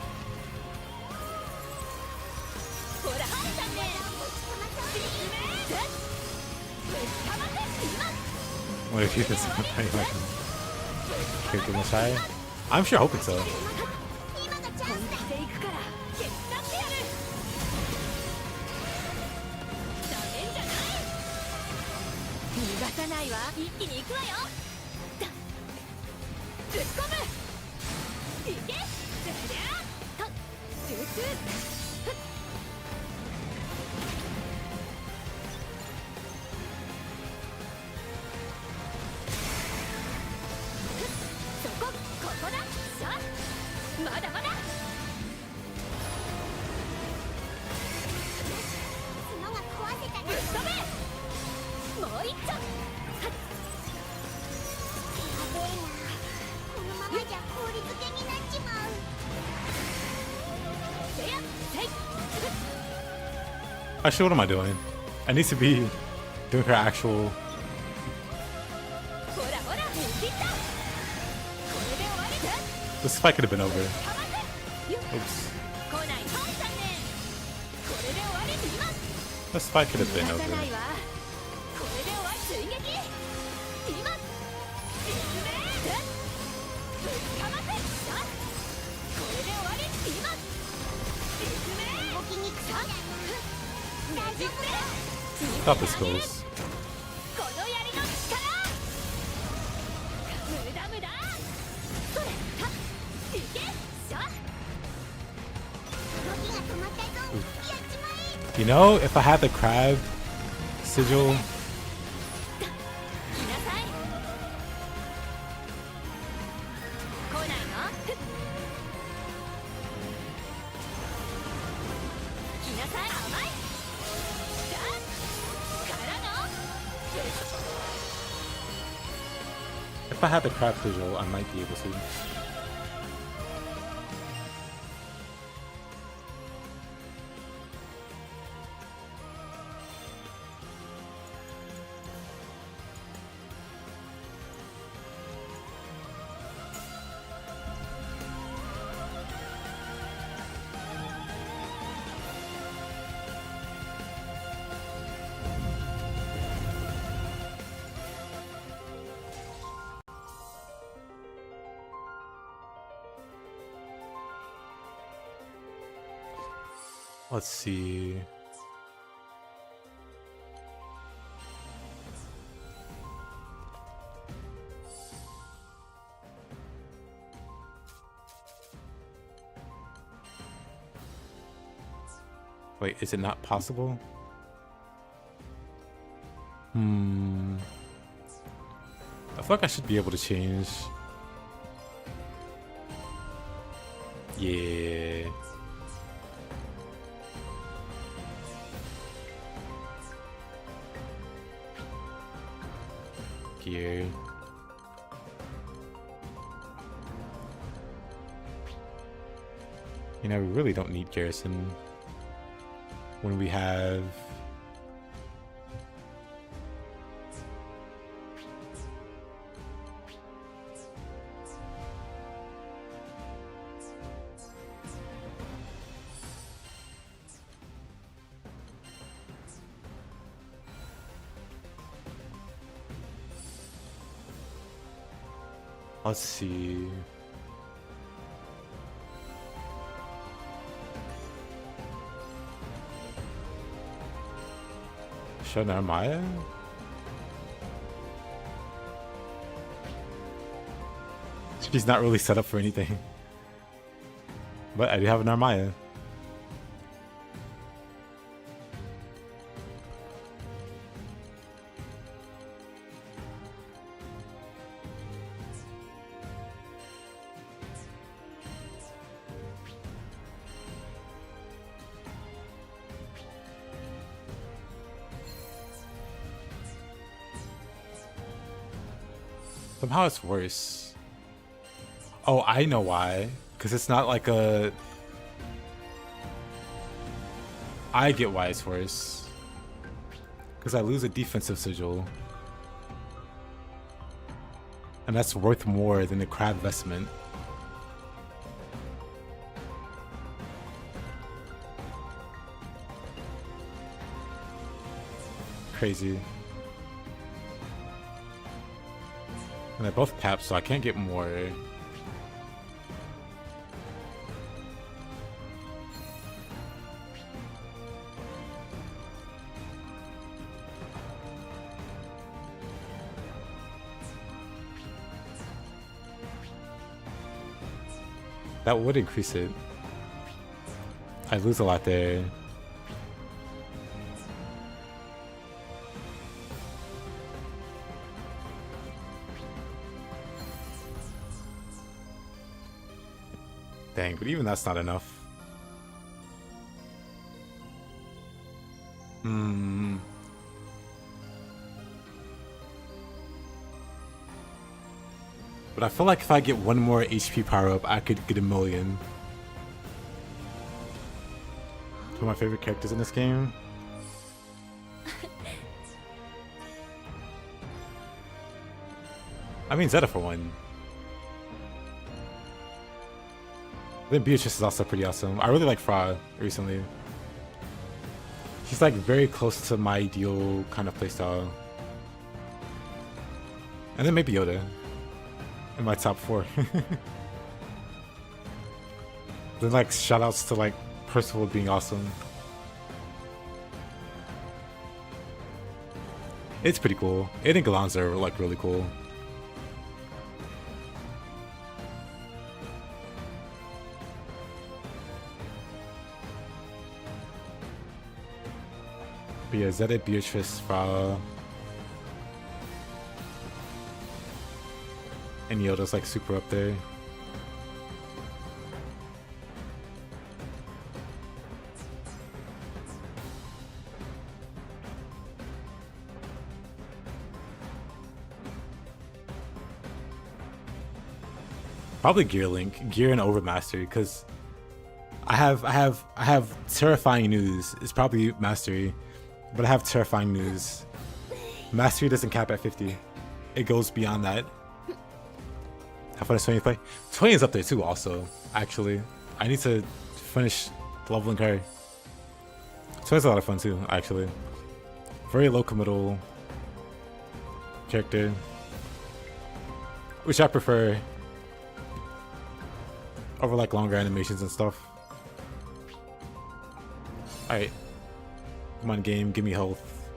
ほらハンターねぶっかませ今 What if you just character must try? I'm sure hoping so. 今がチャンスだ本気で行くから手伝ってやるダメんじゃない逃がさないわ一気に行くわよだぶっ込むいけそれではっジュースふっそこここださあまだまだ角が壊せたぶっな飛べもう一丁はっやべえなこのままじゃ氷漬けになっちまうせやせい Actually, what am I doing? I need to be doing her actual. ほらほら切ったこれで終わりだ This fight could have been over. かませよっ Oops. 来ないハンターねこれで終わり今 This fight could have 逃 been がさな over. いわこれで終わり追撃今実名ぶっかませさあこれで終わり今実名動きにくそうだな大丈夫だ Stop this goes. この槍の力無駄無駄それはっいけしゃ動きが止まったぞやっちまえ You know, if I had the crab sigil, 来なさい来ないのふっ来なさい甘いじゃあからの if I had the crab sigil, I might be able to. Let's see. Wait, is it not possible? I feel like I should be able to change. Yeah. Gear. You know, we really don't need Garrison when we have let's see. Shona Maya? She's not really set up for anything. But I do have an Armaya. Somehow it's worse. Oh, I know why. Because it's not like a... I get why it's worse. Because I lose a defensive sigil. And that's worth more than the crab vestment. Crazy. And they're both capped, so I can't get more. That would increase it. I lose a lot there. Dang, but even that's not enough. But I feel like if I get one more HP power up, I could get 1,000,000. Two of my favorite characters in this game. I mean Zeta for one. Then Beatrice is also pretty awesome. I really like Fra recently. She's like very close to my ideal kind of playstyle. And then maybe Yoda in my top 4. Then like shoutouts to like Percival being awesome. It's pretty cool. It and Galans are like really cool. But yeah, Zeta, Beatrice, Fra, and Yoda's like super up there. Probably Gear Link, Gear and Overmastery, because I have terrifying news. It's probably Mastery. But I have terrifying news. Mastery doesn't cap at 50. It goes beyond that. How fun is 20 play? 20 is up there too also, actually. I need to finish leveling her. 20 is a lot of fun too, actually. Very low committal character. Which I prefer over like longer animations and stuff. Alright. Come on, game, give me health.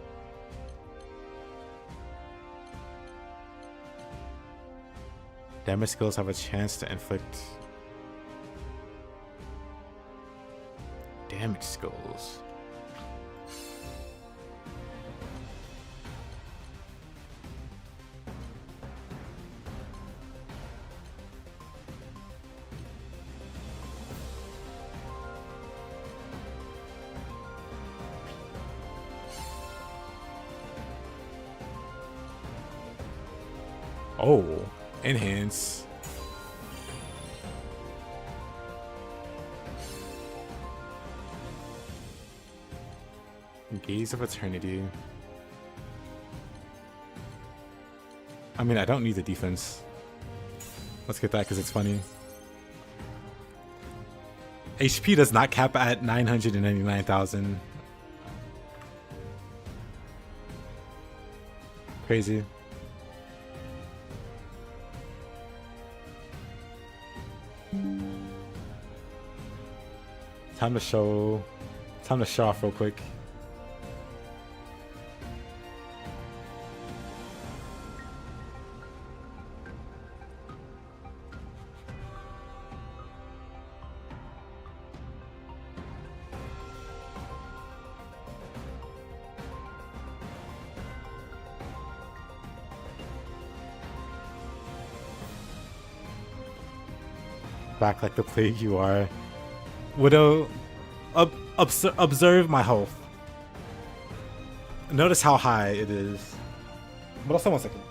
Damage skills have a chance to inflict damage skills. Oh, enhance. Gaze of Eternity. I mean, I don't need the defense. Let's get that because it's funny. HP does not cap at 999,000. Crazy. Time to show off real quick. Back like the plague you are. Widow, observe my health. Notice how high it is. But also 1 second.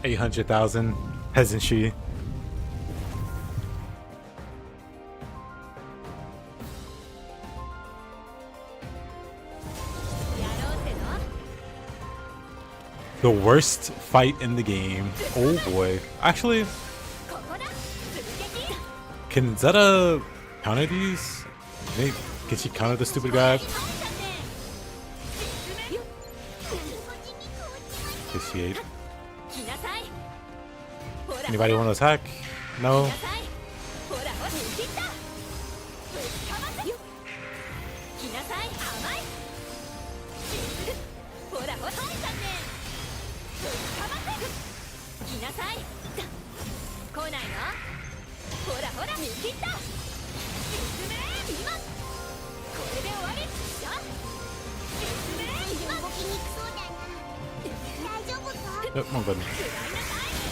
800,000 peasantry. やろうっての The worst fight in the game. Oh boy. Actually, ここだ追撃 can Zeta counter these? Can she counter the stupid guy? Appreciate. 来なさいほら Anybody want to attack? No. 来なさいほらほら切ったぶっかませよ来なさい甘いほらほらはいだねぶっかませ来なさい来ないのほらほら見切った進め今これで終わりしょ進め今動きにくそうだな大丈夫か Oh my goodness.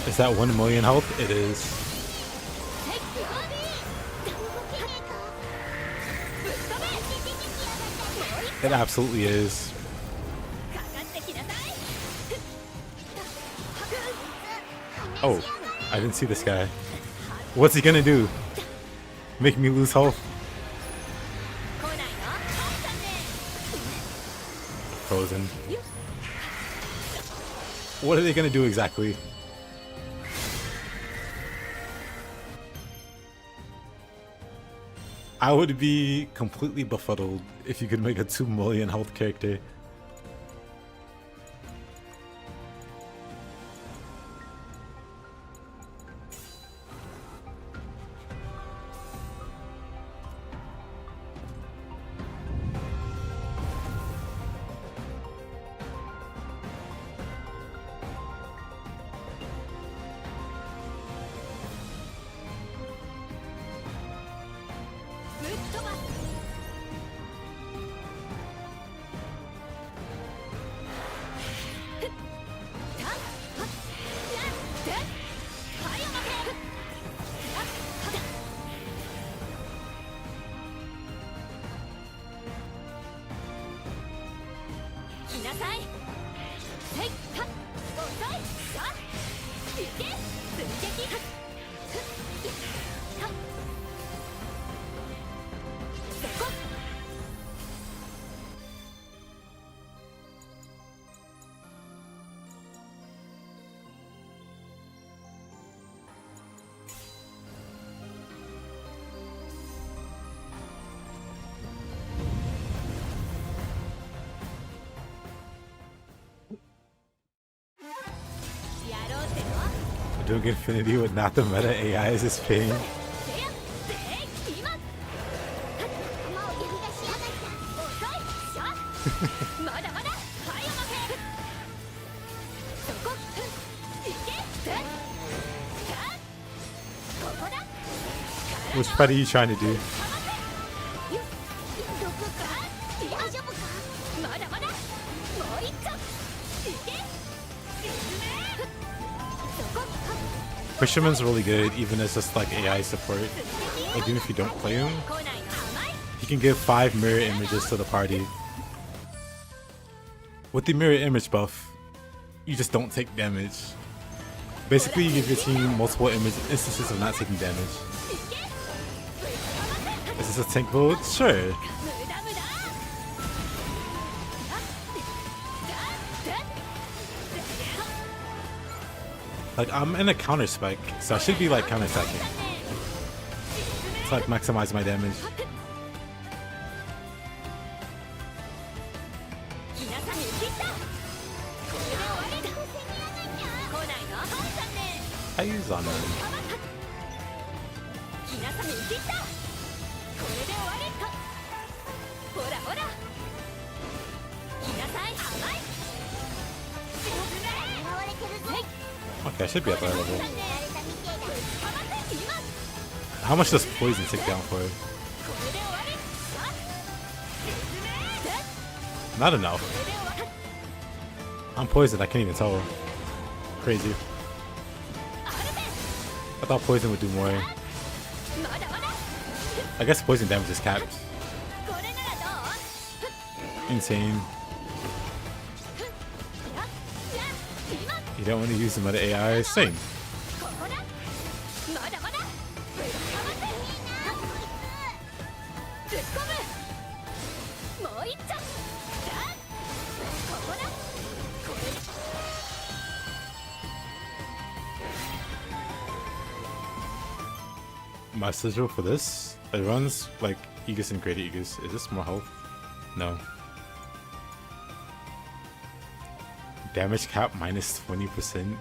Is that 1 million health? It is. はいブハビー動けねえかぶっ飛べ出てきやがったもう一 It absolutely is. かかってきなさい Oh, I didn't see this guy. What's he gonna do? Make me lose health? 来ないのはいだね Frozen. What are they gonna do exactly? I would be completely befuddled if you could make a 2 million health character. Doing Infinity with not the meta AI is his pain. 今頭を呼び出しやがった遅いしょまだまだはいおまけそこいけここだ Which fight are you trying to do? どこか大丈夫かまだまだもう一個いけ進めそこ Fisherman's really good, even as just like AI support. Like, even if you don't play him, 来ないの甘い he can give 5 mirror images to the party. With the mirror image buff, you just don't take damage. Basically, you give your team multiple instances of not taking damage. Is this a tank build? Sure. 無駄無駄 Like, I'm in a counter spec, so I should be like counter attacking to like maximize my damage. 来なさい切ったこれで終わりだ来ないのはいだね I use on that. 来なさい切ったこれで終わりかほらほら来なさい甘い狙われてるぞ Okay, I should be at the right level. やられたみてえだ How much does poison take down for? これで終わりさ進め Not enough. これで終わり I'm poisoned, I can't even tell. Crazy. あるべ I thought poison would do more. まだまだ I guess poison damage is capped. これならどう Insane. やじゃあ今 You don't want to use the meta AI. Same. ここだまだまだぶっかませぶっ込むもう一丁だここだこれで My sigil for this, it runs like Aegis and Greater Aegis. Is this more health? No. Damage cap minus 20%.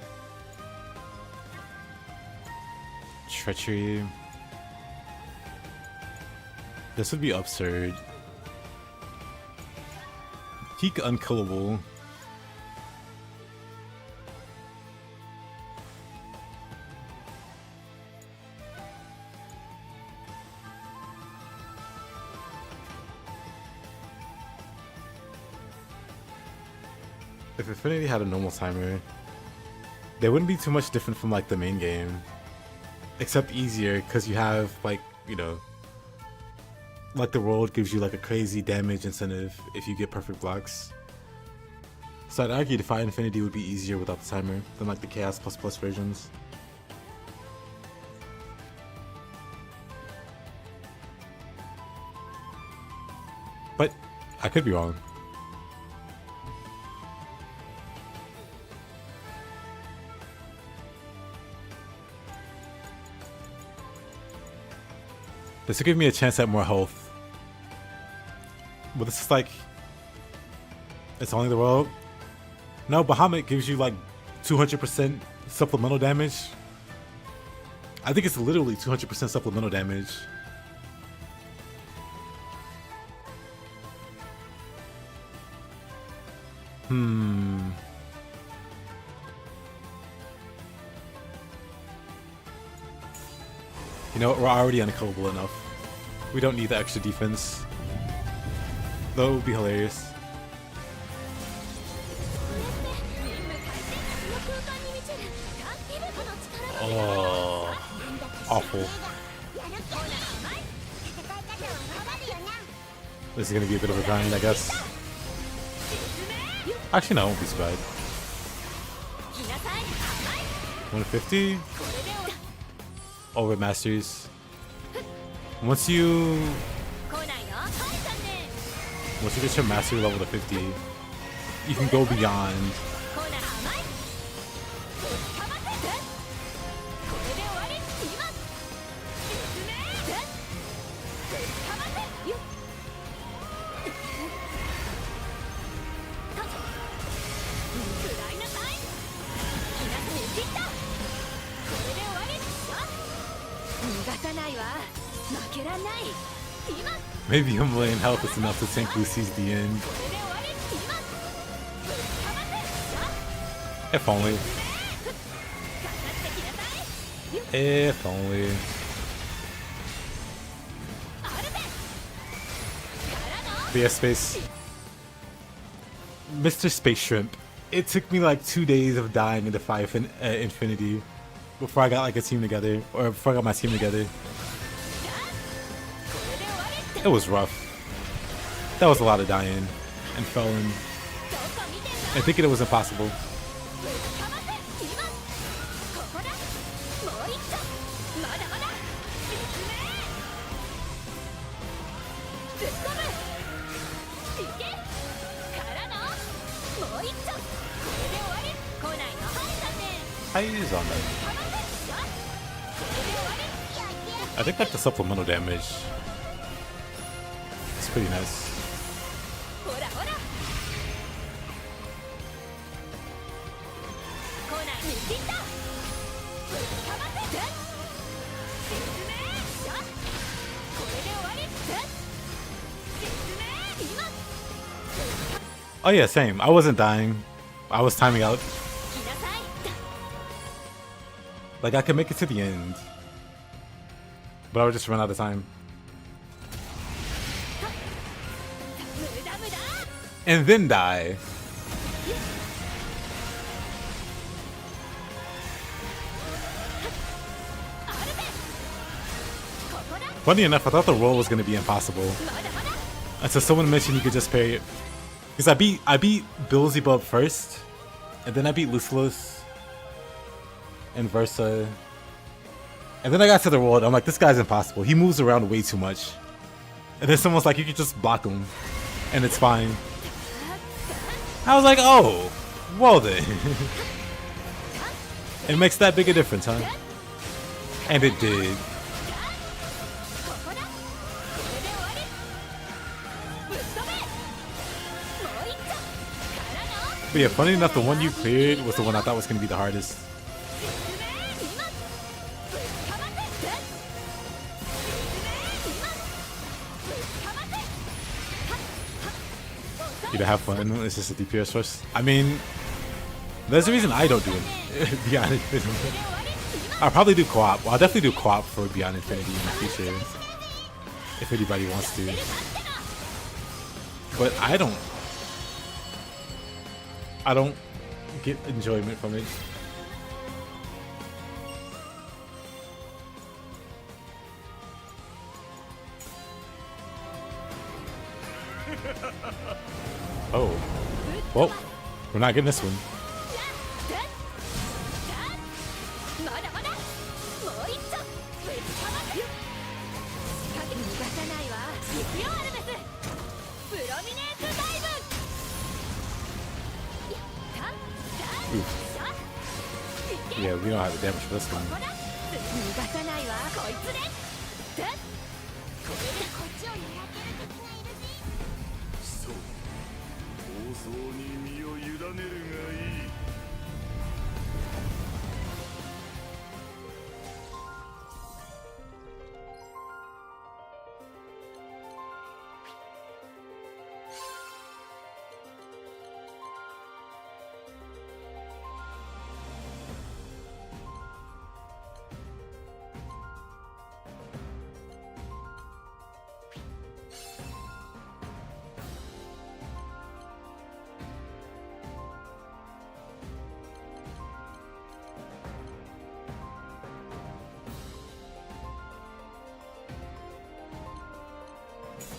Treachery. This would be absurd. Peak unkillable. If Infinity had a normal timer, they wouldn't be too much different from like the main game. Except easier, because you have like, you know, like the world gives you like a crazy damage incentive if you get perfect blocks. So I'd argue Defy Infinity would be easier without the timer than like the Chaos++ versions. But I could be wrong. This will give me a chance at more health. But this is like... It's only the world. No, Bahamut gives you like 200% supplemental damage. I think it's literally 200% supplemental damage. You know what, we're already unkillable enough. We don't need the extra defense. Though it would be hilarious. Oh, awful. This is gonna be a bit of a grind, I guess. Actually, no, it won't be so bad. 150? Over masters. Once you get your mastery level to 50, you can go beyond. Maybe a million health is enough to tank Lucy's the end. If only. If only. The space. Mr. Space Shrimp. It took me like 2 days of dying in Defy Infinity before I got like a team together, or before I got my team together. It was rough. That was a lot of dying and falling and thinking it was impossible. Highs on that. I think like the supplemental damage. It's pretty nice. Oh yeah, same. I wasn't dying. I was timing out. Like I could make it to the end, but I would just run out of time. And then die. Funny enough, I thought the roll was going to be impossible until someone mentioned you could just parry it. Because I beat Beelzebub first, and then I beat Lucilius, and Versa. And then I got to the world. I'm like, this guy's impossible. He moves around way too much. And then someone's like, you can just block him, and it's fine. I was like, oh, well then. It makes that big a difference, huh? And it did. But yeah, funny enough, the one you cleared was the one I thought was going to be the hardest. You to have fun, it's just a DPS first. I mean, there's a reason I don't do it, Beyond Infinity. I'll probably do co-op. Well, I'll definitely do co-op for Beyond Infinity in the future. If anybody wants to. But I don't get enjoyment from it. Oh. Well, we're not getting this one. Oof. Yeah, we don't have the damage for this one. そう放送に身を委ねるがいい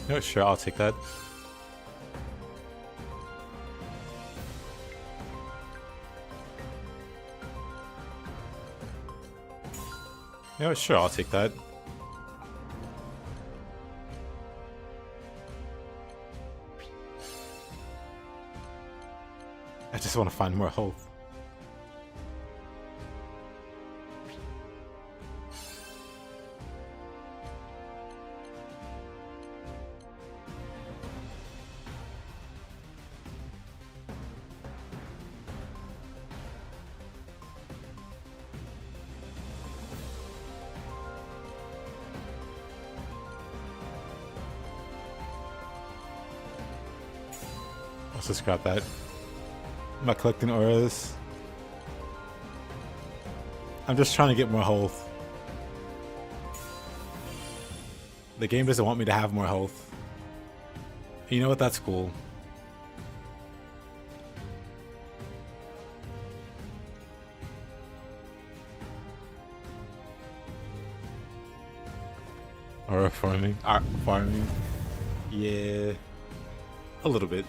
No, sure, I'll take that. Yeah, sure, I'll take that. I just want to find more health. Let's just scrap that. I'm not collecting auras. I'm just trying to get more health. The game doesn't want me to have more health. You know what? That's cool. Aura farming? Farming? Yeah. A little bit.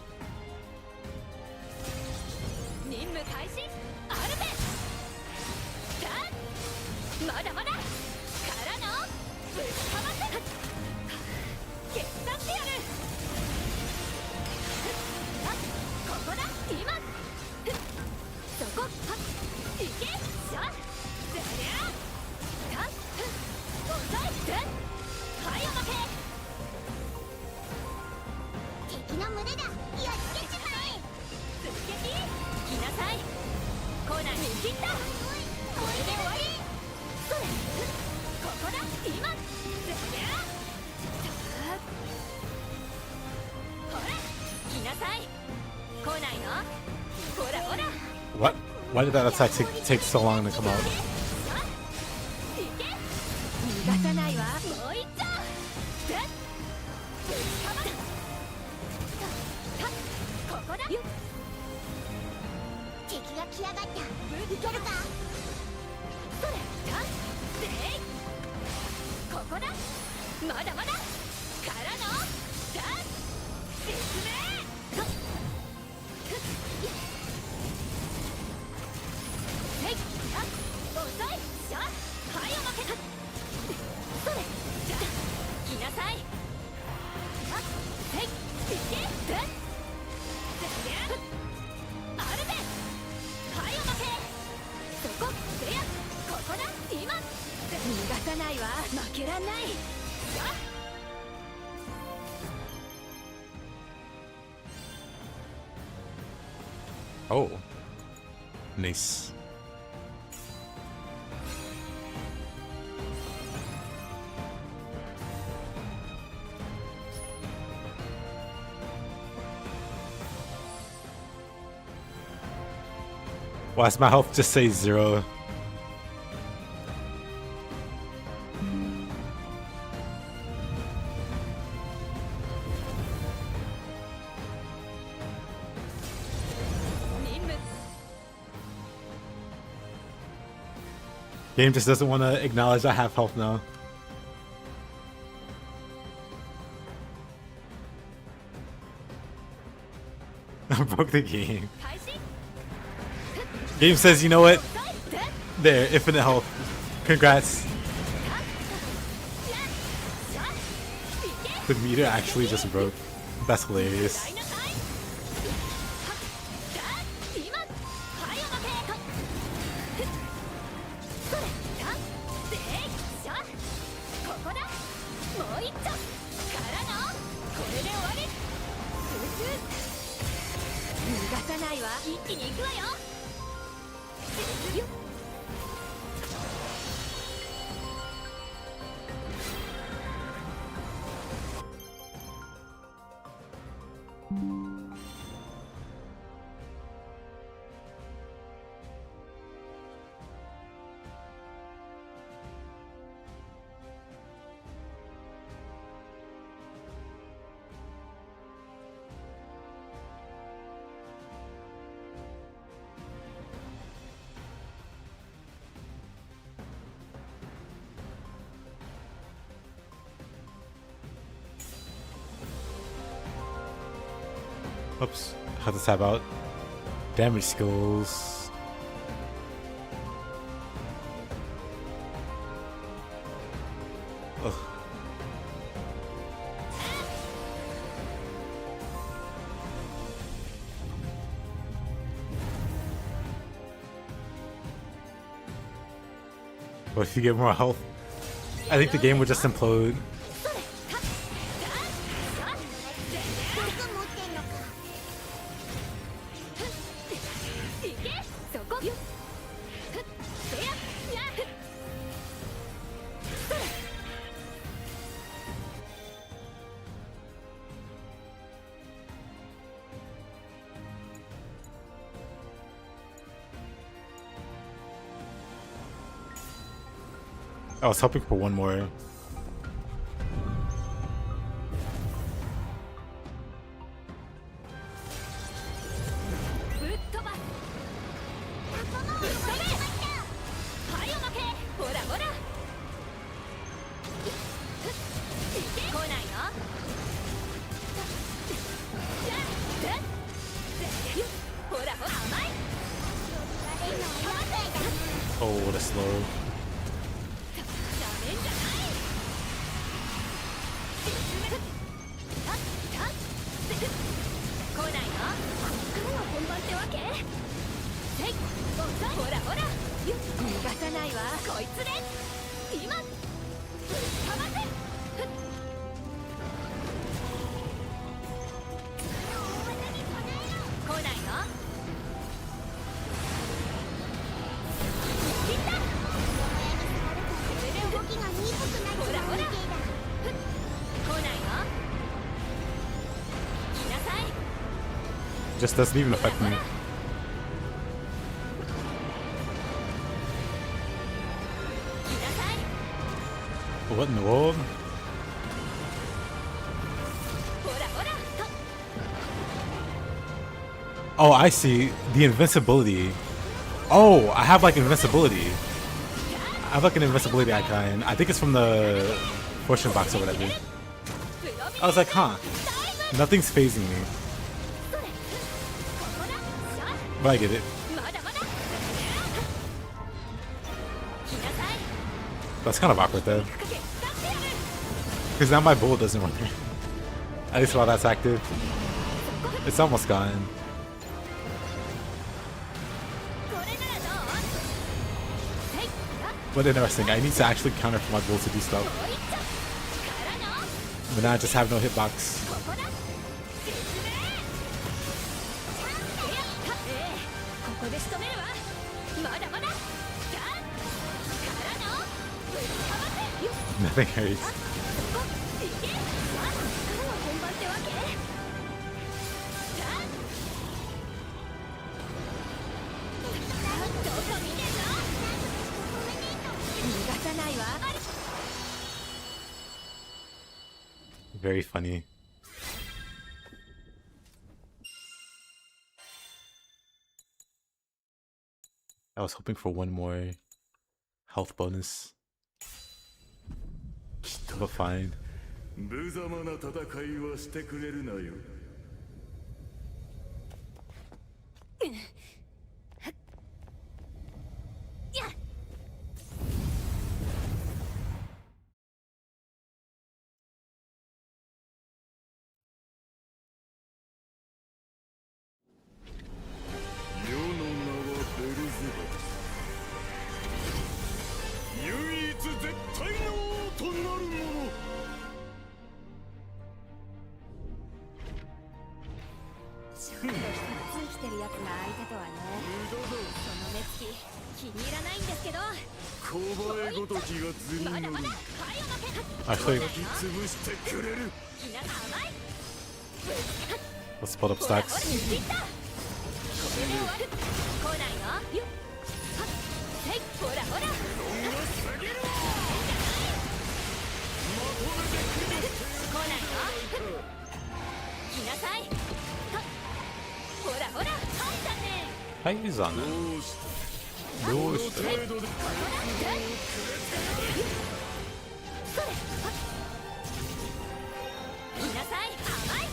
What? Why did that attack take so long to come out? ない。 Oh, nice. Why does my health just say 0? Game just doesn't want to acknowledge I have health now. I broke the game. Game says, you know what? There, infinite health. Congrats. The meter actually just broke. That's hilarious. Oops, had to tab out. Damage skills. Ugh. But if you get more health, I think the game would just implode. I was hoping for one more. Oh, what a slow. Just doesn't even affect me. What in the world? Oh, I see. The invincibility. Oh, I have like invincibility. I have like an invincibility icon. I think it's from the fortune box or whatever. I was like, huh. Nothing's phasing me. But I get it. That's kind of awkward though. Because now my bullet doesn't run here. At least while that's active. It's almost gone. But interesting, I need to actually counter for my bullet to do stuff. But now I just have no hitbox. ここだ実名ここで仕留めるわまだまだじゃあからのぶちかませよっ Nothing hurts. いけさあからの本番ってわけじゃあどこ見てんの逃がさないわ Very funny. I was hoping for one more health bonus. But fine. 無様な戦いはしてくれるなよ。世の名はベルゼバ。唯一絶対の王となる者。ちょっと生きてるやつが相手とはねその目つき気に入らないんですけど小映ごときがずり乗る。まだまだはいおまけ Actually, 潰してくれる。気が甘い let's put up ほらほら stacks. いったこれで終わる来ないのよっはっせいほらほら来ないの来なさいはっほらほらはいだね How you use on that? どうした どうしたトレードでそれはっ来なさい甘い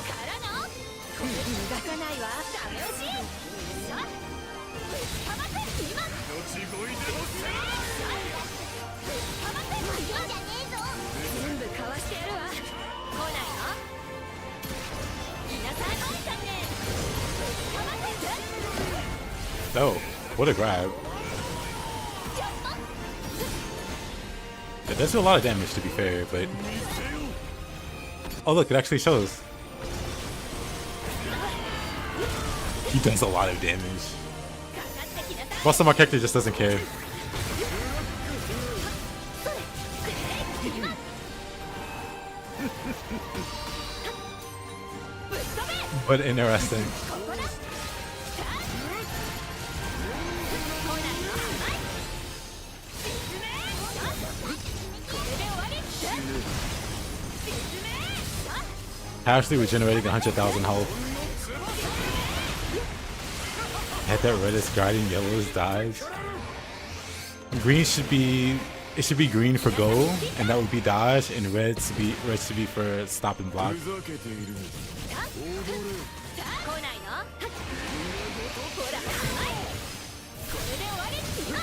からの逃がさないわダメ押しさあぶちかませ今命乞いでもせさあぶちかませ今じゃねえぞ全部かわしてやるわ来ないの来なさいおいさんねぶちかませ Oh, what a grab. It does do a lot of damage to be fair, but... Oh look, it actually shows. He does a lot of damage. Plus, my character just doesn't care. But interesting. Actually regenerating 100,000 health. Had that red is guarding, yellow is dies. Green should be green for go, and that would be dodge, and red to be for stop and block. ふざけている。踊れ。来ないのほら甘いこれで終わり今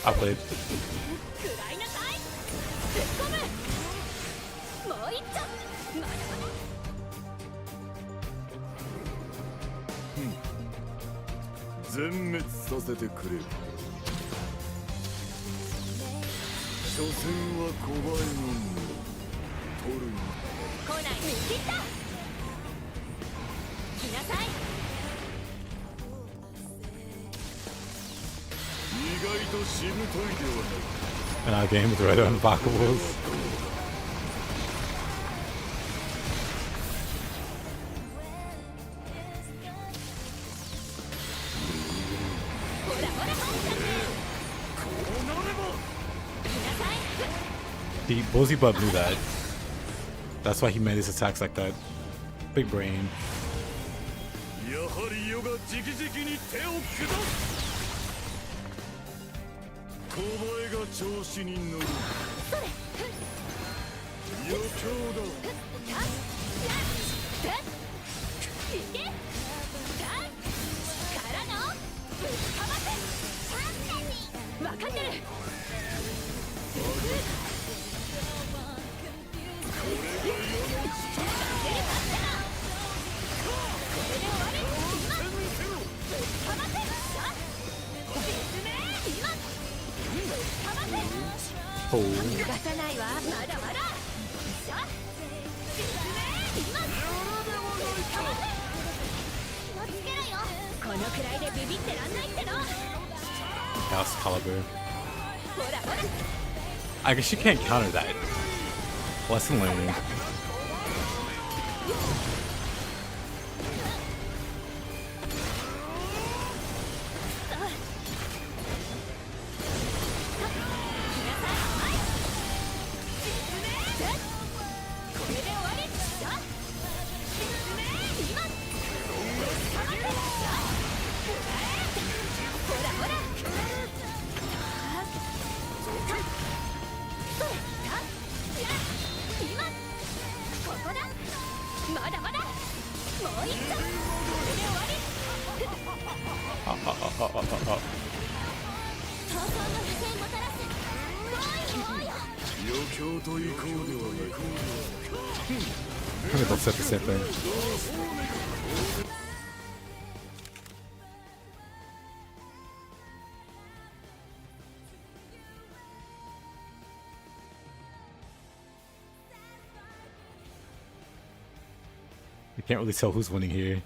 I played. 食らいなさい突っ込むもう一丁まだまだ全滅させてくれ。所詮は小映の身を取るに。来ない見切った来なさい意外としぶといではない。 And our game with red unblockables. ほらほら入ったねこうなれば。来なさい The Beelzebub knew that. That's why he made his attacks like that. Big brain. やはり世が直々に手を下す。小映が調子に乗る。それ余興だ。いけからのぶちかませ分かってる cool. 逃がさないわ。まだまだ。しゃ。今。気をつけろよ。このくらいでビビってらんないっての。 Chaos Caliber. ほらほら。 I guess you can't counter that. Lesson learned. I think they'll set the same thing. You can't really tell who's winning here.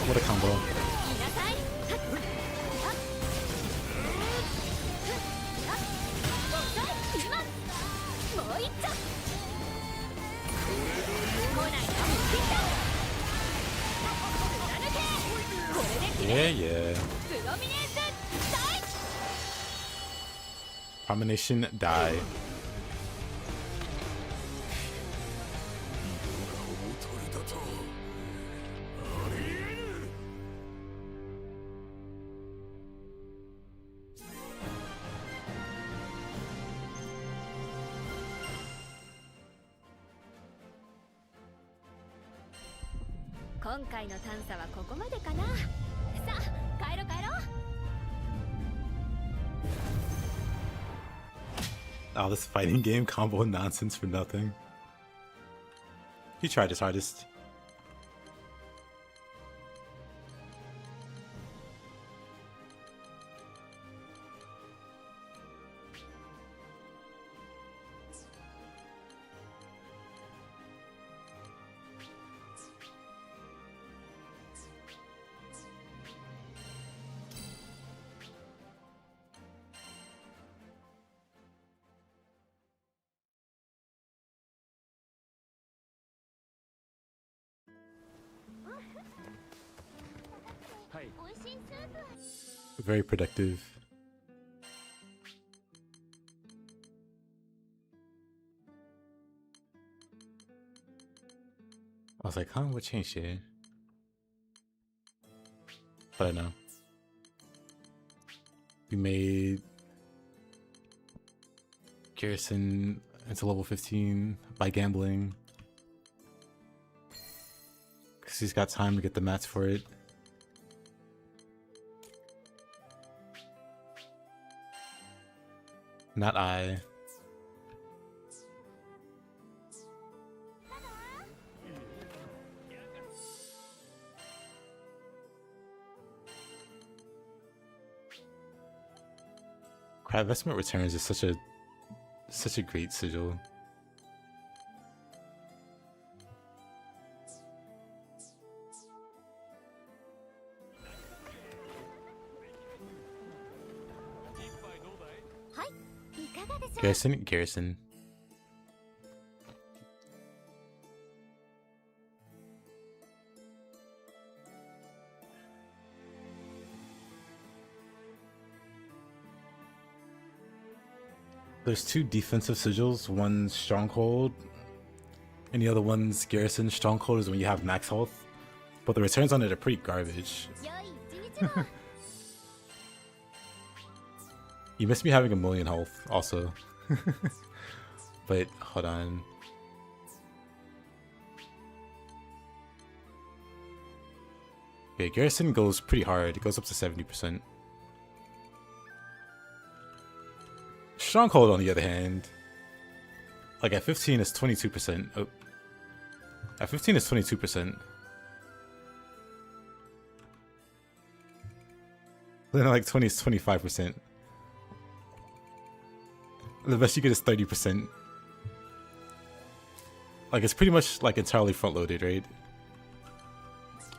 What a combo. Yeah, yeah. Combination die. Oh, this fighting game combo nonsense for nothing. He tried his hardest. Very productive. I was like, huh, what changed here? But I know. We made Garrison into level 15 by gambling. Because he's got time to get the mats for it. Not I. Crab Investment Returns is such a great sigil. Garrison. There's two defensive sigils, one's Stronghold, and the other one's Garrison. Stronghold is when you have max health, but the returns on it are pretty garbage. 良い一日を You missed me having 1,000,000 health, also. But, hold on. Okay, Garrison goes pretty hard. It goes up to 70%. Stronghold, on the other hand, like at 15 is 22%. Oh. At 15 is 22%. Then like 20 is 25%. The best you get is 30%. Like, it's pretty much like entirely front loaded, right?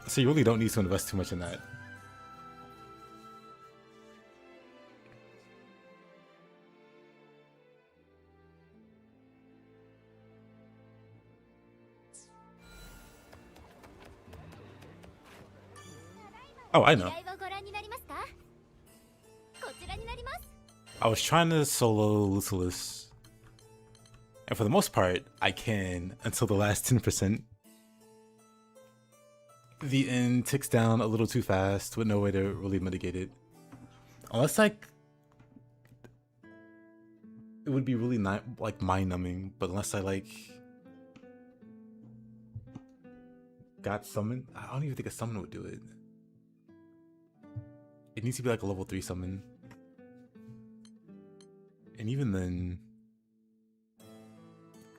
So you really don't need to invest too much in that. Oh, I know. 依頼をご覧になりますかこちらになります I was trying to solo Lucilius. And for the most part, I can until the last 10%. The end ticks down a little too fast with no way to really mitigate it. Unless, like, it would be really not, like, mind-numbing, but unless I, like, got summoned, I don't even think a summon would do it. It needs to be like a level 3 summon. And even then,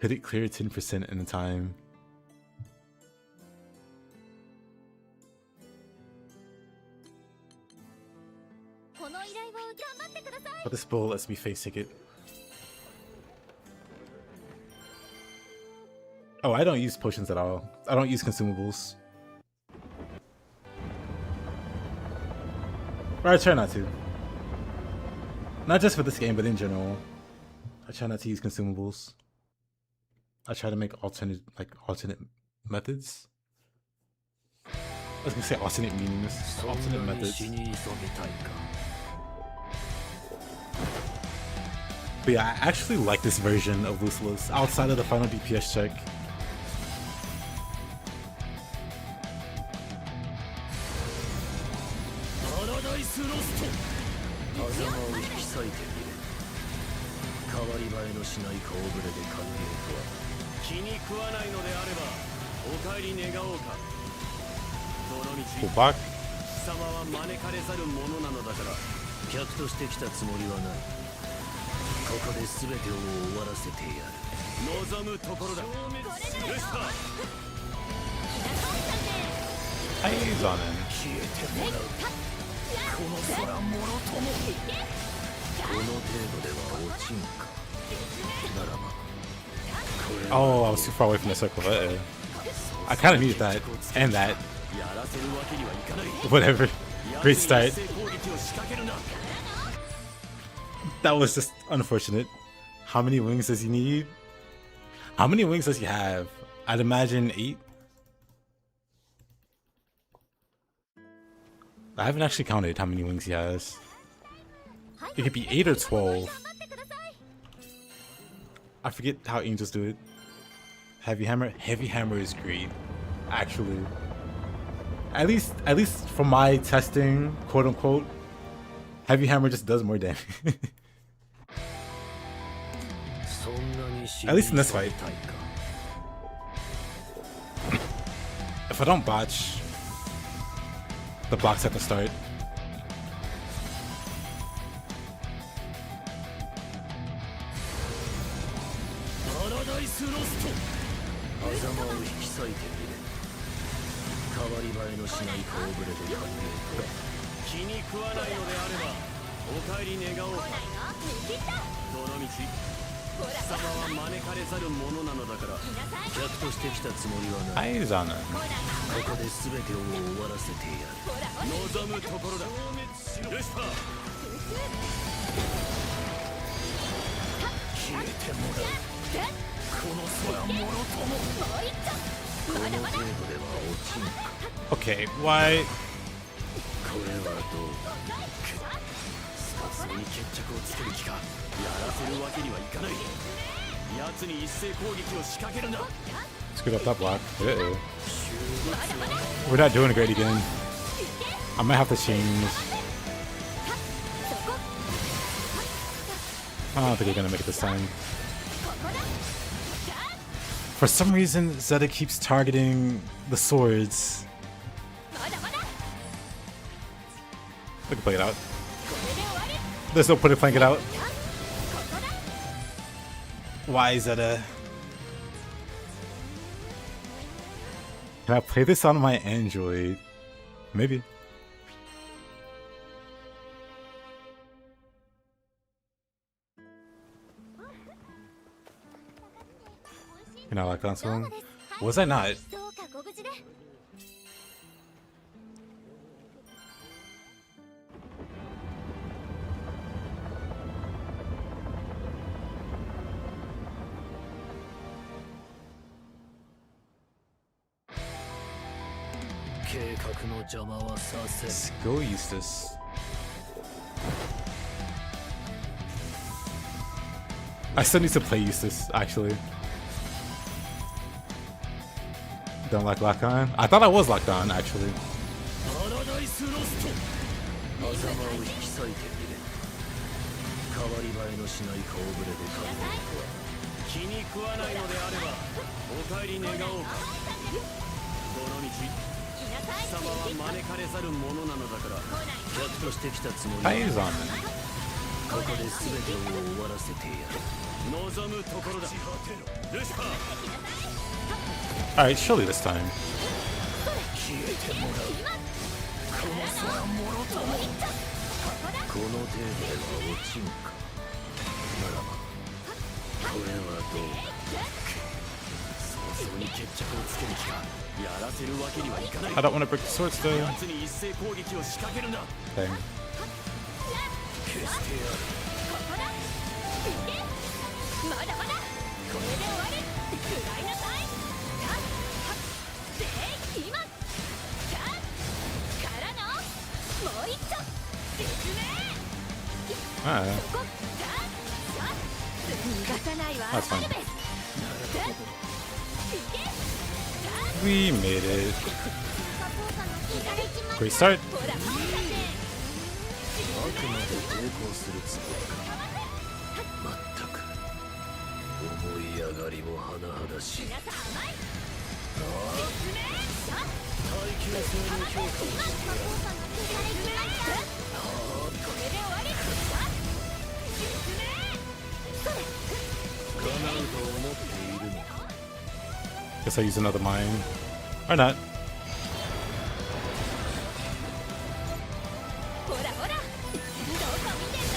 could it clear 10% in the time? But this bull lets me face ticket. Oh, I don't use potions at all. I don't use consumables. Or I try not to. Not just for this game, but in general. I try not to use consumables. I try to make alternate methods. I was gonna say alternate meanings. Alternate methods. But yeah, I actually like this version of Lucilius outside of the final DPS check. Pull back. 貴様は招かれざるものなのだから客として来たつもりはないここで全てを終わらせてやる望むところだルシファー Eyes on him. 消えてもらうこの空もろともこの程度では落ちんかならば Oh, I was too far away from the circle. I kind of needed that and that. Whatever. Great start. That was just unfortunate. How many wings does he need? How many wings does he have? I'd imagine 8. I haven't actually counted how many wings he has. It could be 8 or 12. I forget how angels do it. Heavy hammer? Heavy hammer is great, actually. At least from my testing, quote unquote, heavy hammer just does more damage. At least in this fight. If I don't botch the blocks at the start. Eyes on him. Okay, why? これはどうだ。早々に決着をつける気か。やらせるわけにはいかない。奴に一斉攻撃を仕掛けるな。 Screwed up that block. Uh-oh. We're not doing great again. I might have to change. I don't think we're gonna make it this time. For some reason, Zeta keeps targeting the swords. We can play it out. There's no point in playing it out. Why, Zeta? Can I play this on my Android? Maybe. You're not like on someone? Was I not? どうかご無事で。計画の邪魔はさせん。 Let's go Eustace. I still need to play Eustace, actually. Don't like lock on? I thought I was locked on, actually. パラダイスロスト。頭を引き裂いてみれ。変わり映えのしない顔ぶれで考える。気に食わないのであれば、お帰り願おうか。どの道。貴様は招かれざる者なのだから客として来たつもりだ。 I use on them. ここで全てを終わらせてやる。望むところだ。ルシファー。 Alright, surely this time. 消えてもらう。この空もろとも。この程度では落ちんか。ならばこれはどうだ。早々に決着をつける気か。やらせるわけにはいかない。 I don't want to break the swords though. 奴に一斉攻撃を仕掛けるな。 Dang. 決してやる。まだまだこれで終わり。食らいなさい。で今からのもう一丁進め。 Alright. ここ逃がさないわ。 That's fine. アルベス。We made it. サポートの気ができま Great start. ほらもうだって。あくまで抵抗するつもりか。まったく思い上がりも甚だしい。皆さん甘い。耐久性の評価をしてやる。これで終わり。叶うと思っているのか。 Guess I use another mine. Or not. ほらほらどこ見てんの。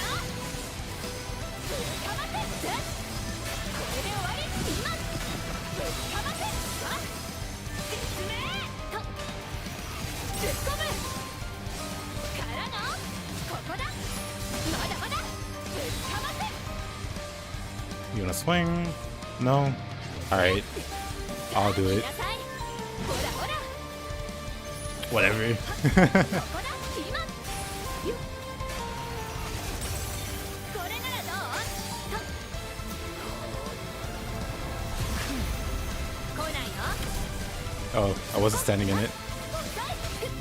ぶっかませ。これで終わり。今ぶっかませ。説明とぶっ込むからのここだ。まだまだぶっかませ。 You wanna swing? No? Alright. I'll do it. ほらほら Whatever. ここだ。今よっこれならどう。来ないよ。 Oh, I wasn't standing in it.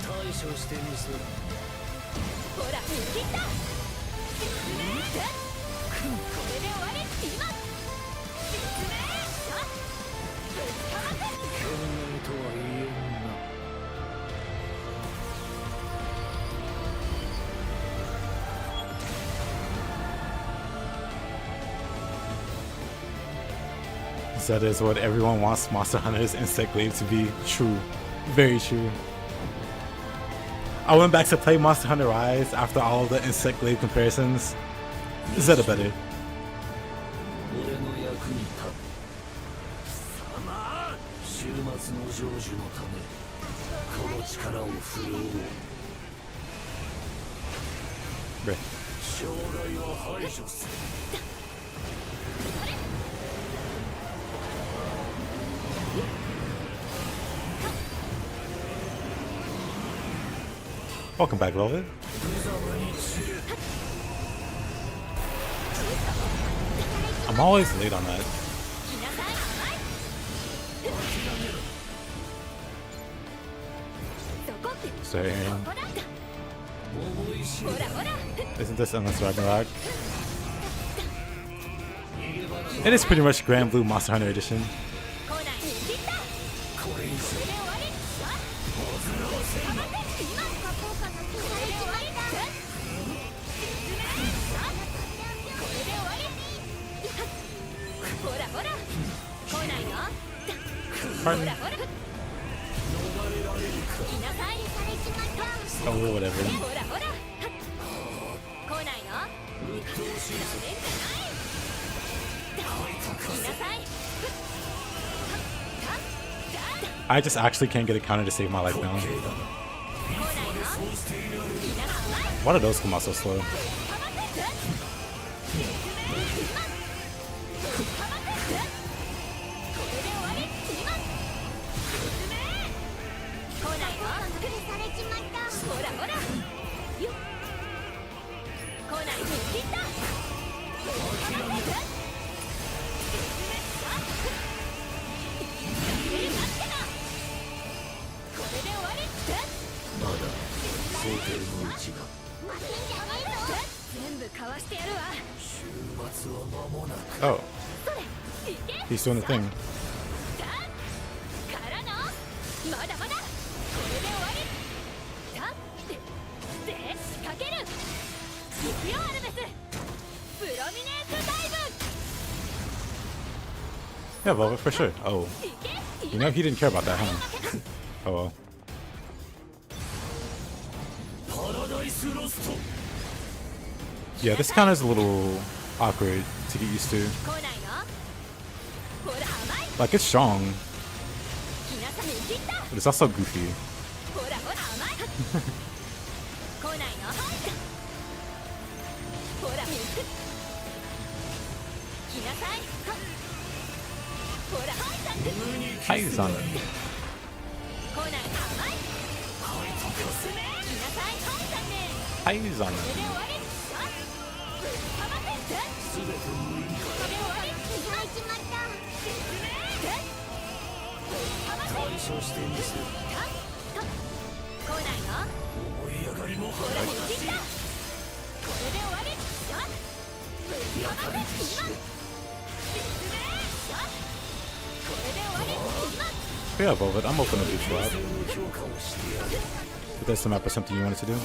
対処してみせる。ほら見切った。これで終わり。今説明ぶっかませ。懸念とは言えんな。 Zeta is what everyone wants Monster Hunter's Insect Glaive to be. True. Very true. I went back to play Monster Hunter Rise after all of the Insect Glaive comparisons. Zeta better. 俺の役に立て。さま週末の成就のためこの力を振るおう。 Bruh. 将来は排除する。Welcome back, Velvet. I'm always late on that. Same. Isn't this Endless Ragnarok? It is pretty much Granblue Monster Hunter Edition. Pardon? Oh, whatever. I just actually can't get a counter to save my life now. Why do those come out so slow? Oh. He's doing the thing. Yeah, Velvet, for sure. Oh. You know, he didn't care about that, huh? Oh well. Yeah, this counter is a little awkward to get used to. Like, it's strong, but it's also goofy. Eyes on it. Eyes on it. Yeah, Velvet, I'm open to do swap. If there's some map or something you wanted to do.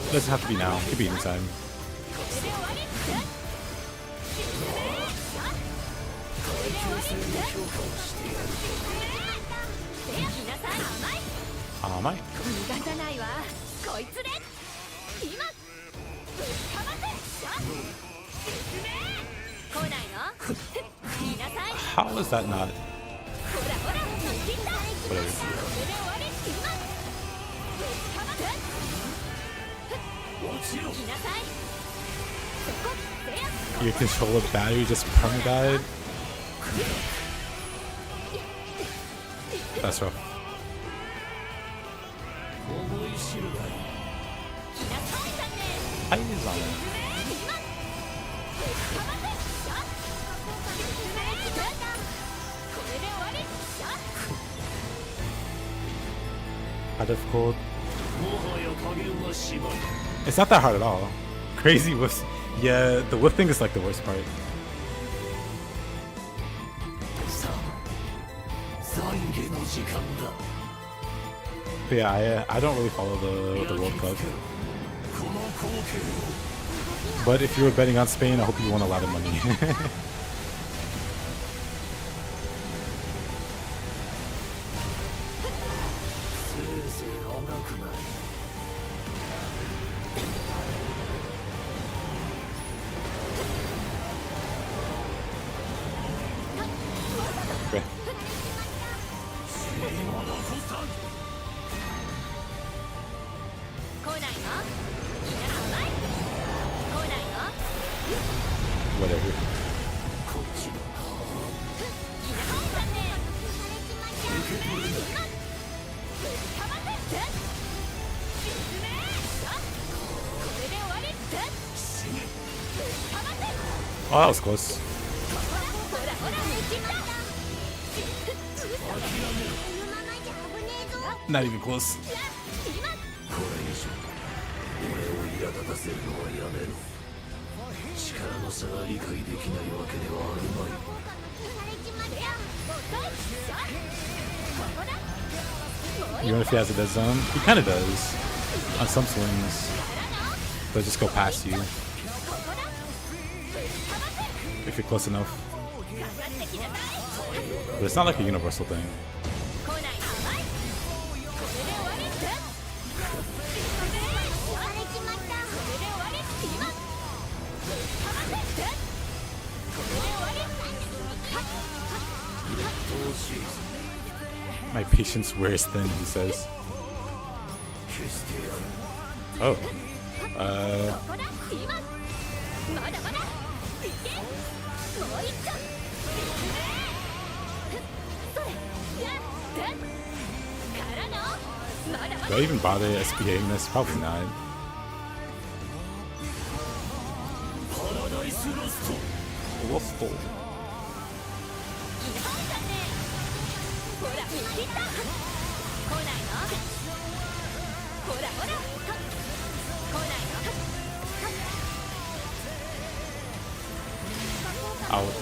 It doesn't have to be now, it could be anytime. Amai. How is that not? Whatever. Your controller battery just perma-died? That's rough. Eyes on it. How difficult? It's not that hard at all. Crazy was, yeah, the whip thing is like the worst part. But yeah, I don't really follow the World Cup. But if you were betting on Spain, I hope you won a lot of money. whatever. こっちだ Oh, that was close. Not even close. これ以上俺を苛立たせるのはやめろ力の差が理解できないわけではあるまい Even if he has a dead zone, he kind of does on some swings. They'll just go past you if you're close enough. But it's not like a universal thing. My patience wears thin, he says. Oh. Do I even bother SPAing this? Probably not. Lost. Out.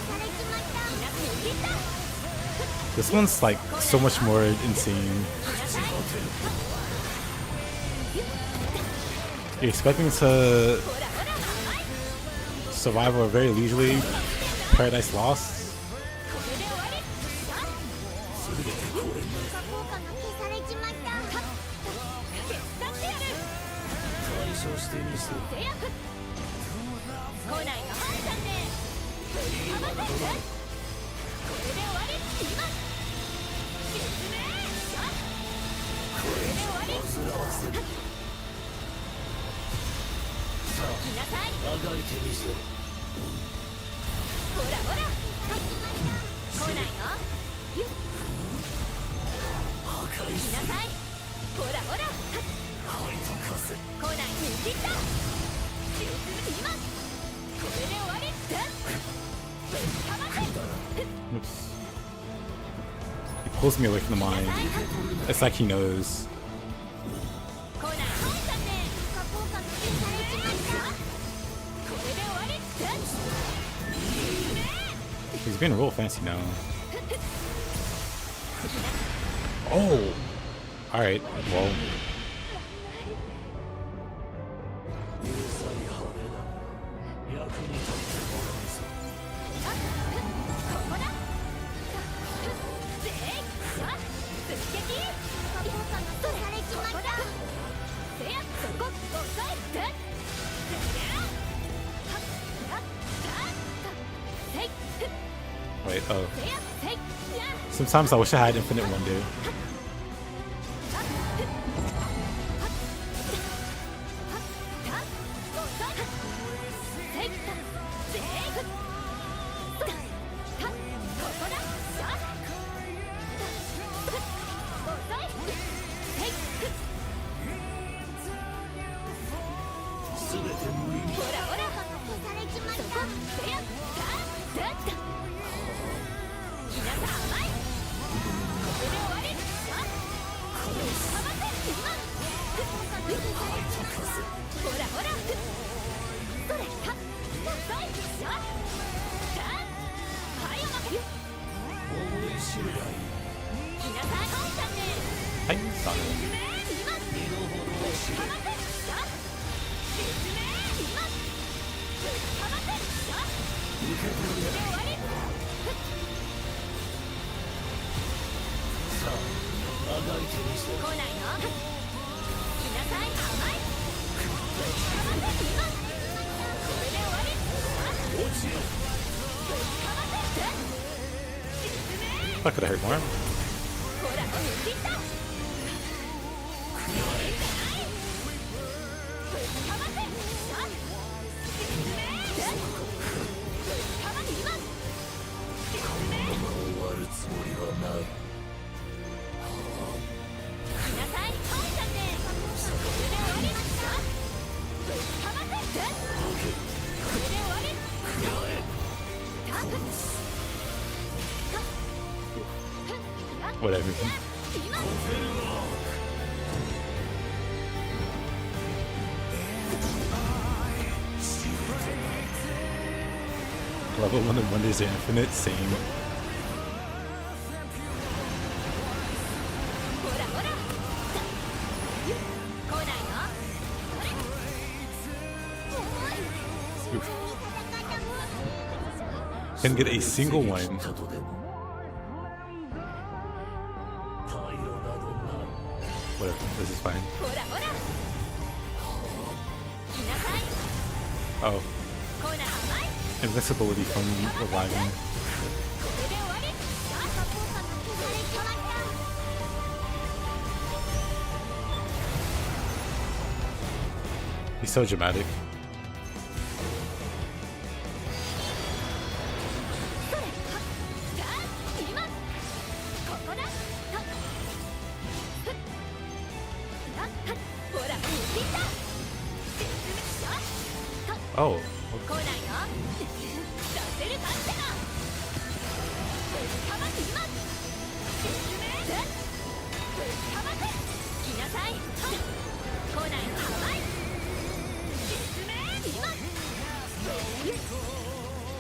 This one's like so much more insane. You're expecting to survive or very leisurely Paradise Lost. Oops. He pulls me away from the mine. It's like he knows. He's being real fancy now. Oh! Alright, well. Wait, oh. Sometimes I wish I had infinite wonder. That could have hurt more. つもりはない。来なさいハイさんねこれで終わりぶっかませこれで終わりタフWhatever. 今 Love it when the wonders are infinite. Same. ほらほら来ないのそれ Oof. Can get a single one. たとでも退路などない。 Whatever. This is fine. ほらほら来なさい Oh, 来ない甘い invincibility from reviving. これで終わりさあサポーカーの消されちまった He's so dramatic. それはっじゃあ今ここだはっふっなはっほら見切ったさあ Oh, 来ないの出せるかってなぶっかまって今説明ぶっかまって来なさい来ないの甘い説明今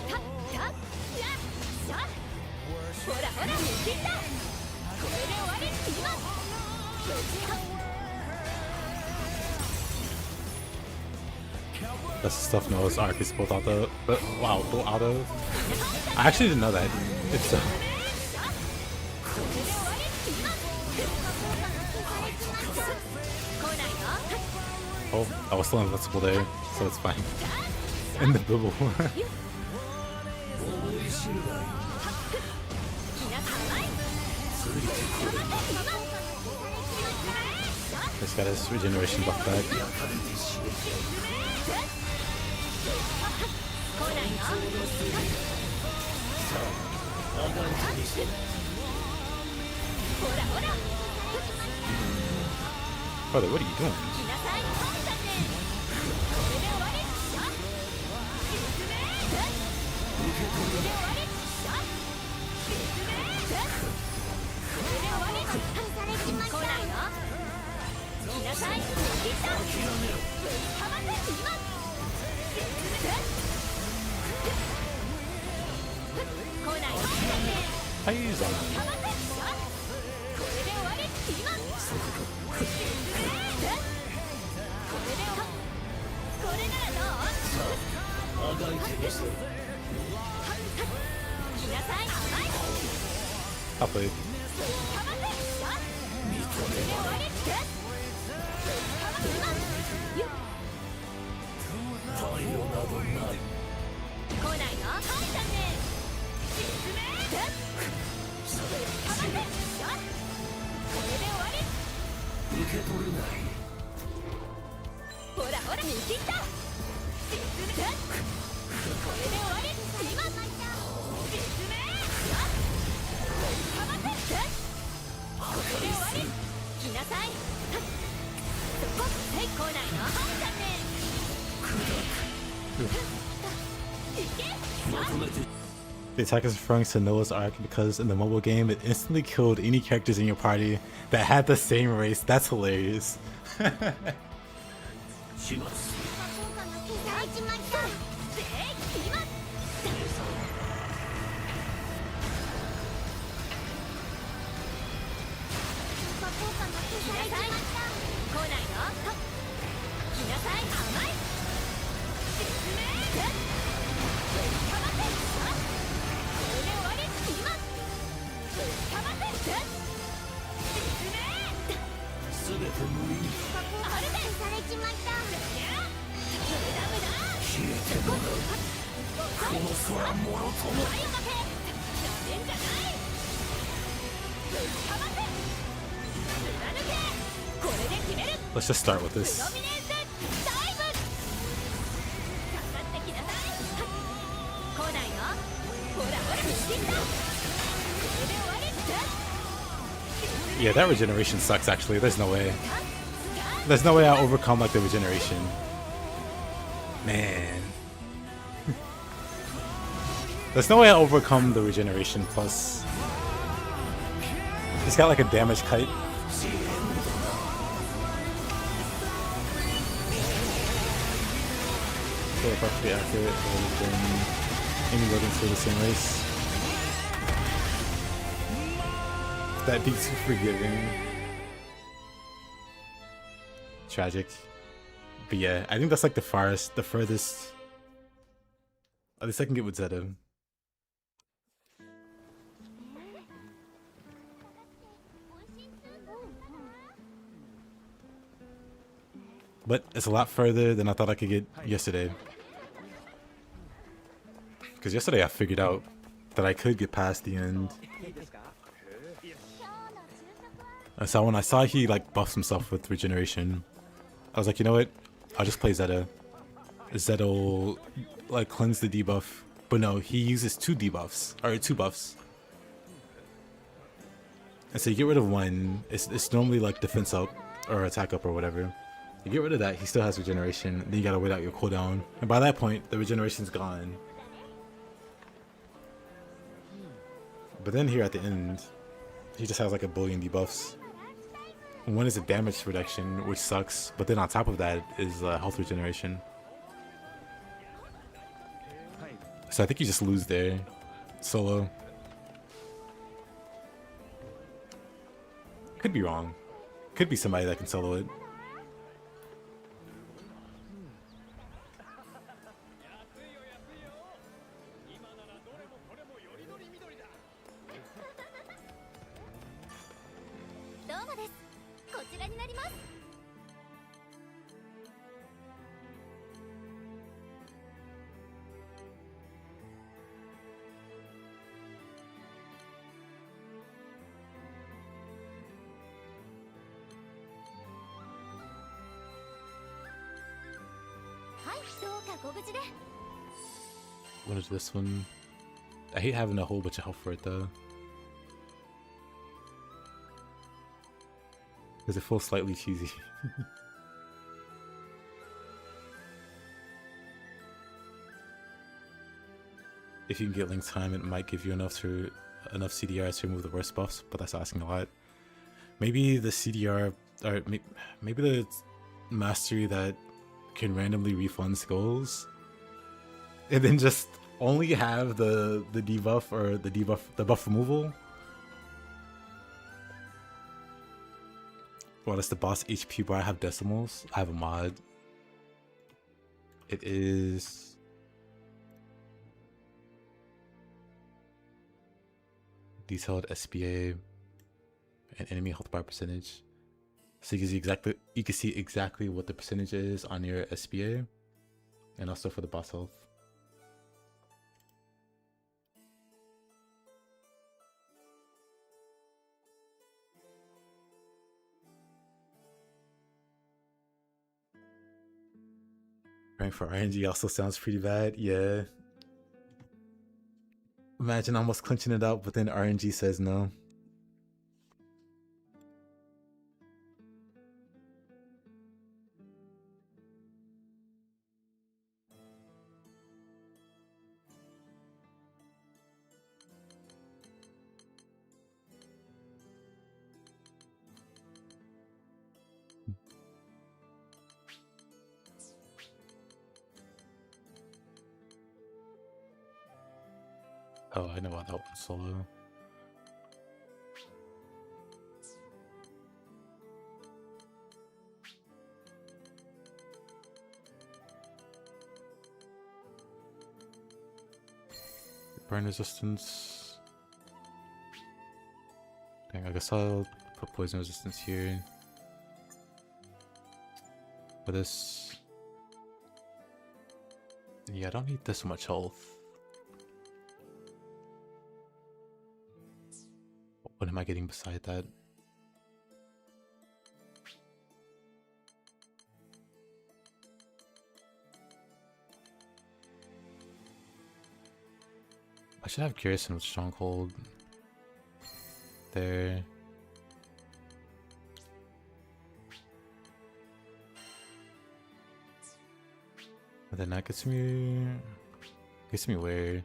たったやっしゃほらほら見切ったこれで終わり今ぶっか that's the stuff Noah's Ark is both auto. But wow, both auto. I actually didn't know that. It's so. これで終わり今来ないの Oh, I was still invincible there, so it's fine. And the bubble. 思い知るがいいきなさい Just got his regeneration buff back. 来ないのほらほら Brother, what are you doing? 来なさいハイさんねこれで終わりさ説明これで終わりさ説明これで終わり来ないの来なさい切ったぶっかませ今説明来ないのハイさんね How you using かませさこれで終わり今説明これで終わりこれならどうあがいてみせる。来なさい甘い I'll play. かませさこれで終わりかませ今ゆっ退路などない。来ないのハイさんね説明かませさこれで終わり受け取れない。ほらほら見切った説明これで終わり今説明かませこれで終わり来なさいそこはい来ないのハイさんねいけさ The attack is referring to Noah's Ark because in the mobile game it instantly killed any characters in your party that had the same race. That's hilarious. 始末。すべて無意味。あるでされちまった無駄無駄消えてもらう。この空もろとも。はいおまけなめんじゃないぶっかませ貫けこれで決める Let's just start with プロ this. ミネンスダイブかかってきなさい来ないのほらほら見切ったこれで終わり Yeah, that regeneration sucks actually. There's no way. There's no way I overcome like the regeneration. Man. There's no way I overcome the regeneration plus. He's got like a damage kite. So roughly accurate, it would have been any rodents for the same race. That beats forgiving. Tragic. But yeah, I think that's like the furthest. At least I can get with Zeta. But it's a lot further than I thought I could get yesterday. Because yesterday I figured out that I could get past the end. And so when I saw he like buffs himself with regeneration, I was like, you know what? I'll just play Zeta. Zeta will like cleanse the debuff. But no, he uses two debuffs, or two buffs. And so you get rid of one, it's normally like defense up or attack up or whatever. You get rid of that, he still has regeneration, then you gotta wait out your cooldown. And by that point, the regeneration's gone. But then here at the end, he just has like a billion debuffs. One is a damage reduction, which sucks, but then on top of that is health regeneration. So I think you just lose there, solo. Could be wrong. Could be somebody that can solo it. What is this one? I hate having a whole bunch of health for it though. Because it feels slightly cheesy. If you can get link time, it might give you enough CDR to remove the worst buffs, but that's asking a lot. Maybe the CDR, or maybe the mastery that can randomly refund skulls, and then just only have the debuff or the buff removal. Well, that's the boss HP bar. I have decimals. I have a mod. It is detailed SPA and enemy health bar percentage. So you can see exactly what the percentage is on your SPA, and also for the boss health. Praying for RNG also sounds pretty bad, yeah. Imagine almost clinching it out, but then RNG says no. Oh, I know why that one's solo. Burn resistance. Dang, I guess I'll put poison resistance here. For this. Yeah, I don't need this much health. What am I getting beside that? I should have Garrison with Stronghold there. But then that gets me where?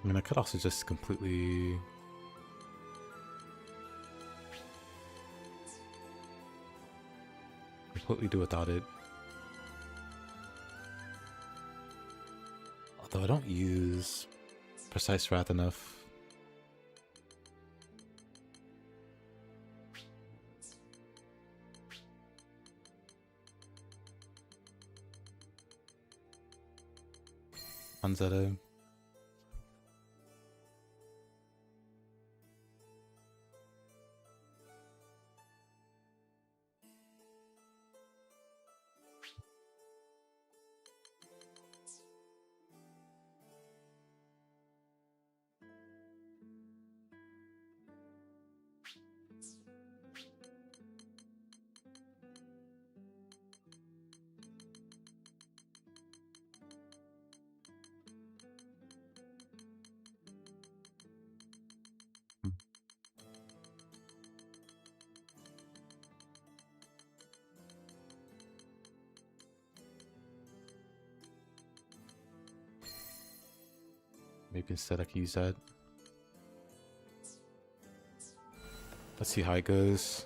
I mean, I could also just completely do without it. Although I don't use Precise Wrath enough. On Zeta. Maybe instead I can use that. Let's see how it goes.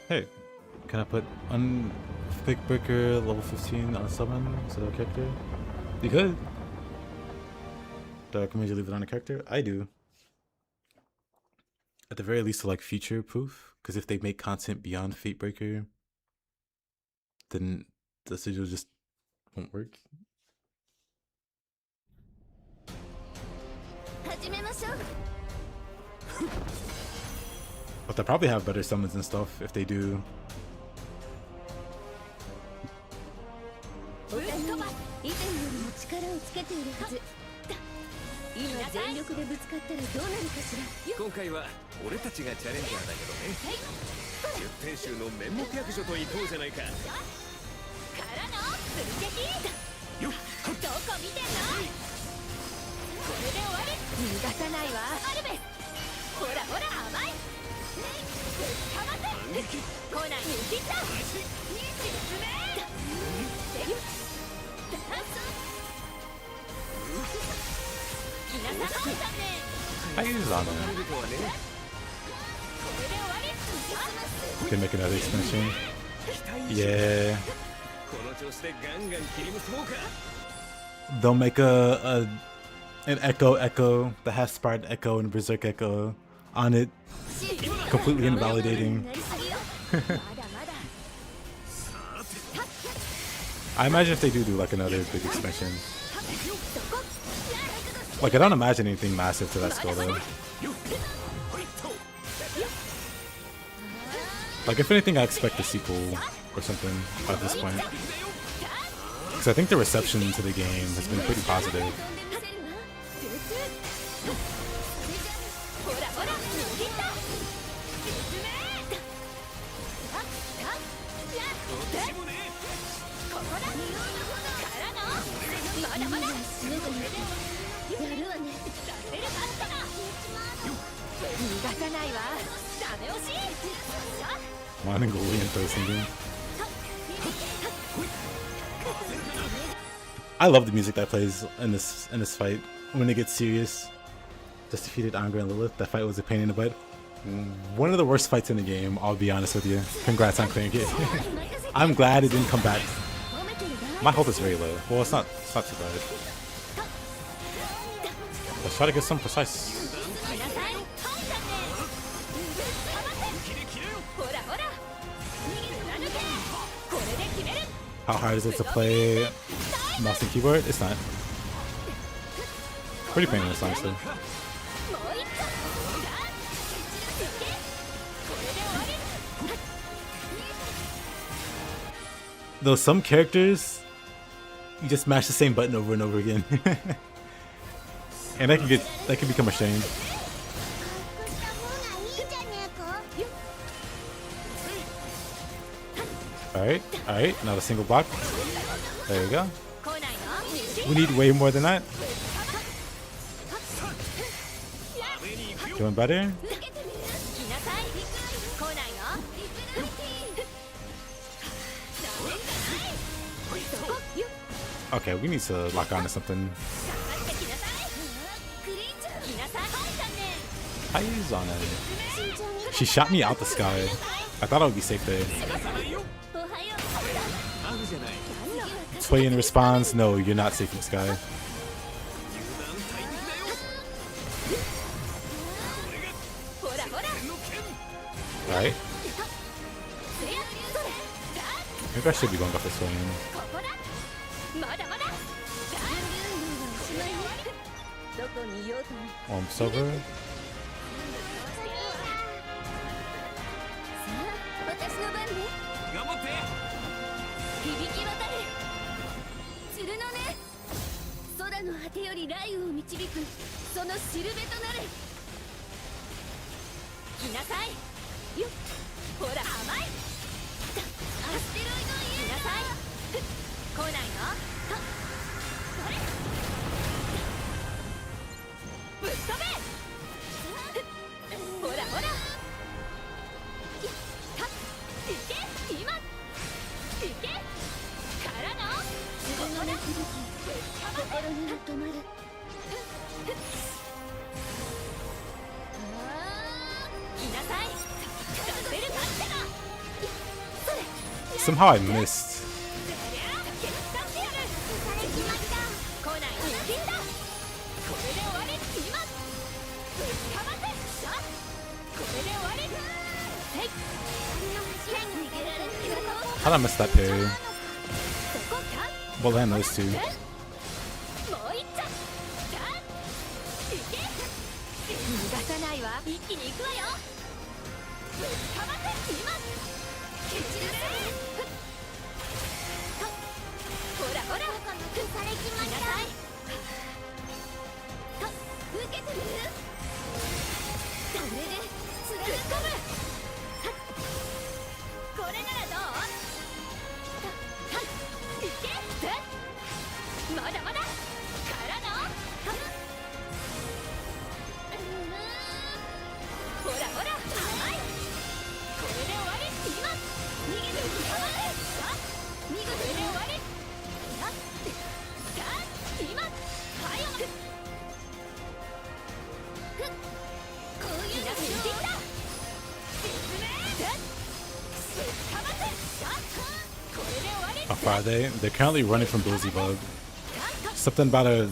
Hey, can I put Unfake Breaker level 15 on summon instead of a character? You could. Do I recommend you leave it on a character? I do. At the very least, to like future proof, because if they make content beyond Fate Breaker, then the sigil just won't work. But they'll probably have better summons and stuff if they do. I use it on them. Can make another expansion. Yeah. They'll make an echo that has Spartan Echo and Berserk Echo on it, completely invalidating. I imagine if they do like another big expansion. Like, I don't imagine anything massive to that scale though. Like, if anything, I expect a sequel or something at this point. Because I think the reception to the game has been pretty positive. Mongolian throw. I love the music that plays in this fight when it gets serious. Just defeated Angra and Lilith. That fight was a pain in the butt. One of the worst fights in the game, I'll be honest with you. Congrats on clearing it. I'm glad it didn't come back. My health is very low. Well, it's not too bad. Let's try to get some precise. How hard is it to play mouse and keyboard? It's not. Pretty painless, honestly. though some characters you just mash the same button over and over again. And that can become a shame. 隠した方がいいじゃねえか。 Alright, not a single block. There you go. 来ないの We need way more than that. Doing better. 受けてみる来なさい来ないのリクルーティーなめんじゃないそこよ Okay, we need to lock on to something. かかってきなさいクリーチャー来なさいはい残念 Eyes on it. 慎重に。 She shot me out the sky. I thought I would be safe there. おはよう Play in response. No, you're not safe in the sky. ほらほら Alright. せやそれだ Maybe I should be going off this way. ここだまだまだどこにいようとも Almost over. 私の番ね頑張って響き渡れ鶴の音空の果てより雷雨を導くそのしるべとなれ来なさいよっほら甘いアステロイド来なさい来ないのとそれぶっ飛べほらほらいけ今いけからのここだ心にも止まる来なさい出せるかってかそれ Somehow I missed. 決断してやるそれ決まった。来ないの金だこれで終わり今ぶっかませさこれで終わりはい逃げられないよ How'd I miss that parry? そこか Well, land those two. もう一丁さあいけ逃がさないわ一気に行くわよぶっかませ今蹴散らせほらほらそれ決まっ来なさいと受けてみるそれで貫込むこれならどういけまだまだからのほらほら甘いこれで終わり今逃げてきたまでさ見事で終わりさあ今はいおまこういうのができた説明ぶっかませさこれで終わり How far are they? They're currently running from Beelzebub. Something about a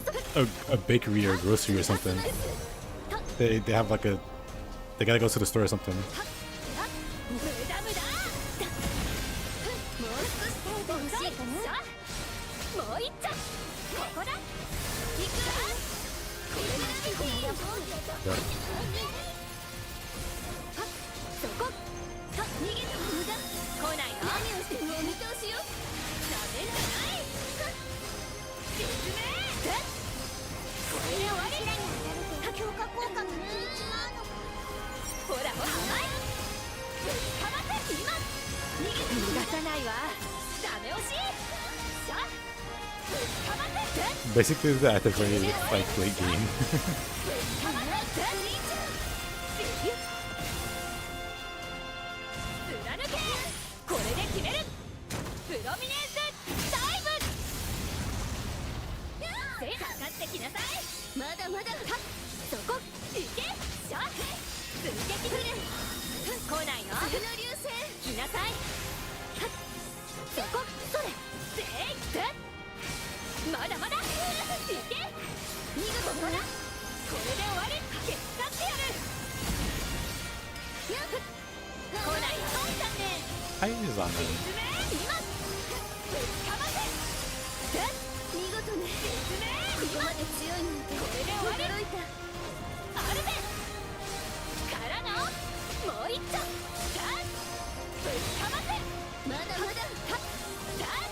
bakery or grocery or something. They have like a they gotta go to the store or something. 無駄無駄もう少し耐えてほしいかなもう一丁ここだいくらこれでラビティ Yeah. そこさ逃げても無駄来ないの何をしてもお見通しよなめんじゃない説明これで終わり強化効果が効いちまうのか。ほらほら甘いぶっかませ今逃げて逃がさないわダメ押しさあぶっかませ Basically, the active very like late game. ぶっかませ貫けこれで決めるプロミネンスダイブせかかってきなさいまだまだそこいけしゃ追撃する来ないの次の流星来なさいそこそれせいっまだまだいけ見事ほらこれで終わり決断してやる来ないの残念 Eyes on them. 今ぶっかませ見事ねここまで強いなんてこれで終わり驚いたあるぜからのもう一丁さあぶっかませまだまださあ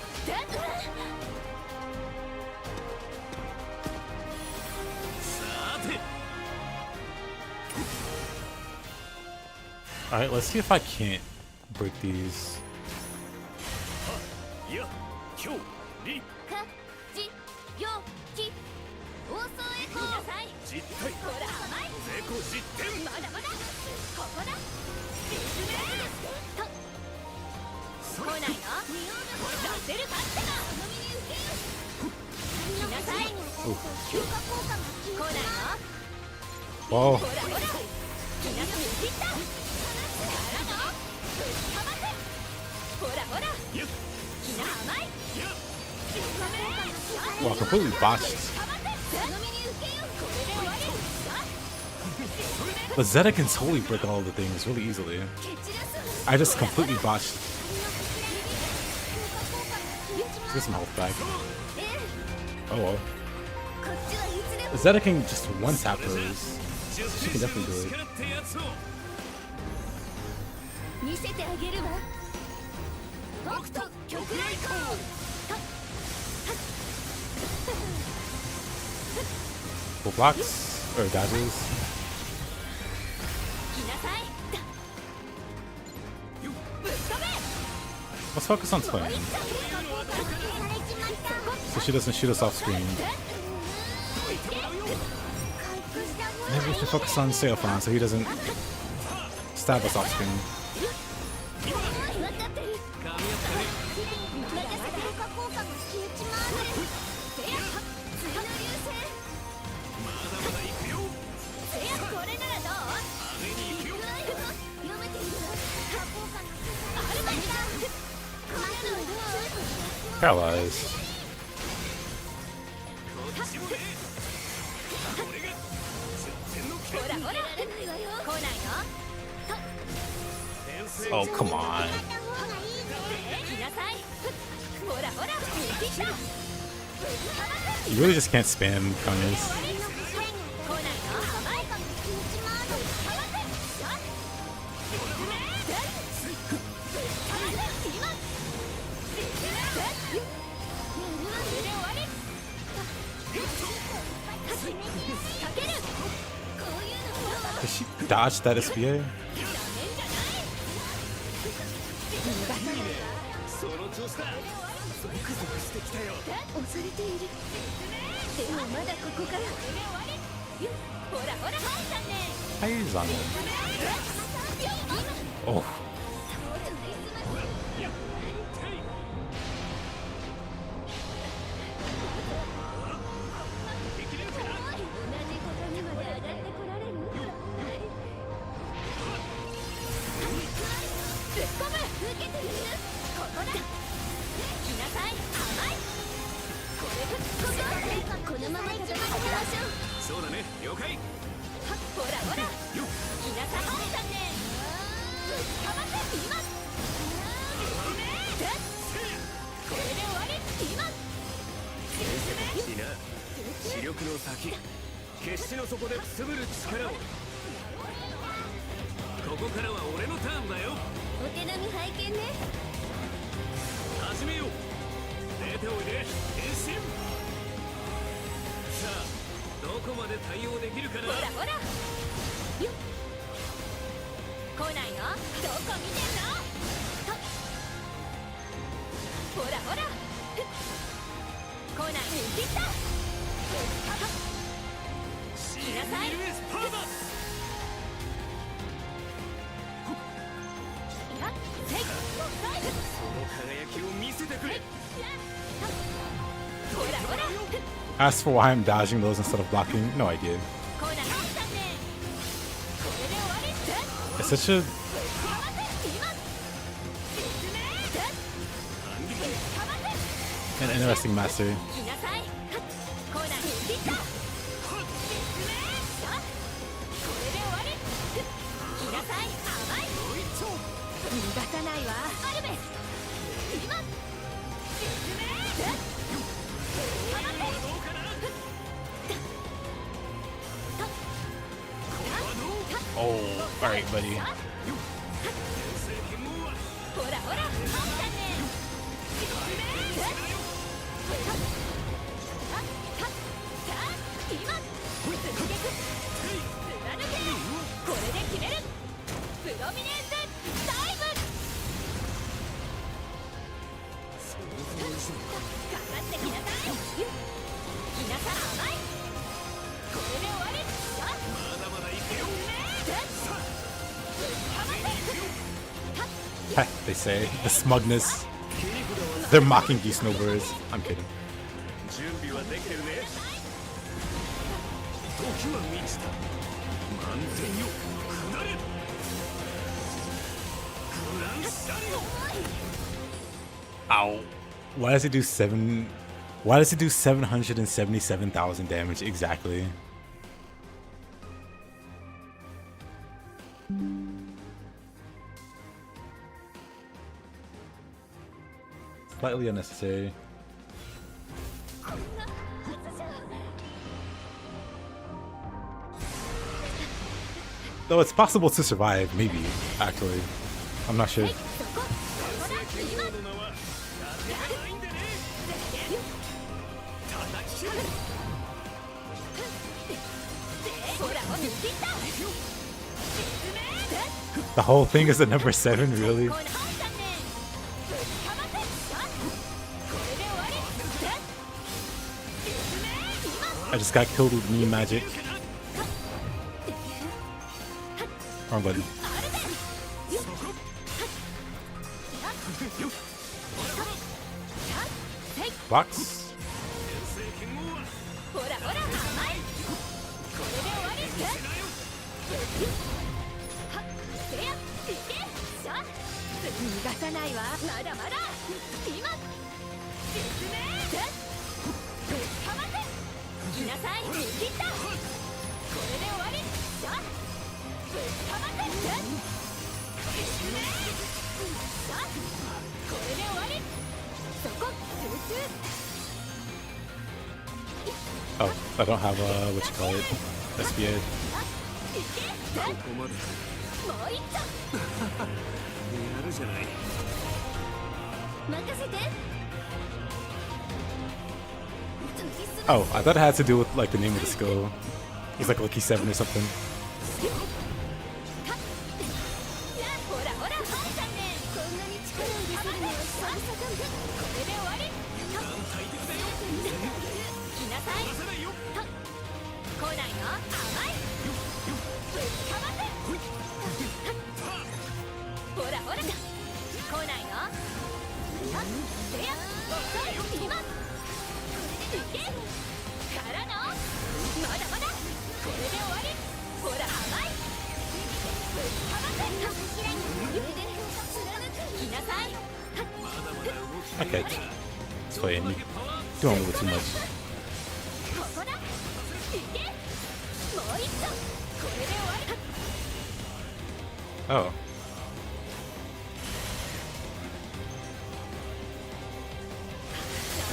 Alright, let's see if I can't break these. いや今日リかじよき放送へ来なさい。実体ほら甘い。成功実点まだまだここだ。リズムと来ないの？出せるかってか。来なさい。強化効果が消来ないの？ Whoa. ほらほら。来なさい。切った。からの？ぶっかませ。ほらほら。いや来な甘い。いや Wow, completely botched. But Zeta can totally break all of the things really easily. I just completely botched. Let's get some health back. Oh well. Zeta can just one tap those. She can definitely do it. 見せてあげるわ。北斗極雷光。Full blocks or dodges. 来なさい。ぶっ飛べ。 Let's focus on Twin, so she doesn't shoot us off screen. Maybe we should focus on Seophon so he doesn't stab us off screen. 分かってる。強化効果が消えちまう。せや次の流星。せやこれならどう？読めているわ。効果があるまいだ。これのどう？ Paralyzed. ほらほら。来ないの？ Oh, come on. 来なさい。ほらほら。見切った。 You really just can't spam counters. 来ないの？甘い。Did she dodge that SPA? その調子だゾクゾクしてきたよ恐れている。でもまだここから。ほらほら。 How is on it? Oh. このまま行きましょう。そうだね了解ほらほら。来なさい。かませ今。これで終わり今。いいな視力の先決死の底でくすぶる力をここからは俺のターンだよお手並み拝見ね。始めよう出ておいで変身さあどこまで対応できるかなほらほら。よっ。来ないの？どこ見てんの？ほらほら。来ない。見切った。来なさい。 CBF パーマやっせい。その輝きを見せてくれほらほら。 As for why I'm dodging those instead of blocking, no idea. 来ない。これで終わり。 It's such a an interesting master. 来なさい。来ない。切った。これで終わり。来なさい。甘い。逃がさないわ。アルベ。今。Oh, alright, buddy. ほらほら。これで決める。プロミネンスダイブかかってきなさい皆さん甘いこれで終わりさあまだまだいくよThey say the smugness. They're mocking these snowbirds. I'm kidding. 準備はできてるね時は満ちた満点よ下れグランシャリオ Ow. Why does it do 7? Why does it do 777,000 damage exactly? Slightly unnecessary. Though it's possible to survive, maybe, actually. I'm not sure. ほら抜きた The whole thing is a number 7, really? この本だねぶっかませさあこれで終わり今 I just got killed with meme magic. Wrong button. Box. ほらほら甘いこれで終わりはっせやいけさあ逃がさないわまだまだ今進めぶっかませ来なさい見切ったこれで終わりさあぶっかませ進めさあこれで終わりそこ集中 Oh, I don't have what you call it, SBA. ここまでもう一丁やるじゃない任せて Oh, I thought it had to do with like the name of the skill. It's like Lucky 7 or something. ほらほら本さんねこんなに力を入れてるのは久々だこれで終わり来なさい来ないの甘いぶっかませほらほら来ないのせや遅い今いけからのまだまだこれで終わりほら甘いぶっかませ来なさい Okay. It's playing me. Doing a little too much. ここだいけもう一度これで終わり Oh. な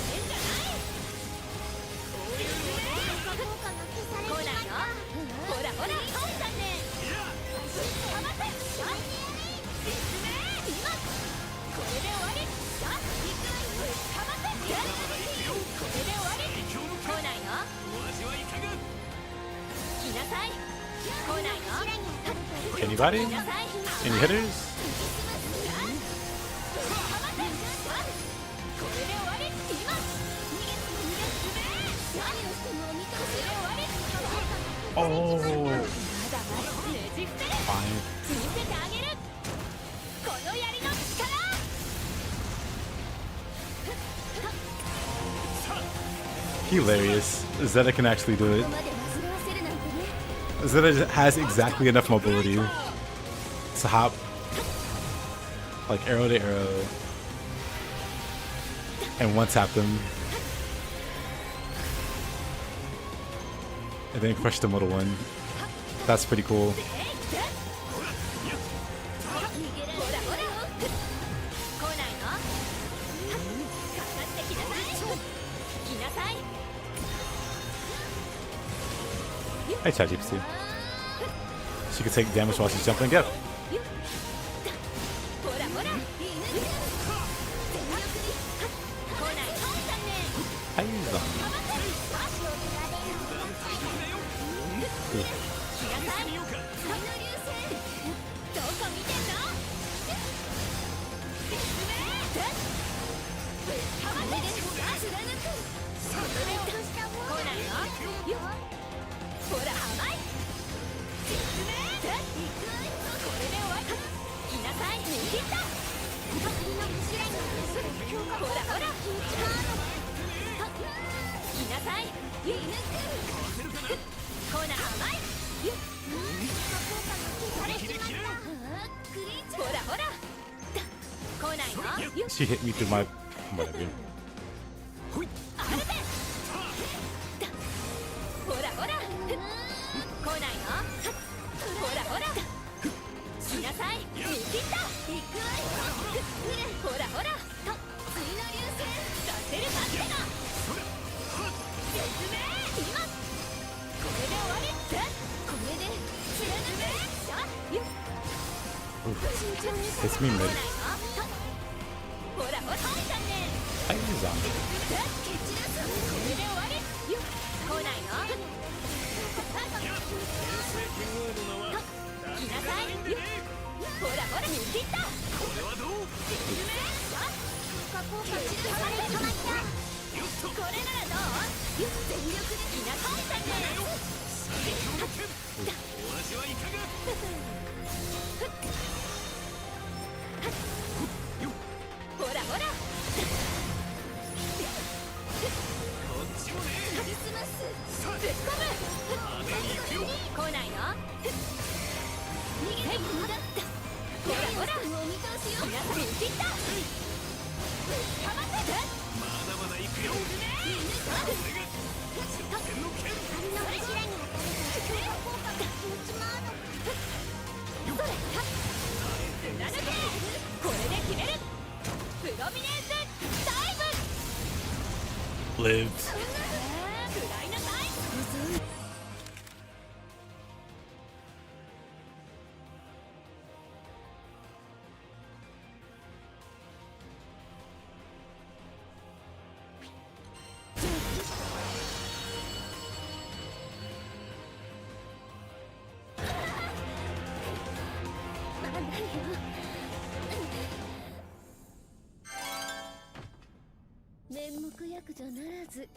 めんじゃない来ないのほらほら本さんねぶっかませ進め今これで終わりさあぶっかませこれで終わり来ないの来なさい来ないの Anybody? 来なさい Any hitters? これで終わり今何をしても見てこれで終わり Oh. まだまだねじ伏せる Fine. 見せてあげるこの槍の力 Hilarious. Zeta can actually do it. ここまで煩わせるなんてね Zeta has exactly enough mobility to hop like arrow to arrow and one tap them and then crush the middle one. That's pretty cool. ほらほら来ないのかかってきなさい来なさい Hey, ChatGPT. She can take damage while she's jumping. Get. ほらほら来ないのさんね Hi, Zon. 来なさいどこ見てほらほらいなさいコーナー甘いほらほらコーナーよ She hit me through my whatever. アルベほらほらコーナーよほらほらしなさい見切ったほらほら次の流星させる待ってな説明今これで終わりってこれで貫けしゃよ It's me mid. ほらほら残念 I use on. これで終わりよ来ないの来なさいよほらほら見切ったこれはどう説明これならどうよ全力で来なさい残念お味はいかがほらほらカリスマスぶっ込む来ないの逃げてもらったほらほら皆さん見切ったぶっかまってまだまだ行くよこれで決めるプロミネーズダイブ Lived. くらいなさい面目躍如ならずか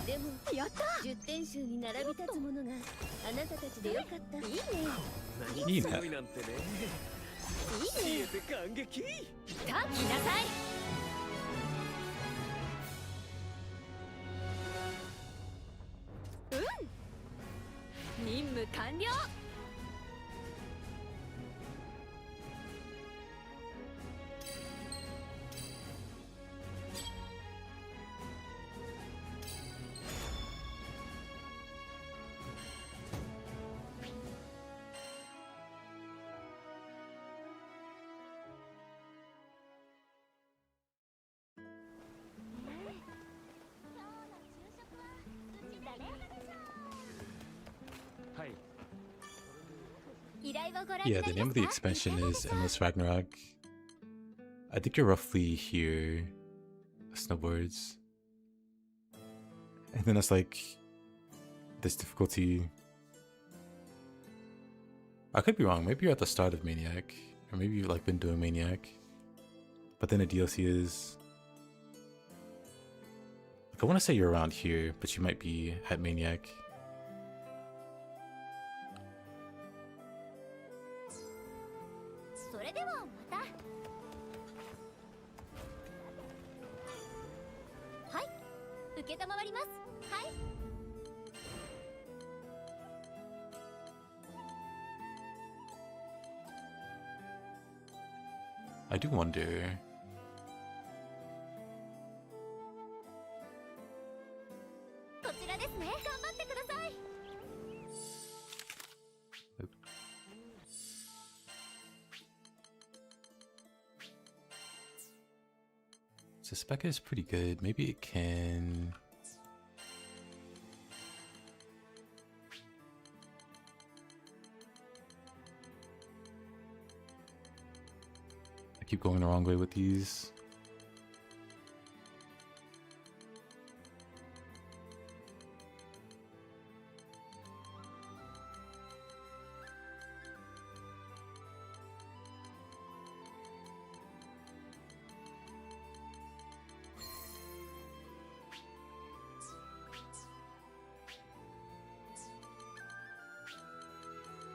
でもやった10点集に並び立つものがあなたたちでよかったいいねいいね。なんてねいいね見えて感激来なさい任務完了はい Yeah, the name of the expansion is Endless Ragnarok. I think you're roughly here, snowboards. And then it's like this difficulty. I could be wrong. Maybe you're at the start of Maniac, or maybe you've like been doing Maniac. But then the DLC is. Like, I want to say you're around here, but you might be at Maniac. I do wonder. So spec is pretty good. Maybe it can. I keep going the wrong way with these.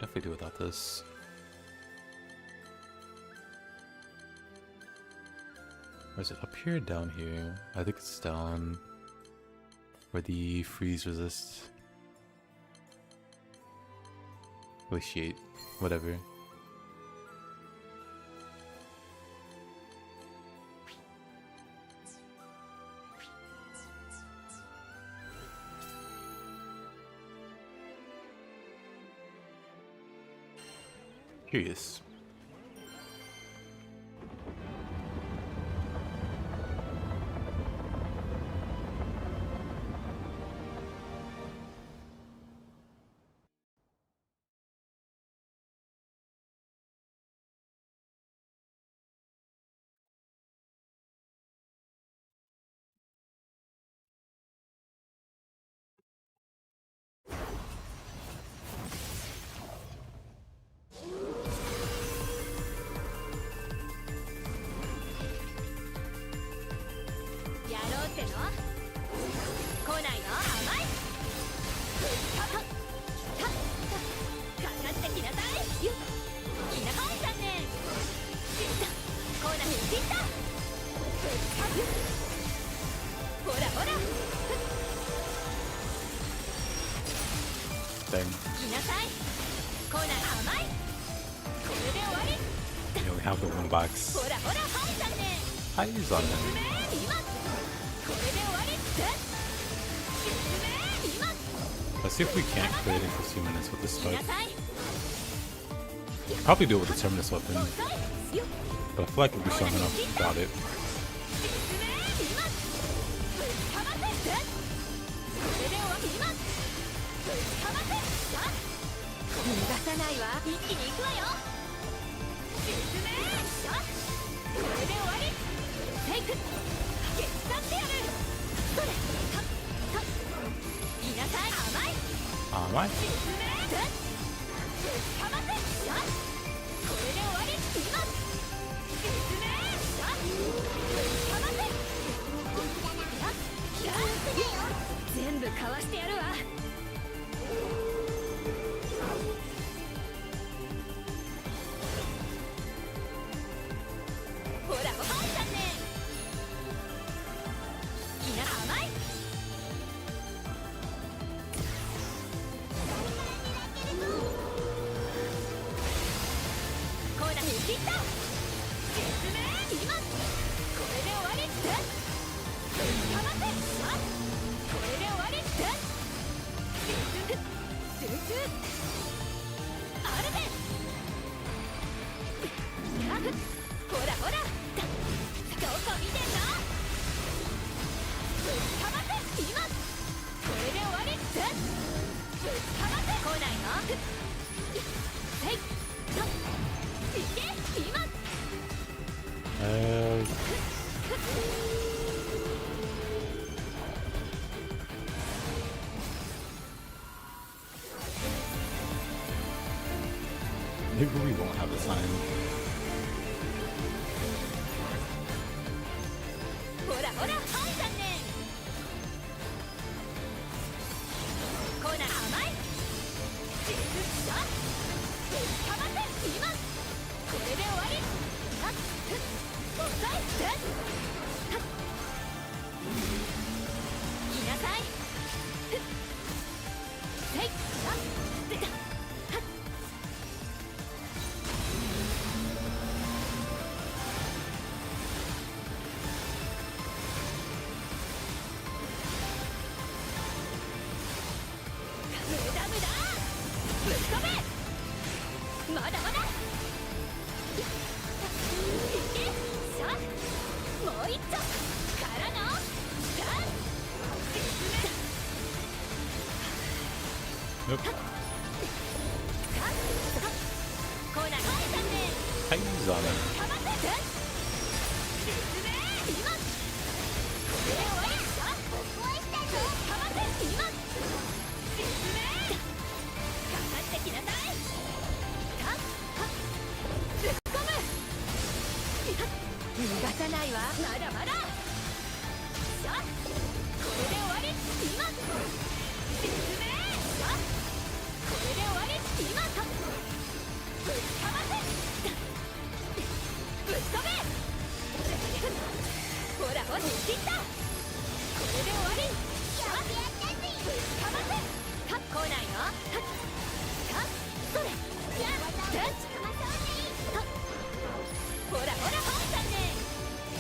Definitely do without this. Or is it up here or down here? I think it's down where the freeze resist. Glaciate, whatever. Curious. Then you know, we have the one box. Eyes on them. Let's see if we can't clear it in 15 minutes with this spike. Probably do it with the Terminus weapon, but I feel like we'll be strong enough without it. Alright. Maybe we won't have the time. Nope. Eyes on it. 切ったこれで終わりよくやったぜぶちかませかっこないよかっそれやっぶちかまそうねほらほら本さんね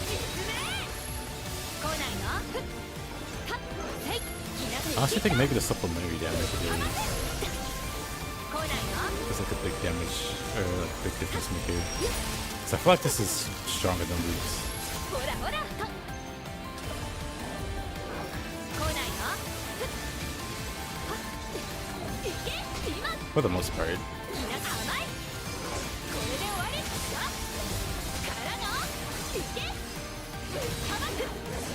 沈め来ないのかっせい I actually think maybe the supplementary damage is 来ないの like a big damage or like big difference maker. So I feel like this is stronger than Luke's ほらほら来ないのいけ今 for the most part. みんな甘いこれで終わりからのいけぶちかます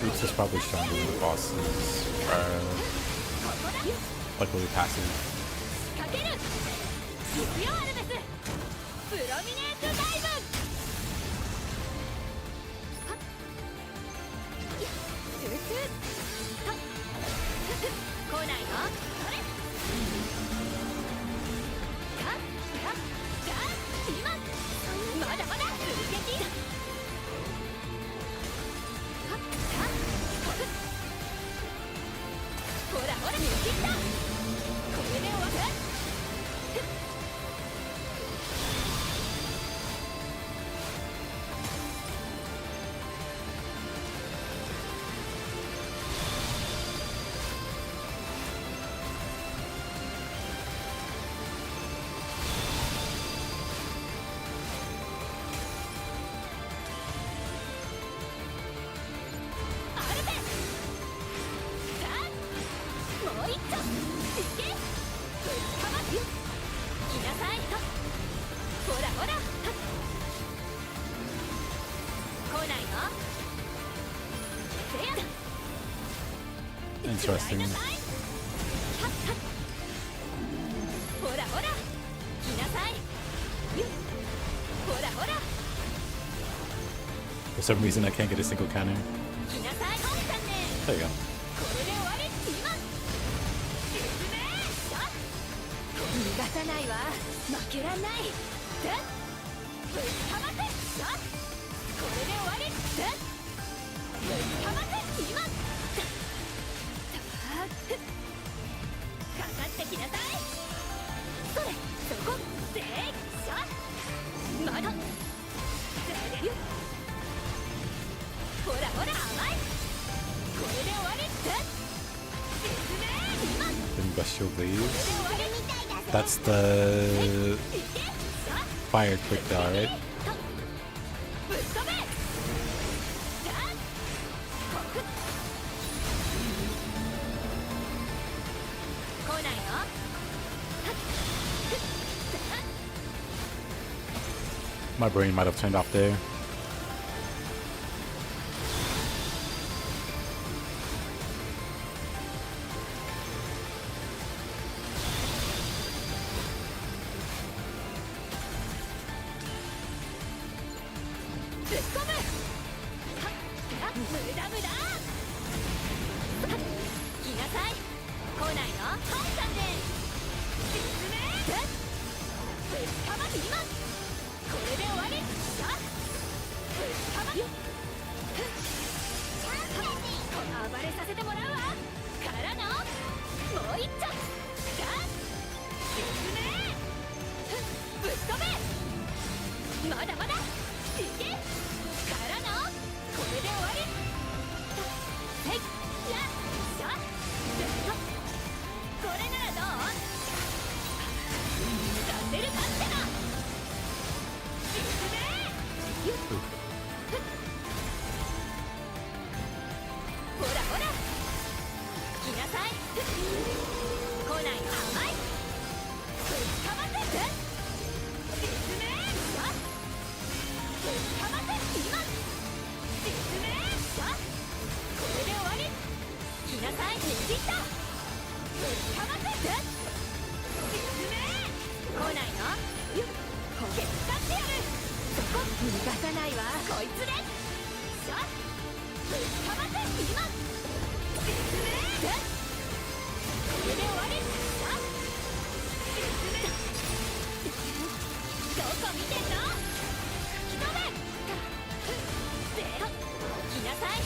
Luke's is probably stronger than the bosses. ここだ Like really passive. かける行くよアルベスプロミネートダイブスースー来ないのそれか今まだまだ追撃ほらほら見切ったこれで終わるアルベさあもう一丁いけぶちかます来なさいほらほら来ないのせや Interesting. ほらほら来なさいほらほら For some reason I can't get a single counter. 来なさい本さんね There you go. これで終わり今進め逃がさないわ負けらんないぶちかませこれで終わりぶちかませ今かかってきなさいそれそこせいしょまだほらほら甘いこれで終わり進め今 Then Bestial Blaze. 終わりみたいだぜ That's the いけしょ fire quick though, right? ぶっ飛べじゃあこく来ないの My brain might have turned off there. ぶっ込む無駄無駄来なさい来ないの本さんで進めぶちかます今これで終わりぶちかます暴れさせてもらうわからのもう一丁進めぶっ飛べまだまだいけからのこれで終わりへいやっしゃこれならどうさせるかってな進めほらほら来なさい来ないの甘いぶちかませて進めぶちかませ今進めこれで終わり来なさい握ったぶちかませて進め来ないの焦げ使ってやるそこ逃がさないわこいつでぶちかませ今進めこれで終わり進めどこ見てんの吹き飛べ来なさい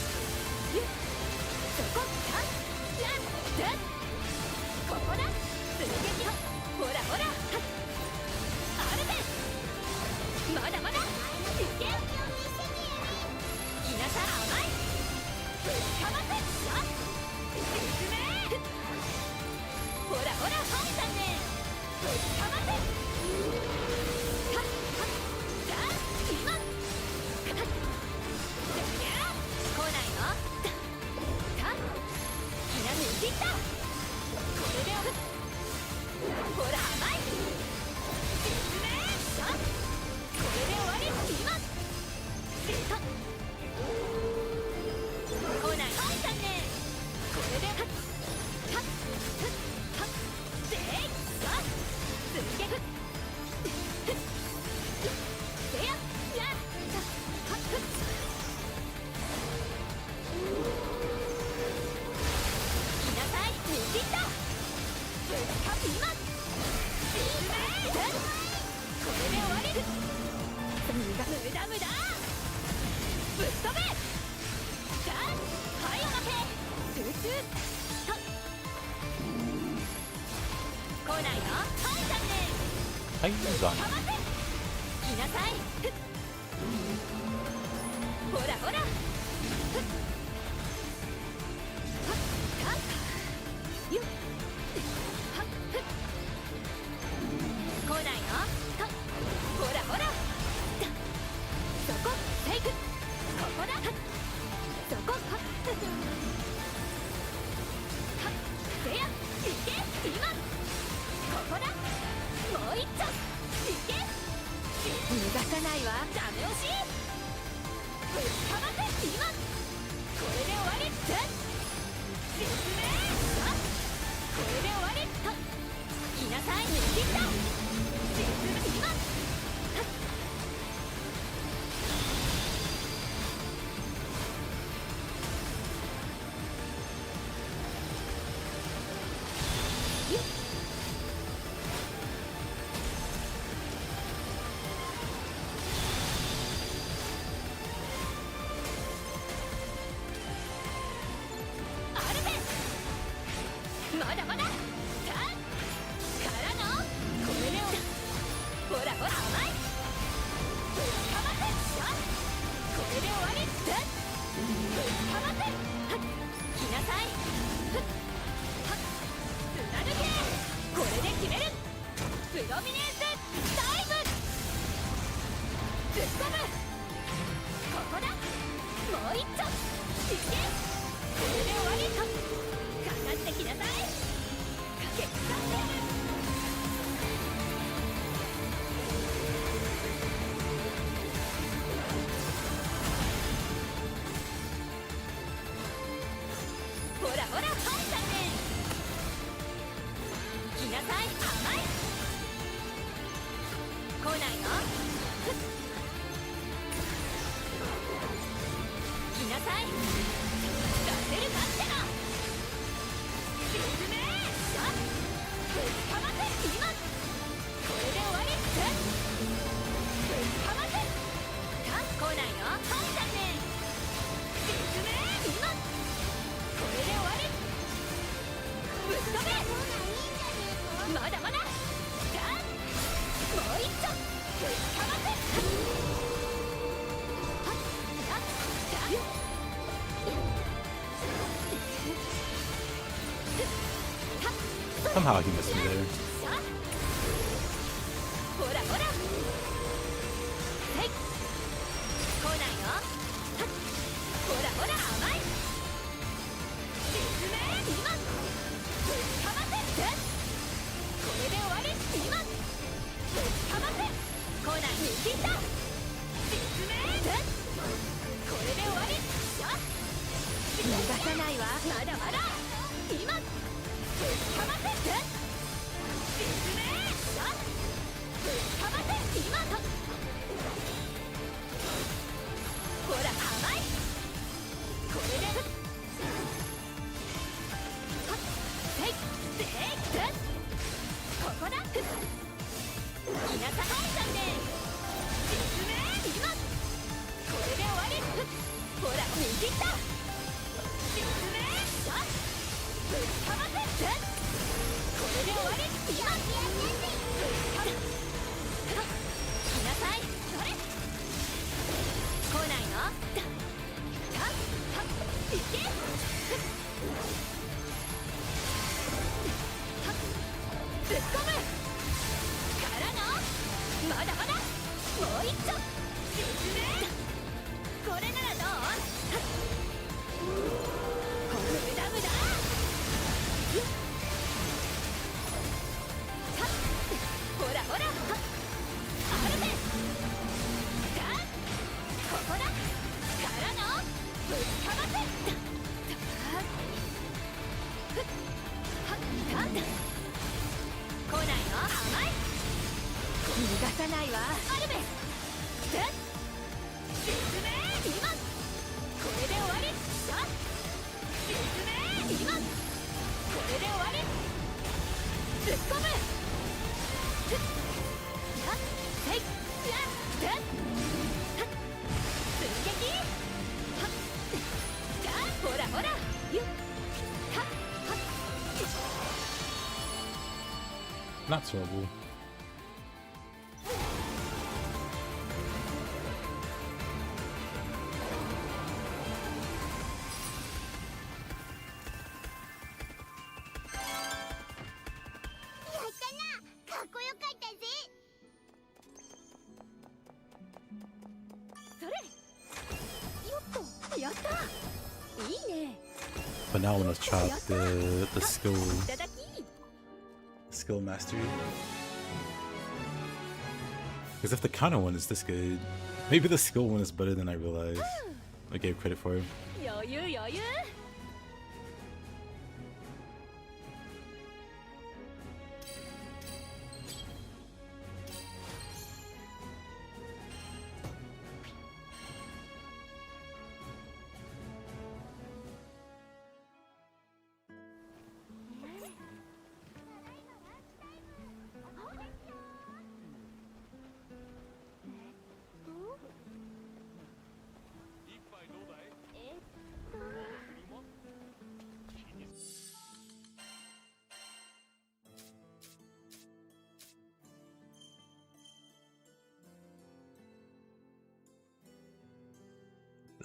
ほらほらはいだねぶっかませはっはっじゃあ今はっいや来ないのたひな抜きったこれでほら甘い実名さこれで終わり今た来ないはいだねこれではっはっはっでいっさすげふっでややはっふっ来なさい抜きったぶっか今実名これで終わり無駄無駄ぶっ飛べじゃあはいおまけ集中と来ないのはい残念はい、残かませ来なさいふっほらほらふっはったよっはっふっ来ないのとほらほらそこテイクここだはっそこはっはっせやいけ今ここだもう一丁いけ逃がさないわダメ押しぶっかませ今これで終わりって実名さこれで終わりと来なさい抜きった実名今はっあるぜまだまださあからのこれでほらほら甘いぶっかませさあこれで終わりってぶっかませはっ来なさいふっはっ貫けこれで決めるプロミネンスダイブぶっ込むここだもう一丁いけこれで終わりとかかってきなさい結果セールほらほらはいだね来なさい甘い来ないのふっ来なさい出せるかっての実名さぶっかませ今これで終わりってぶっかませか来ないのはいだね実名今これで終わりぶっ飛べまだまださあもう一丁ぶっかませはっはっさあsomehow he missed me there. さあほらほらはい来ないのはっほらほら甘い実名今ぶっかませってこれで終わり今ぶっかませ来ない抜きった実名ってこれで終わりさあ逃がさないわまだまだ今ぶっかませって実名さぶっかませ今とほら甘いこれではっせいせいってここだ来なさい残念実名今これで終わりほら握った実名さぶっかませってこれで終わり今ぶっかま来なさいそれ来ないのだはっいけぶっ込むからのまだまだもう一丁進めこれならどう無駄無駄ほらほらあるぜじゃあここだからのぶっかませはっ来ないの甘い逃がさないわアルベで進め今これで終わりさ進め今これで終わりぶっ込むはっせいやっはっ寸劇はっじゃあほらほらゆっはっはっ Not terrible. But now I want to try out the skill mastery. Because if the counter one is this good, maybe the skill one is better than I realized. I gave credit for it. 余裕余裕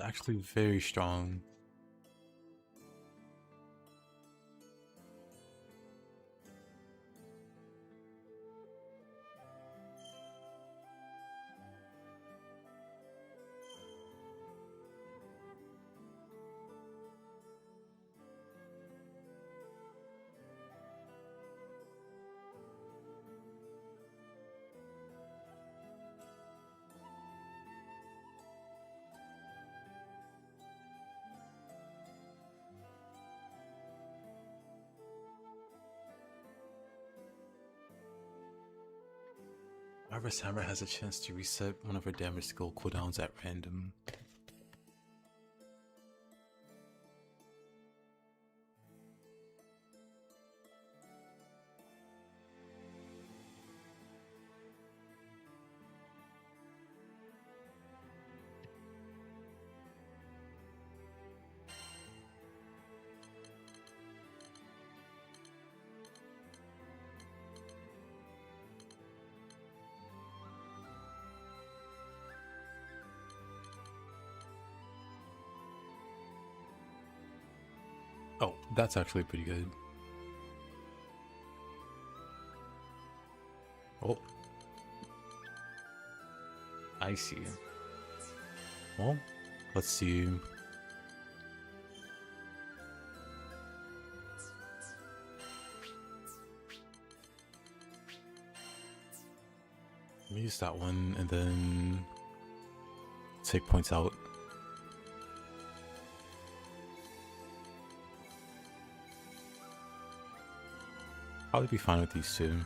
Actually very strong. Iris Hammer has a chance to reset one of her damage skill cooldowns at random. Oh, that's actually pretty good. Oh. I see. Well, let's see. Let me use that one and then take points out. Probably be fine with these two.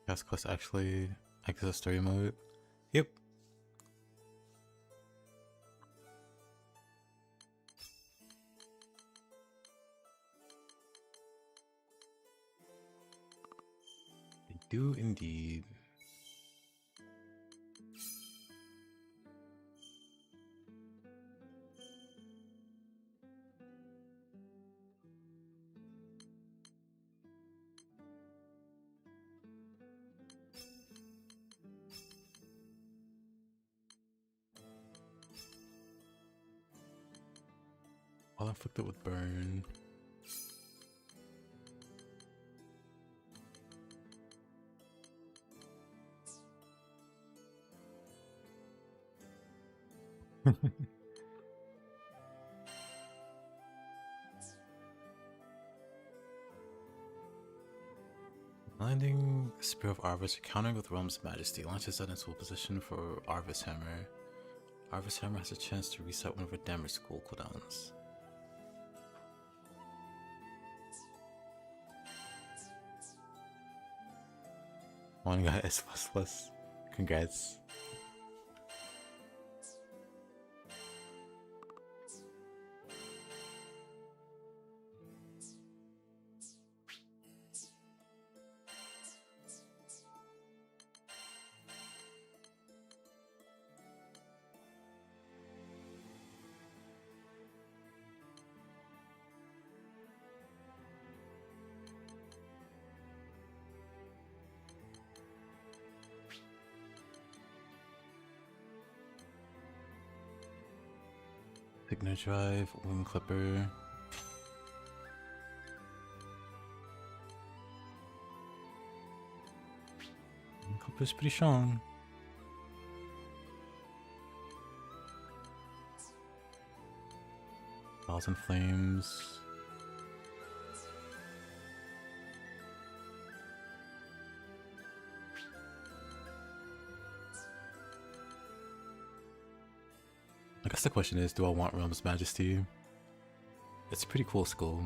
Cast Quest actually access story mode. Yep. They do indeed. I'll inflict it with burn. Landing Spear of Arvis, countering with Realm's Majesty, launches that into a position for Arvis Hammer. Arvis Hammer has a chance to reset one of her damage school cooldowns. One guy S++. Congrats. Signal Drive, Wing Clipper. Wing Clipper's pretty strong. Thousand Flames. I guess the question is, do I want Realm's Majesty? It's a pretty cool skill.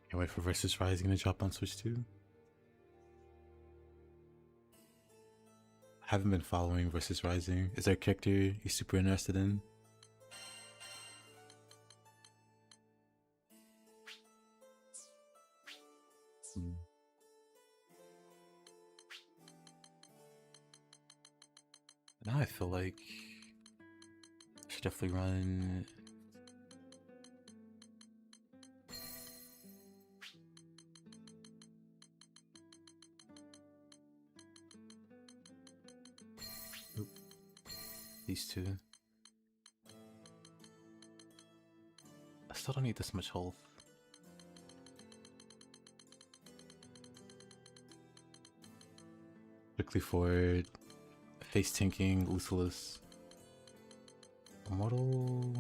Can't wait for Versus Rising to drop on Switch 2. Haven't been following Versus Rising. Is there a character you're super interested in? Now I feel like I should definitely run. These two. I still don't need this much health. Quickly forward. Face tanking, Lucilius. Immortal.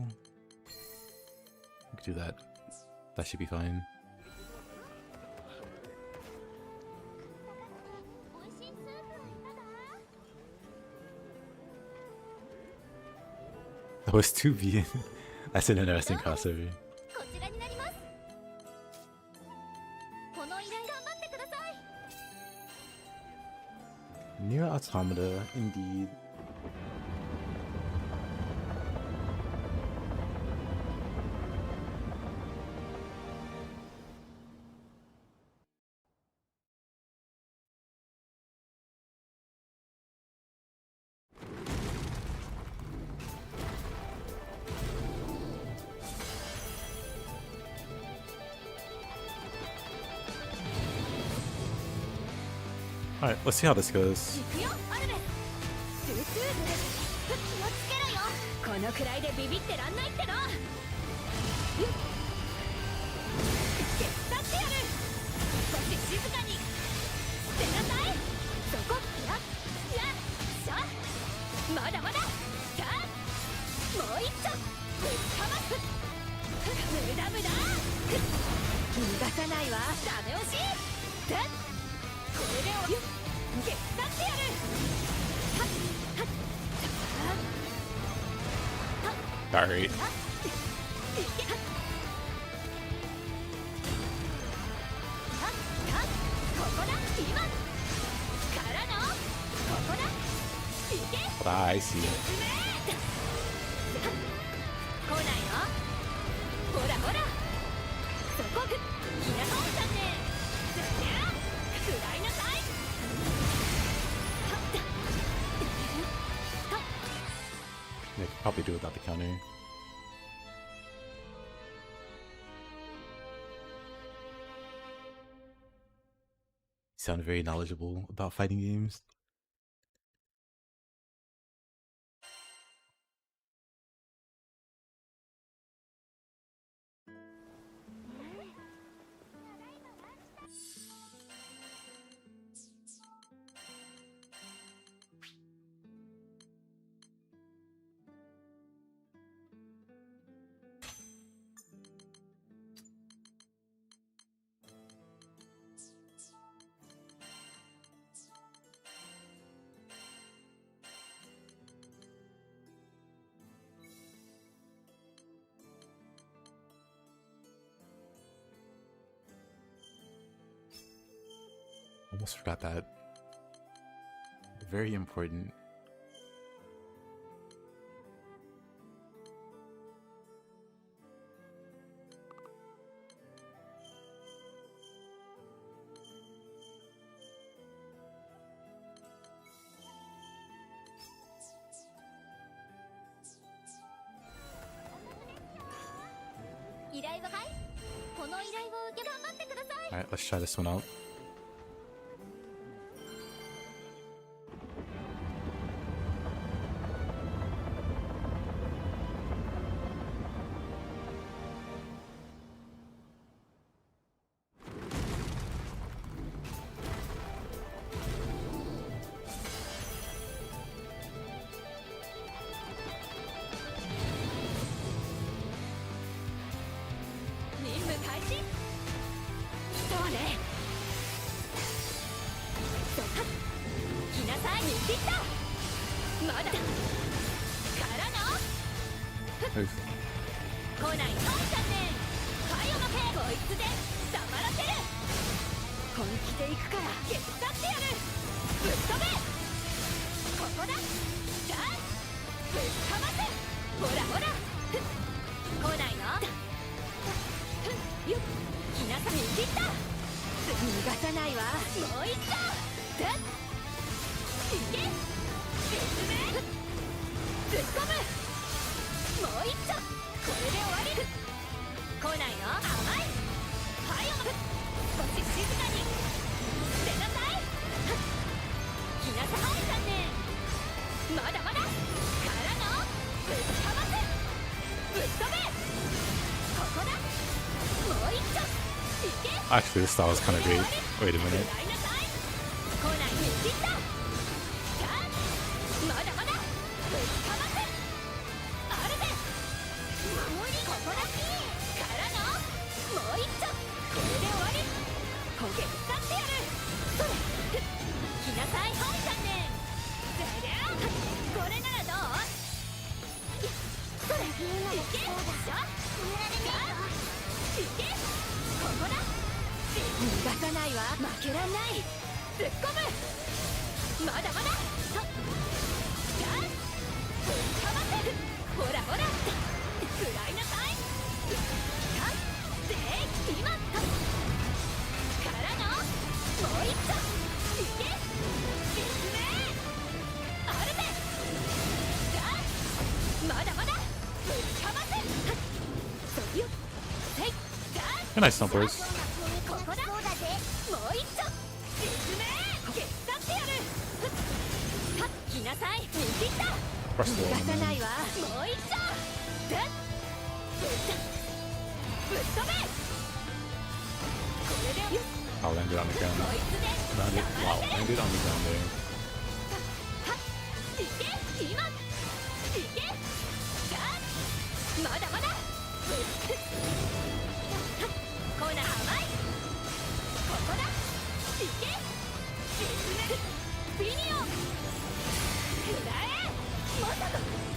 We could do that. That should be fine. That was 2B. That's an interesting crossover. Near Automata, indeed. Alright, let's see how this goes. このくらいでビビってらんないっての。手伝ってやる。少し静かに捨てなさい。そこやしゃまだまださあもう一丁ぶっかます無駄無駄逃がさないわダメ押しこれで手伝ってやる。はっはっ Alright. I see. Probably do without the counter. You sound very knowledgeable about fighting games. Almost forgot that. Very important. Alright, let's try this one out. Actually, this style is kind of great. Wait a minute. Nice numbers. Press the one. I'll land it on the ground. Wow, landed on the ground there.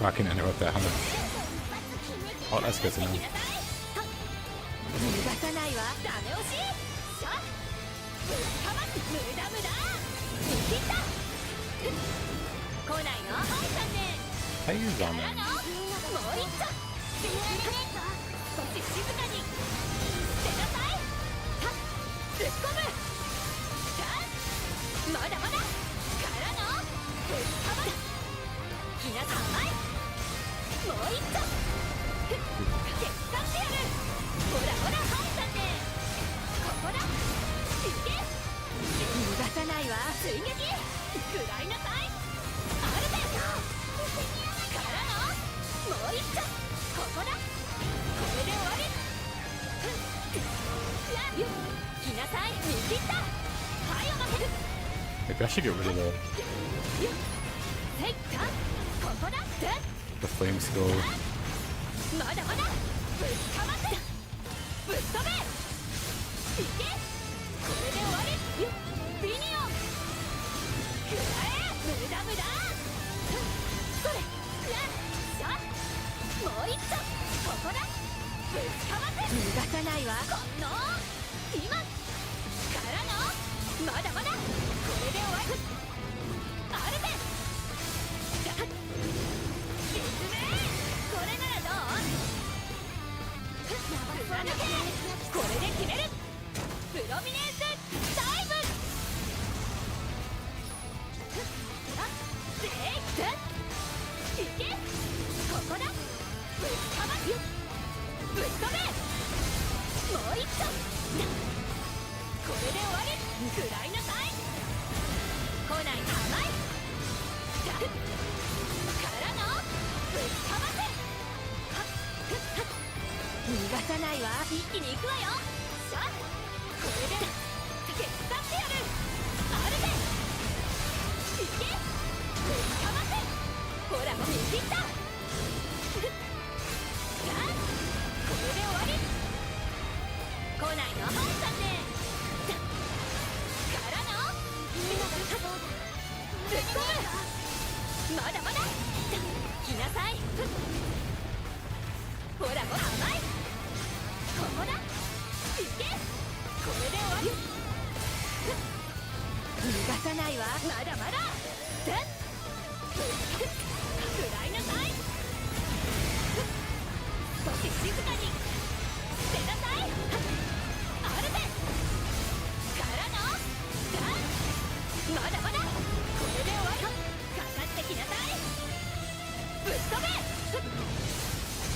I can interrupt that, huh? Oh, that's good to know. How you on that? もう一丁決断してやる。ほらほらハンさんね。ここだ。いけ。逃がさないわ。追撃。食らいなさい。アルテからのもう一丁。ここだ。これで終わり。よっ来なさい。見切った。はいおまける。 Maybe I should get rid of よっせいかここだ。 the flame skill. まだまだぶっかませぶっ飛べいけこれで終わりよビニオンくらえ無駄無駄それやっしゃもう一丁ここだぶっかませ逃がさないわこの今からのまだまだこれで終わりアルテだっ進めこれならどう貫けこれで決めるプロミネンスダイブいけここだぶっかまよぶっ飛べもう一丁これで終わり食らいなさい来ない甘いからのぶっかませ逃がさないわ一気に行くわよさあこれで決断してやるあるでいけぶっかませほら見切ったさあこれで終わり来ないのハンさんねからのぶっ込むまだまだ来なさいほらもう甘いここだいけこれで終わり逃がさないわまだまだ食らいなさい少し静かに捨てなさいアルテからのまだまだこれで終わりかかってきなさいぶっ飛べ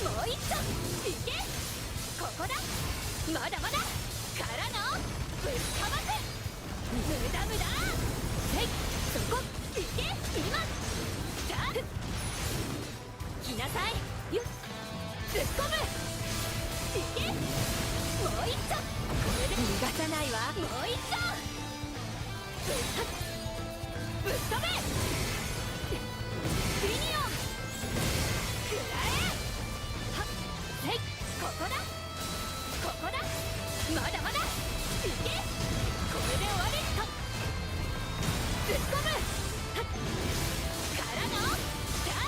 もう一丁いけここだまだまだからのぶっかませ無駄無駄せいそこいけ今さあ来なさいよっ突っ込むいけもう一丁これで逃がさないわもう一丁ぶっ飛べビニオンくらえはっせいここだここだまだまだいけこれで終わりはっぶっ込むはっからのじゃあ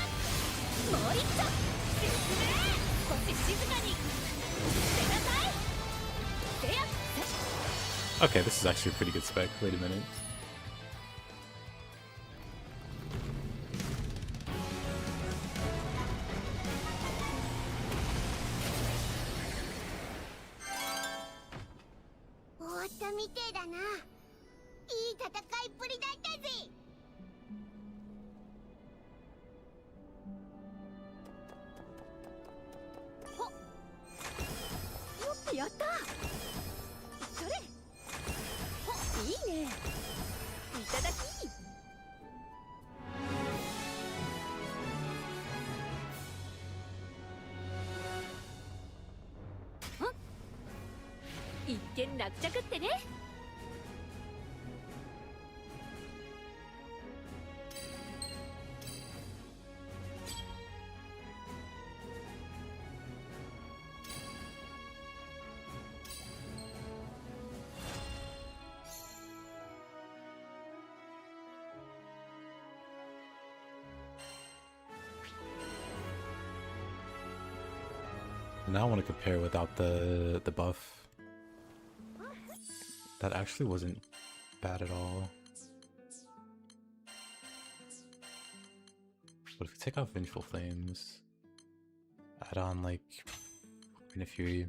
もう一丁進め少し静かに捨てなさいせや Okay, this is actually a pretty good spec. Wait a minute.やったそれほいいねいただきん一見落着ってねNow I want to compare without the buff. That actually wasn't bad at all. But if we take out Vengeful Flames, add on like Queen of Fury.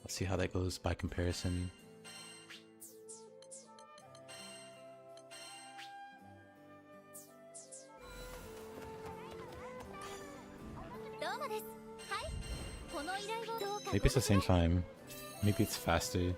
Let's see how that goes by comparison. どうもです。はい。この依頼をどうか。 Maybe it's the same time. Maybe it's faster.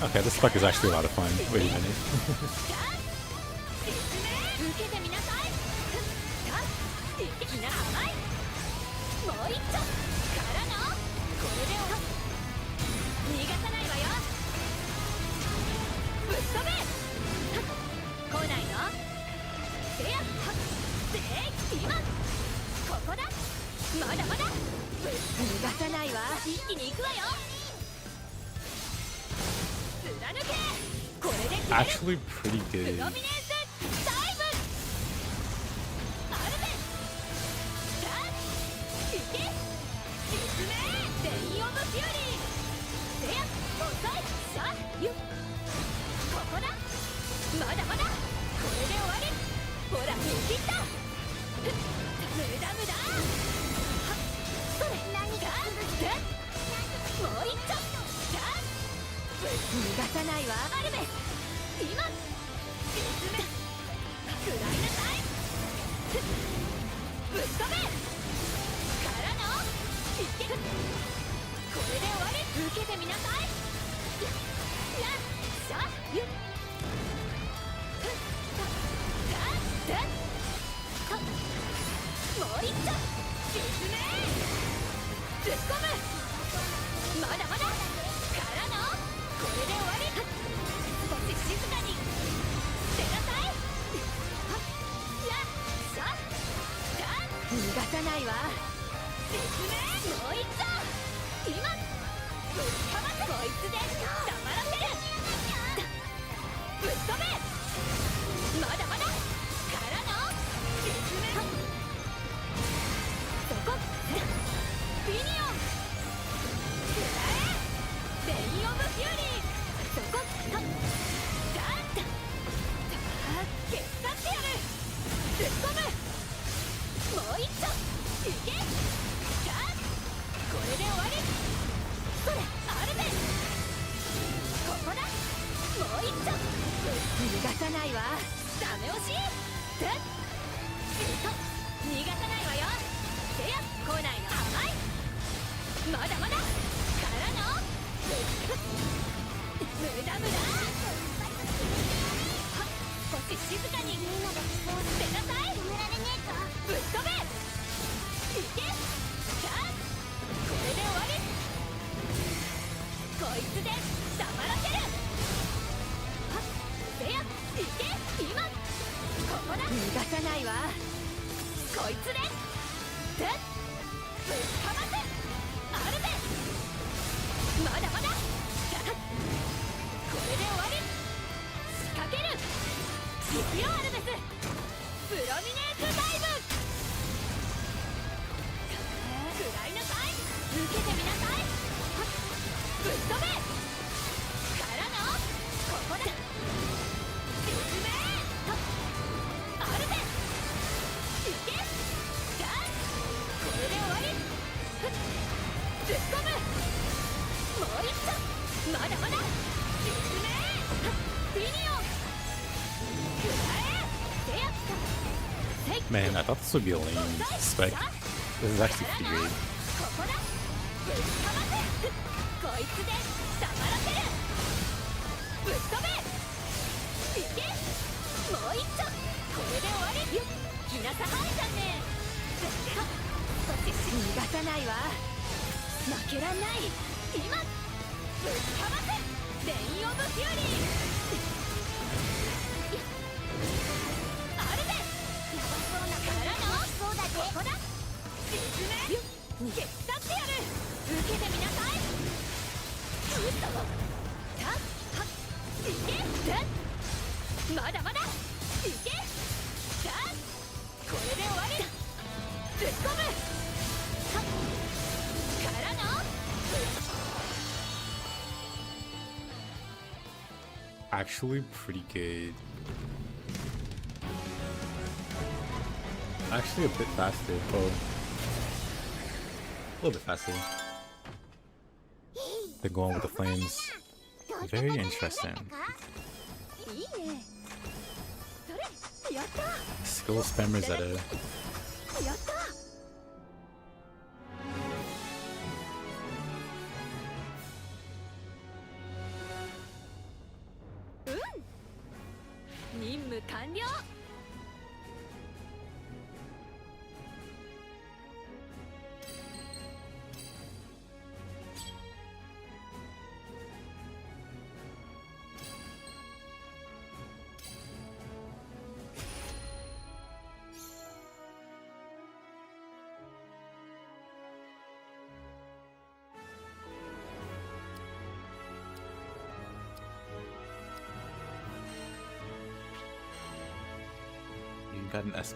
Okay, this fuck is actually a lot of fun. Wait a minute. Actually pretty good. こいつで黙らせる。はっせやいけ今ここだ。逃がさないわ。こいつででぶっかませあるぜ。まだまだこれで終わり。仕掛ける。行くよアルベス。プロミネートダイブ。食らいなさい。受けてみなさい。はっぶっ飛べからのここだ。実名はっあるぜ。いけじゃあこれで終わり。ふっぶっ込む。もう一丁まだまだ。実名はっピニオン食らえ。せやせい Man, I thought this would be a lame spec. This is actually pretty good. ここだ。ぶっかませこいつで黙らせる。ぶっ飛べいけもう一丁これで終わり。よっきなさはいじゃんね。はっ逃がさないわ。負けらんない。今ぶっかませレインオブフューリー。あるぜ。やばそうなからのそうだね。ここだ。実名逃げ去ってやる。受けてみなさい。うっとたっはっいけだまだまだいけだこれで終わり。ぶっ込むはっからのActually pretty good. Actually a bit faster. Oh. A little bit faster. They're going with the flames. Very interesting. いいね。それやった。 Skill spammer Zeta. やった任務完了。You got an S++.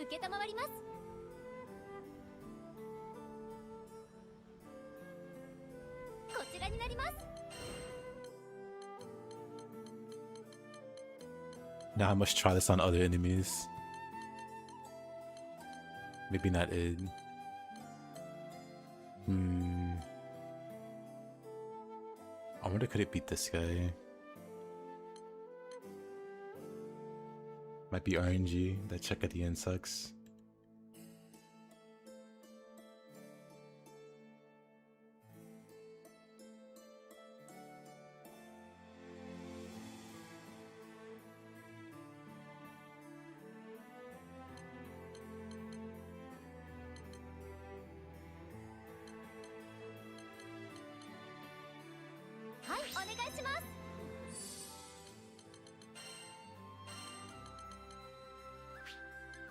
受けたまわります。こちらになります。 Now I must try this on other enemies. Maybe not Id. I wonder could it beat this guy? Might be RNG. That check at the end sucks.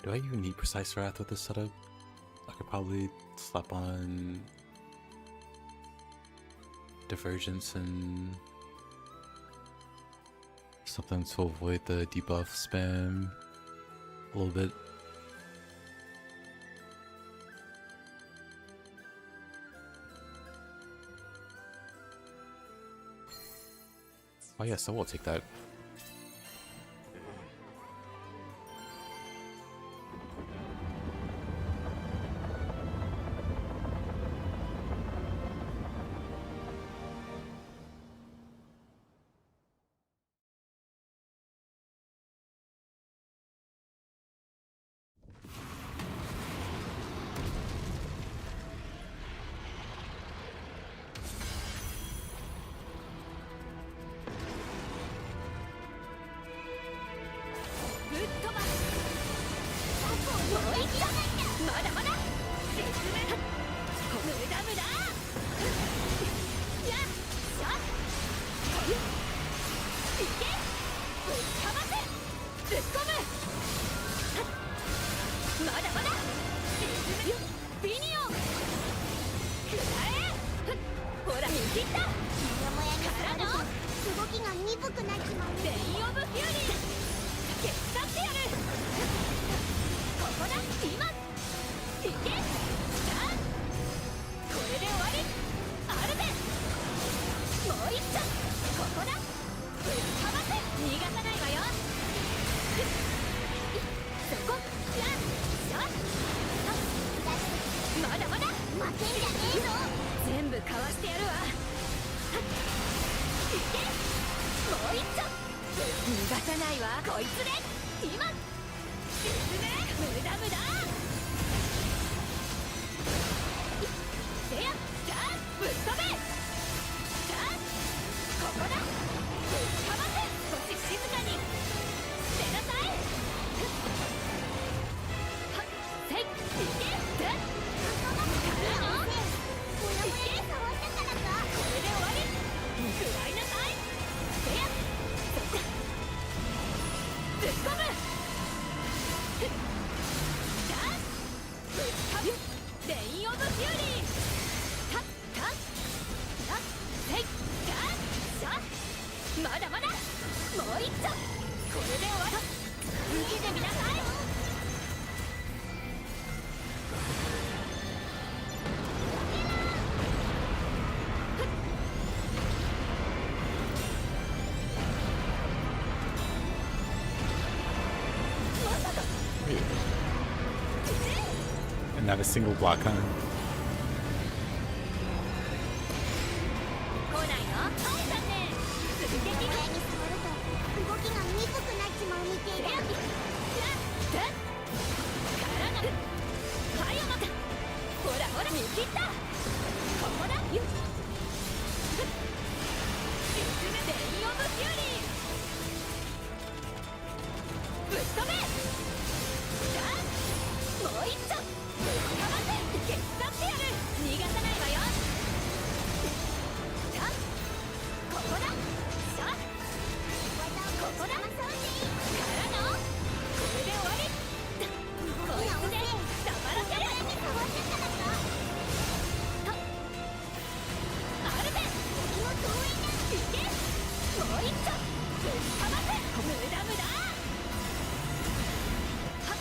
Do I even need Precise Wrath with this setup? I could probably slap on Divergence and something to avoid the debuff spam a little bit. Oh yes, I will take that. くなっちまう。レインオブフューリー消し去ってやる。ここだ今いけ。さあこれで終わり。アルベもう一丁。ここだぶっかませ。逃がさないわよ。そこじゃあまだまだ負けんじゃねえぞ。全部かわしてやるわ。いけもう一丁。逃がさないわこいつで今進め。無駄無駄せやさあぶっ飛べ。さあここだぶっかませ。少し静かに捨てなさい。はっせいいけからのお名前触ったからか。これで終わり。食らいなさい。せやそっかぶっ込む。さあぶっかぶレインオブフューリー。たったなせいさあさあまだまだもう一丁。これで終わり。受けてみなさい。And not a single block on. 来ないの？はい残念。続けてこれに触ると動きが鈍くなっちまうみてえだ。からのはいおまた。ほらほら見切った。ここだよっ進め。レインオブフューリーぶっ飛べ。さあもう一丁ぶっかませ。消し去ってやる。逃がさないわよ。さあここだ。さあここだからのこれで終わり。こいつで黙らせる。触ったからか。とアルベ敵の遠いな。いけもう一丁ぶっかませ。無駄無駄はっ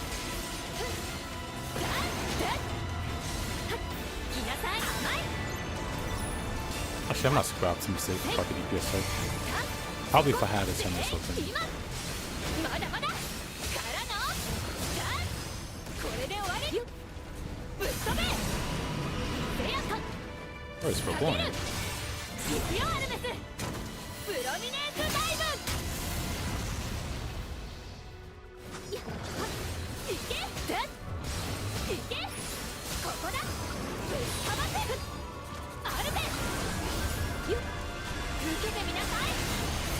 ふっさあふっはっ来なさい。甘い Actually, I'm not super optimistic about the DPS side. さあ Probably if I had a 10 or something. 今まだまだからのさあこれで終わり。ぶっ飛べ。せやか Where's for かけ going? る。行くよアルベス。プロミネートダイブ。いやはいけさいけここだぶっかませ。アルベよっ受けてみなさい。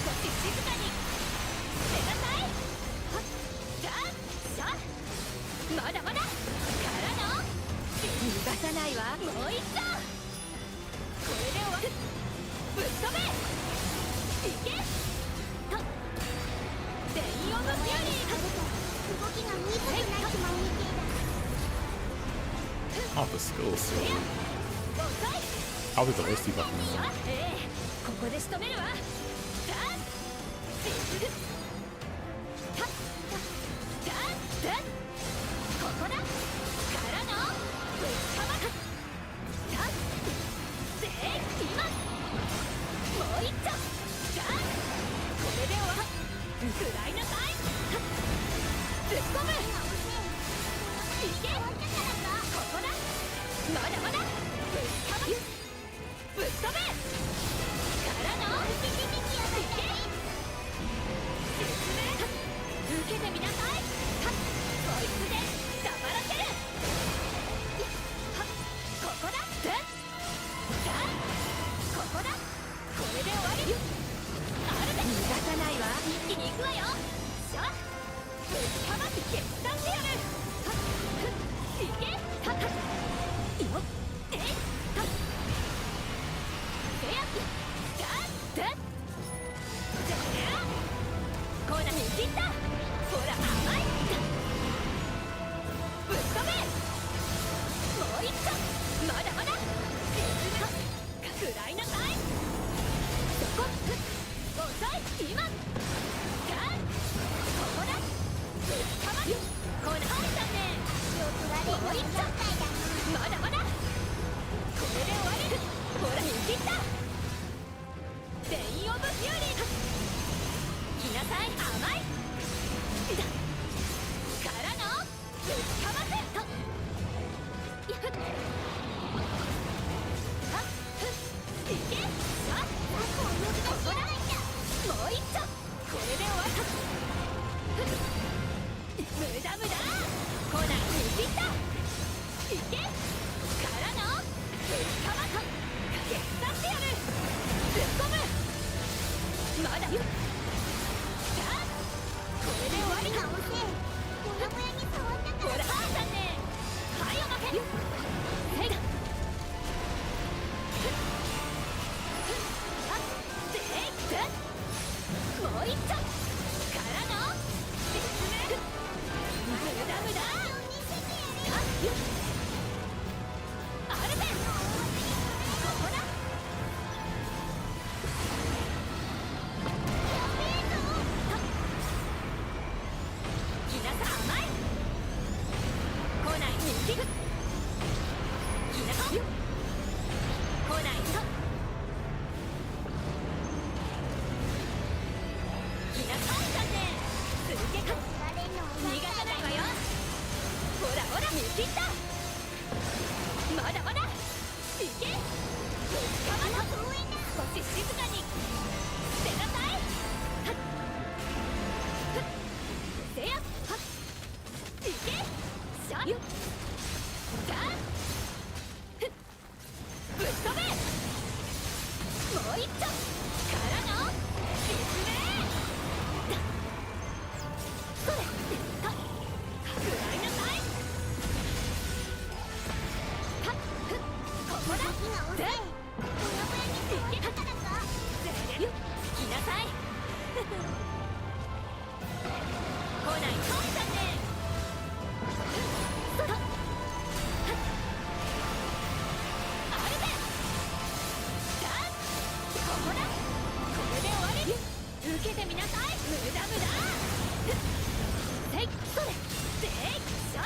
少し静かに捨てなさい。はっさあさあまだまだからの逃がさないわ。もう一丁これで終わる。ぶっ飛べいけとレインオブフューリー。動きが鈍くなっちまうみてえだ。 Off the skills, so せや遅い。 probably the worst debuff in the さ world. あここで仕留めるわ。さあするたたさあさあここだからのぶっかまさあせい今もう一丁。さあこれで終わった。食らいなさい。はっぶっ込むいけここだまだまだぶっかまぶっ飛べからのいけ進め受けてみなさい。はっこいつで黙らせる。はっここださあここだこれで終わり。あるべ逃がさないわ。一気に行くわよ。さあぶっかまって決断してやる。はっふっいけはっはっよっう一丁まだまだこれで終わりほら見切ったレインオブフューリー来なさい甘いからのぶちかませといけさここだもう一丁これで終わった無駄無駄来ない見切ったいけからのぶちかまと手伝ってやるぶっ込むまだよさあこれで終わりかモヤモヤに触ったからほら母さんねはいおまけせいだもう一丁からの別名無駄無駄アルベンここだきなさ甘い来ないにきぐきなさ来ないときなさんだね続けか逃がさないわよほらほら見切ったまだまだいけぶちかまの少し静かに捨てなさいはっふっせやはっいけしゃよじゃあふっぶっ飛べもう一丁からの実名それはっ食らいなさいはっふっここだでいけはっぜよ来なさい来ないとんさんねそらはっあるべじゃあここだこれで終わり受けてみなさい無駄無駄せいそれせいしゃ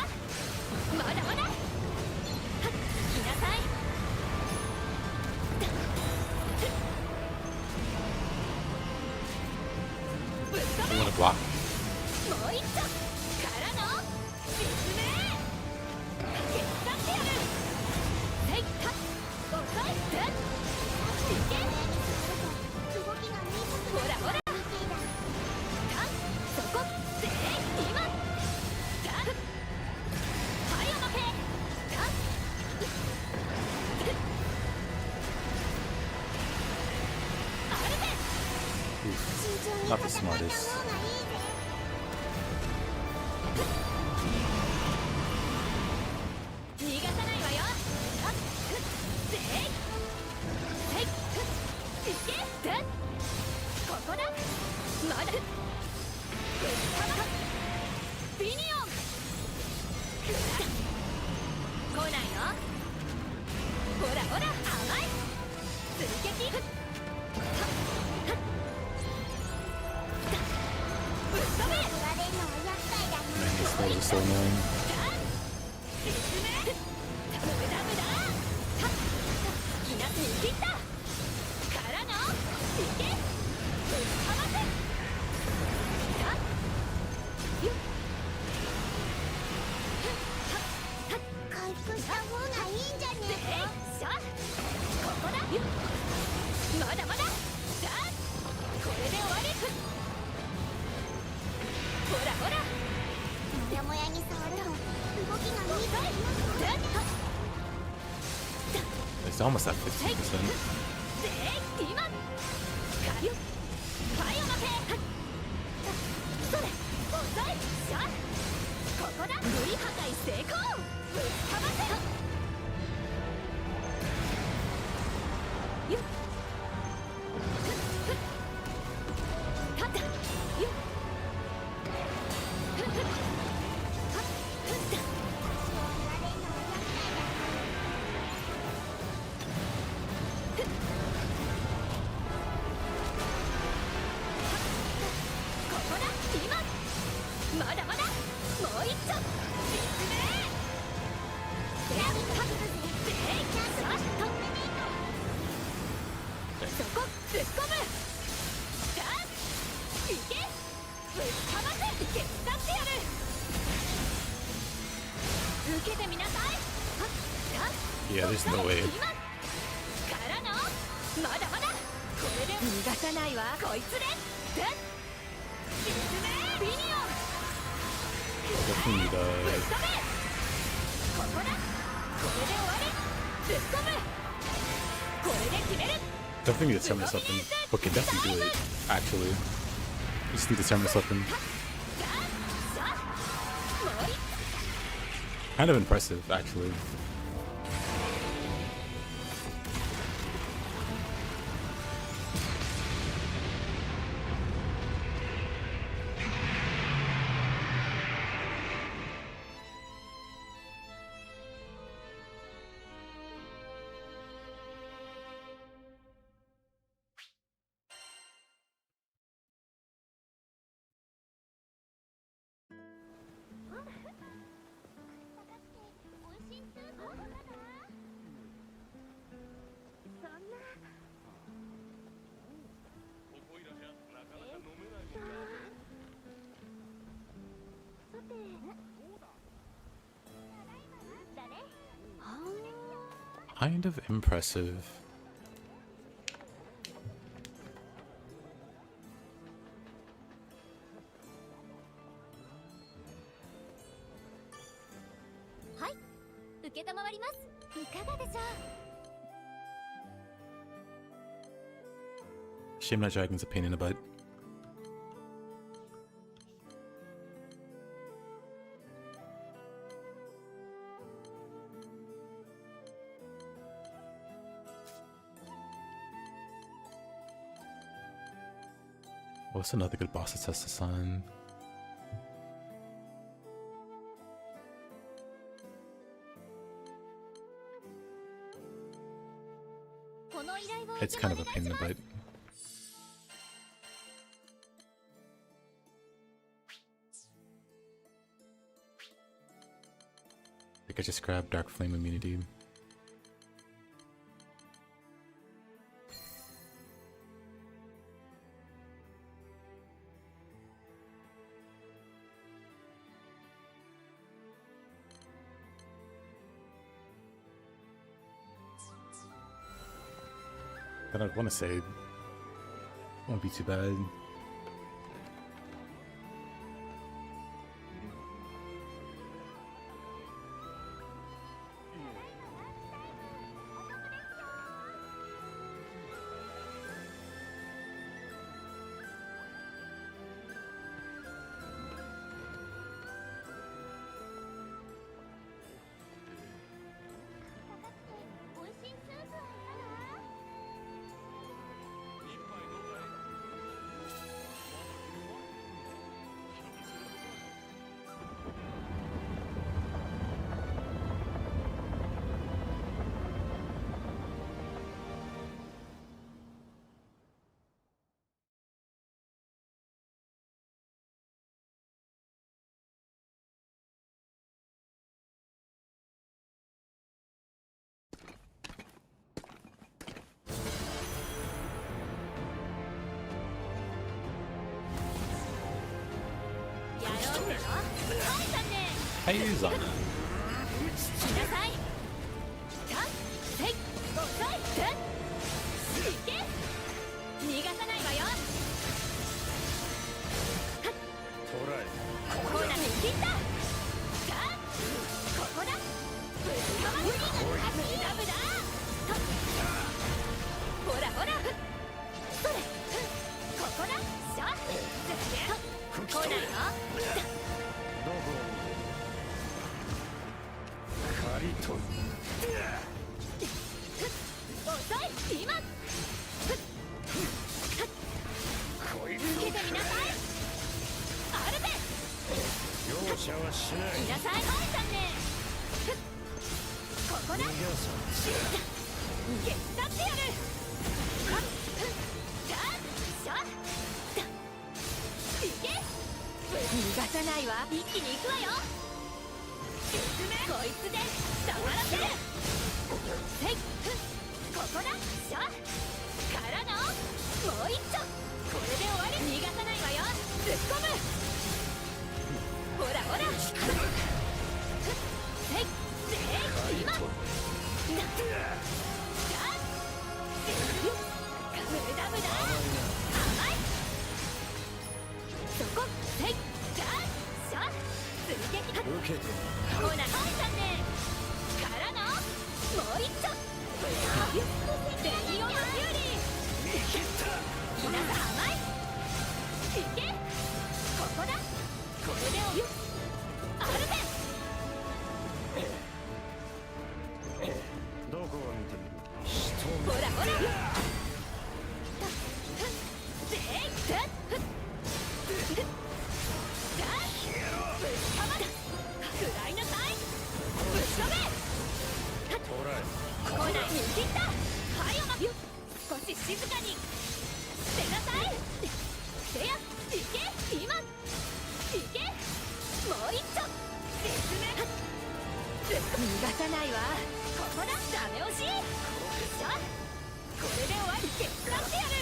まだまだはっ来なさいぶっ飛べ I'm gonna block. もう一丁からの実名手伝ってやるせいはっ遅いぜいけ動きが見えたほらほらみてえだかそこぜ今じゃあはいおまけかあるべ 慎重に Not the 戦った方がいい smartest. ぜ逃がさないわよはっふっぜいせいふっいけぜここだまだぶっかまビニオン来ないのほらほら甘い追撃ふっはっはっぶっ飛べ取られんのは厄介だ Man, な these guys are so annoying. 実名無駄無駄はっきなに切ったからのいけぶっかませさよっはっはっ回復した方がいいんじゃねでしょここだよっまだまださあこれで終わりほらほらモヤモヤに触ると動きが見えたりぜっ It's almost at 50%. で今かよはいおまけはっそれ遅いしゃここだ無理破壊成功ぶっかませよっふっふったったよっふっふっはっふった取られんのは厄介だなここだ今まだまだもう一丁実名受けてみなさい。 Yeah, there's no way. からのまだまだこれで逃がさないわ。こいつでビニオン Definitely need ぶっ飛べ。ここだ。これで終わり。ぶっ飛ぶ。これで決める。 definitely need to terminus weapon. Okay, definitely do it. Actually, just need to terminus weapon. Kind of impressive, actually. Kind of impressive. Hi. 受けたまわります。いかがでしょう。 Shame that dragon's a pain in the butt. What's another good boss to test this on? It's kind of a pain in the butt. I think I just grabbed Dark Flame immunity. Then I'd want to say won't be too bad. Hey, Zeta. 逃けてほなはいさんねからのもう一丁デイオブフューリー見切った皆さん甘いいけここだこれでアルベどこを見てみる人ほらほらでいっぶっかまだ食らいなさいぶち止めトライ来ないに切ったはいおま少し静かに出なさいせやいけ今いけもう一丁進め逃がさないわここだダメ押しさあこれで終わり手伝ってやる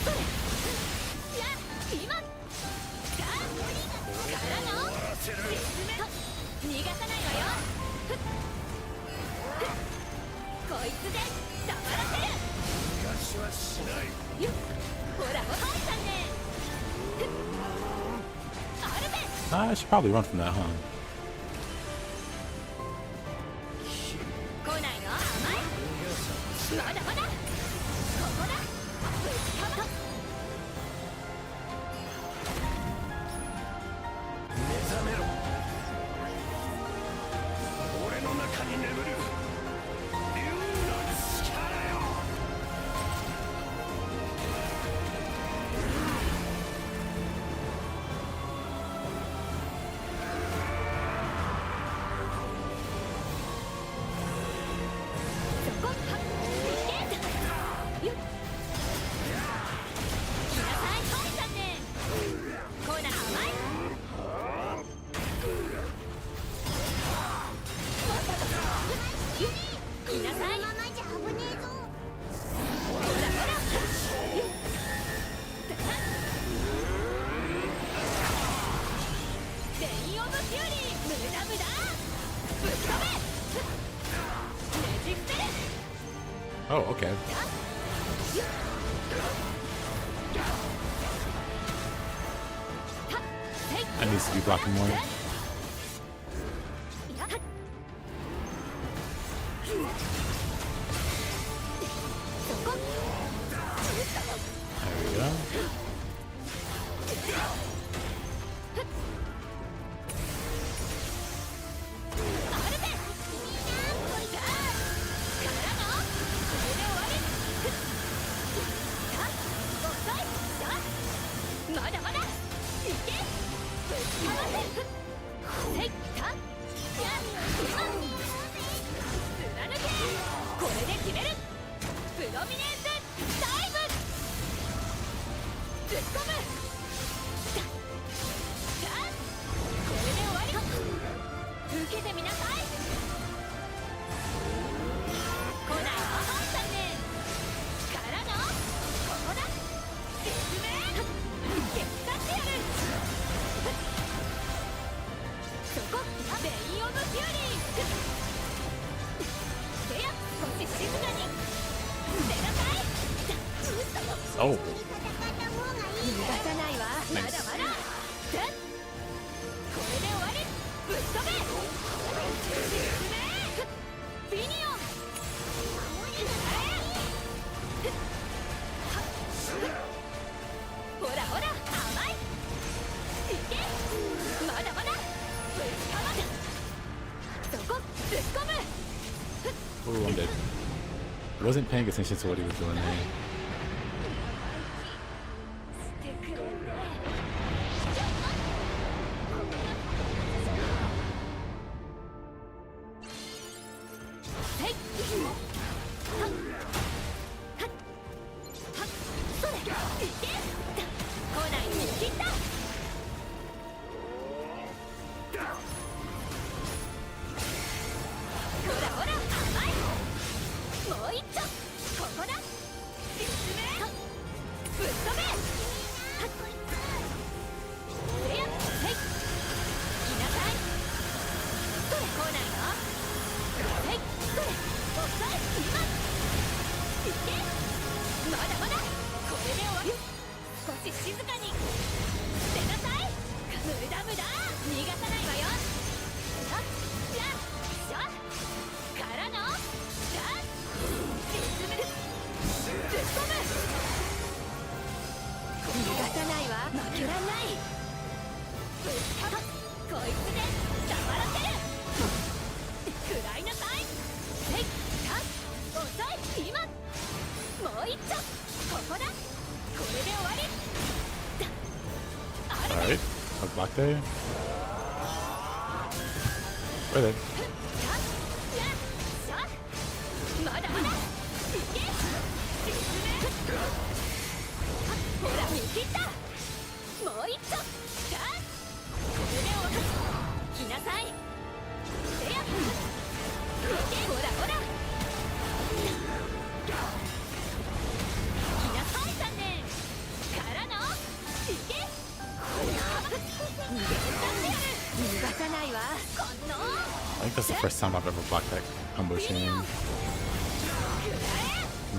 それや今さあからのせる進め逃がさないわよこいつで黙らせる逃がしはしないよっほらほらはいさんねアルベ I should probably run from that, huh? 来ないの甘いまだまだここだぶちかま目覚めろ俺の中に眠る竜の力よそこいけよっ来なさいはいさんね来ない甘い来なさいままじゃ危ねえぞほらほらデイオブフューリー無駄無駄ぶっ飛べねじ伏せる Oh, okay. I need to be blocking more. There we go. Oh. 逃がさないわまだまだこれで終わりぶっ飛べ進めビニオンほらほら甘いいけまだまだぶちかまだそこぶっ込む Oh, I'm dead. Wasn't paying attention to what he was doing there. 逃がさないわよ block there. We're there. まだまだいけほら見切ったもう一丁じゃあこれで終わり来なさいせやほらほら来なさい3年からのいけ逃げて逃がさないわこの I think that's the first time I've ever blocked that combo shin.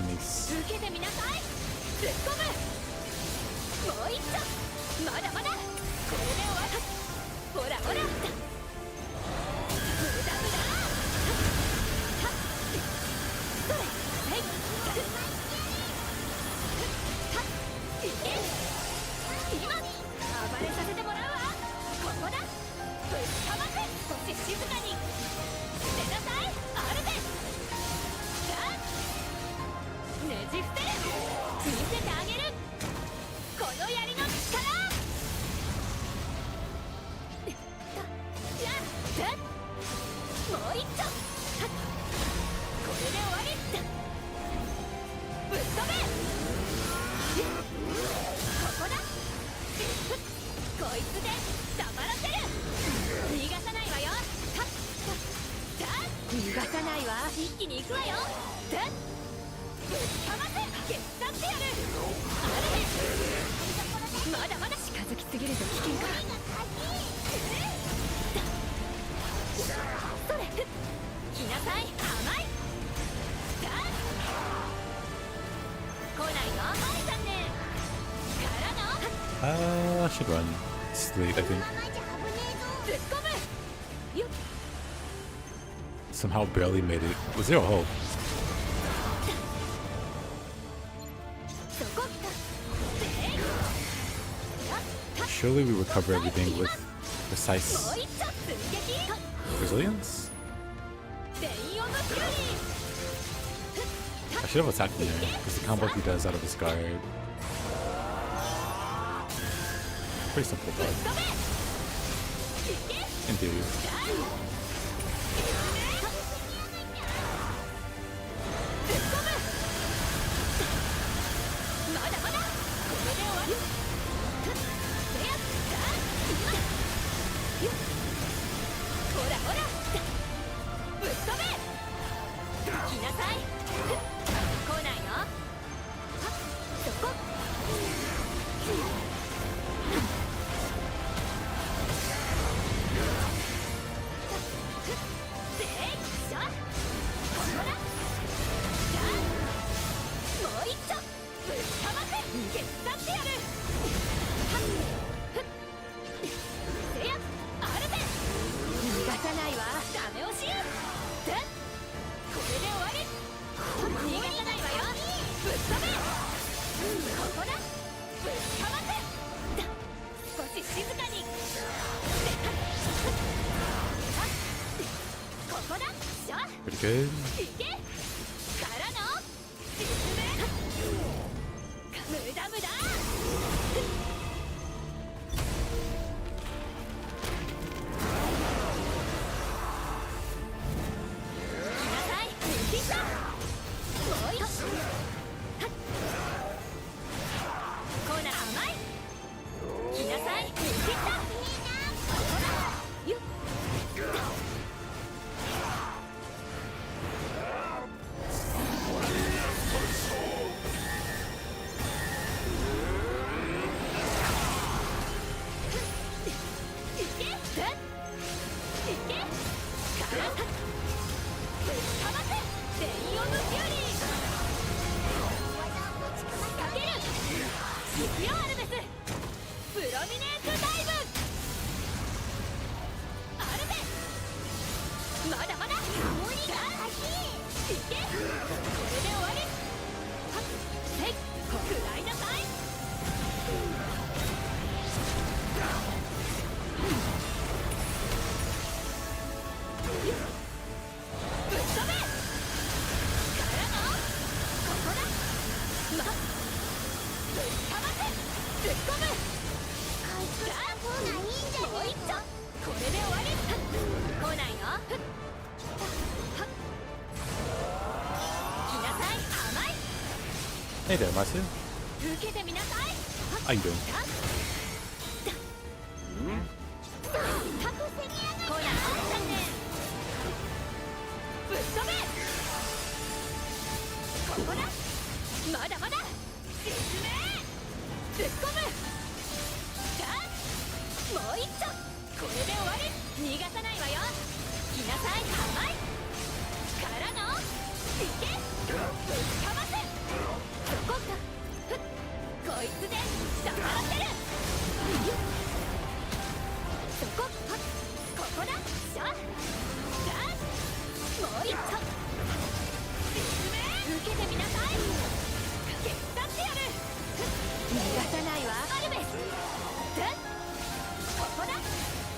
Nice. 受けてみなさい突っ込むもう一丁まだまだこれで終わりほらほら無駄無駄はっそれはいはっいけ今暴れさせてもらうわここだぶっかませ少し静かに出なさいアルベじゃあねじ伏せる見せてあげるこの槍の力やっもう一丁はっこれで終わりぶっ飛べここだこいつで黙らせる逃がさないわよはっじゃあ逃がさないわ一気に行くわよぶっかませ決断してやるあるねまだまだ近づきすぎると危険かそれ来なさい甘いじゃあ来ないのはい残念からの I should run. It's late, I think. マジ危ねえぞ突っ込むよっ Somehow barely made it. Was there a hope? そこで Surely we recover everything with も precise う一丁寸撃 resilience? 全員をぶつける I should have attacked him there, because the combo he does out of his guard. Pretty simple, but 飛べいけ in theory. まだまだこれで終わりせやほらほらぶっ飛べ来なさい来ないのはっそこできしょここだじゃあもう一丁ぶっかませ決断してやるはっふっせやアルベ逃がさないわダメ押しでこれで終わり逃がさないわよぶっ飛べここだぶっかませだ少し静かにではっここだしょ Pretty good. いけからの沈め無駄無駄来なさい抜きしたもう一つはっコーナー甘い来なさい抜きしたここだよっまだまだ無理だいけこれで終わりはっせい食らいなさいぶっ飛べからのここだまぶっかませ突っ込むあいつらそうな忍者 Hey there, Matsu. 受けてみなさい。 How you doing? コーナーあったね。ぶっ飛べ。ここだ。まだまだ。進め。ぶっ込む。じゃあもう一丁。これで終わり。逃がさないわよ。来なさい甘い。からのいけ。ぶっかませ。そこか。ふっこいつで黙らせる。そこ、はっ、ここだ、しゃ、じゃあ、もう一丁。進め、受けてみなさい。手伝ってやる。逃がさないわ、アルベス。で、ここだ。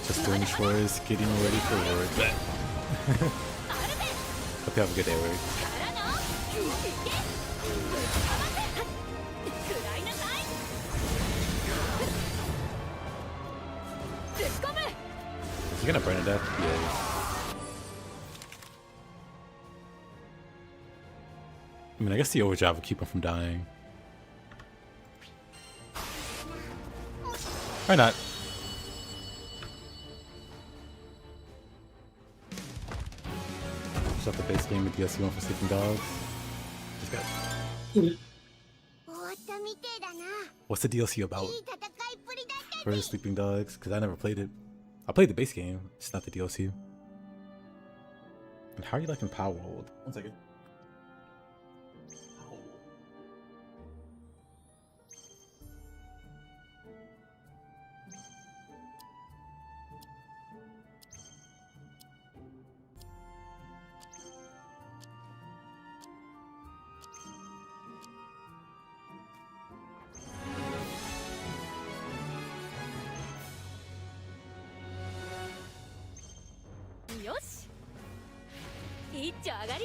Just doing chores, getting ready for work. アルベス。 Hope you have a good day, work. からの、いけ、ぶっかませ。食らいなさい。ぶっ込む。 You gonna burn it up? Yeah. I mean, I guess the overdrive will keep him from dying. Or not. Just the base game with DLC one for Sleeping Dogs. Just got. 終わったみてえだな。 What's the DLC about いい戦いっぷりだった for Sleeping Dogs? Because I never played it. I played the base game, just not the DLC. And how are you liking Power Hold? One second. Yo よし、一丁上がり。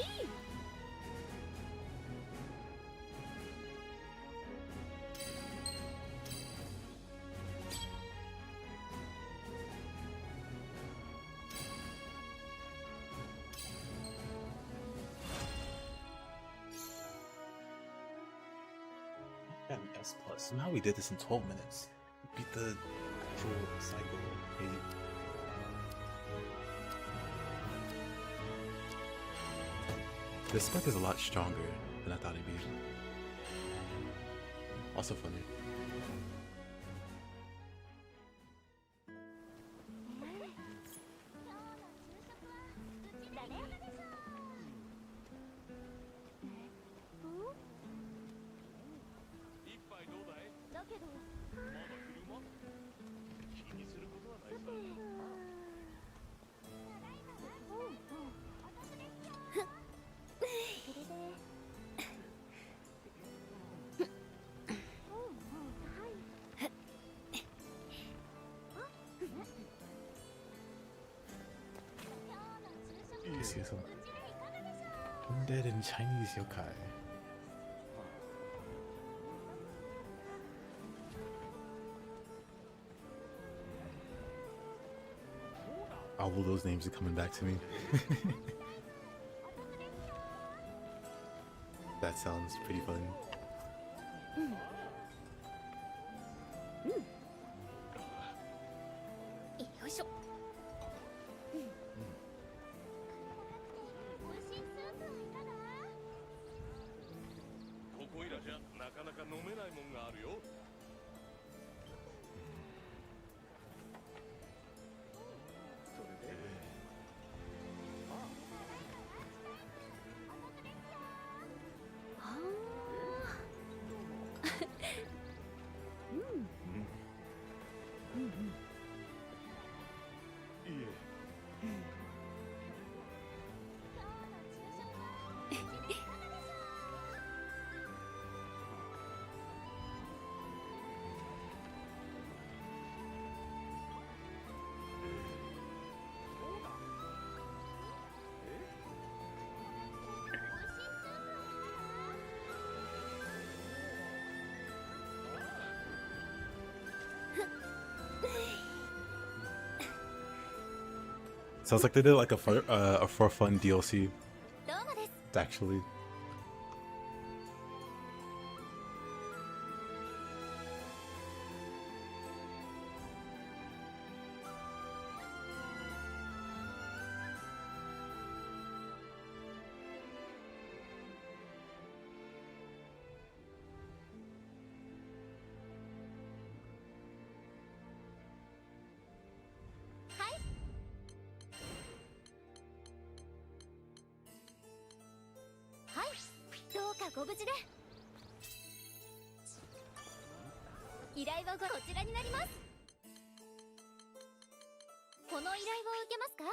Got an S plus. Somehow we did this in 12 minutes. We beat the actual cycle. Crazy. This spec is a lot stronger than I thought it'd be. Also funny. Undead and Chinese yokai. All of those names are coming back to me. That sounds pretty fun. Sounds like they did like a for fun DLC. Actually. ご無事で。依頼はこちらになります。この依頼を受けますか？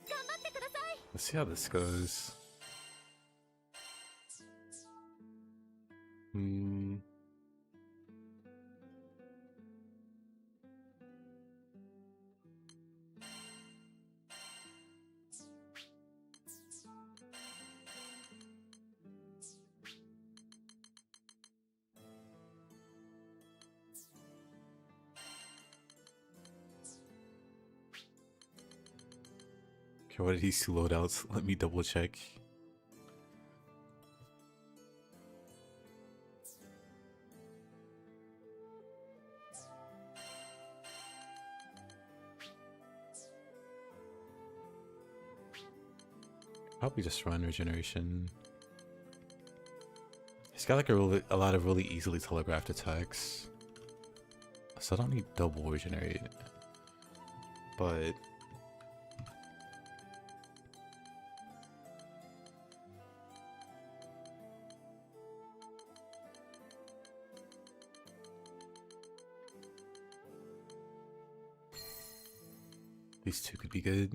頑張ってください。 Let's see how this goes. Okay, what are these two loadouts? Let me double check. Probably just run regeneration. He's got like a lot of really easily telegraphed attacks, so I don't need double regenerate, but these two could be good.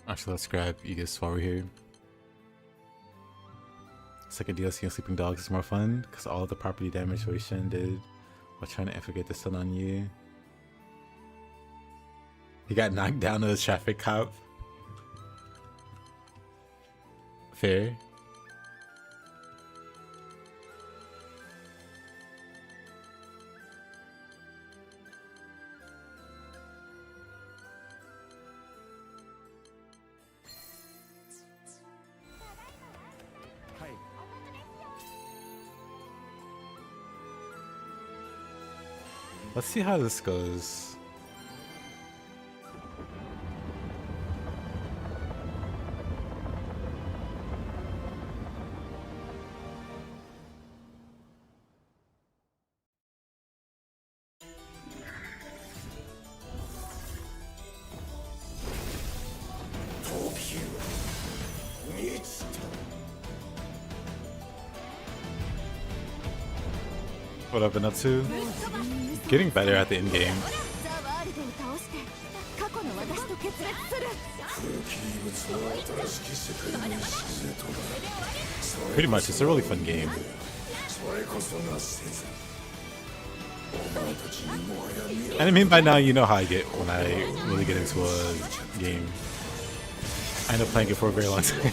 Actually, let's grab Aegis while we're here. Second DLC on Sleeping Dogs is more fun because all of the property damage Shin did while trying to inflicate the stun on you. He got knocked down to the traffic cop. Fair. Let's see how this goes. What I've been up to? Getting better at the end game. Pretty much, it's a really fun game. And I mean, by now you know how I get when I really get into a game. I end up playing it for a very long time.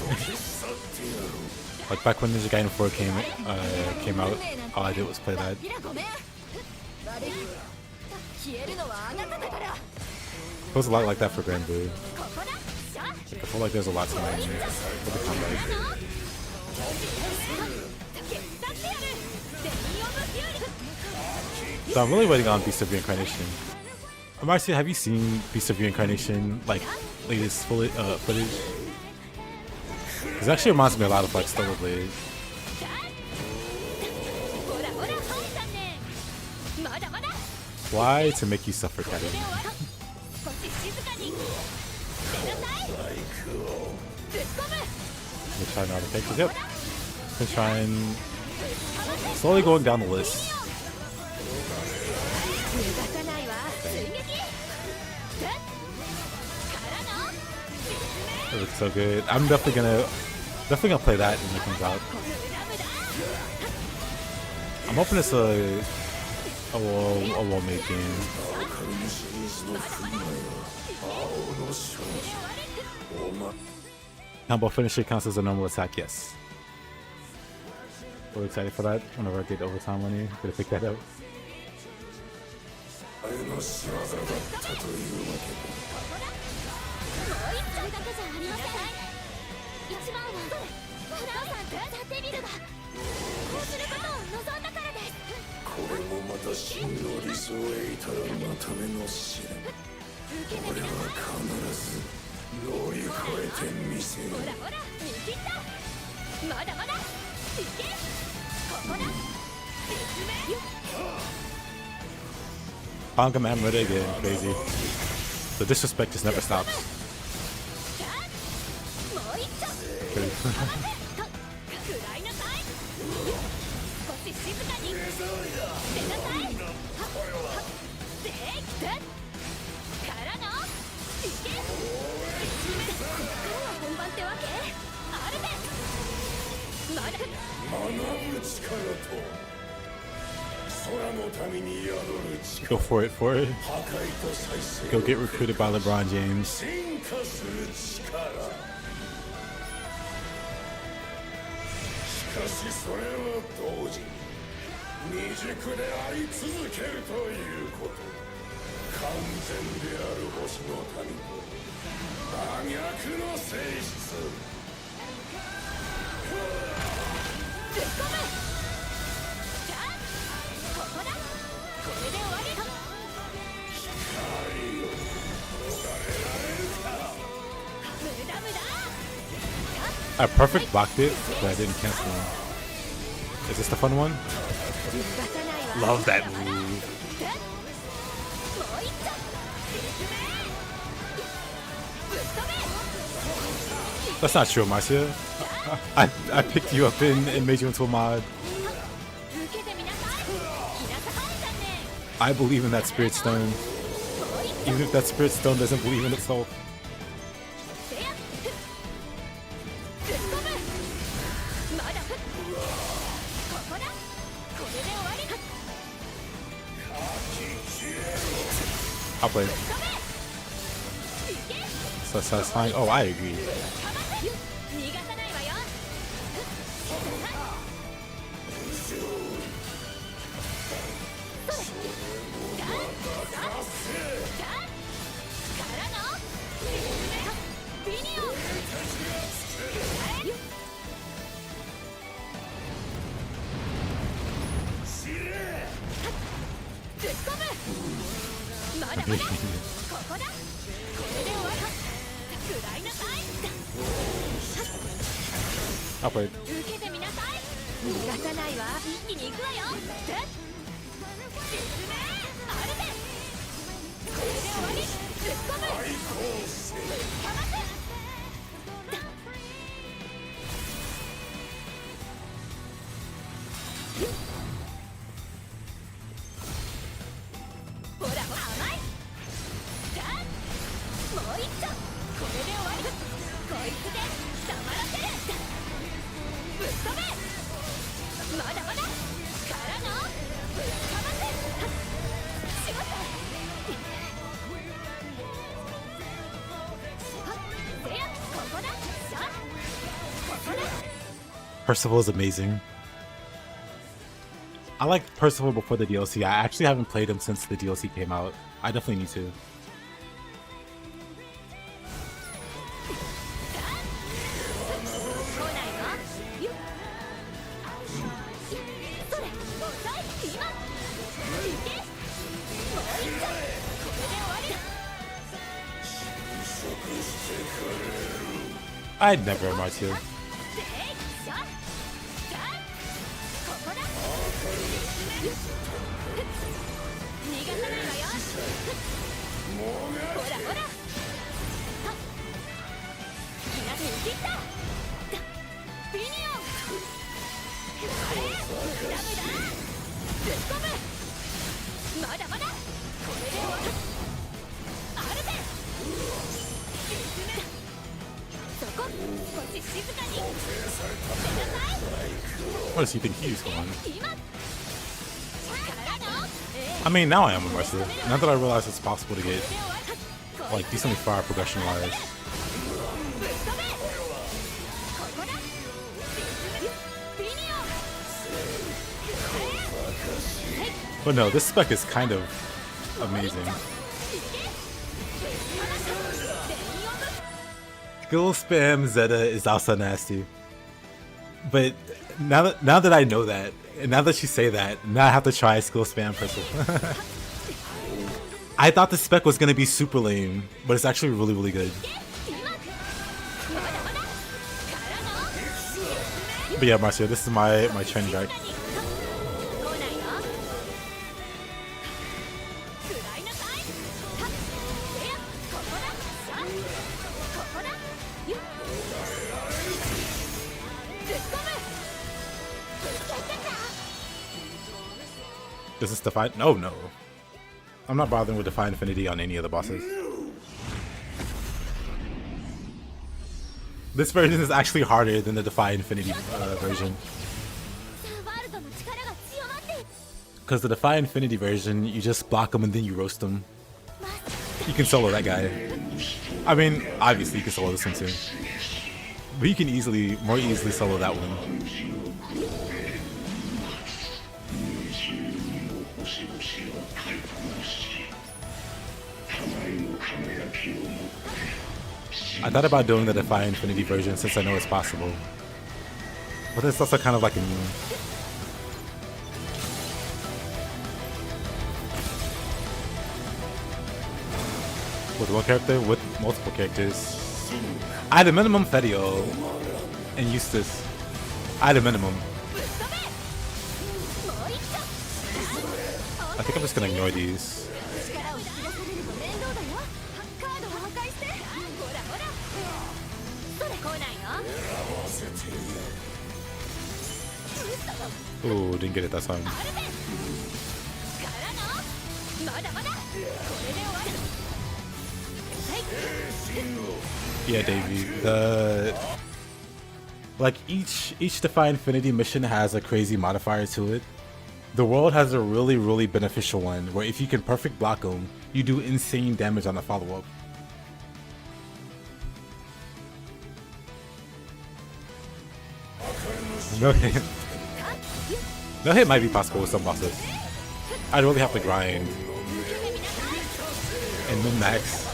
Like back when Ninja Gaiden 4 came out, all I did was play that. It was a lot like that for Granblue. Like, I feel like there's a lot to learn for the combat. So I'm really waiting on Beast of Reincarnation. Marcia, have you seen Beast of Reincarnation, like, latest footage? It actually reminds me a lot of like Stellar Blade. Why? To make you suffer, Kevin. Let me try another characters. Yep. Let's try and slowly going down the list. That looks so good. I'm definitely gonna play that when it comes out. I'm hoping it's a wall making. Combo finisher counts as a normal attack, yes. We're excited for that. Whenever I get overtime money, gonna pick that up. 俺は必ず乗り越えてみせる。ほらほら見切った。まだまだいけ。ここだ。説明。 Panga Man Murder again, crazy. The disrespect just never stops. もう一丁。 Crazy. 食らいなさい。少し静かに。出なさい。できた。からの。いけ。ここからは本番ってわけ。あるべ。まだ。学ぶ力と空の民に宿る力。 Go for it, for it. 破壊と再生。 Go get recruited by LeBron James. 進化する力。しかしそれは同時に未熟であり続けるということ。完全である星の民と真逆の性質。突っ込む。じゃあここだ。これで終わり。光よ逃れられるか。無駄無駄。 I perfect blocked it, but I didn't cancel him. Is this the fun one? 逃がさないわ。 Love that move. もう一丁。説明。ぶっ飛べ。 That's not true, Marcia. I picked you up and made you into a mod. 受けてみなさい。ひなさかいだね。 I believe in that spirit stone, もう一丁。 even if that spirit stone doesn't believe in itself. せや。突っ込む。まだ。ここだ。これで終わり。 I'll play. 飛べ。いけ。 So satisfying. Oh, I agree. かませ。逃がさないわよ。まだまだ。ここだ。これで終わり。食らいなさい。 I'll play. 受けてみなさい。逃がさないわ。一気に行くわよ。説明あるべ。これで終わり。突っ込む。かませ。ほらほら甘い。じゃあもう一丁。これで終わり。こいつで黙らせる。ぶっ飛べ。まだまだ。からの。かませ。しまった。せやここだ。さあここだ。 Percival is amazing. I like Percival before the DLC. I actually haven't played him since the DLC came out. I definitely need to. 来ないわ。よっ。それ。遅い。今。いけ。もう一丁。これで終わり。 I'd never Marcia. せいしょ。じゃあここだ。逃がさないわよ。ほらほら。気が抜いた。ピニオン。あれ。無駄無駄。突っ込む。まだまだ。これで終わる。あるべ。そこ。少し静かに。出なさい。 What does he think he's going? 今。からの。 I mean, now I am a Marcia. Now that I realize it's possible to get like decently far progression wise. ぶっ飛べ。ここだ。ピニオン。 But no, this spec is kind of amazing. Skill spam Zeta is also nasty. But now that I know that, and now that you say that, now I have to try skill spam Percival. I thought the spec was gonna be super lame, but it's actually really, really good. But yeah, Marcio, this is my trend deck. Does this define? No, no. I'm not bothering with Defy Infinity on any of the bosses. This version is actually harder than the Defy Infinity version. Because the Defy Infinity version, you just block them and then you roast them. You can solo that guy. I mean, obviously you can solo this one too. But you can more easily solo that one. I thought about doing the Defy Infinity version since I know it's possible. But it's also kind of like a meme. With one character? With multiple characters. I had a minimum Fedio and Eustace. I had a minimum. I think I'm just gonna ignore these. Ooh, didn't get it that time. Yeah, Davey. Each Defy Infinity mission has a crazy modifier to it. The world has a really, really beneficial one where if you can perfect block them, you do insane damage on the follow-up. No hit. No hit might be possible with some bosses. I'd really have to grind. And min max.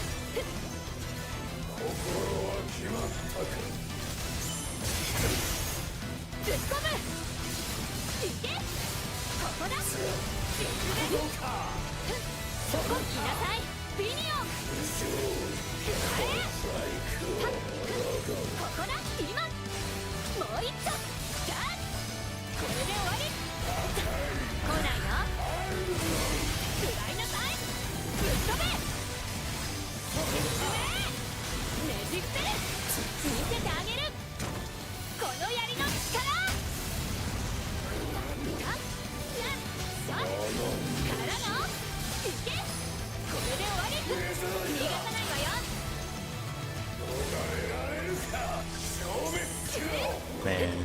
Man,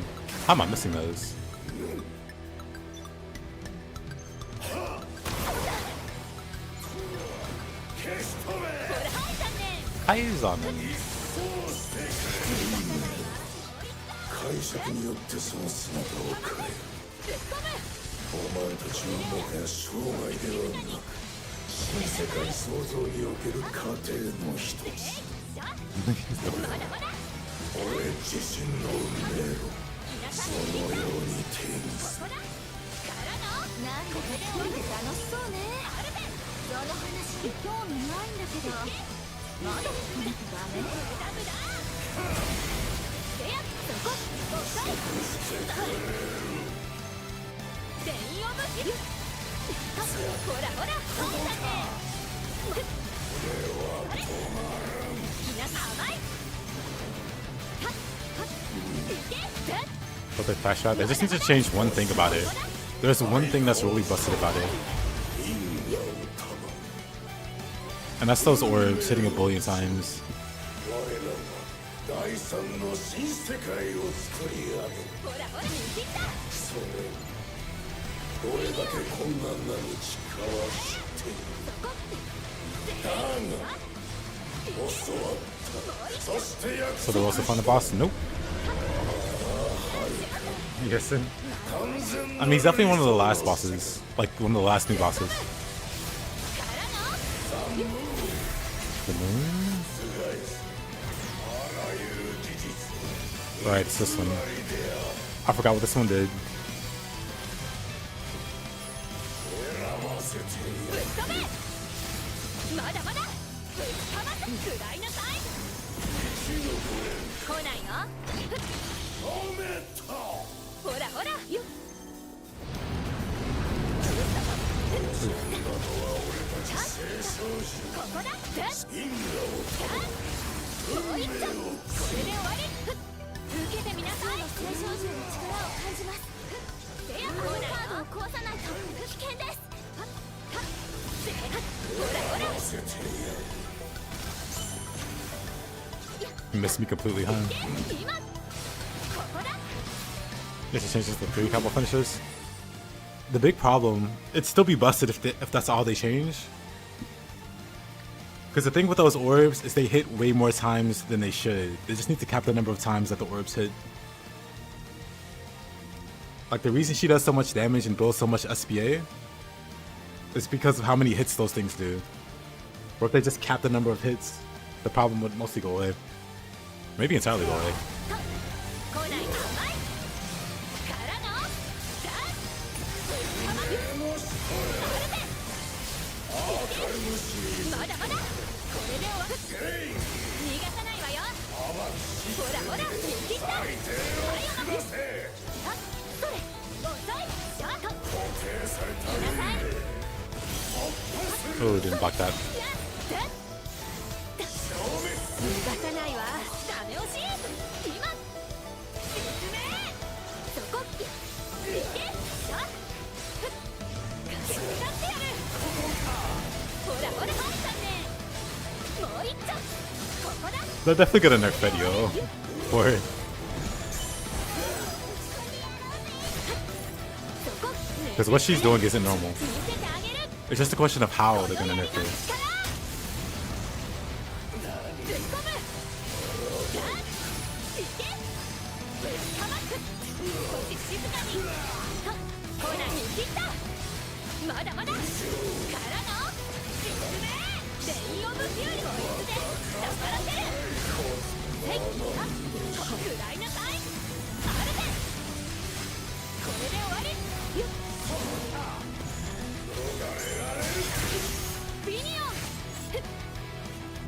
how am I missing those? Eyes on them. Okay, fast shot. They just need to change one thing about it. There's one thing that's really busted about it. And that's those orbs hitting a billion times. So they're also find the boss? Nope. Yes. I mean, he's definitely one of the last bosses. Like, one of the last new bosses. Right, it's this one. I forgot what this one did. まだまだぶっかますくらいなさい来ないのほらほらよっここだもう一丁これで終わり受けてみなさい青少獣の力を感じますでやこうカードを壊さないと危険ですほらほら You missed me completely, huh? 今ここだ Guess it changes the 3 combo finishes. The big problem, it'd still be busted if that's all they change. Because the thing with those orbs is they hit way more times than they should. They just need to cap the number of times that the orbs hit. Like, the reason she does so much damage and builds so much SPA is because of how many hits those things do. Or if they just cap the number of hits, the problem would mostly go away. Maybe entirely go away. 来ないのはいからのダンまだまだこれで終わる逃がさないわよほらほら見切ったはいおまけあそれ遅いシャート見なさい Oh, didn't block that. 逃がさないわダメ押し今説明そこいけさ手伝ってやるほらほら入ったねもう一丁ここだ They're definitely gonna nerf video for it. そこ Because what she's doing isn't normal. 見せてあげる It's just a question of how they're gonna nerf her. ぶっ込むダンいけぶっかます少し静かにほら見切ったまだまだからの説明レインオブフューリーこいつで黙らせるはいあくらいなさいあるぜこれで終わりよっビニオン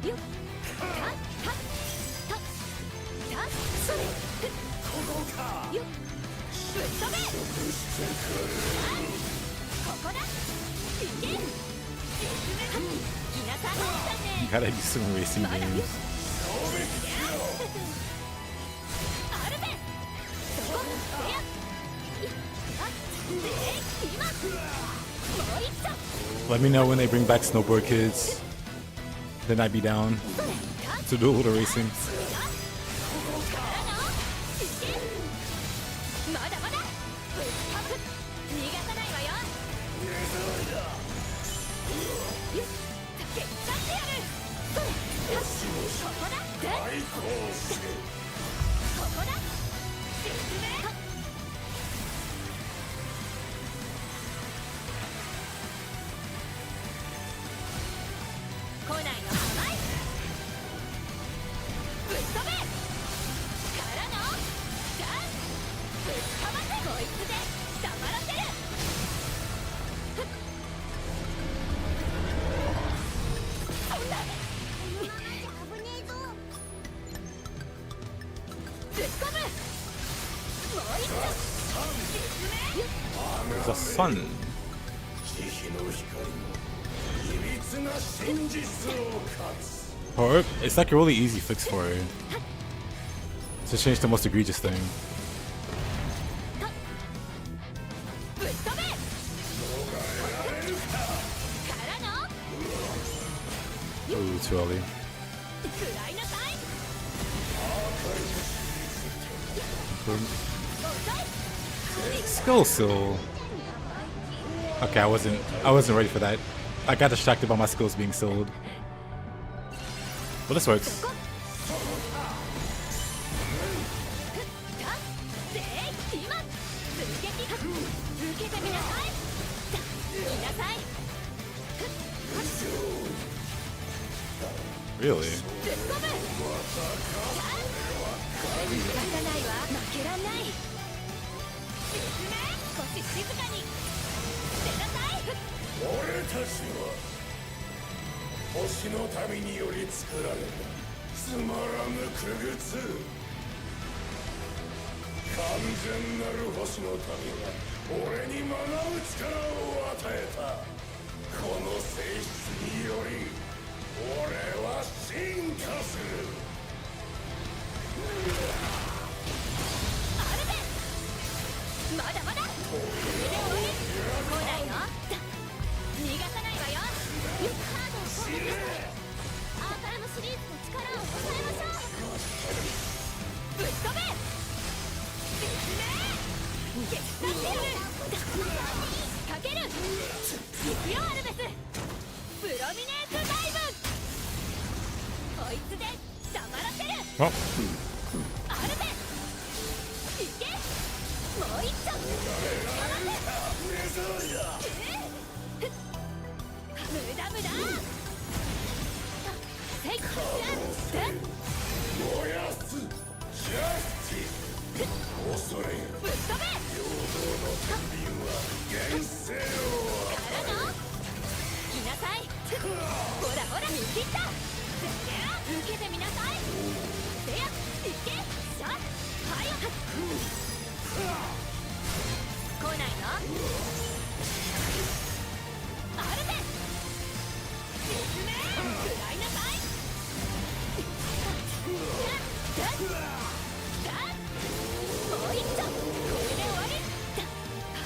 よったそれよっぶっ飛べここだいけいなさい You gotta use some racing games. あるぜそこせや今もう一丁 Let me know when they bring back Snowboard Kids. Then I'd be down to do a little racing. まだまだぶっかぶ逃がさないわよよっ手伝ってやるそれここだここだ説明来ないの甘いぶっ飛べからのダンぶっかませこいつで黙らせるそんな危ねえぞぶっ込むもう一丁説明 There's a sun. 慈悲の光のいびつな真実を隠す Or it's like a really easy fix for her. To change the most egregious thing. ぶっ飛べからの Ooh, too early. くらいなさい遅い Skill still. Okay, I wasn't ready for that. I got distracted by my skills being sold. But this works. 今追撃受けてみなさい見なさい Really? ぶっ込む逃がさないわ負けらんない説明少し静かに出なさい俺たちは星の民により作られたつまらぬ傀儡。完全なる星の民は俺に学ぶ力を与えた。この性質により俺は進化する。アルベまだまだこれで終わり。来ないの逃がさないわよ。カードを攻撃アーカラムシリーズの力を抑えましょう。ぶっ飛べ撃破してやる。かける行くよアルベス。プロミネートダイブ。こいつで黙らせる。Oh, アルベいけもう一丁。無駄無駄。せい燃やすジャスティス。恐れよぶっ飛べ平等の天秤は現世をからの来なさい。ほらほら見切った。受けてみなさい。せやいけさはよ来ないのアルベ進め食らいなさい。もう一丁これで終わり。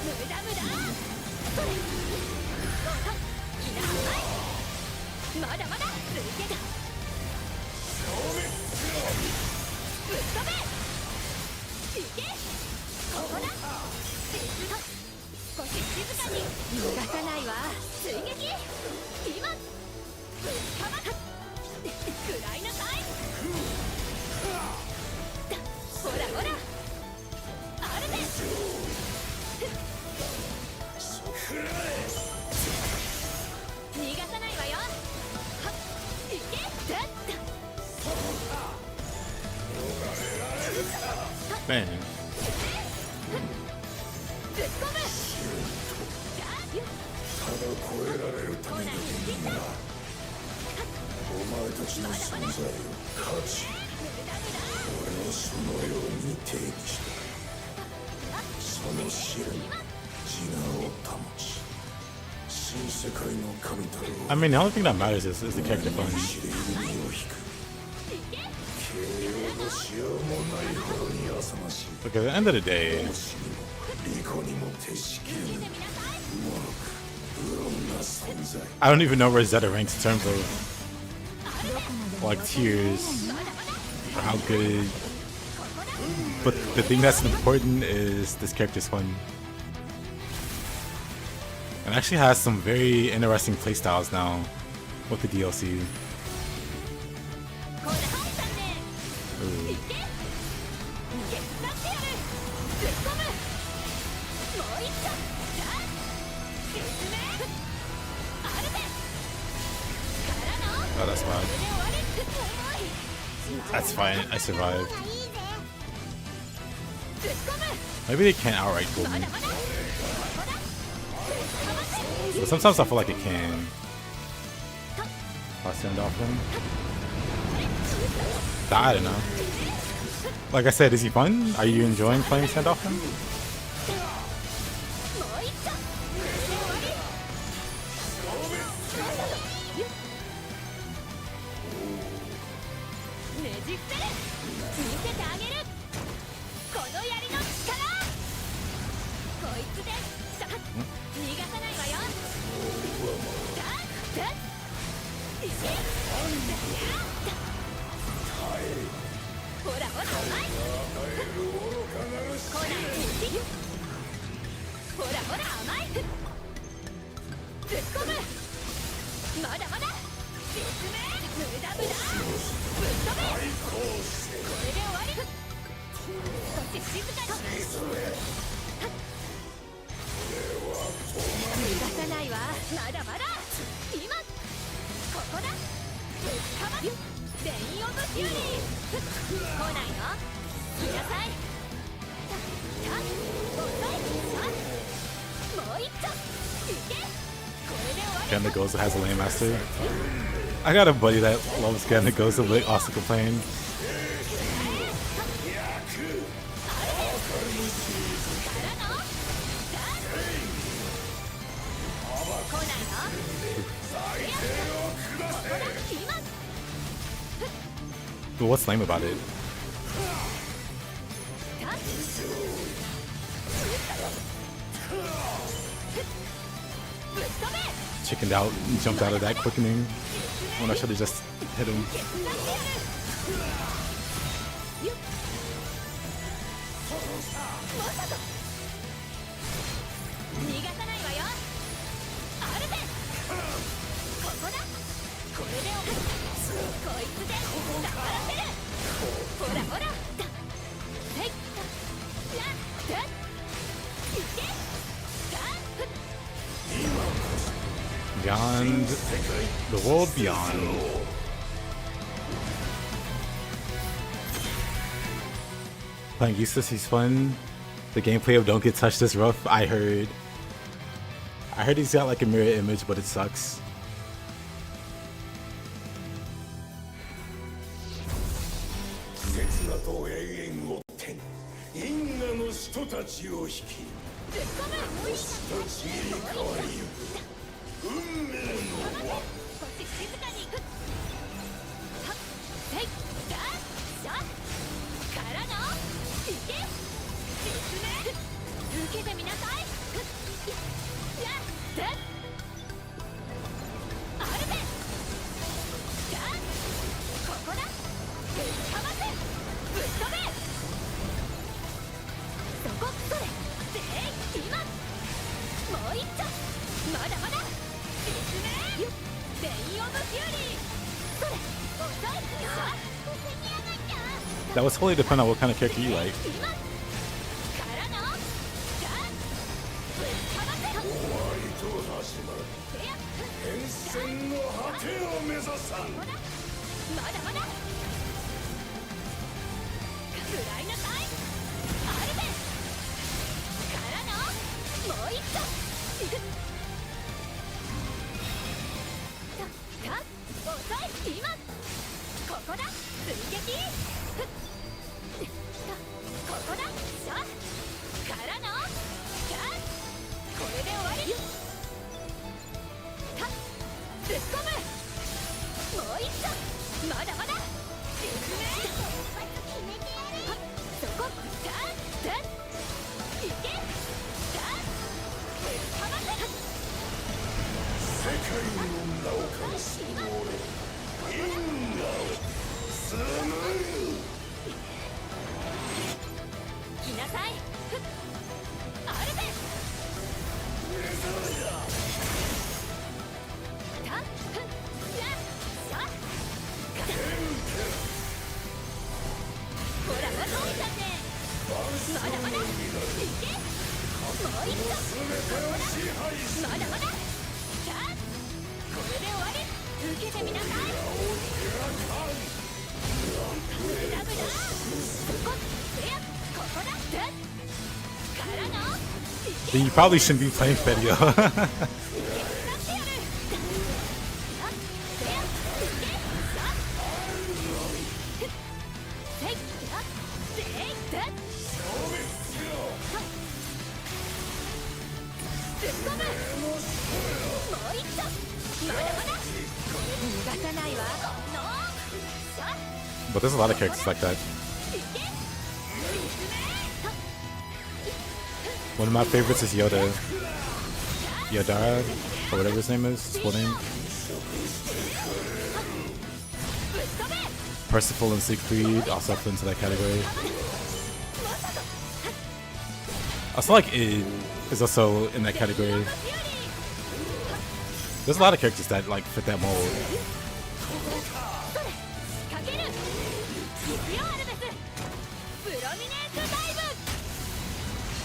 無駄無駄。それ来なさい。まだまだ続けた。ぶっ飛べいけここだ。少し静かに逃がさないわ。追撃今ぶっかま食らいなさい。ほらほらアルベ逃がさないわよ。はっいけだった。man. ぶっ込む。ただ超えられるための人間だ。お前たちの存在を価値俺のそのように定義した。その試練自我を保ち新世界の神たる I mean, the only thing that matters is the character punch. 知れる身を引く形容のしようもないほどに浅ましい。 Look, at the end of the day, 死にも利己にも徹しきれぬ脆く不穏な存在。 I don't even know where Zeta ranks in terms of like tiers or how good. But the thing that's important is this character's fun. It actually has some very interesting playstyles now with the DLC. Ooh. あ Oh, that's fine. That's fine. I survived. Maybe they can't outright kill me. But sometimes I feel like it can. I'll send off him. I don't know. Like I said, is he fun? Are you enjoying playing send off him? Again, the Gozo has a lane master. I got a buddy that loves getting the ghost of like also complain. But what's lame about it? Chickened out and jumped out of that quickening when I should have just hit him. Beyond the world beyond. Playing Eustace, he's fun. The gameplay of Don't Get Touched is rough. I heard he's got like a mirror image, but it sucks. 受けてみなさい。やっアルベじゃあここだ。ぶっかませぶっ飛べ。そこそれで今もう一丁まだまだ実名デイオブフューリーそれ遅いさあ防ぎやがった。 That was totally depend on what kind of character you like. 'Then you probably shouldn't be playing Fedio. But there's a lot of characters like that. One of my favorites is Yoda. Yodara, or whatever his name is, his full name. Percival and Siegfried also fit into that category. I feel like it is also in that category. There's a lot of characters that like fit that mold.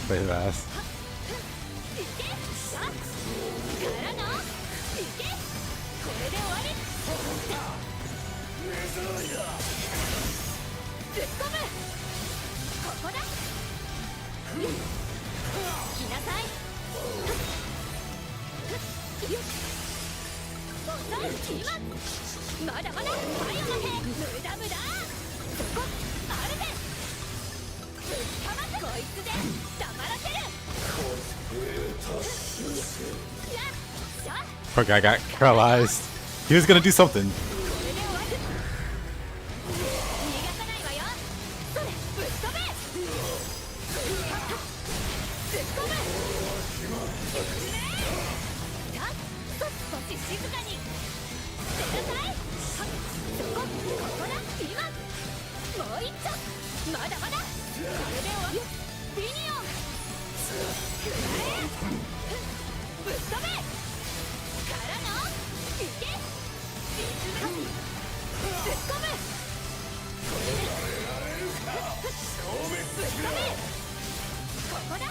Play his ass. まだまだ太陽の兵無駄無駄そこあるぜぶっかませこいつで黙らせるやっしゃ Poor guy got paralyzed. He was gonna do something. これで終わる逃がさないわよそれぶっ飛べ突っ込む少し静かに出なさいそこここだ今もう一丁まだまだこれで終わるビニオンくらえぶっ飛べからのいけリズム突っ込むこれでぶっ飛べここだ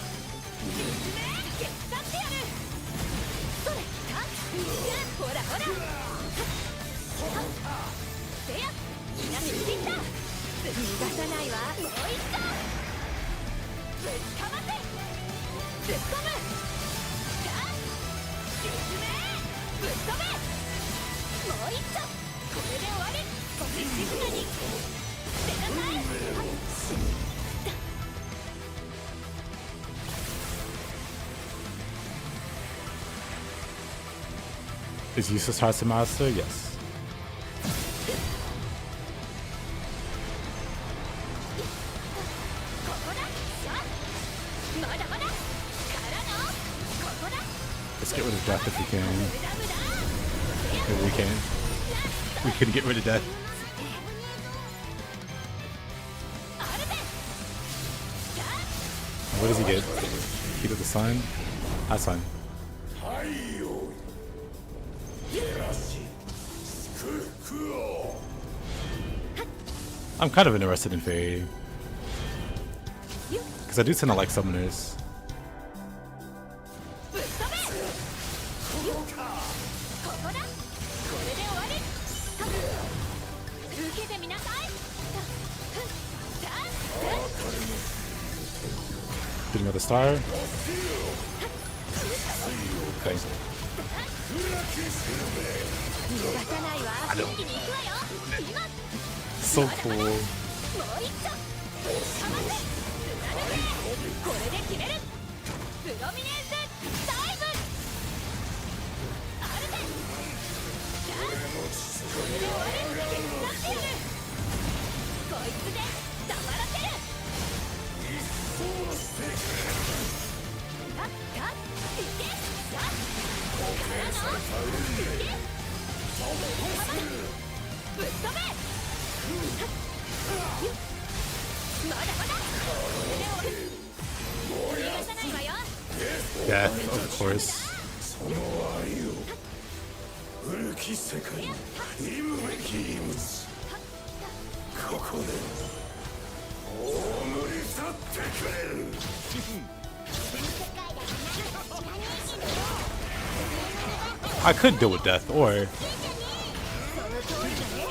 リズム消し去ってやるそれかほらほらせやみなみ切った逃がさないわもう一度ぶっかませ突っ込むかリズムぶっ飛べもう一度これで終わり少し静かに出なさいIs useless hard to master? Yes. ここだまだまだからのここだ Let's get rid of death if we can. 無駄無駄 Maybe we can. We can get rid of death. あるぜ What does he get? Heat of the sun? That's fine. I'm kind of interested in Fairy. Because I do tend to like summoners. ぶっ飛べここだこれで終わり受けてみなさい Get another star. Okay. 逃がさないわ一気に行くわよ今 So cool. もう一丁ぶっかませ貫けこれで決めるプロミネンスダイブあるぜさあこれで終わり手伝ってやるこいつで黙らせるたったいけさあからのいけぶっ飛べまだまだこれで終わる逃がさないわよ Death, of course. 古き世界の忌むべき遺物ここで葬り去ってくれる I could deal with death, or その通りだね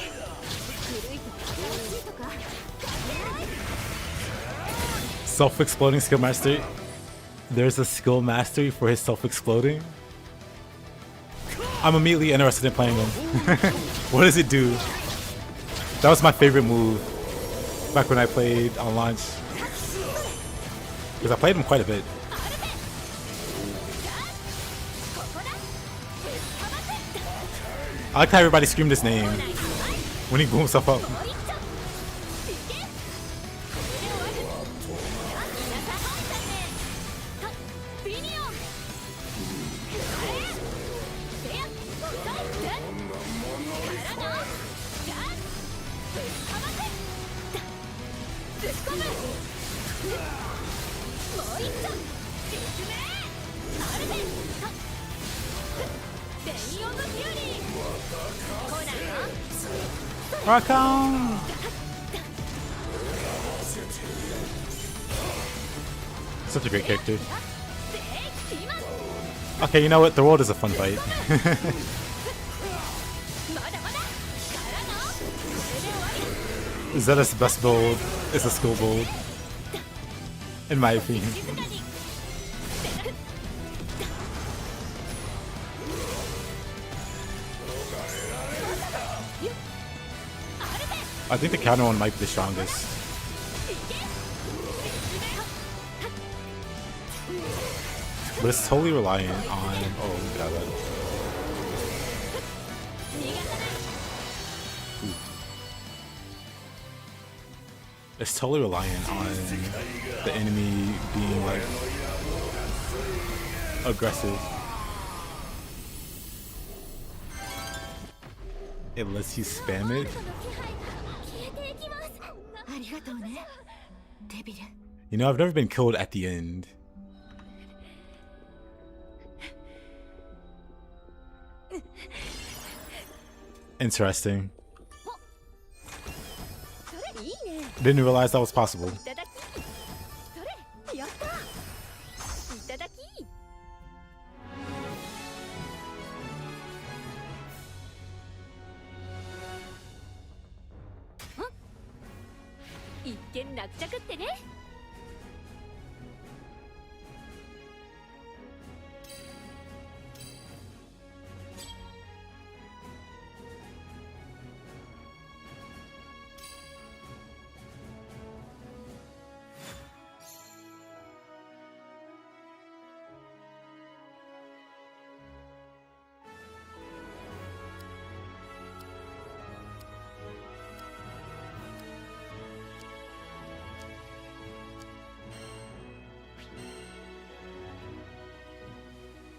古いとか新しいとか関係ない self-exploding skill mastery. There's a skill mastery for his self-exploding. I'm immediately interested in playing him. What does it do? That was my favorite move back when I played on launch. Because I played him quite a bit. あるぜさあここだぶっかませ I like how everybody screamed his name 来ないわ when he blew himself up. もう一丁いけこれで終わるさあ皆さん本体ねはっビニオンくらえせや遅いからのさあぶっかませ突っ込むもう一丁実名あるぜはっデイオブフューリー来ないの Rock on! Such a great character. で今 Okay, you know what? The world is a fun fight. まだまだからのこれで終わり Zeta's best build is a skill build, in my opinion. 静かにゆっ I think the counter one might be the strongest. But it's totally reliant on... Oh, look at that. Ooh. It's totally reliant on the enemy being like aggressive. It lets you spam it. You know, I've never been killed at the end. Interesting. Didn't realize that was possible.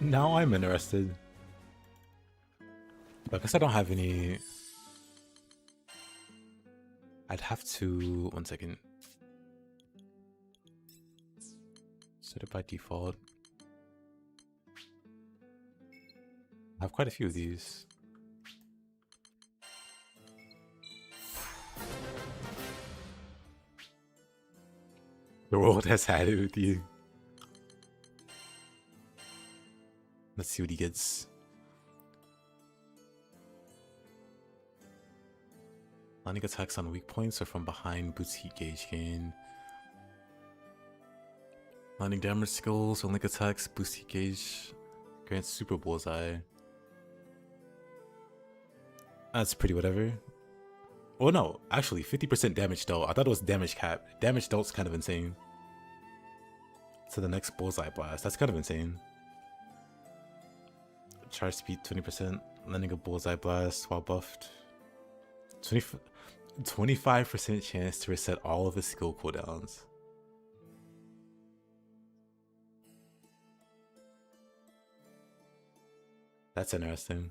Now I'm interested. But I guess I don't have any... I'd have to... 1 second. Set it by default. I have quite a few of these. The world has had it with you. Let's see what he gets. Landing attacks on weak points or from behind boosts heat gauge gain. Landing damage skills on link attacks boost heat gauge. Grants super bullseye. That's pretty whatever. Oh no, actually 50% damage dealt. I thought it was damage cap. Damage dealt's kind of insane. So the next bullseye blast. That's kind of insane. Charge speed 20%, landing a bullseye blast while buffed. 25% chance to reset all of his skill cooldowns. That's interesting.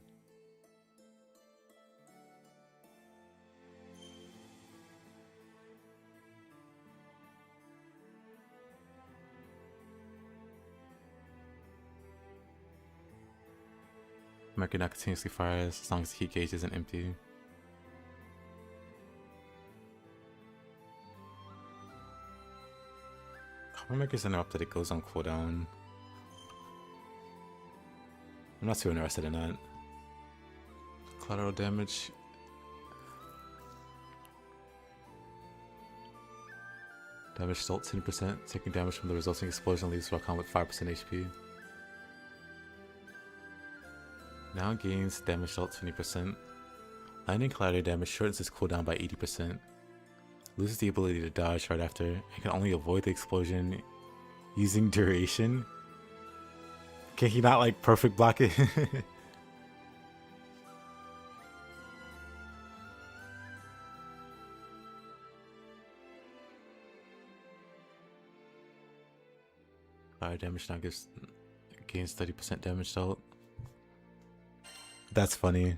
Mercury now continuously fires as long as the heat gauge isn't empty. Mercury's enough that it goes on cooldown. I'm not too interested in that. Collateral damage. Damage dealt 10%. Taking damage from the resulting explosion leaves Rakam with 5% HP. Now gains damage dealt 20%. Lightning collateral damage shortens its cooldown by 80%. Loses the ability to dodge right after and can only avoid the explosion using duration. Can he not like perfect block it? Fire damage now gains 30% damage dealt. That's funny.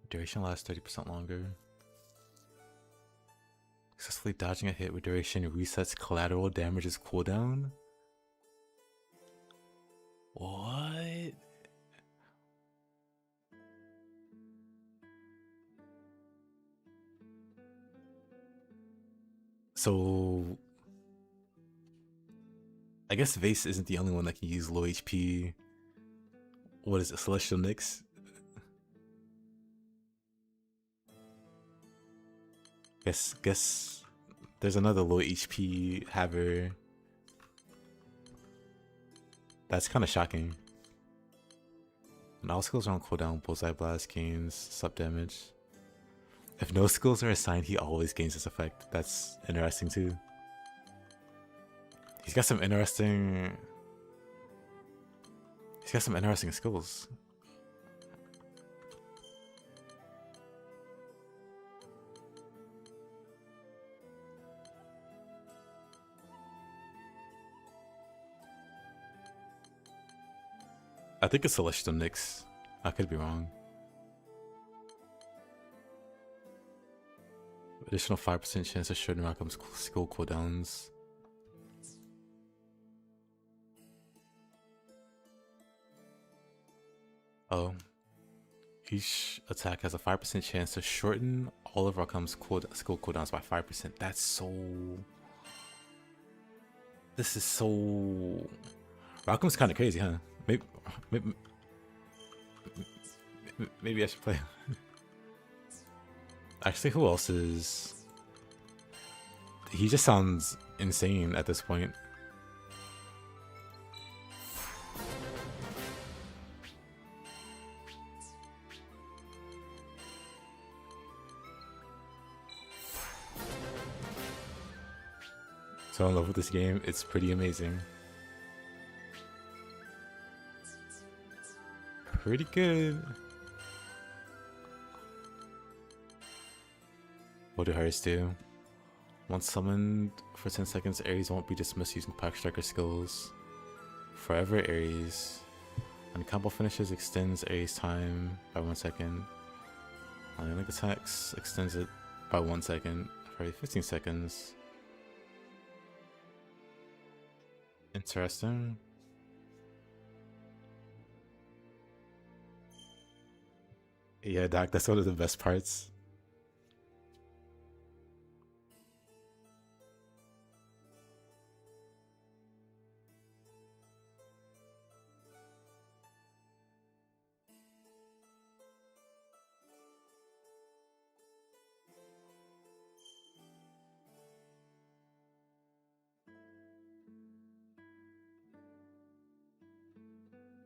Duration lasts 30% longer. Successfully dodging a hit with duration resets collateral damage's cooldown? What? So I guess Vase isn't the only one that can use low HP. What is it, Celestial Nyx? Guess there's another low HP haver. That's kind of shocking. When all skills are on cooldown, Bullseye Blast gains sub damage. If no skills are assigned, he always gains this effect. That's interesting too. He's got some interesting skills. I think it's Celestial Nyx. I could be wrong. Additional 5% chance of shortening outcomes skill cooldowns. Oh. Each attack has a 5% chance to shorten all of Rakam's skill cooldowns by 5%. That's so... This is so... Rakam's kind of crazy, huh? Maybe I should play. Actually, who else is... He just sounds insane at this point. So in love with this game. It's pretty amazing. Pretty good. What do hers do? Once summoned for 10 seconds, Ares won't be dismissed using Pack Striker skills. Forever Ares. When combo finishes, extends Ares time by 1 second. On Link attacks, extends it by 1 second for every 15 seconds. Interesting. Yeah, Doc, that's one of the best parts.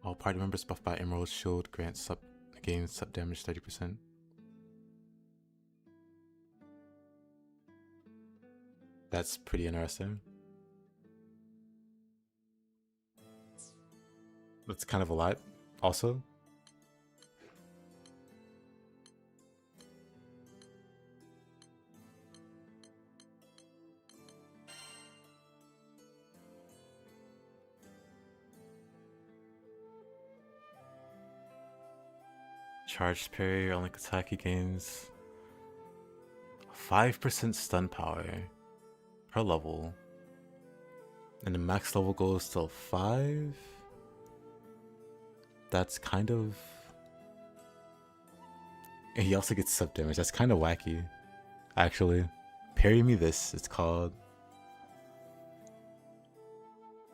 All party members buffed by Emerald Shield gains sub damage 30%. That's pretty interesting. That's kind of a lot, also. Charged parry, on Link attack, he gains 5% stun power per level. And the max level goes till 5. That's kind of... And he also gets sub damage. That's kind of wacky, actually. Parry me this, it's called.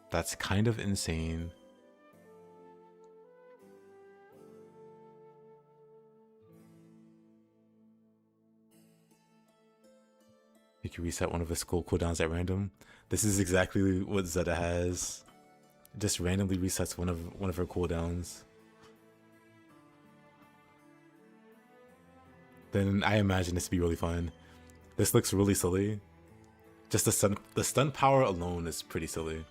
That's kind of insane. You can reset one of his skill cooldowns at random. This is exactly what Zeta has. It just randomly resets one of her cooldowns. Then I imagine this to be really fun. This looks really silly. Just the stun power alone is pretty silly.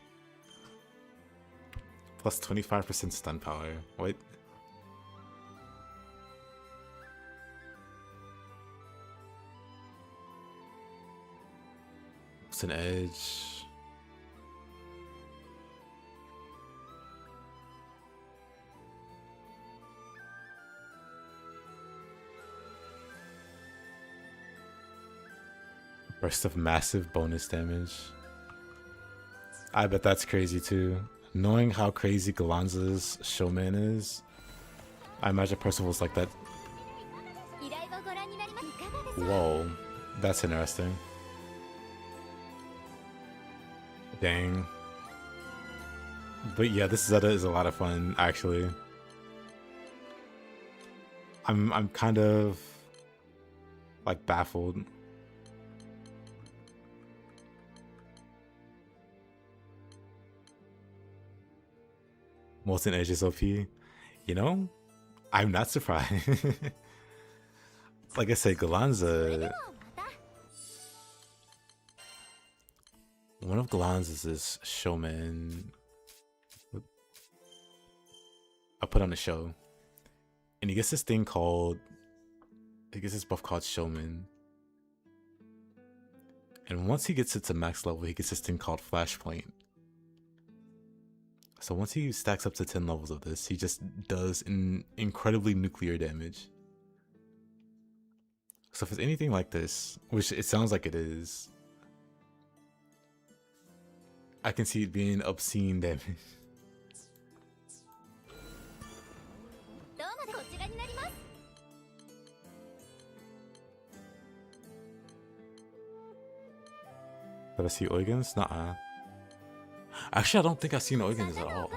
Plus 25% stun power. What? It's an edge. Burst of massive bonus damage. I bet that's crazy too. Knowing how crazy Galanza's showman is, I imagine Percival's like that. Whoa, that's interesting. Dang. But yeah, this Zeta is a lot of fun, actually. I'm kind of like baffled. Molten Edge is OP. You know, I'm not surprised. Like I said, Galanza. One of Galanza's is showman. I put on a show, and he gets this thing called. He gets this buff called Showman. And once he gets it to max level, he gets this thing called Flashpoint. So once he stacks up to 10 levels of this, he just does incredibly nuclear damage. So if it's anything like this, which it sounds like it is, I can see it being obscene damage. Did I see Oigans? Nuh-uh. Actually, I don't think I've seen Oigans at all.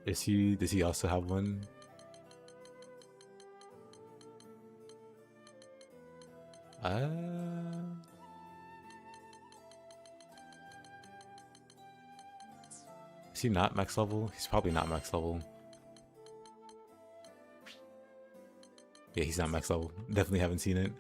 Does he also have one? Is he not max level? He's probably not max level. Yeah, he's not max level. Definitely haven't seen it.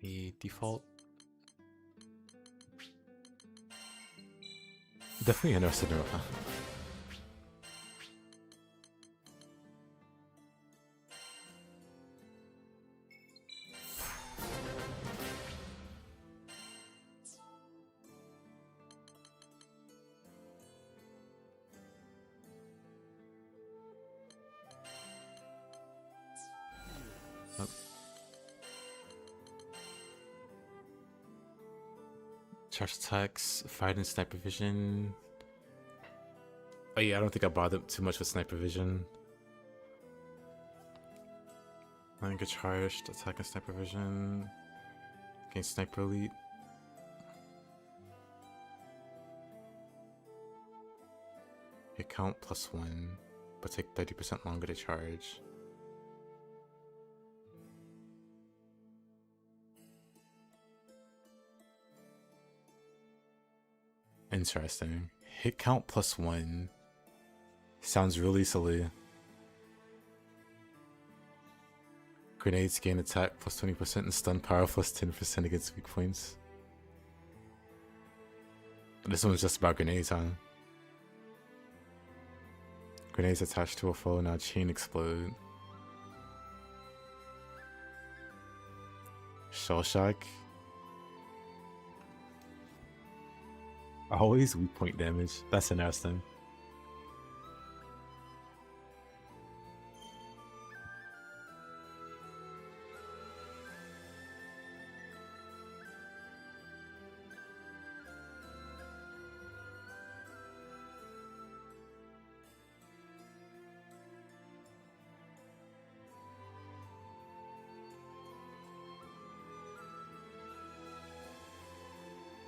The default. Definitely interested in it. Charge attacks, fight and sniper vision. Oh yeah, I don't think I bothered too much with sniper vision. I get charged, attack and sniper vision. Against sniper elite. Hit count +1, but take 30% longer to charge. Interesting. Hit count +1 sounds really silly. Grenades gain attack +20% and stun power +10% against weak points. This one's just about grenades, huh? Grenades attached to a foe now chain explode. Shell shock. Always weak point damage. That's interesting.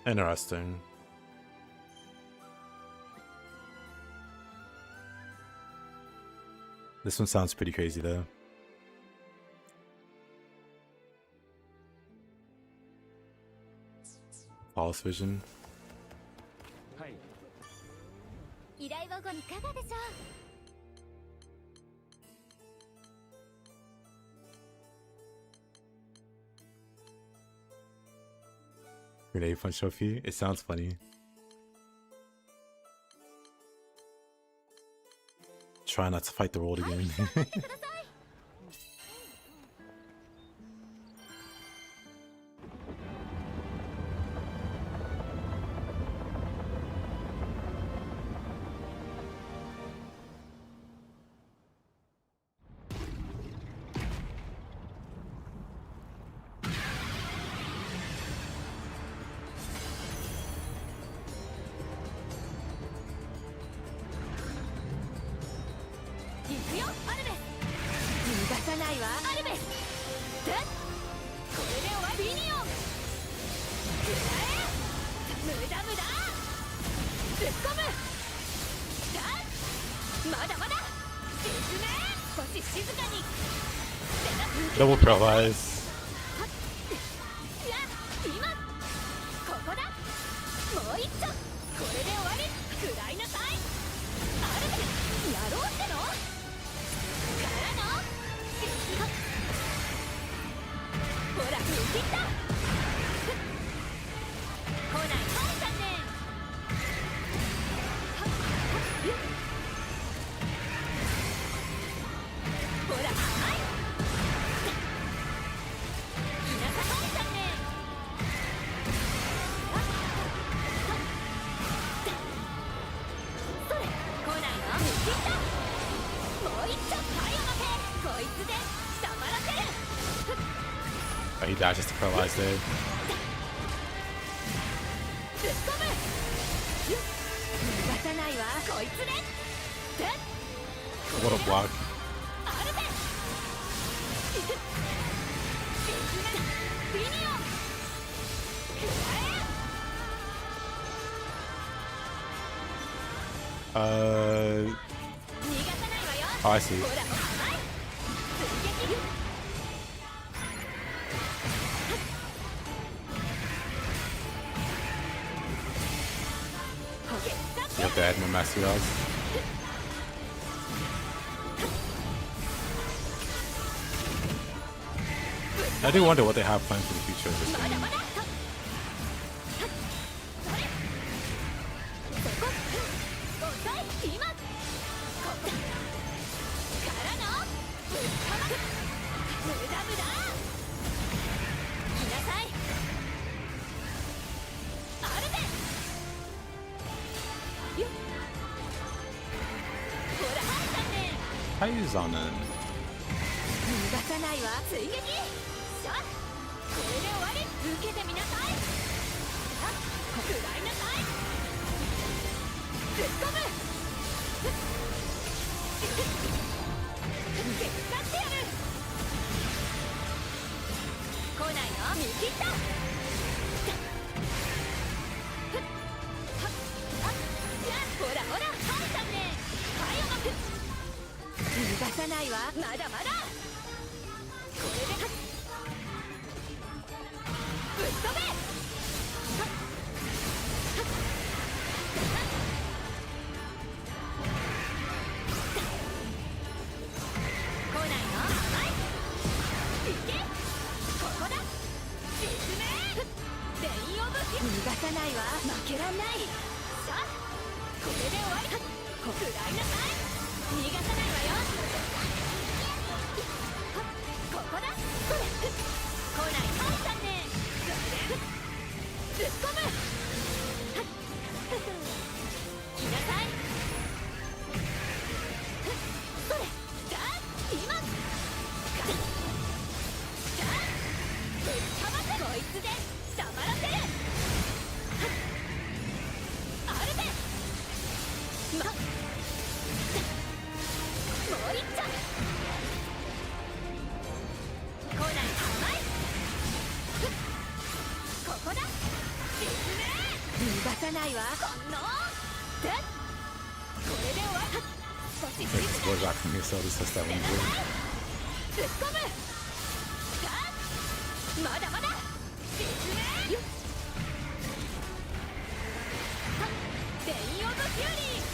Interesting. This one sounds pretty crazy though. False vision. Grenade punch trophy. It sounds funny. Try not to fight the world again. 行くよアルベス。逃がさないわアルベス。でこれで終わり。ビニオン食らえ。無駄無駄。突っ込む。だまだまだ。進め。少し静かに。 Double paralyze. いや今ここだ。もう一丁。これで終わり。食らいなさいアルベス。やろうってのからの。ほら見切った。来ないはい残念。ほらはい来なさいはい残念。それ来ないの。見切った。もう一丁。はいおまけ。こいつで黙らせる。 Oh, he dashes to paralyze there. 突っ込む。逃がさないわこいつね。で What a block. アルベス。ビニオン食らえ。 Uh. 逃がさないわよ。 Oh, I see. ほらはい追撃。 You have to add more mastery odds. I do wonder what they have planned for the future of this まだ game. まだ。それそこ遅い今ここからのぶっかま無駄無駄。来なさいアルベス。よっほらはい残念。 How you zoning? 逃がさないわ追撃。しゃこれで終わり。受けてみなさい。あ食らいなさい。突っ込む。手伝ってやる。来ないの。見切った。ほらほらはい残念。はいおまく。逃がさないわまだまだ。これでぶっ飛べ。来ないの。はい行けここだ。進め。レインオブフィ。逃がさないわ負けらんない。さあこれで終わり。食らいなさい。逃がさないわよ。ここだ。それ来ないはい残念。突っ込む。来なさい。それじゃあ今じゃあぶっかませ。こいつで黙らせる。アルベス。もう一丁。来ない甘い。ここだ。進め。逃がさないわこのでこれで終わり。少し Wait, 静 this か boy に back from yourself is just that 出 one な blue. さい。突っ込む。さあまだまだ。進め。よっレインオブフューリー。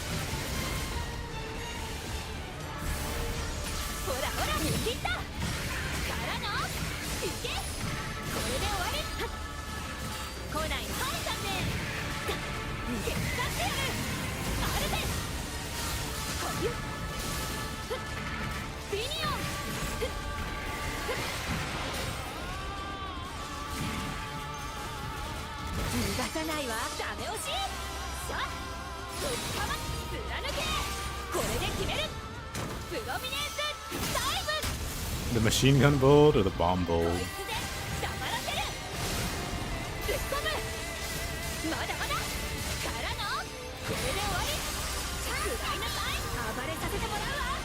ほらほら見切った。からの行け。これで終わり。来ないはい残念。手伝ってやるアルベス。こゆビニオン逃がさないわダメ押し。さあぶっかま貫け。これで決める。プロミネンスダイブ。 The machine gun build or the bomb こ build? いつで黙らせる。突っ込む。まだまだ。からのこれで終わり。食らいなさい。暴れさせてもらうわ。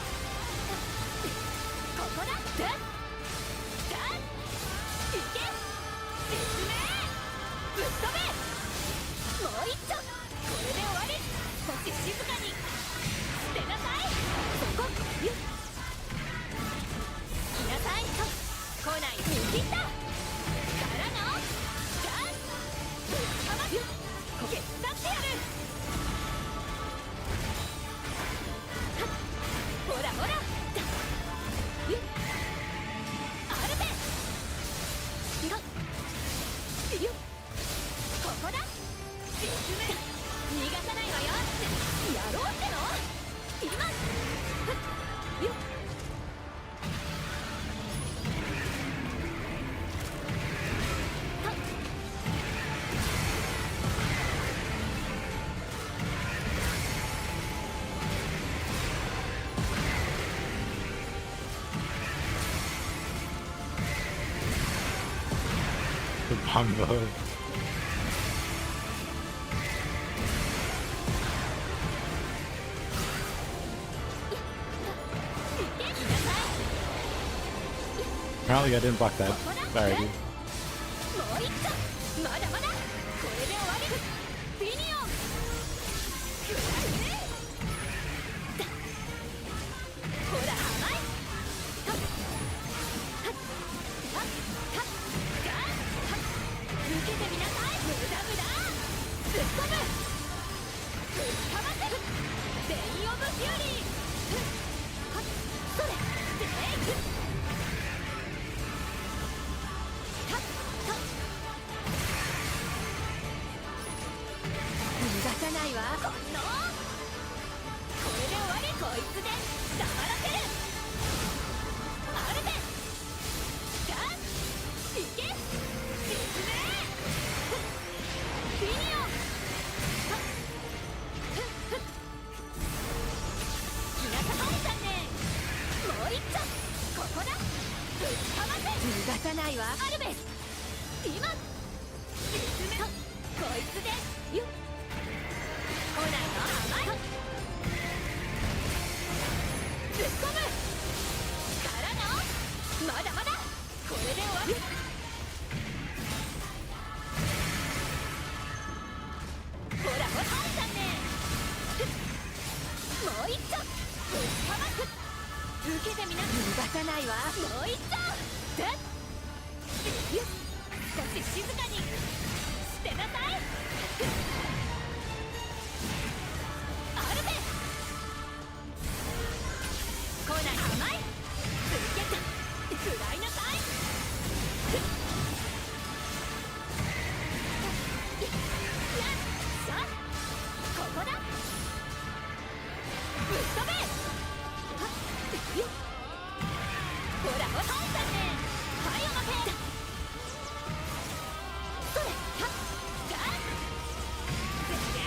Combo. Apparently I didn't block that. Sorry, dude. もう一丁まだまだこれで終わりピニオンほら甘い受けてみなさい無駄無駄ぶっ飛ぶぶっかませデイオブフューリーそれデイク逃がさないわこのこれで終わりこいつで黙らせるアルベガンいけ実名フィニオンきなさはい残念もう一丁ここだぶっかませ逃がさないわアルベ今実名こいつでよっ来ないの甘いぶっ込むからのまだまだこれで終わりほらほらはい残念もう一丁ぶっかます受けてみな逃がさないわもう一丁でよっ少し静かにしてなさいアルベ来ない甘いついてた食らいなさいやっしゃここだぶっ飛べよっほらほらはい残念はいおまけそれはっガンぜや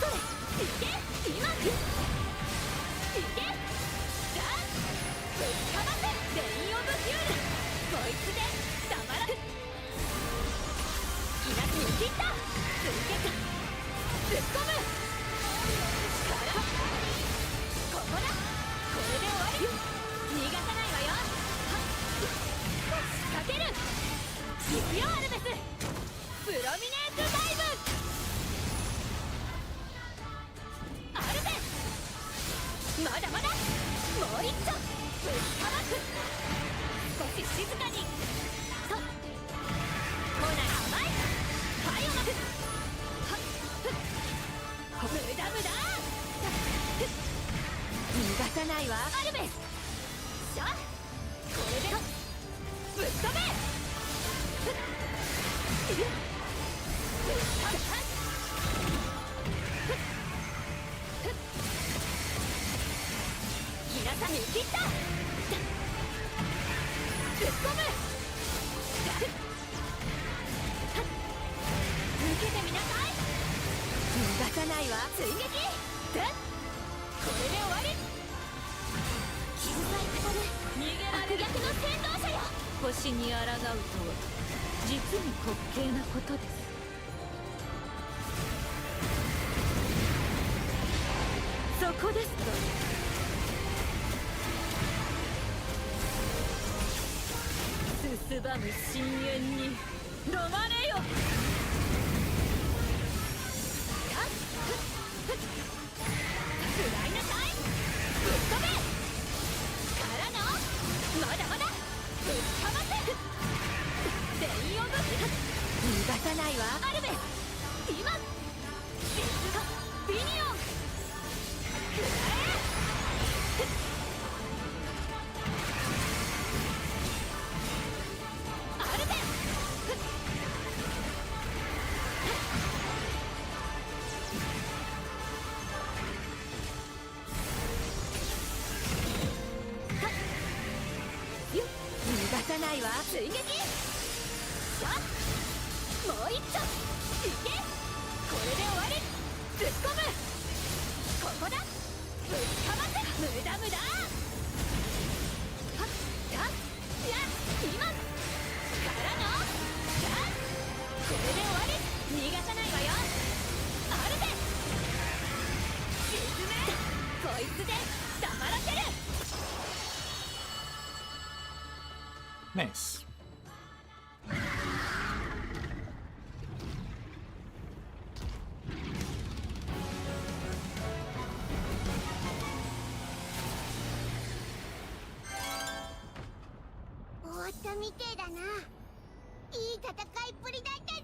それいけ今いけガンぶっかませレインオブフュールこいつで黙らくいなしに切ったついてたぶっ込むからここだこれで終わり逃がさないわよ仕掛ける行くよアルベスプロミネートダイブアルベまだまだもう一丁ぶっかます少し静かにと来ない甘いはいおまくはっふっ無駄無駄逃がさないわアルベスしゃこれでぶっ飛べふっぶっ飛べひなさに切ったぶっ込む受けてみなさい逃がさないわ追撃でこれで終わり救済語る逃げられる悪逆の先導者よ星に抗うとは実に滑稽なことですそこですかすすばむ深淵に飲まれよ食らいなさいぶっ飛べからのまだまだぶっかませデイオブ逃がさないわアルベ今ビニオンくらえアルベ逃がさないわ追撃さあもう一丁いけこれで終わりぶっ込むここだぶっかませ無駄無駄はっやっや今水で黙らせる。 Nice. 終わったみてえだな。いい戦いっぷりだったぜ。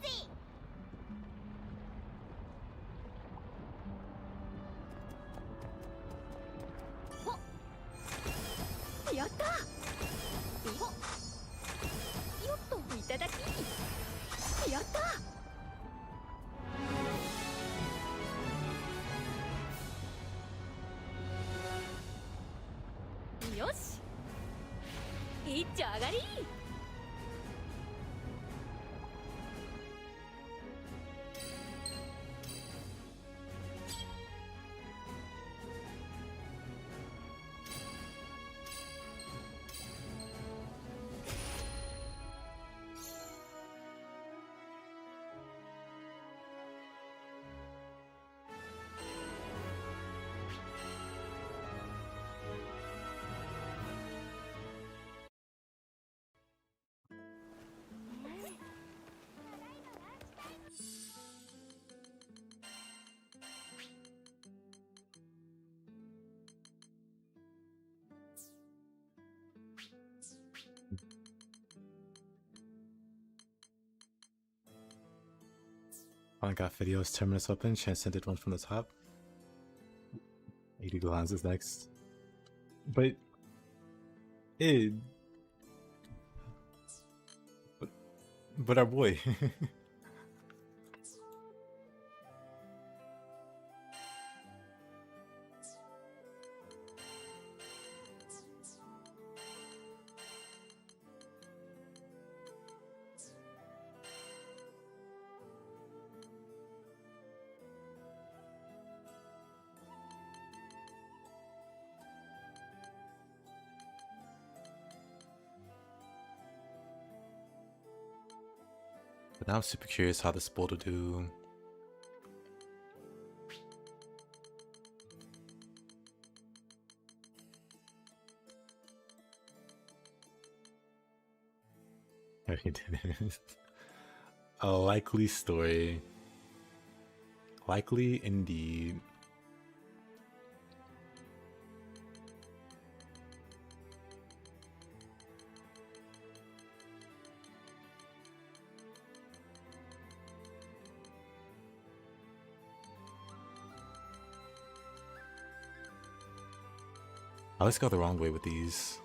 やった。およっといただき。やった。よし、一丁上がり。I got videos, terminus weapon, transcended one from the top. 80 Gohan's is next. But it but our boy. But now I'm super curious how this bolt will do. Oh, he did it. A likely story. Likely indeed. I always go the wrong way with these.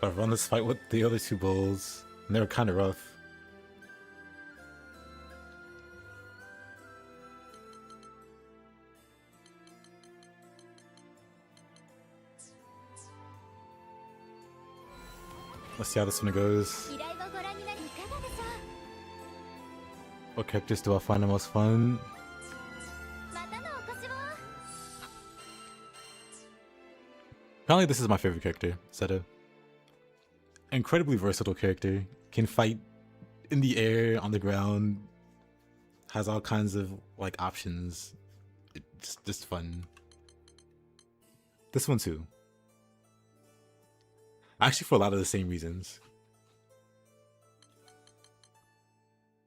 I've run this fight with the other two bulls, and they were kind of rough. Let's see how this one goes. 依頼をご覧になりいかがでしょ What characters do I find the most fun? う。またのお越しを。 Apparently this is my favorite character, Zeta. Incredibly versatile character. Can fight in the air, on the ground. Has all kinds of like options. It's just fun. This one too. Actually for a lot of the same reasons.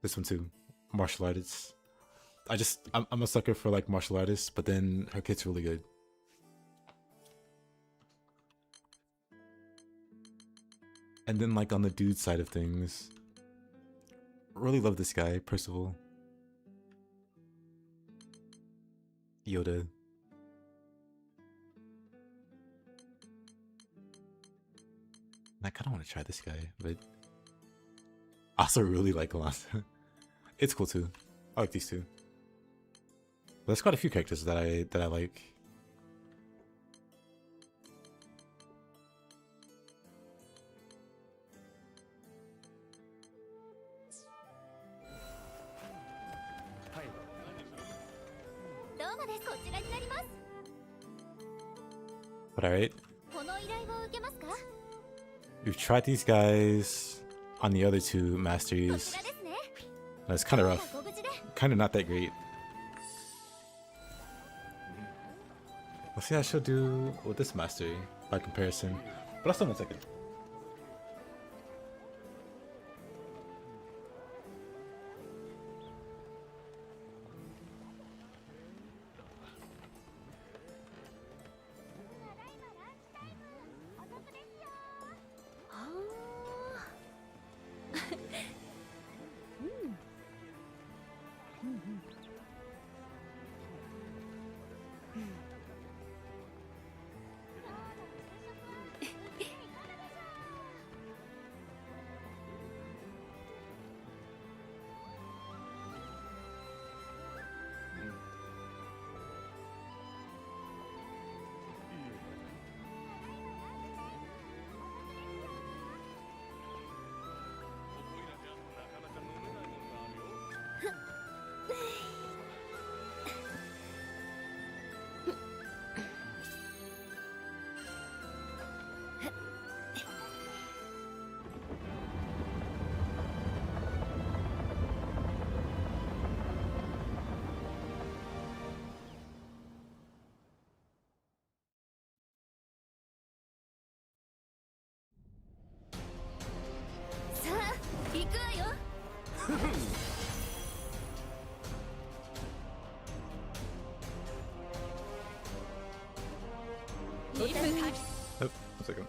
This one too. Martial artists. I'm a sucker for like martial artists, but then her kit's really good. And then like on the dude side of things, really love this guy, Percival. Yoda. I kind of want to try this guy, but I also really like Alonso. It's cool too. I like these two. There's quite a few characters that I like. But alright. この依頼を受けますか。We've tried these guys on the other two masteries. That's kind of rough. Kind of not that great. Let's see how she'll do with this mastery by comparison. But I'll stop in a second. Oh, one second.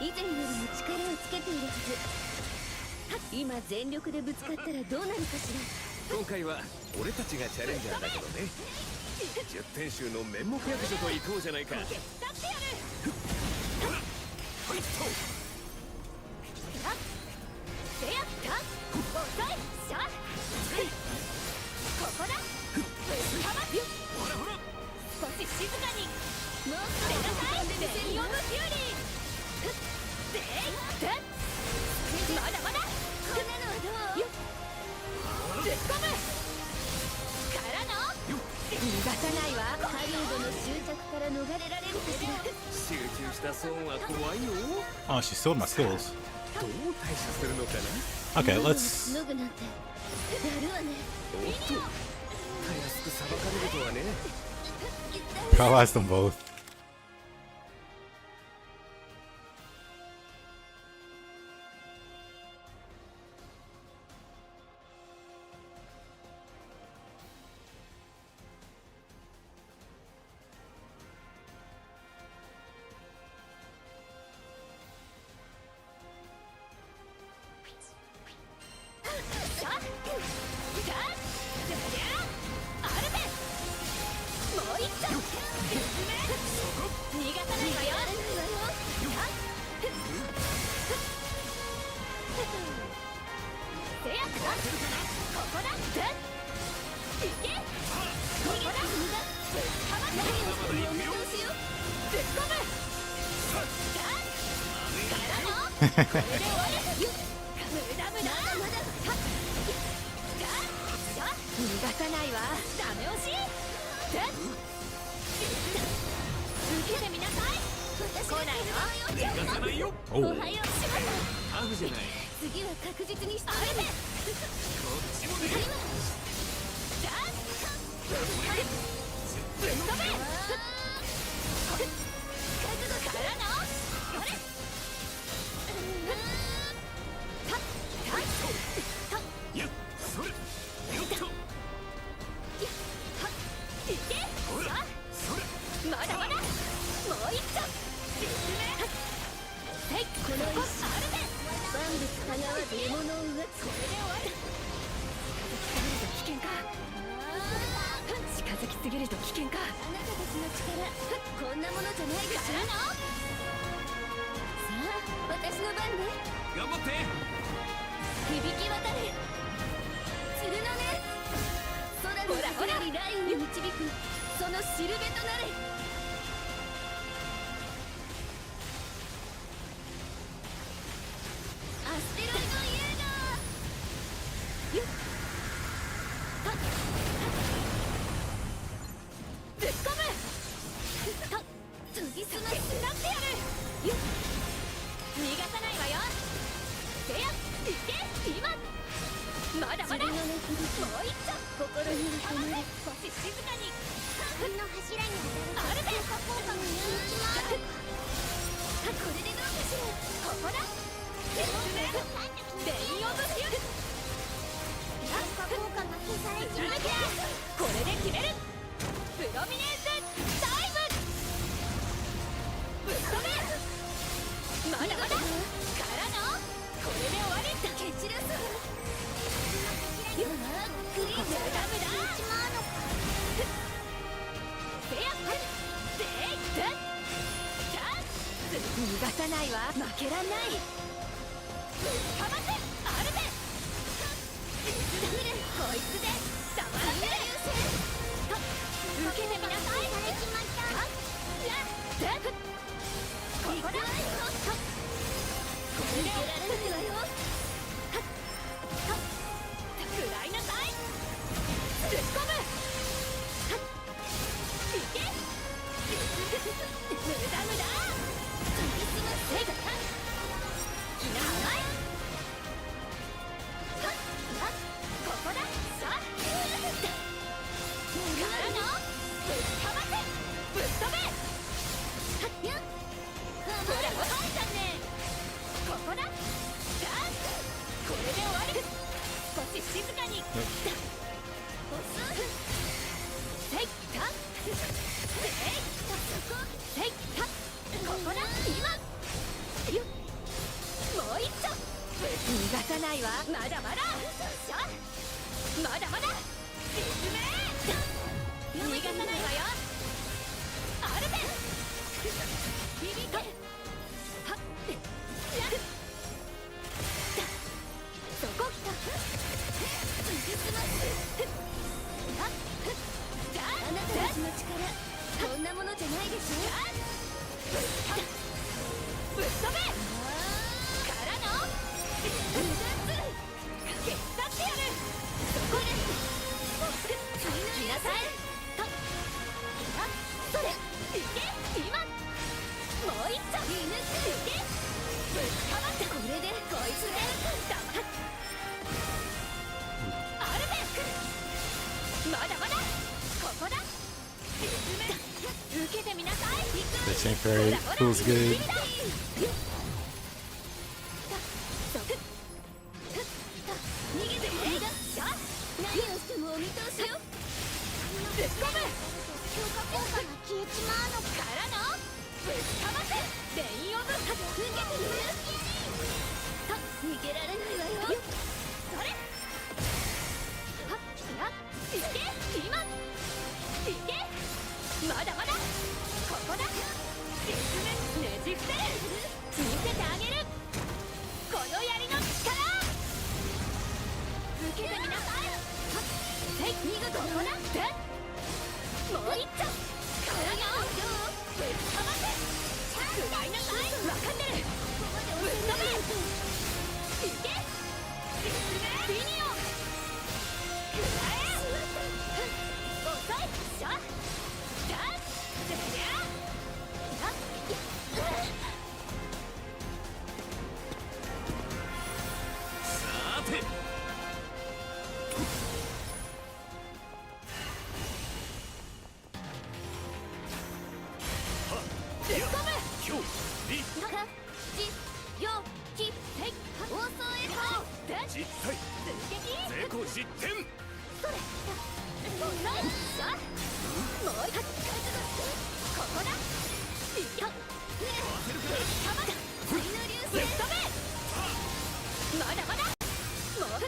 以前よりも力をつけているはず。今全力でぶつかったらどうなるかしら。今回は俺たちがチャレンジャーだけどね。10点集の面目役所と行こうじゃないか。立ってやる。はいっと。せやった遅いしゃここだぶちかますよ。ほらほら少し静かにもう捨てなさい。レイオブフューリーでいってまだまだこんなのはどうよっ突っ込むからの逃がさないわ。ハリウッドの執着から逃れられるかしら。集中した損は怖いよ。 Oh, she stole my skills. どう対処するのかな。 Okay, let's. 脱ぐなんてやるわね。おっとたやすく裁かれるとはね。 Paralyze them both. Oh. ハグじゃない。次は確実にしてあれで。こっちもね。ぶっ飛べ。からの。これ。やっそれ。よっと。いけ。ほら。それ。まだまだ。もう一丁。はい、この石あるで。獲物を奪っこれで終わり。近づきすぎると危険か。あなたたちの力こんなものじゃないでしょ。さあ私の番ね。頑張って。響き渡れ釣るのね。空の先よりラインに導くそのしるべとなれ。アステロイドイエーガーよっはっぶっ込むはっ研ぎ澄ましてなってやるよっ逃がさないわよ。せやいけ今まだまだもう一丁心にたまれ少し静かに自分の柱に当たる効果効果の人気もある。これでどうかしら。ここだレインオブヒュー効果効果が消されちまう。これで決める。プロミネーズダイブぶっ飛べ。まだまだからのこれで終わり。蹴散らすよっグリーン無駄無駄せやっでいっ逃がさないわ。負けらんない。かませアルベこいつで黙らせる。受けてみなさい。ここだこれで終わるわよ。食らいなさい。ぶっ込むいけ無駄無駄研ぎ澄ませが気が甘い。ここださあからのぶっかませぶっ飛べ。ほらほらじゃんね。ここださあこれで終わる。少し静かに押すせいたせいせいたここだ今よもう一丁逃がさないわ。まだまだしゃまだまだ進め逃がさないわよ。アルベ響けはっやっそこ来た研ぎ澄ますあなたたちの力こんなものじゃないでしょ。ぶっ飛べからの消し去ってやる。そこです来なさい。それいけ今もう一丁いけぶっかまってこれでこいつでアルベまだまだここだ受けてみなさい。 This ain't very feels good. 逃げて何をしてもお見通しよ。ぶっ込む強化効果が消えちまうのからのぶっかませレインオブ受けてみる。逃げられないわよ。それはっいけ今いけまだまだここだ進めねじ伏せる見せてあげるこの槍の力受けてみなさい。はっせい見事ここだってもう一丁からのぶっかませ食らいなさい。分かってるぶっ飛べいけ進めビニオンくらえ遅いしょじゃあせりゃさてぶっ込む今日リかじよきせい放送へとで実体追撃成功実点。それ遅いしょもう一発ここだいやかまだ次の流星ぶっ飛べまだまだもうリ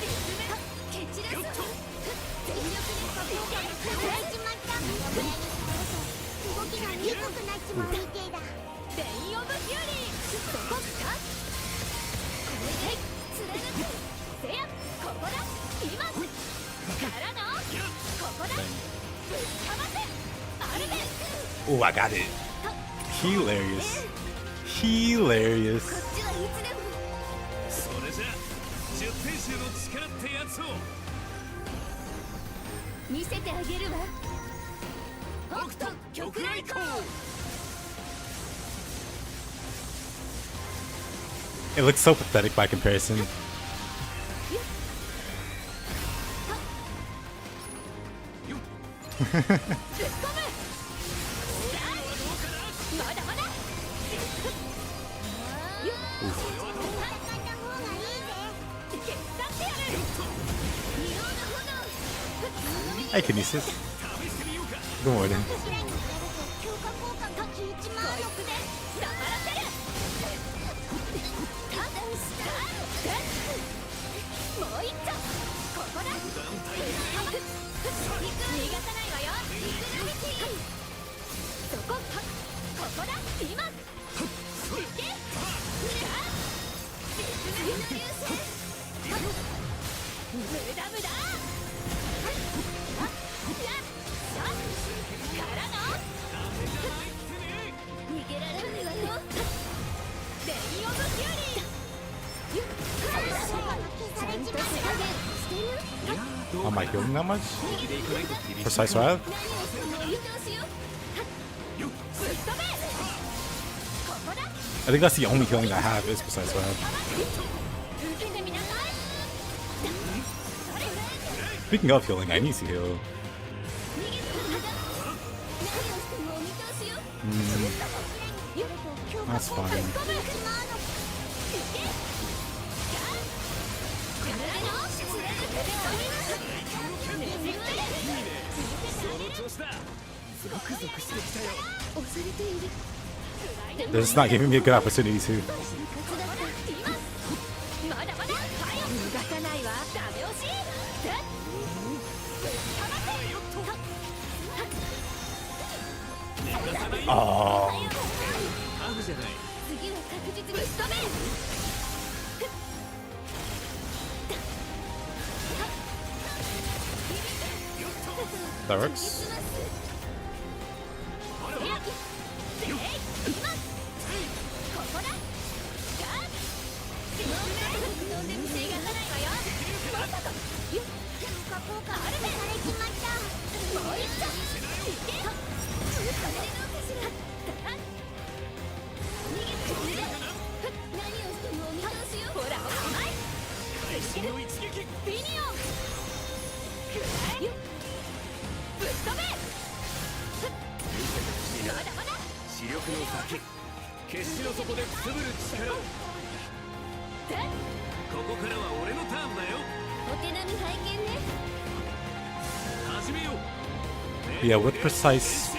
ズム蹴散らす全力でサポート食らいちまった動きが鈍くなっちまうみてえだレインオブフューリーそこかこれで貫くせやここだ今からのここだぶっかませアルベ Oh, I got it. Hilarious. Hilarious. こっちはいつでもそれじゃ10点集の力ってやつを見せてあげるわ北斗極雷光 It looks so pathetic by comparison. ぶっ込むまだまだ決断ってやる仁王の炎 Hi, Kinesis. Good morning. 強化効果が消えちまうこいつで黙らせるタッもう一丁ここだ逃がさないわよそこここだ今いけ無駄無駄からの逃げられないわよレインオブフューリーちゃんと手加減してる Am I healing that much? Precise Wild? 何をしてもお見通しよぶっ飛べここだ I think that's the only healing I have is Precise Wild. 受けてみなさい Speaking of healing, I need to heal. 逃げて何をしてもお見通しよ That's fine. ぶっ込むいけその調子だゾクゾクしてきたよ They're just not giving me a good opportunity to. まだまだ逃がさないわダメ押しOh. タフじゃない次は確実に仕留め That works. 視力の先決死の底でくすぶる力をここからは俺のターンだよお手並み拝見ね 始めよう Yeah, with precise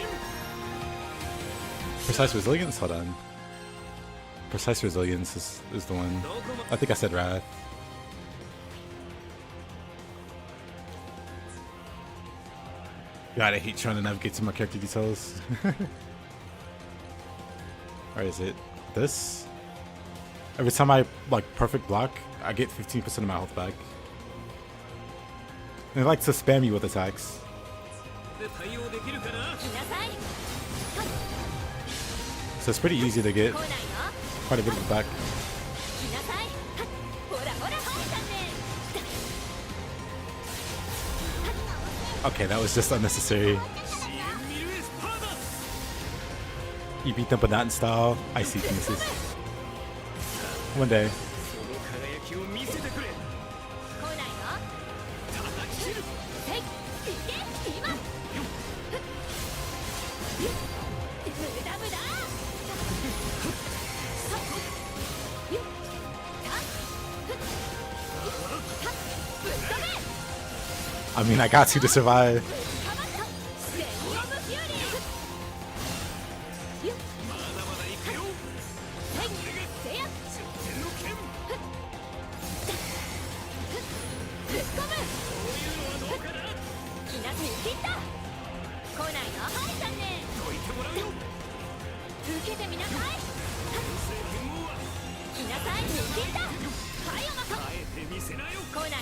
resilience. Hold on. Precise resilience is the one. I think I said wrath. God, I hate trying to navigate to my character details. Or is it this? Every time I like perfect block, I get 15% of my health back. And they like to spam you with attacks. で対応できるかな So it's pretty easy to get 来ないの quite a bit of it back. 来なさいほらほら入ったね Okay, that was just unnecessary. You beat them but not in style. I see pieces. One day. その輝きを見せてくれ来ないの叩き切るはいいけ今無駄無駄 I mean, I got to survive. まだまだ行くよ俺が10点の剣受けてみなさい。来なさい、抜けた。はいおまと。あえて見せなよ。来ないの。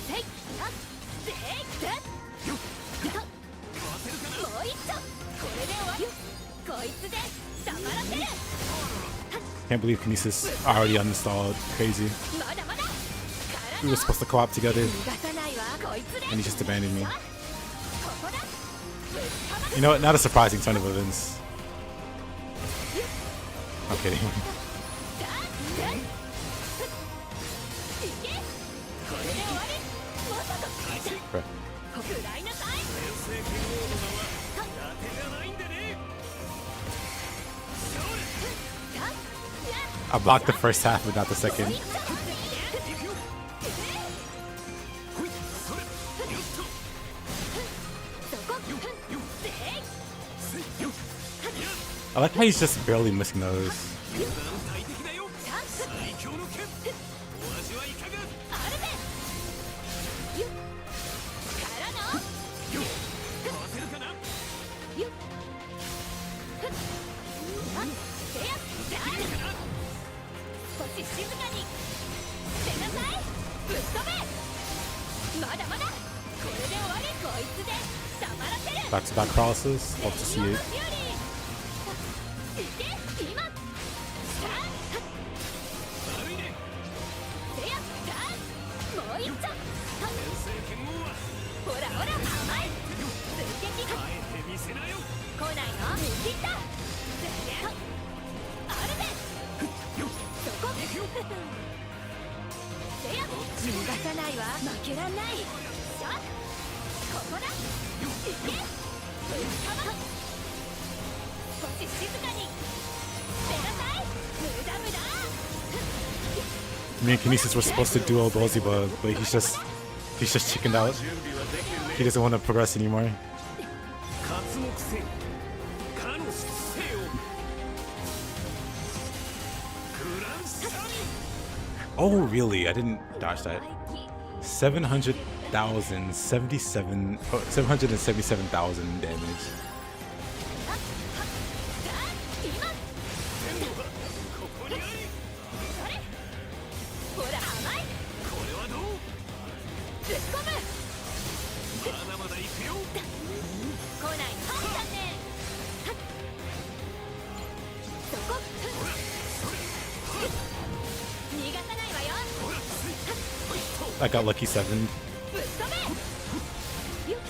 せいせいせい。もう一丁。これで終わり。こいつで黙らせる。 Can't believe Kinesis already uninstalled. Crazy. まだまだ。 We were supposed to co-op together, 逃がさないわ。こいつで。 and he just abandoned me. ここだ。 You know what? Not a surprising turn of events. I'm kidding. これで終わり。まさか。 Bruh. 食らいなさい。 天聖剣王の名は伊達じゃないんでね。 I blocked the first half, but not the second. I like how he's just barely missing those. 油断大敵だよ。最強の剣。お味はいかが。あるぜ。からの。かわせるかな。少し静かに。出なさい。ぶっ飛べ。まだまだ。これで終わり。こいつで黙らせる。 Back-to-back crosses. Love to see it. 今。悪いね。せやもう一丁。天聖剣王はほらほら甘い。追撃。あえて見せなよ。来ないの。見切った。あるぜ。そこ。せや逃がさないわ。負けらんない。さあここだ。行け。ぶっかま。少し静かに。出なさい。無駄無駄。 Me and Kinesis were supposed to duo Beelzebub, but he's just chickened out. He doesn't want to progress anymore. 活目せよ。かのせよ。グランスタミ。 Oh, really? I didn't dodge that. 777,000 damage. ここにあり。ほら甘い。これはどう。ぶっ込む。まだまだ行くよ。来ないの。はい残念。そこ。逃がさないわよ。 I got lucky 7. ぶっ飛べ。よっ。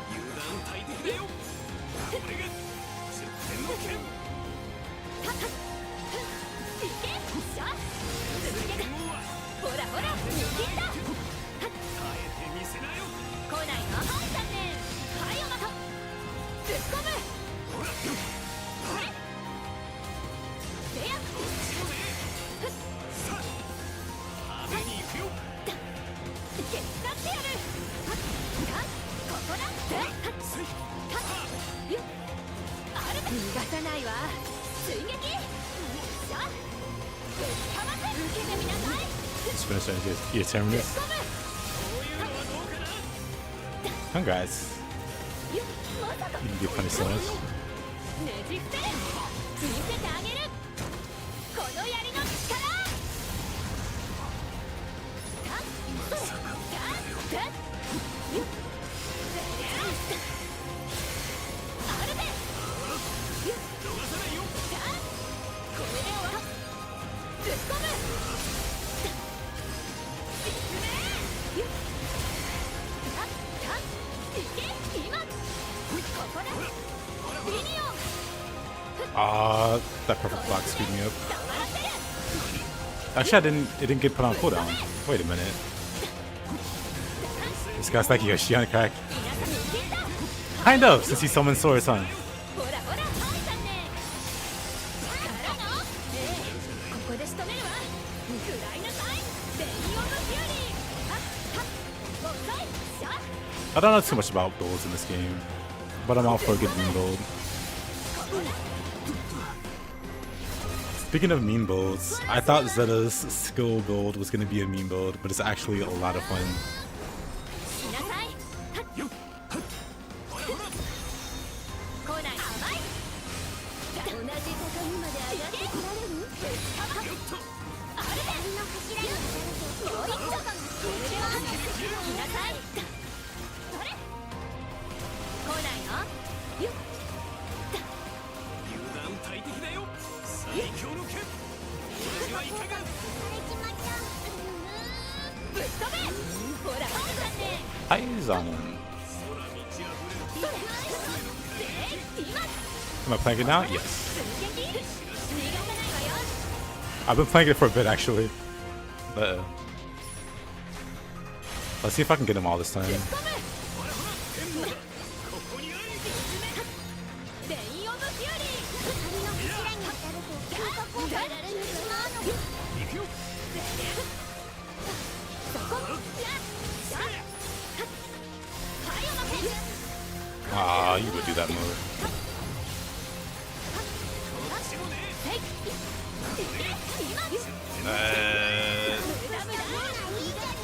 油断大敵だよ。これが十天の剣。いけ。しゃ。続けて。剣王はほらほら。見切った。あえて見せなよ。来ないの。はい残念。はいおまと。ぶっ込む。ほら。これ。せや。こっちもね。さあ派手に行くよ。手伝ってやる。ここだ。せい。よっ。あるぜ。逃がさないわ。追撃。しゃ。ぶっかませ。受けてみなさい。 Just finished your ぶっ terminus. 込む。こういうのはどうかな。 Congrats. よっ。まさか。 You can get punished so much. ねじ伏せる。見せてあげる。この槍の力。あるぜ。逃さないよ。これで終わった。ぶっ込む。実名。よっ。いけ。今。ここだ。ミニオン。 That perfect block screwed me up. 黙らせる。 Actually, it didn't get put on cooldown. Wait a minute. This guy's like a Shion crack. 皆さん見切った。 Kind of, since he summoned swords, huh? ほらほら。はい残念。からの。ここで仕留めるわ。食らいなさい。ベインオブフューリー。はっはっ。遅い。しゃ。 I don't know too much about builds in this game, but I'm out for a good meme build. Speaking of meme builds, I thought Zeta's skill build was going to be a meme build, but it's actually a lot of fun. しなさい。はっ。Eyes on him. Am I playing it now? Yes. I've been playing it for a bit actually. Let's see if I can get him all this time. Ah, you would do that move.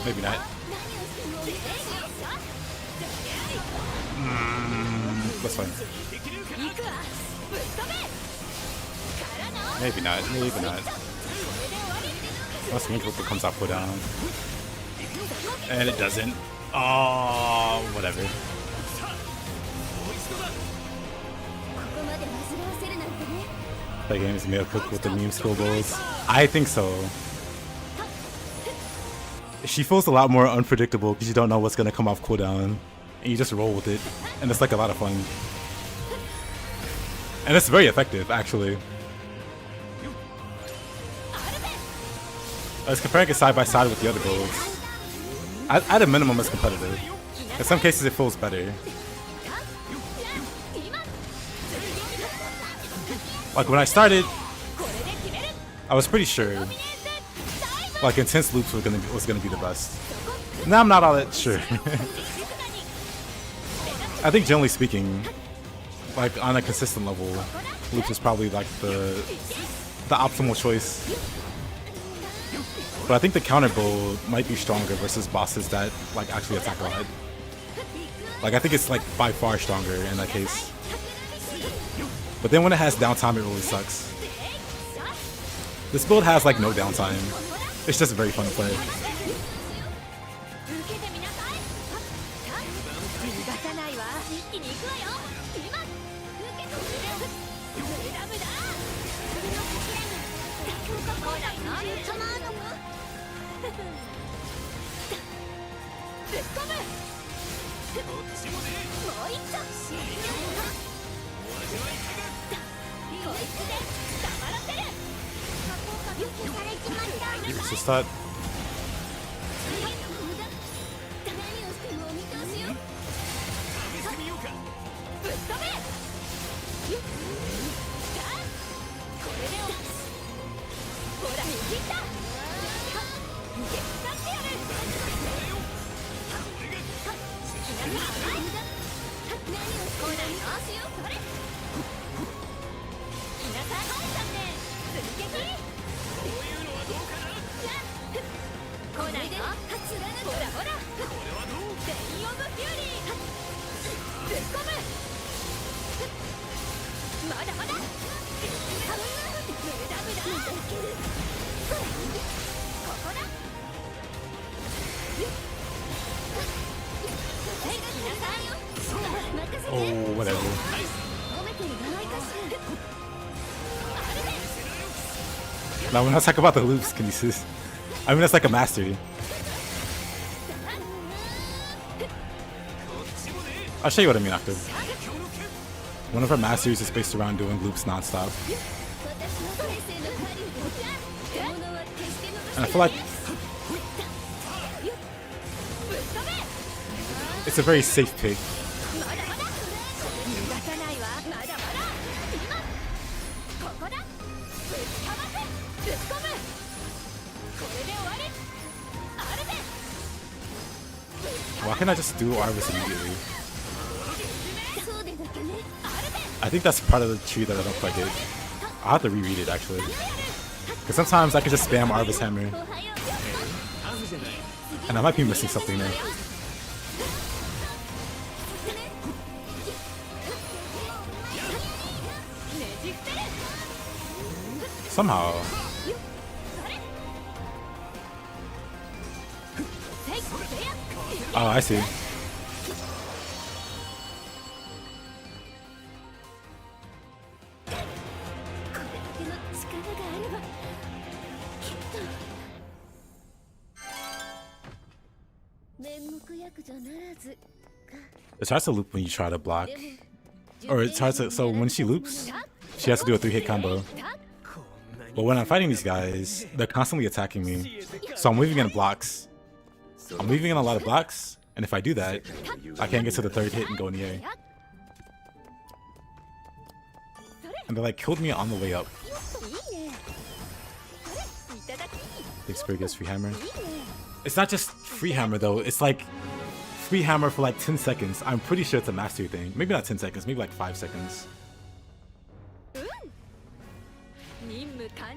Maybe not. That's fine. Maybe not. Maybe not. Let's make what comes out put down. And it doesn't. Oh, whatever. That game is made cook with the meme skill goals. I think so. She feels a lot more unpredictable because you don't know what's gonna come off cooldown, and you just roll with it, and it's like a lot of fun. And it's very effective, actually. I was comparing it side by side with the other builds. At a minimum, it's competitive. In some cases, it feels better. Like when I started, I was pretty sure like intense loops was gonna be the best. Now I'm not all that sure. I think generally speaking, like on a consistent level, loops is probably like the optimal choice. But I think the counter build might be stronger versus bosses that like actually attack a lot. Like I think it's like by far stronger in that case. But then when it has downtime, it really sucks. This build has like no downtime. It's just very fun to play. It's just that. Oh, whatever. Now when I talk about the loops, Kinesis, I mean that's like a mastery. I'll show you what I mean after. One of our masteries is based around doing loops non-stop. And I feel like it's a very safe pick. Why can't I just do Arvis immediately? I think that's part of the tree that I don't quite get. I'll have to reread it actually. Because sometimes I can just spam Arvis Hammer. And I might be missing something there. Somehow. Oh, I see. これだけの力があればきっと面目躍如ならず It tries to loop when you try to block. Or it tries to, so when she loops, she has to do a 3-hit combo. But when I'm fighting these guys, they're constantly attacking me. So I'm weaving in blocks. I'm weaving in a lot of blocks, and if I do that, I can't get to the 3rd hit and go in the air. And they like killed me on the way up. Thanks for free hammer. It's not just free hammer though, it's like free hammer for like 10 seconds. I'm pretty sure it's a mastery thing. Maybe not 10 seconds, maybe like 5 seconds.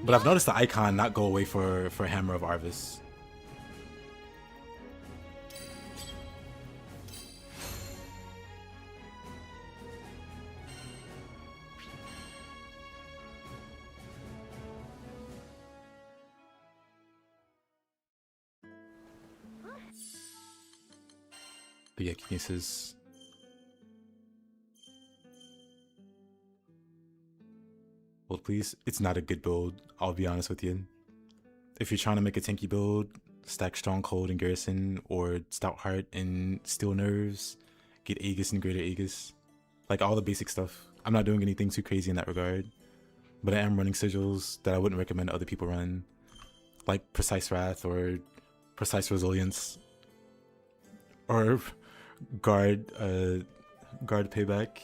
But I've noticed the icon not go away for Hammer of Arvis. But yeah, Kinesis. Build, please. It's not a good build, I'll be honest with you. If you're trying to make a tanky build, stack Stronghold and Garrison, or Stout Heart and Steel Nerves, get Aegis and Greater Aegis. Like all the basic stuff. I'm not doing anything too crazy in that regard. But I am running sigils that I wouldn't recommend other people run. Like Precise Wrath or Precise Resilience. Or Guard Payback.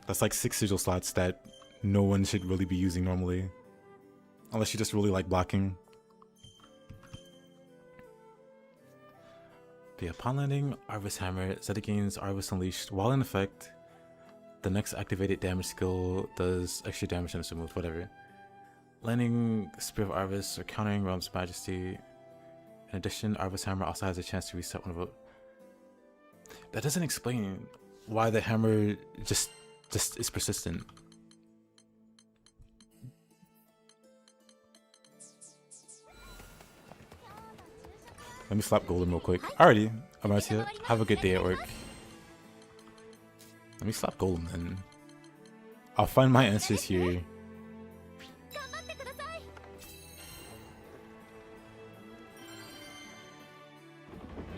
That's like 6 sigil slots that no one should really be using normally. Unless you just really like blocking. But yeah, upon landing, Arvis Hammer, Zeta gains Arvis Unleashed. While in effect, the next activated damage skill does extra damage on its move, whatever. Landing Spear of Arvis or countering Realm's Majesty. In addition, Arvis Hammer also has a chance to reset one of it. That doesn't explain why the hammer just is persistent. Let me slap Golden real quick. Alrighty, Amartia, have a good day at work. Let me slap Golden then. I'll find my answers here.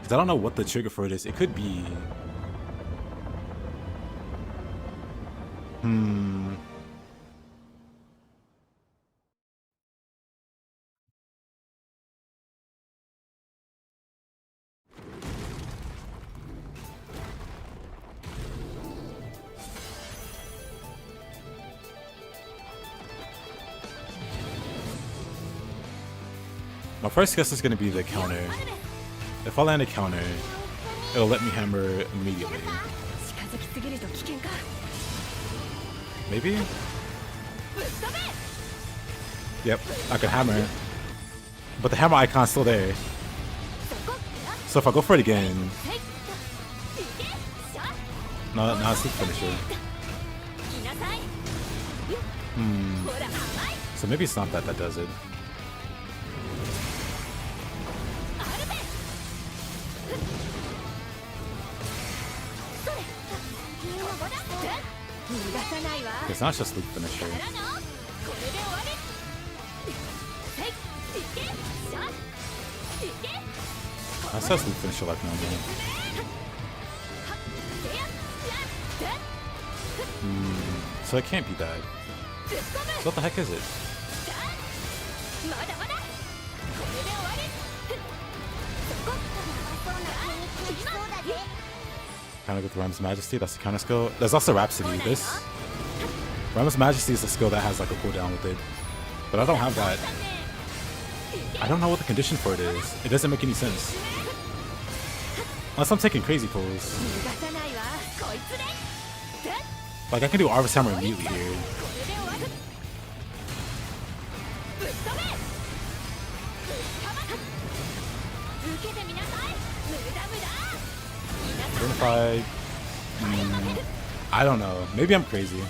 Cause I don't know what the trigger for it is. It could be... My first guess is going to be the counter. If I land a counter, it'll let me hammer immediately. Maybe? Yep, I can hammer. But the hammer icon's still there. So if I go for it again... No, it's the finisher. So maybe it's not that does it. It's not just Luke finisher. That says Luke finisher like normal. So it can't be that. So what the heck is it? Counter with Realm's Majesty, that's the counter skill. There's also Rhapsody. This Realm's Majesty is a skill that has like a cooldown with it. But I don't have that. I don't know what the condition for it is. It doesn't make any sense. Unless I'm taking crazy pulls. Like I can do Arvis Hammer immediately here. Identified. I don't know. Maybe I'm crazy.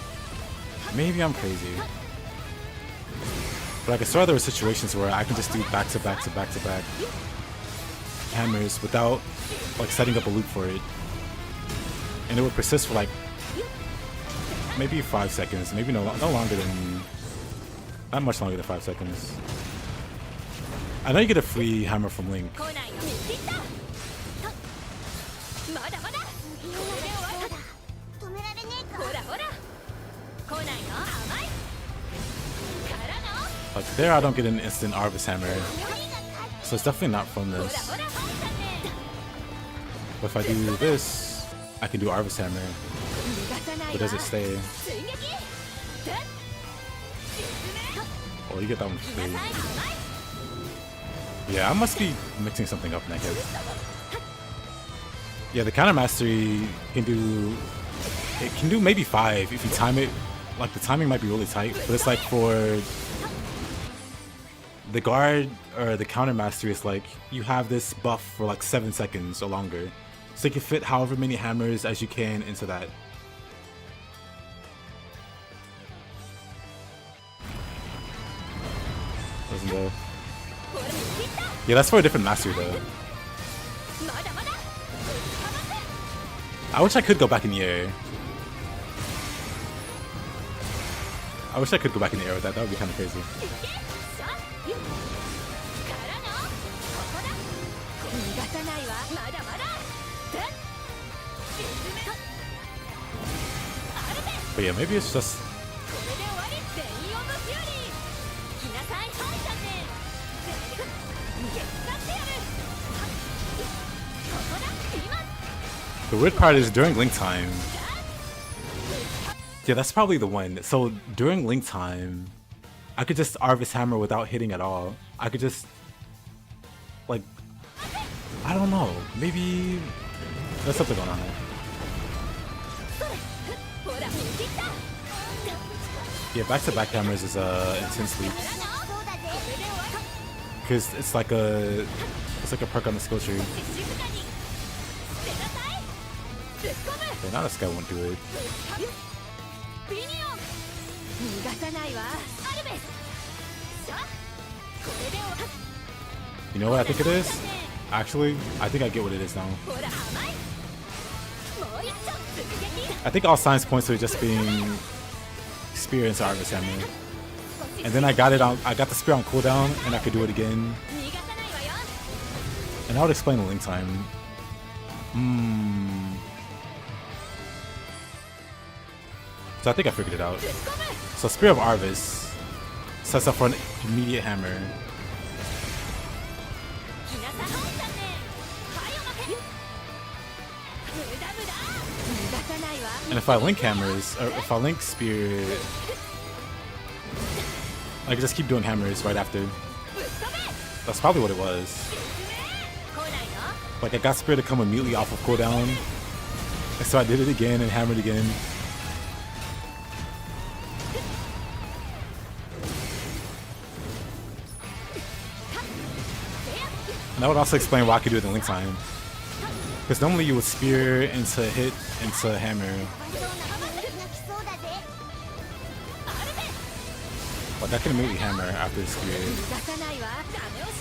Maybe I'm crazy. But I can swear there were situations where I can just do back to back to back to back hammers without like setting up a loop for it, and it would persist for like maybe 5 seconds, maybe no longer than, not much longer than 5 seconds. I know you get a free hammer from Link. 来ないよ見切ったまだまだこれで終わった止められねえかほらほら来ないの甘いからの Like there, I don't get an instant Arvis hammer, so it's definitely not from ほら this. ほら本だね But if I do this, I can do Arvis hammer. 逃がさない But わ does it stay? 追撃で Oh, you get that one 来 for な free. さい甘い Yeah, I must be mixing something up in that case. Yeah, the counter mastery can do, it can do maybe 5 if you time it. Like the timing might be really tight, but it's like for the guard or the counter mastery, it's like you have this buff for like 7 seconds or longer, so you can fit however many hammers as you can into that. Wasn't there? ほら見切った Yeah, that's for a different mastery though. まだまだ I wish I could go back in the air. I wish I could go back in the air with that. That would be kind of crazy. いけさあからのここだ逃がさないわまだまだで沈めろアルベ But yeah, maybe it's just これで終わり全員オブフューリー来なさい本だね撃つってやるここだ今 the weird part is during Link time. Yeah, that's probably the one. So during Link time, I could just Arvis hammer without hitting at all. I could just like, I don't know. Maybe there's something going on there. ほら見切った Yeah, back-to-back hammers is intense leap からのそうだぜこれで終わり because it's like a perk on the skill tree. 静かに捨てなさい突っ込む Yeah, now this guy won't do it. ビニオン逃がさないわアルベスさあこれで終わった You know what I think it is? Actually, I think I get what it is now. ほら甘いもう一丁突撃 I think all signs point to it just being spear into Arvis hammer. And then I got the spear on cooldown, and I could do it again. 逃がさないわよ And that would explain the Link time. So I think I figured it out. 突っ込む So Spear of Arvis sets up for an immediate hammer. 来なさ本だねはいおまけ無駄無駄逃がさないわ And if I link hammers, or if I link spear, I can just keep doing hammers right after. ぶっ飛べ That's probably what it was. 来ないの Like I got spear to come immediately off of cooldown, and so I did it again and hammered again. And that would also explain why I could do it in link time. Because normally you would spear into hit into hammer, 泣きそうだぜ but I can immediately hammer after the spear. 逃がさないわダメ押し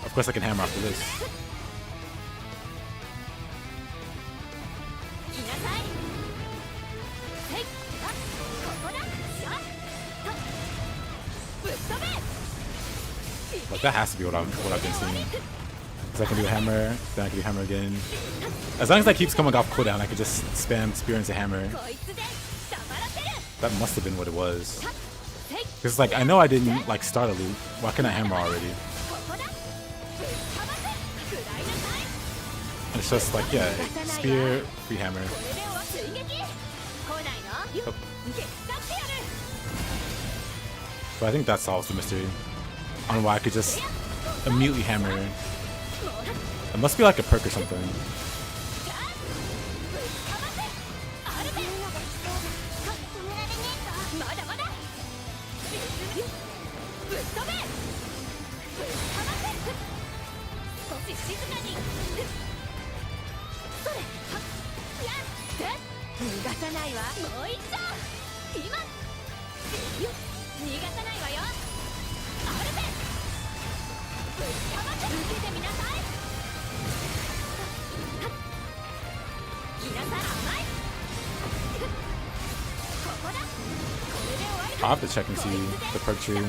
Of course I can hammer after this. 来なさいへいあここだしゃとぶっ飛べ Like that has to be what I've been seeing. Because I can do hammer, then I can do hammer again. As long as that keeps coming off cooldown, I can just spam spear into hammer. こいつで黙らせる That must have been what it was. へい Because like I know I didn't like start a loop. Why can't I hammer already? ここだぶっ飛ばせ食らいなさい And it's just like yeah, spear, free hammer. これで終わ追撃来ないのよ Oh. 撃ったってやる But I think that solves the mystery on why I could just immediately hammer. It must be like a perk or something. ぶっ飛ばせアルベみんなが来そうだ止められねえかまだまだぶっ飛べぶっ飛ばせ少し静かにそれはっやって逃がさないわもう一丁今逃がさないわよぶっかませ受けてみなさい来なさい甘いここだこれで終わり I'll have to check and see the perk tree.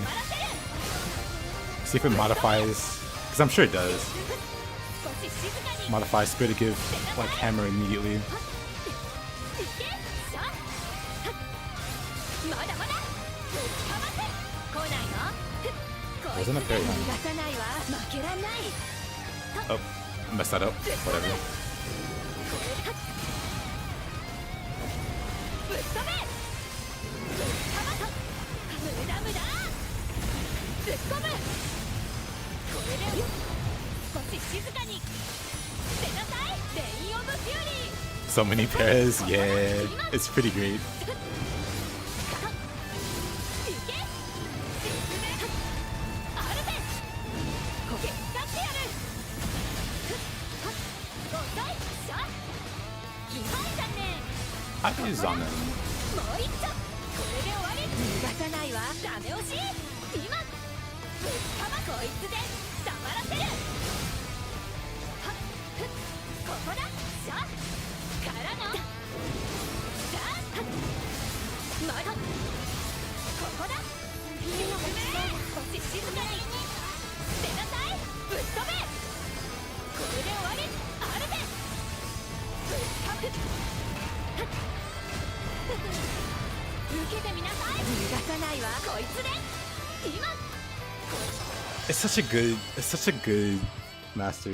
See if it modifies, because I'm sure it does. 少し静かに Modify spear to give like hammer immediately. いけさあまだまだぶっかませ来ないのこいつ Wasn't で a fairy 逃 hand. がさないわ負けらんない Oh, messed that up. Whatever. ぶっ飛べぶっかませ無駄無駄ぶっ込むこれで少し静かに出なさいレインオブフューリー So many pairs. Yeah, it's pretty great. いけ実名アルベこけ使ってやる遅いしょひまいだね I can use on them. もう一丁これで終わり逃がさないわダメ押し今ぶっかまこいつで黙らせるはっふっここだしょからのさあはっまだここだいいの少し静かに出なさいぶっ飛べこれで終わりアルベぶっかむはっ受けてみなさい逃がさないわこいつで今 It's such a good master.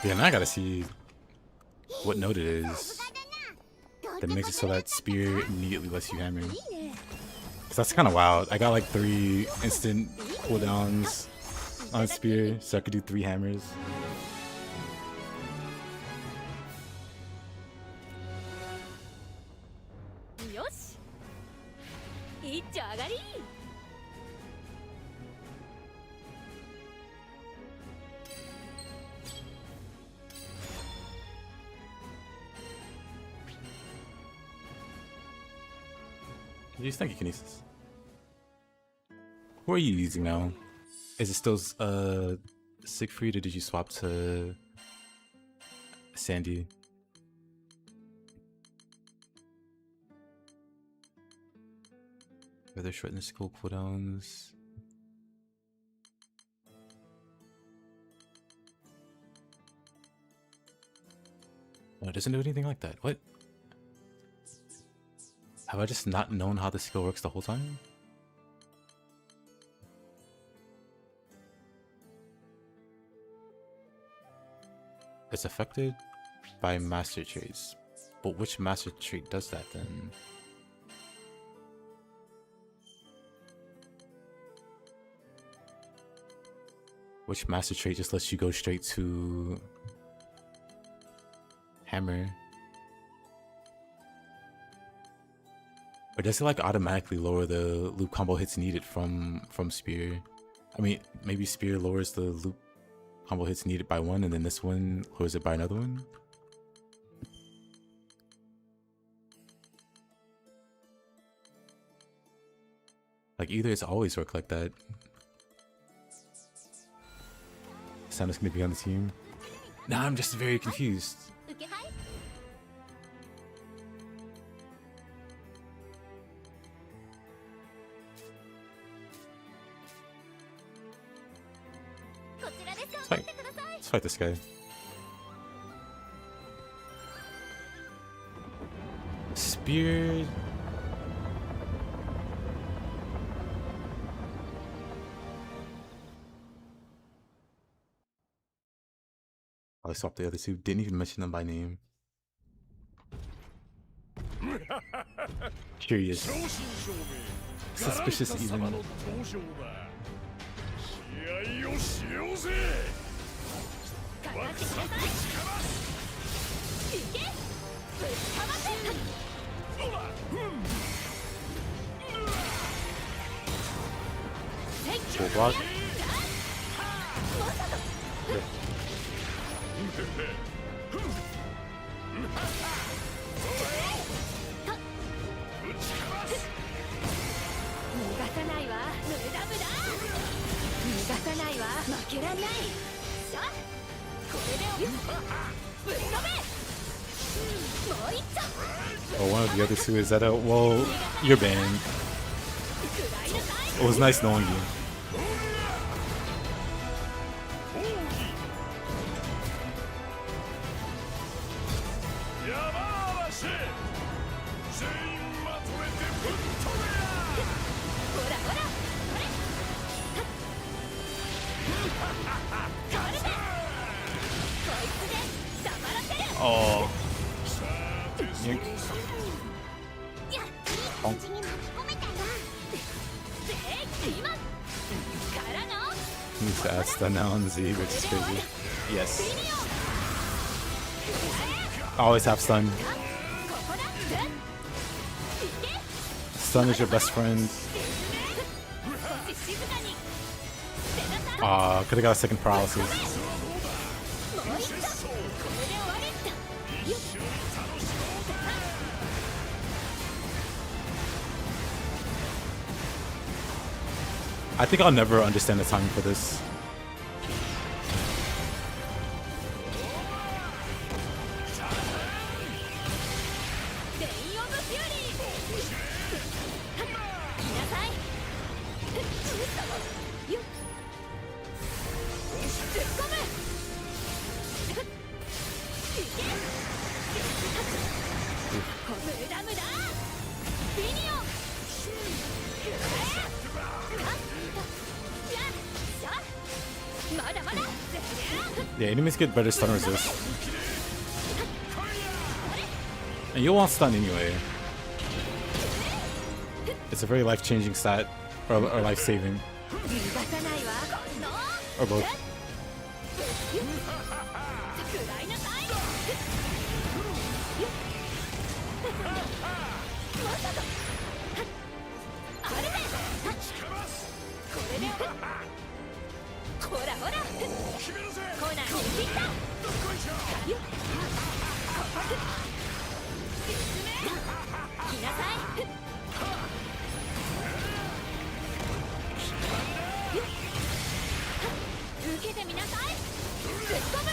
Yeah, now I gotta see what note it is that makes it so that spear immediately lets you hammer. 'Cause that's kind of wild. I got like 3 instant cooldowns on spear, so I could do 3 hammers. よし一丁上がり Use thank you, Kinesis. Who are you using now? Is it still Siegfried, or did you swap to Sandy? Further shorten the skill cooldowns. No, it doesn't do anything like that. What? Have I just not known how the skill works the whole time? It's affected by master traits. But which master trait does that then? Which master trait just lets you go straight to hammer? Or does it like automatically lower the loop combo hits needed from spear? I mean, maybe spear lowers the loop combo hits needed by 1, and then this one lowers it by another one? Like, either it's always worked like that. Santa's gonna be on the team. Nah, I'm just very confused. 受けはい こちらで頑張ってください Let's fight this guy. Spear. I swapped the other two. Didn't even mention them by name. Curious. Suspicious even. いけぶっかませ Full block. 逃がさないわ無駄無駄逃がさないわ負けらんないさあこれでぶっ飛べもう一丁 Oh, one of the other two is Zeta. Well, you're banned. It was nice knowing you. 山嵐全員まとめてぶっ飛べやほらほらこれこれでこいつで黙らせる Oh. さて Yoink. いやいい感じに巻き込めたなで今からの Needs to add stun now on Z, which is crazy. Yes. Always have stun. ここだいけ Stun is your best friend. 少し静かにセナさん Could have got a second paralysis. もう一度これで終わりだよっ I think I'll never understand the timing for this. レインオブフューリー来なさいよっ突っ込むいけ無駄無駄ビニオンまだまだ Yeah, enemies get better stun resist. And you'll want stun anyway. It's a very life-changing stat. Or life-saving. 逃がさないわ Or both. 食らいなさいまさかあれでこれでほらほらコーナーに切ったよっ来なさいよっ受けてみなさい突っ込む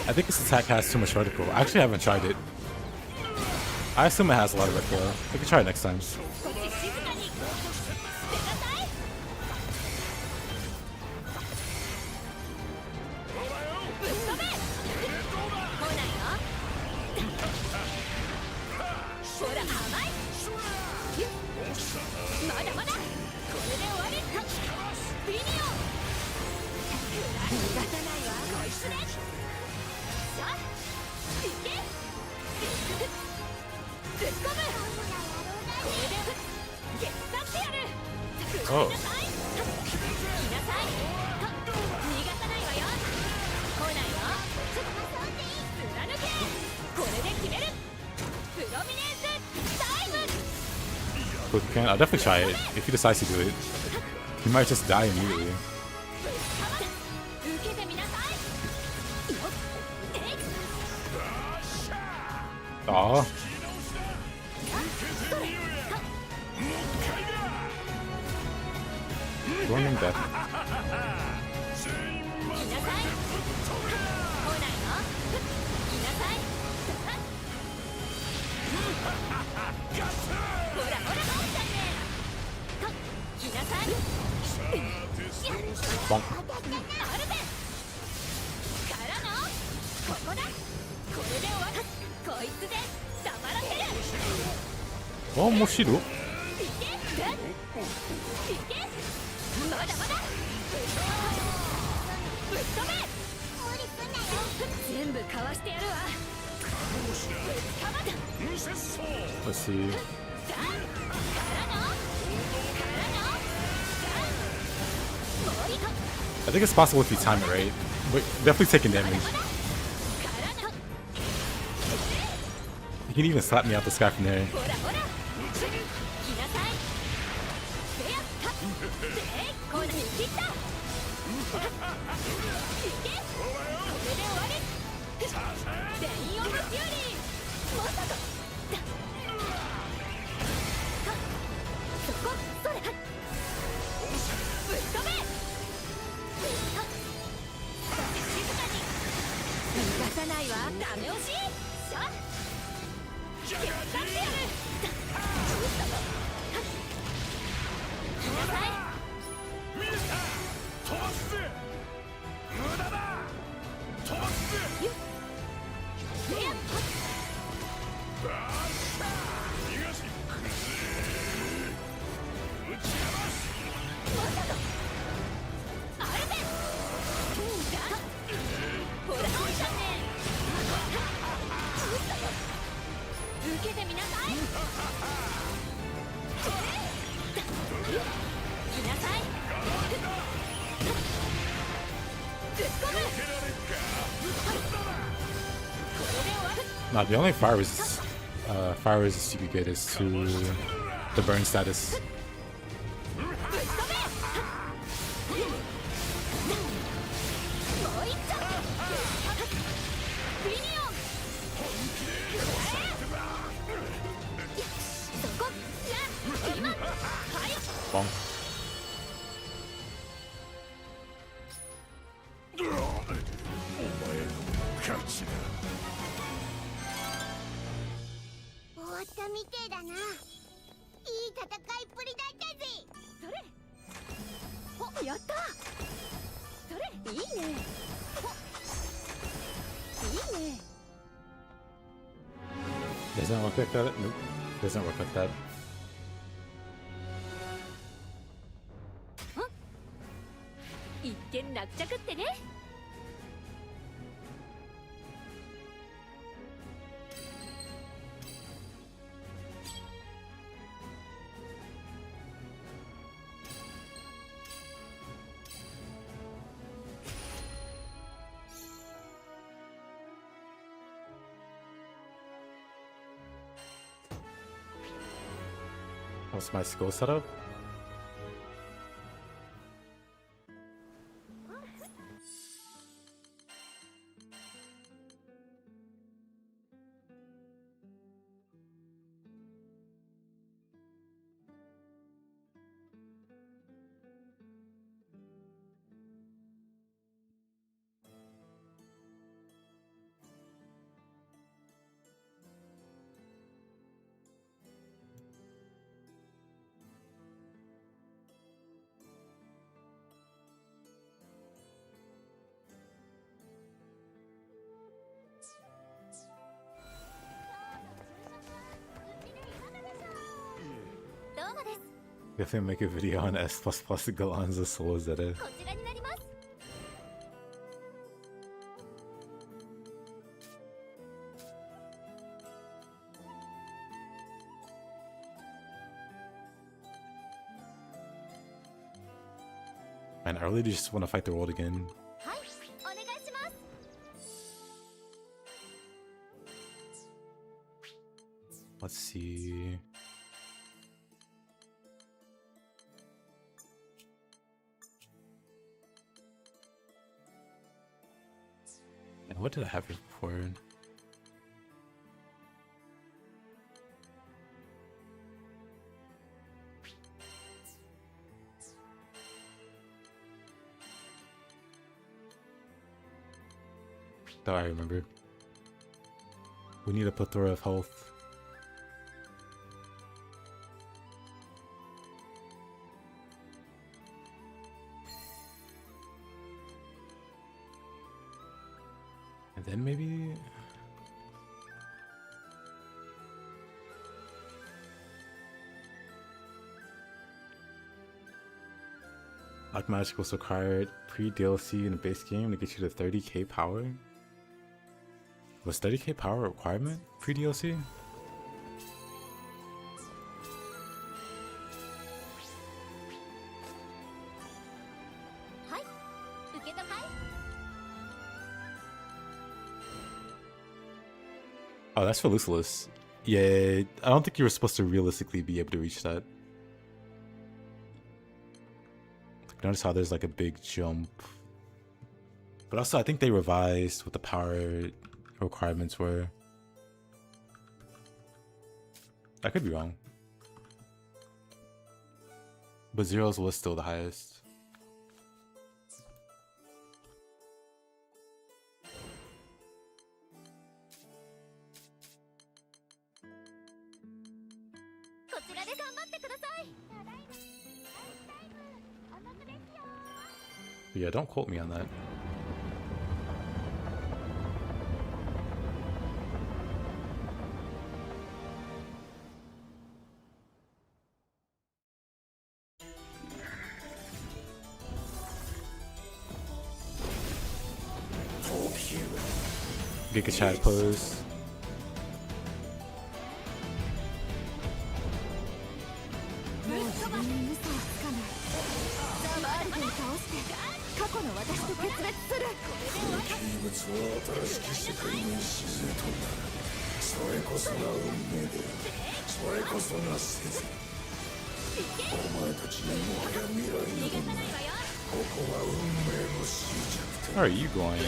I think this attack has too much vertical. I actually haven't tried it. I assume it has a lot of vertical. We can try it next time. 少し静かに捨てなさいぶっ飛べ来ないよほら甘いよっまだまだこれで終わりビニオン逃がさないわこいつでさあいけ突っ込むこれでゲッタってやる Oh. 来なさい来なさい逃がさないわよ来ないよ貫けこれで決めるプロミネンスタイム But if you can, I'll definitely try it. If he decides to do it, he might just die immediately. 受けてみなさいよっえい Aw. Warning death. 来なさい来ないよ来なさいほらほら来なさい Bonk. あるべからのここだこれで終わるこいつで黙らせる Oh, Moshido. いけいけまだまだぶっ飛べ全部かわしてやるわぶっかまだ Let's see. さあからのもう一個 I think it's possible if you time it right. But definitely taking damage. からの You can even slap me out the sky from there. ほらほら来なさいせやったでこうなに切ったいけこれで終わりレインオブフューリーまさかそこそれぶっ飛べ静かに逃がさないわダメ押ししゃ決勝ってやるなさいミスター飛ばすぜ無駄だ飛ばすぜレアバースター逃がし打ち合わすまさかあれでだほらおいしゃね受けてみなさい来なさい突っ込む受けられっかこれで終わる Nah, the only fire resist you could get is to the burn status. ぶっ飛べもう一丁ミニオンそこな今はい Bonk. お前の勝ちだ終わったみてえだないい戦いっぷりだったぜ。それおやったそれいいねおいいね Doesn't work like that. Nope. Doesn't work like that. 一件落着ってね What's my skill setup? Definitely make a video on S++ Galanza Soul Zeta. こちらになります Man, I really just want to fight the world again. はいお願いします Let's see. And what did I have here before? Oh, I remember. We need a plethora of health. And then maybe... Black Magic was required pre-DLC in the base game to get you to 30k power? Was 30k power a requirement pre-DLC? Oh, that's for Lucilius. Yeah, I don't think you were supposed to realistically be able to reach that. Notice how there's like a big jump But also, I think they revised what the power requirements were. I could be wrong. But Zero's was still the highest. Yeah, don't quote me on that. Giga Chad pose. Where are you going?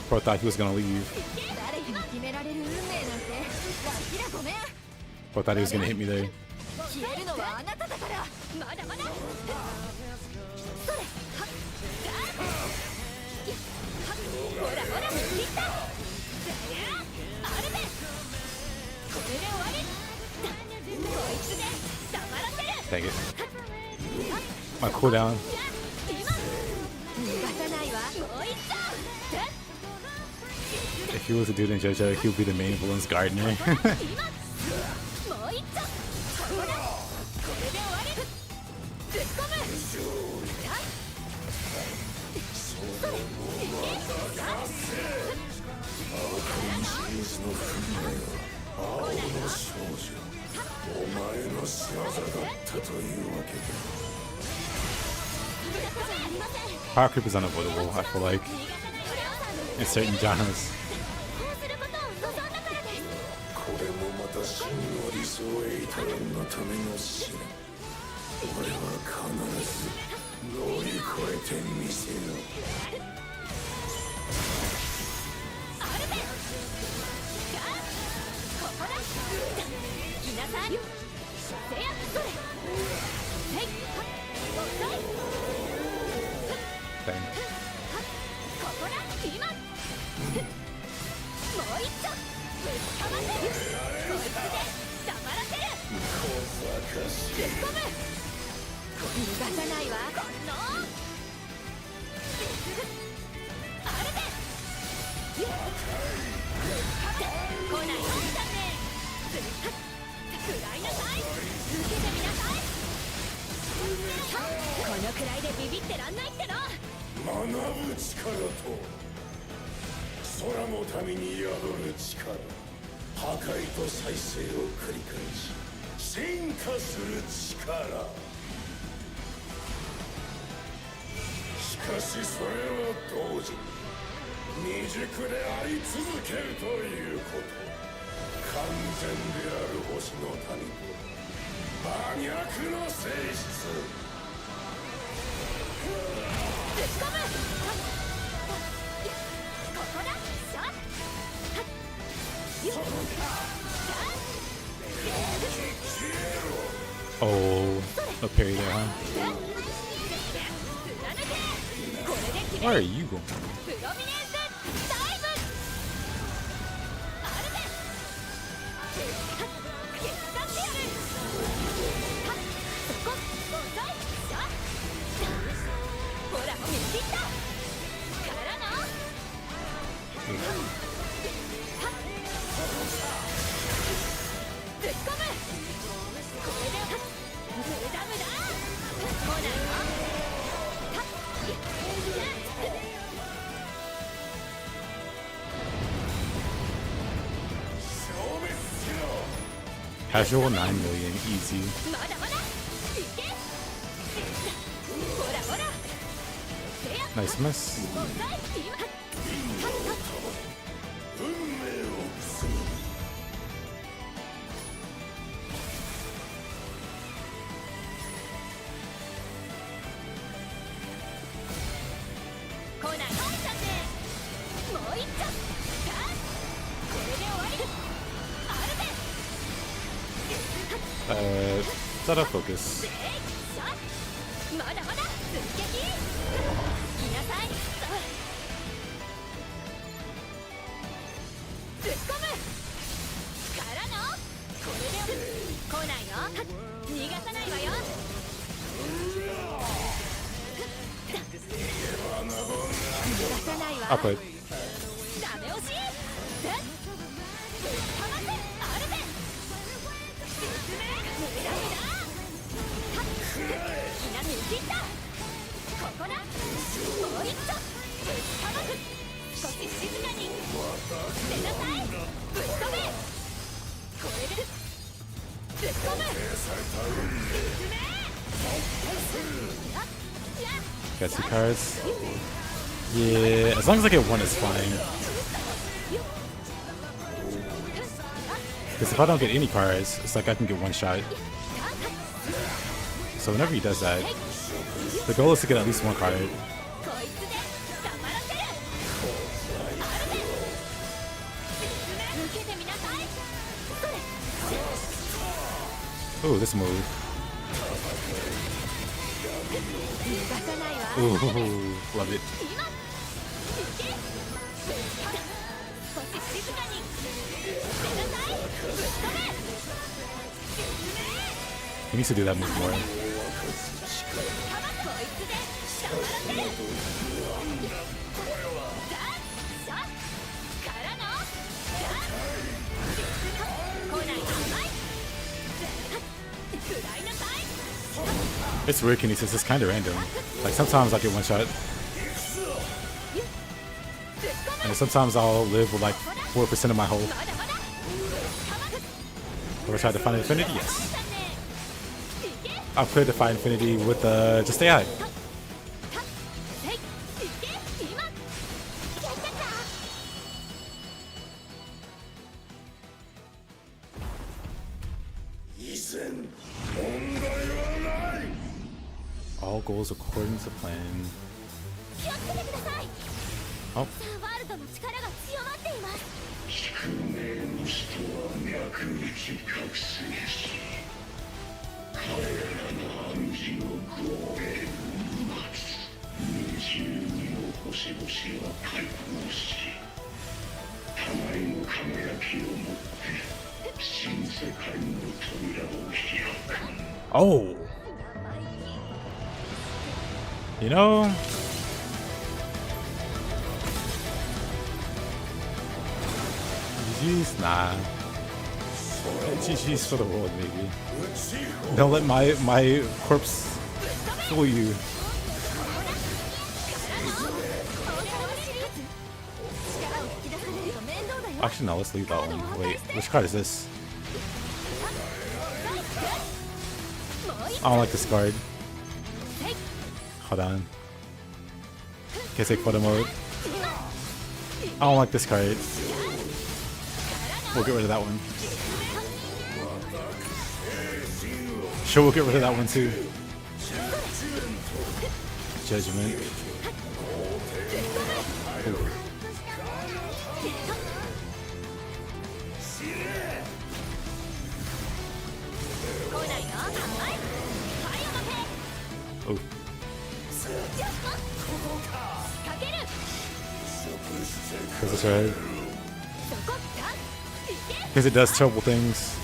Bro, thought he was gonna leave. Bro, thought he was gonna hit me there. Dang it. My cooldown. If he was a dude in JoJo, he would be the main villain's gardener. Power creep is unavoidable, I feel like, in certain genres. Dang. Oh, a parry there, huh? Where are you going? Casual 9 million, easy. Nice miss. out of focus. まだまだ追撃いなさい突っ込むからのこれで来ないの逃がさないわよ逃がさないわ I'll put. ダメ押しぶっ放せアルベン進め無駄無駄みんな抜きったここだもう一度ぶっ放す少し静かに出なさいぶっ飛べこれでぶっ込む進めGot 2 cards. Yeah, as long as I get 1, it's fine. Because if I don't get any cards, it's like I can get 1 shot. So whenever he does that, the goal is to get at least 1 card. こいつで黙らせるアルベン進め受けてみなさいそれ Ooh, this move. 逃がさないわ Ooh, love it. 今行け少し静かに出なさいぶっ飛べ進め He needs to do that move more. こいつで黙らせるさからの来ない甘い食らいなさい It's weird, Kenny, since it's kind of random. Like sometimes I get 1 shot, and sometimes I'll live with like 4% of my hull. まだまだ Ever tried to find infinity? Yes. いけ I've played Defy Infinity with just AI. いけ今やったか All goals according to plan. 気をつけてください Oh, サーワールドの力が強まっています宿命の人は脈打ち覚醒し彼らの暗示の号令を待つ22の星々は対抗し互いの輝きをもって新世界の扉を開く oh. You know, GG's nah. GG's for the world, maybe. Don't let my corpse fool you. Actually, no. Let's leave that one. Wait, which card is this? I don't like this card. Hold on. Can't take photo mode. I don't like this card. We'll get rid of that one. Sure, we'll get rid of that one too. Judgment. Ooh. Ooh. Because it's red. Because it does terrible things.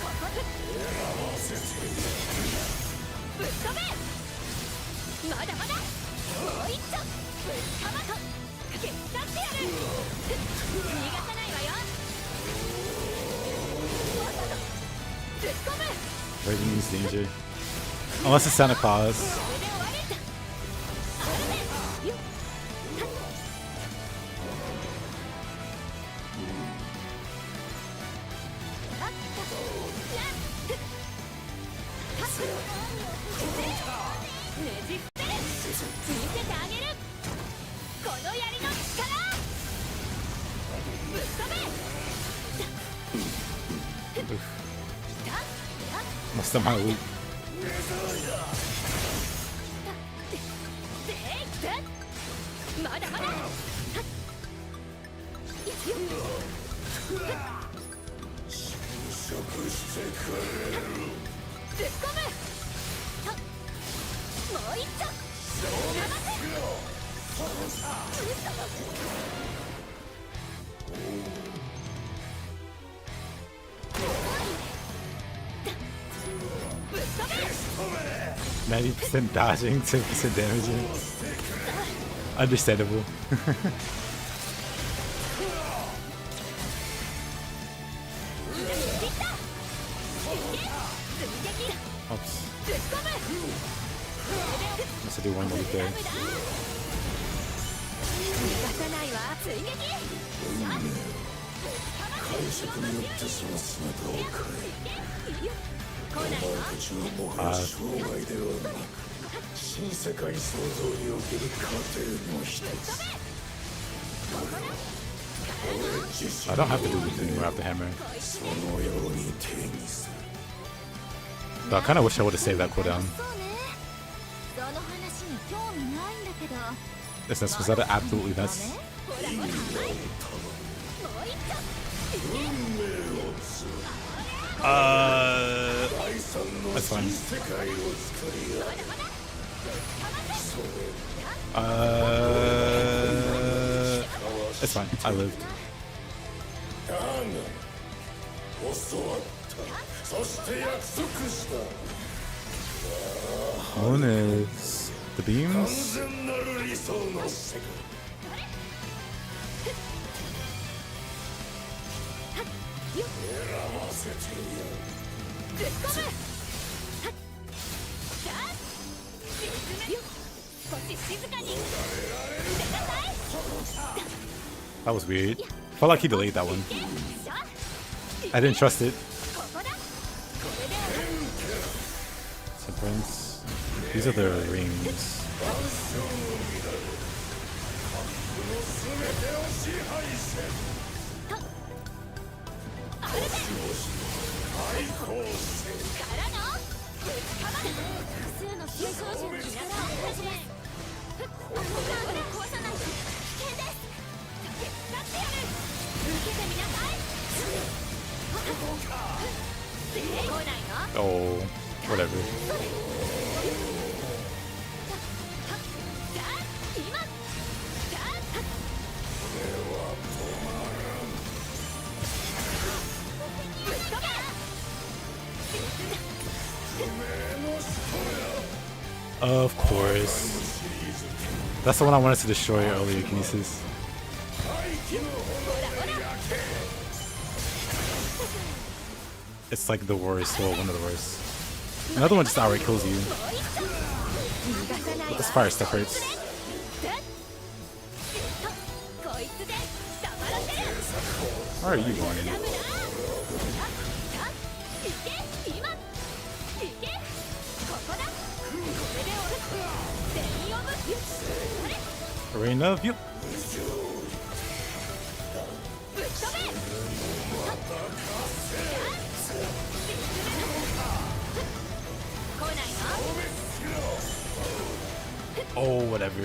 Raven means danger. Unless it's Santa Claus. Must have my loot. 90% dodging, 10% damaging. Understandable. Oops. Must do one move there. 解釈によってその姿を変えお前たちはもはや生涯ではなく新世界創造における過程の一つ I don't have to do this anymore after hammer. そのように定義する But I kind of wish I would have saved that cooldown. その話に興味ないんだけど This was that absolutely nuts. That's fine. It's fine. I lived. だが教わったそして約束した Bonus. The beams. 完全なる理想の世界 選ばせてやる That was weird. Felt like he delayed that one. I didn't trust it. Temperance. These are the rings. Oh, whatever. Of course. That's the one I wanted to destroy earlier, Kinesis. It's like the worst, well, one of the worst. Another one just outright kills you. But this fire stuff hurts. Where are you going? Rain of you. Oh, whatever.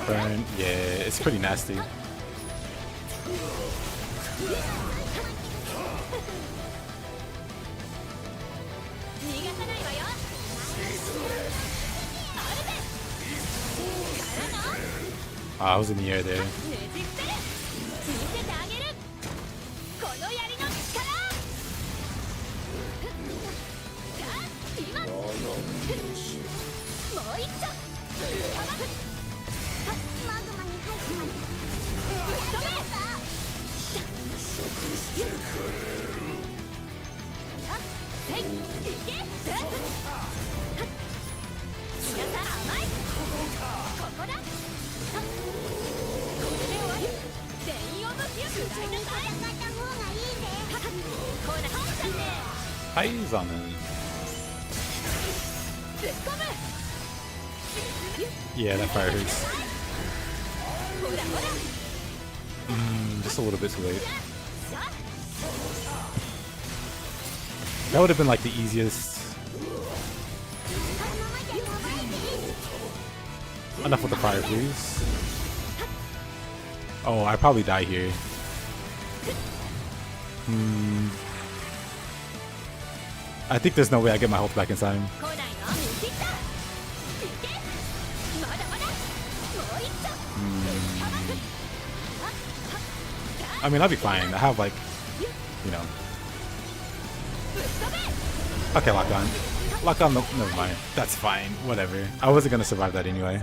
Burn. Yeah, it's pretty nasty. I was in the air there. Eyes on him. Yeah, that fire hurts. Just a little bit too late. That would have been like the easiest. Enough with the fire, please. Oh, I probably die here. I think there's no way I get my health back in time. I mean, I'll be fine. I have like, you know. Okay, lock on. Lock on. Never mind. That's fine. Whatever. I wasn't gonna survive that anyway.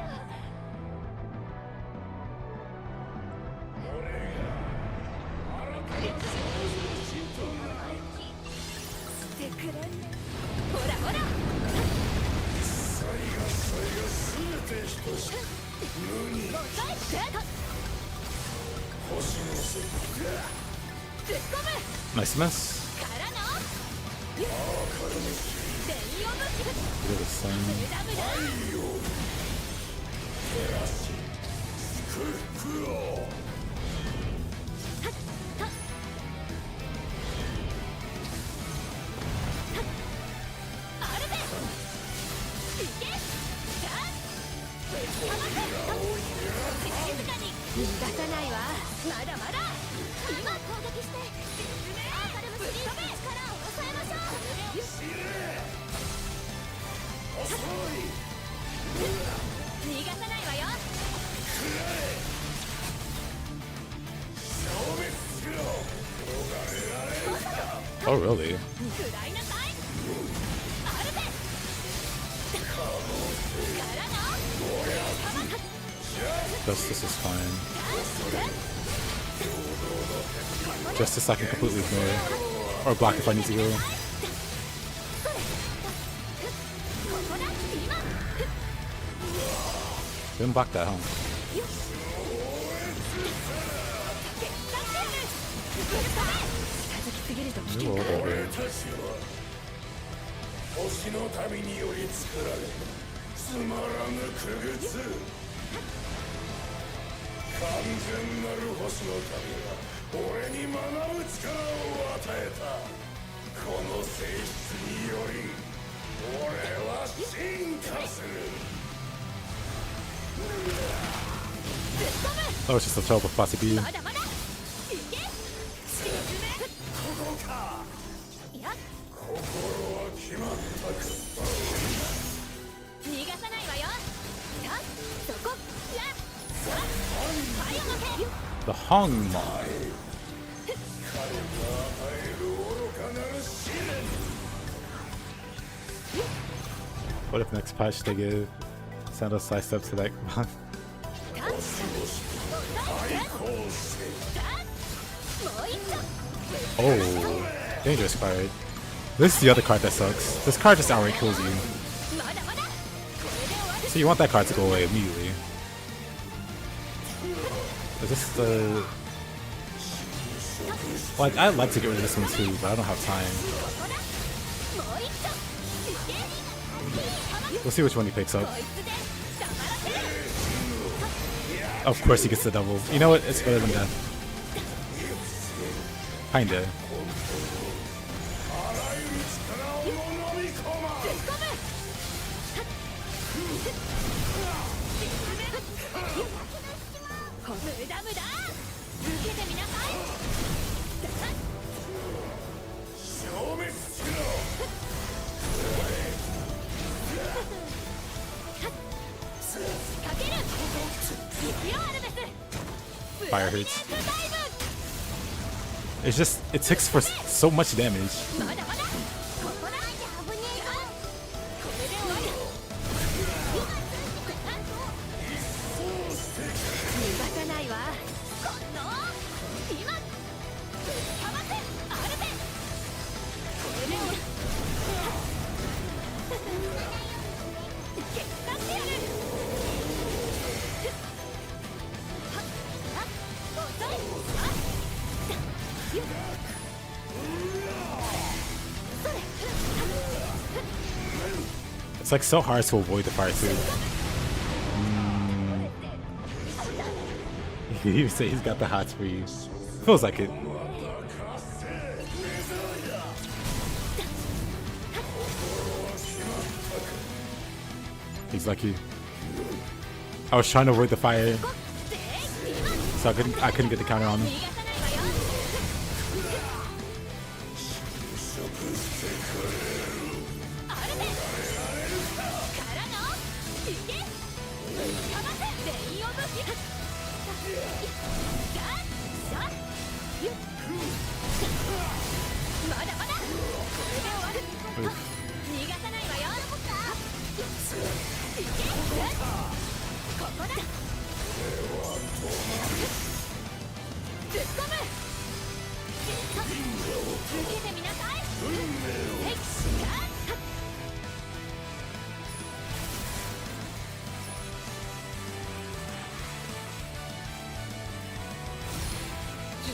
Nice miss. Look at the sun. Oh, really? Justice is fine. Justice I can completely ignore. Or block if I need to go. Didn't block that, huh? New world order. 星の民により作られつまらぬ傀儡完全なる星の民は俺に学ぶ力を与えたこの性質により俺は進化する That was just a terrible spot to be in. 心は決まったか The Hong Mod. What if next patch they give Sandal sidestep to that mod? Oh, dangerous card. This is the other card that sucks. This card just outright kills you. So you want that card to go away immediately. Is this the... Like, I'd like to get rid of this one too, but I don't have time. We'll see which one he picks up. Of course he gets the double. You know what? It's better than that. Kinda. Fire hurts. It's just, it ticks for so much damage. It's like so hard to avoid the fire too. You say he's got the hots for you. Feels like it. He's lucky. I was trying to avoid the fire, so I couldn't get the counter on him.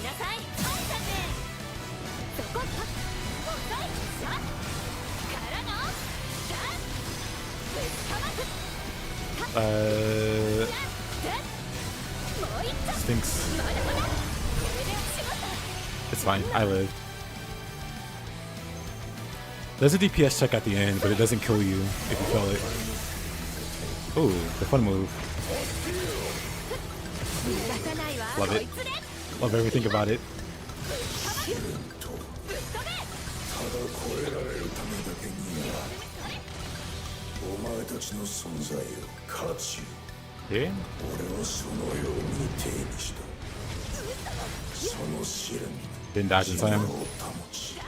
なさいはいだねそこはっおさいさからのさぶっかますもう一丁 Stinks. まだまだこれでしまった It's fine. I lived. There's a DPS check at the end, but it doesn't kill you if you fail it. Ooh, the fun move. 逃がさないわ Love こ it. いつで Love everything about it. ぶっ飛べただ超えられるためだけになお前たちの存在を価値を Yeah? 俺はそのように手にしたその試練 Didn't dodge in 自我 time. を保ち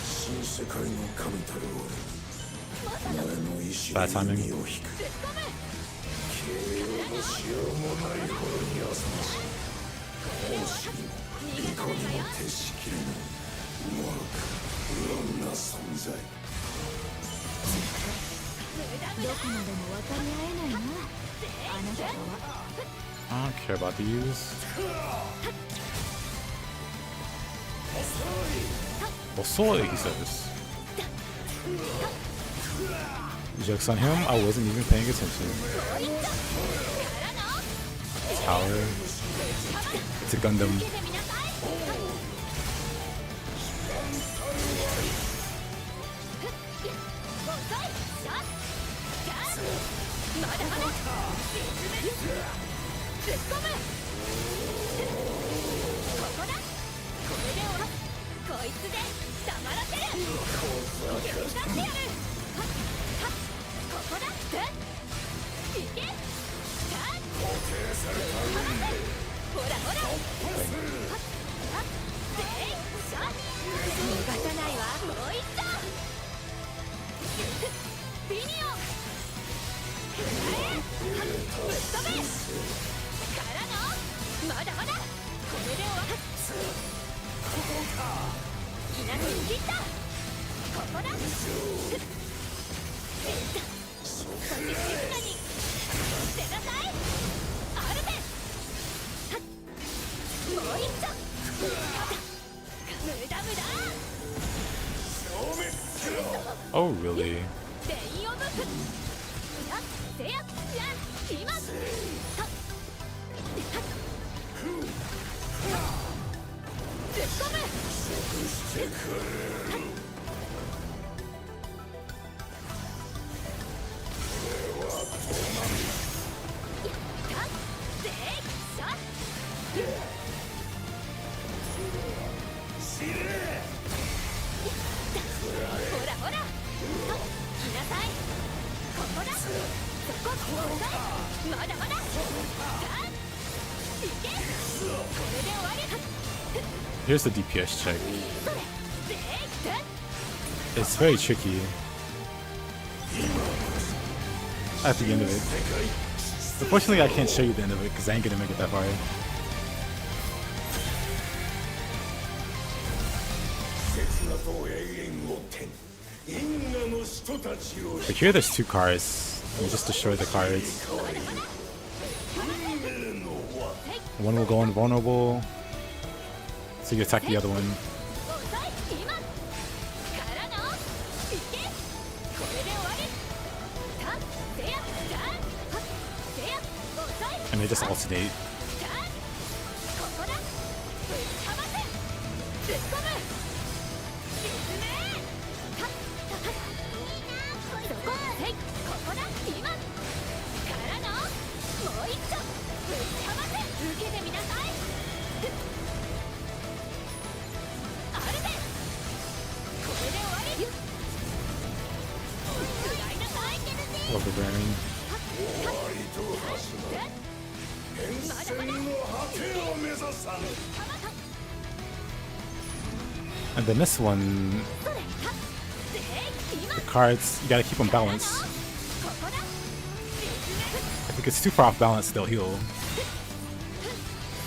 新世界の神たる俺にお前の意志 Bad に timing. 身を引く形容のしようもないほどに浅まし奉仕にも利己にも徹しきれない愚か不穏な存在どこまでも分かり合えないなあなたとは I don't care about these. Osoy, he says. Joke's on him, I wasn't even paying attention. Tower. It's a Gundam. 受けてみなさいまだまだぶっ込むここだこれで終わこいつで黙らせる手伝ってやるはっはっここだいけはっほらほらはっはっでいしょ逃がさないわもう一丁ピニオンぶっ飛べからのまだまだこれで終わっ稲に切ったここだそして静かに捨てなさいアルテもう一丁無駄無駄 Oh, really? レインオブフせやや今はっぶっ込むほらほら来なさいここだそこまだまださあいけこれで終わり Here's the DPS check. それでい It's very tricky. At the end of it. Unfortunately, I can't show you the end of it because I ain't gonna make it that far. But here there's two cards. Let me just destroy the cards. One will go invulnerable. So you attack the other one. 今からのいけこれで終わりさせやさはせや抑え And they just alternate. ここだぶっかませぶっ込む進めはっはっそこへいここだ今からのもう一丁ぶっかませ受けてみなさいアルテこれで終わり食らいなさい Love the Baron. まだまだ And then this one, それはっで今 the cards, you gotta keep them balanced. ここだ If it gets too far off balance, they'll heal.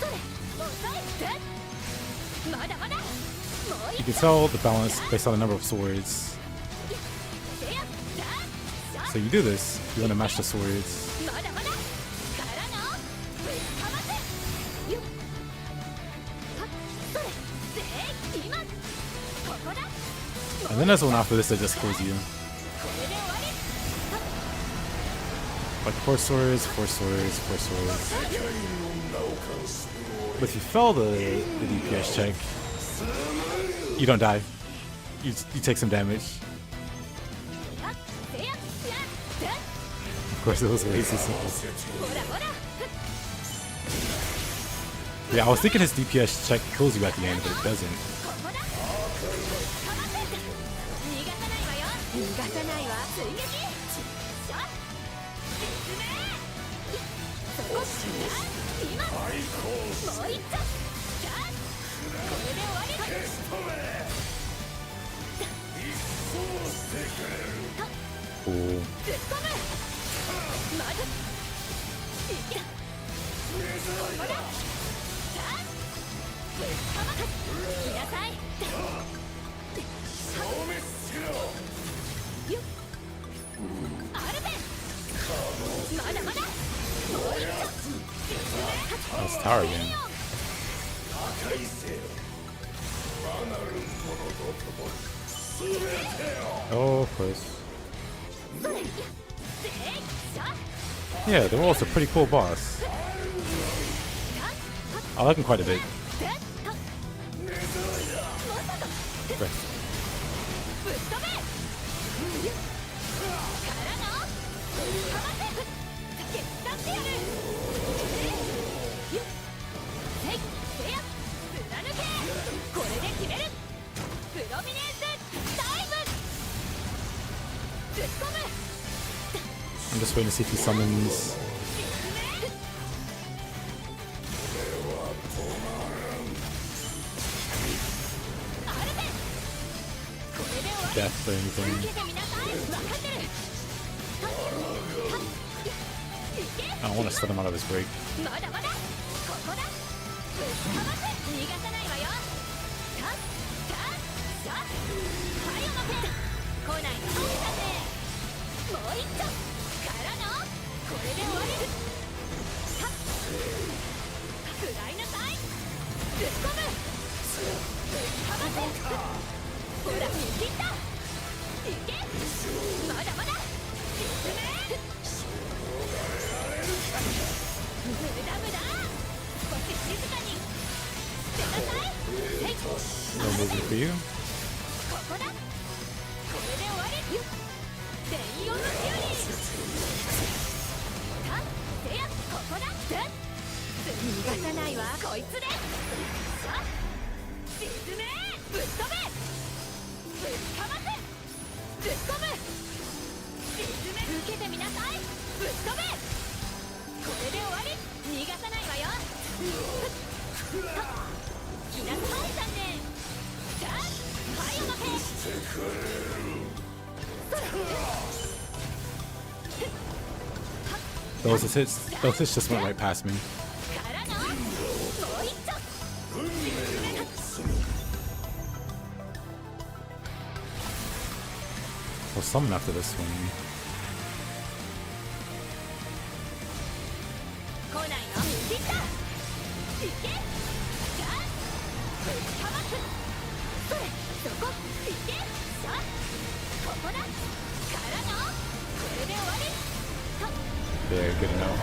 それ抑えてまだまだもう You 一 can tell the balance based on the number of swords. せやさ So you do this, you want to match the swords. まだまだからのぶっかませよっはっ And then there's one after this that just kills you. Like 4 swords, 4 swords, 4 swords. But if you fail the DPS check, you don't die. You take some damage. Of course, it was way too simple. Yeah, I was thinking his DPS check kills you at the end, but it doesn't. Cool. That's tower again. Oh, of course. Yeah, the Roll's a pretty cool boss. I like him quite a bit. Right. I'm just waiting to see if he summons. Death or anything. I don't want to set him out of his break. No movement for you. Those hits just went right past me. I'll summon after this one. There, good enough.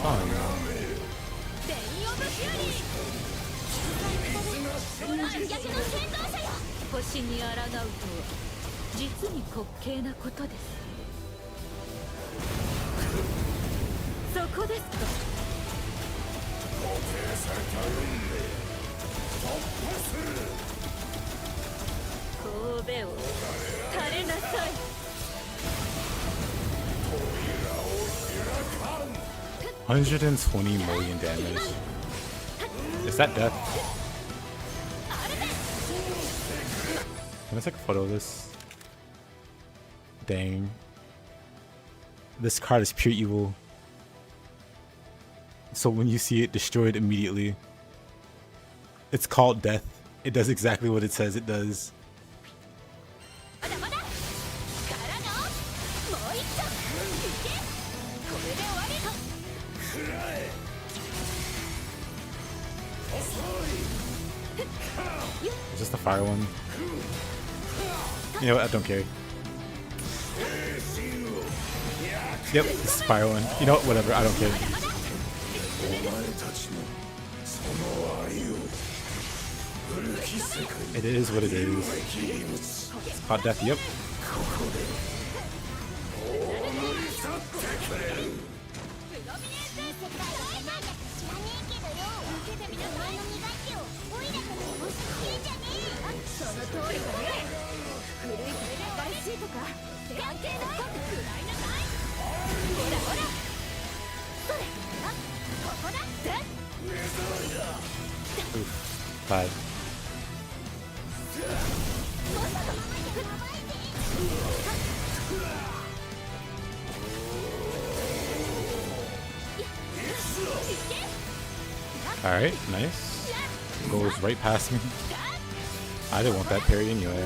Fun. 星に抗うとは実に滑稽なことです。そこですか。固定された運命突破する。神戸を垂れなさい。 120 million damage. Is that death? Can I take a photo of this? Dang. This card is pure evil. So when you see it, destroy it immediately. It's called death. It does exactly what it says it does. Is this the fire one? You know what? I don't care. Yep, this is the fire one. You know what? Whatever. I don't care. It is what it is. Hot death. Yep. 5. Alright, nice. Goes right past me. I didn't want that parry anyway.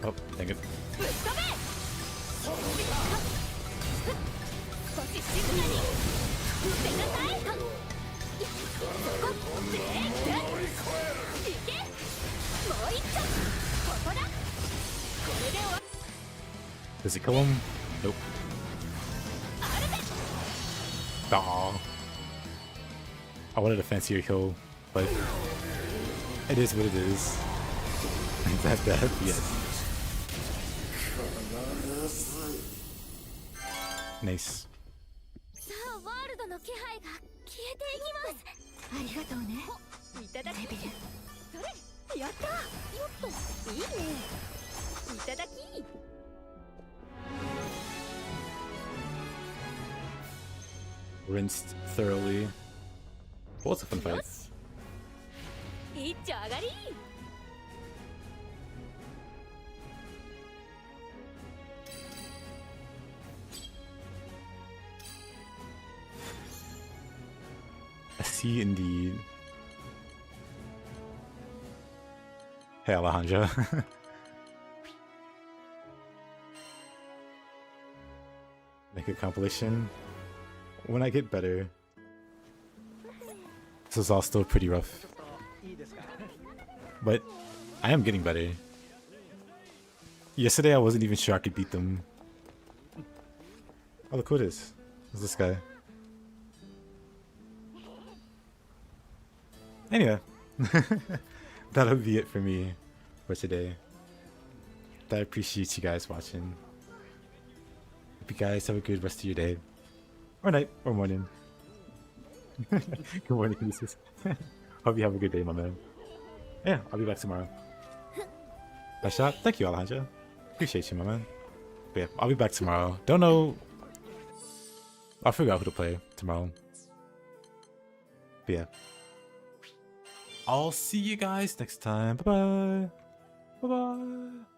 Oh, dang it. Does he kill him? Nope. Aw. I wanted a fancier kill, but it is what it is. That bad? Yes. Nice. さあワールドの気配が消えていきます。ありがとうね。いただき。それやった。よっといいね。いただき。Rinsed thoroughly. Well, it's a fun fight. 一丁上がり。I see indeed. Hey Alejandra. Make a compilation. When I get better. This is all still pretty rough. But I am getting better. Yesterday I wasn't even sure I could beat them. Oh look who it is. Who's this guy? Anyway. That'll be it for me for today. I appreciate you guys watching. Hope you guys have a good rest of your day. Or night, or morning. Good morning, Kinesis. Hope you have a good day, my man. Yeah, I'll be back tomorrow. Nice shot. Thank you, Alejandra. Appreciate you, my man. But yeah, I'll be back tomorrow. Don't know. I'll figure out who to play tomorrow. But yeah. I'll see you guys next time. Bye-bye. Bye-bye.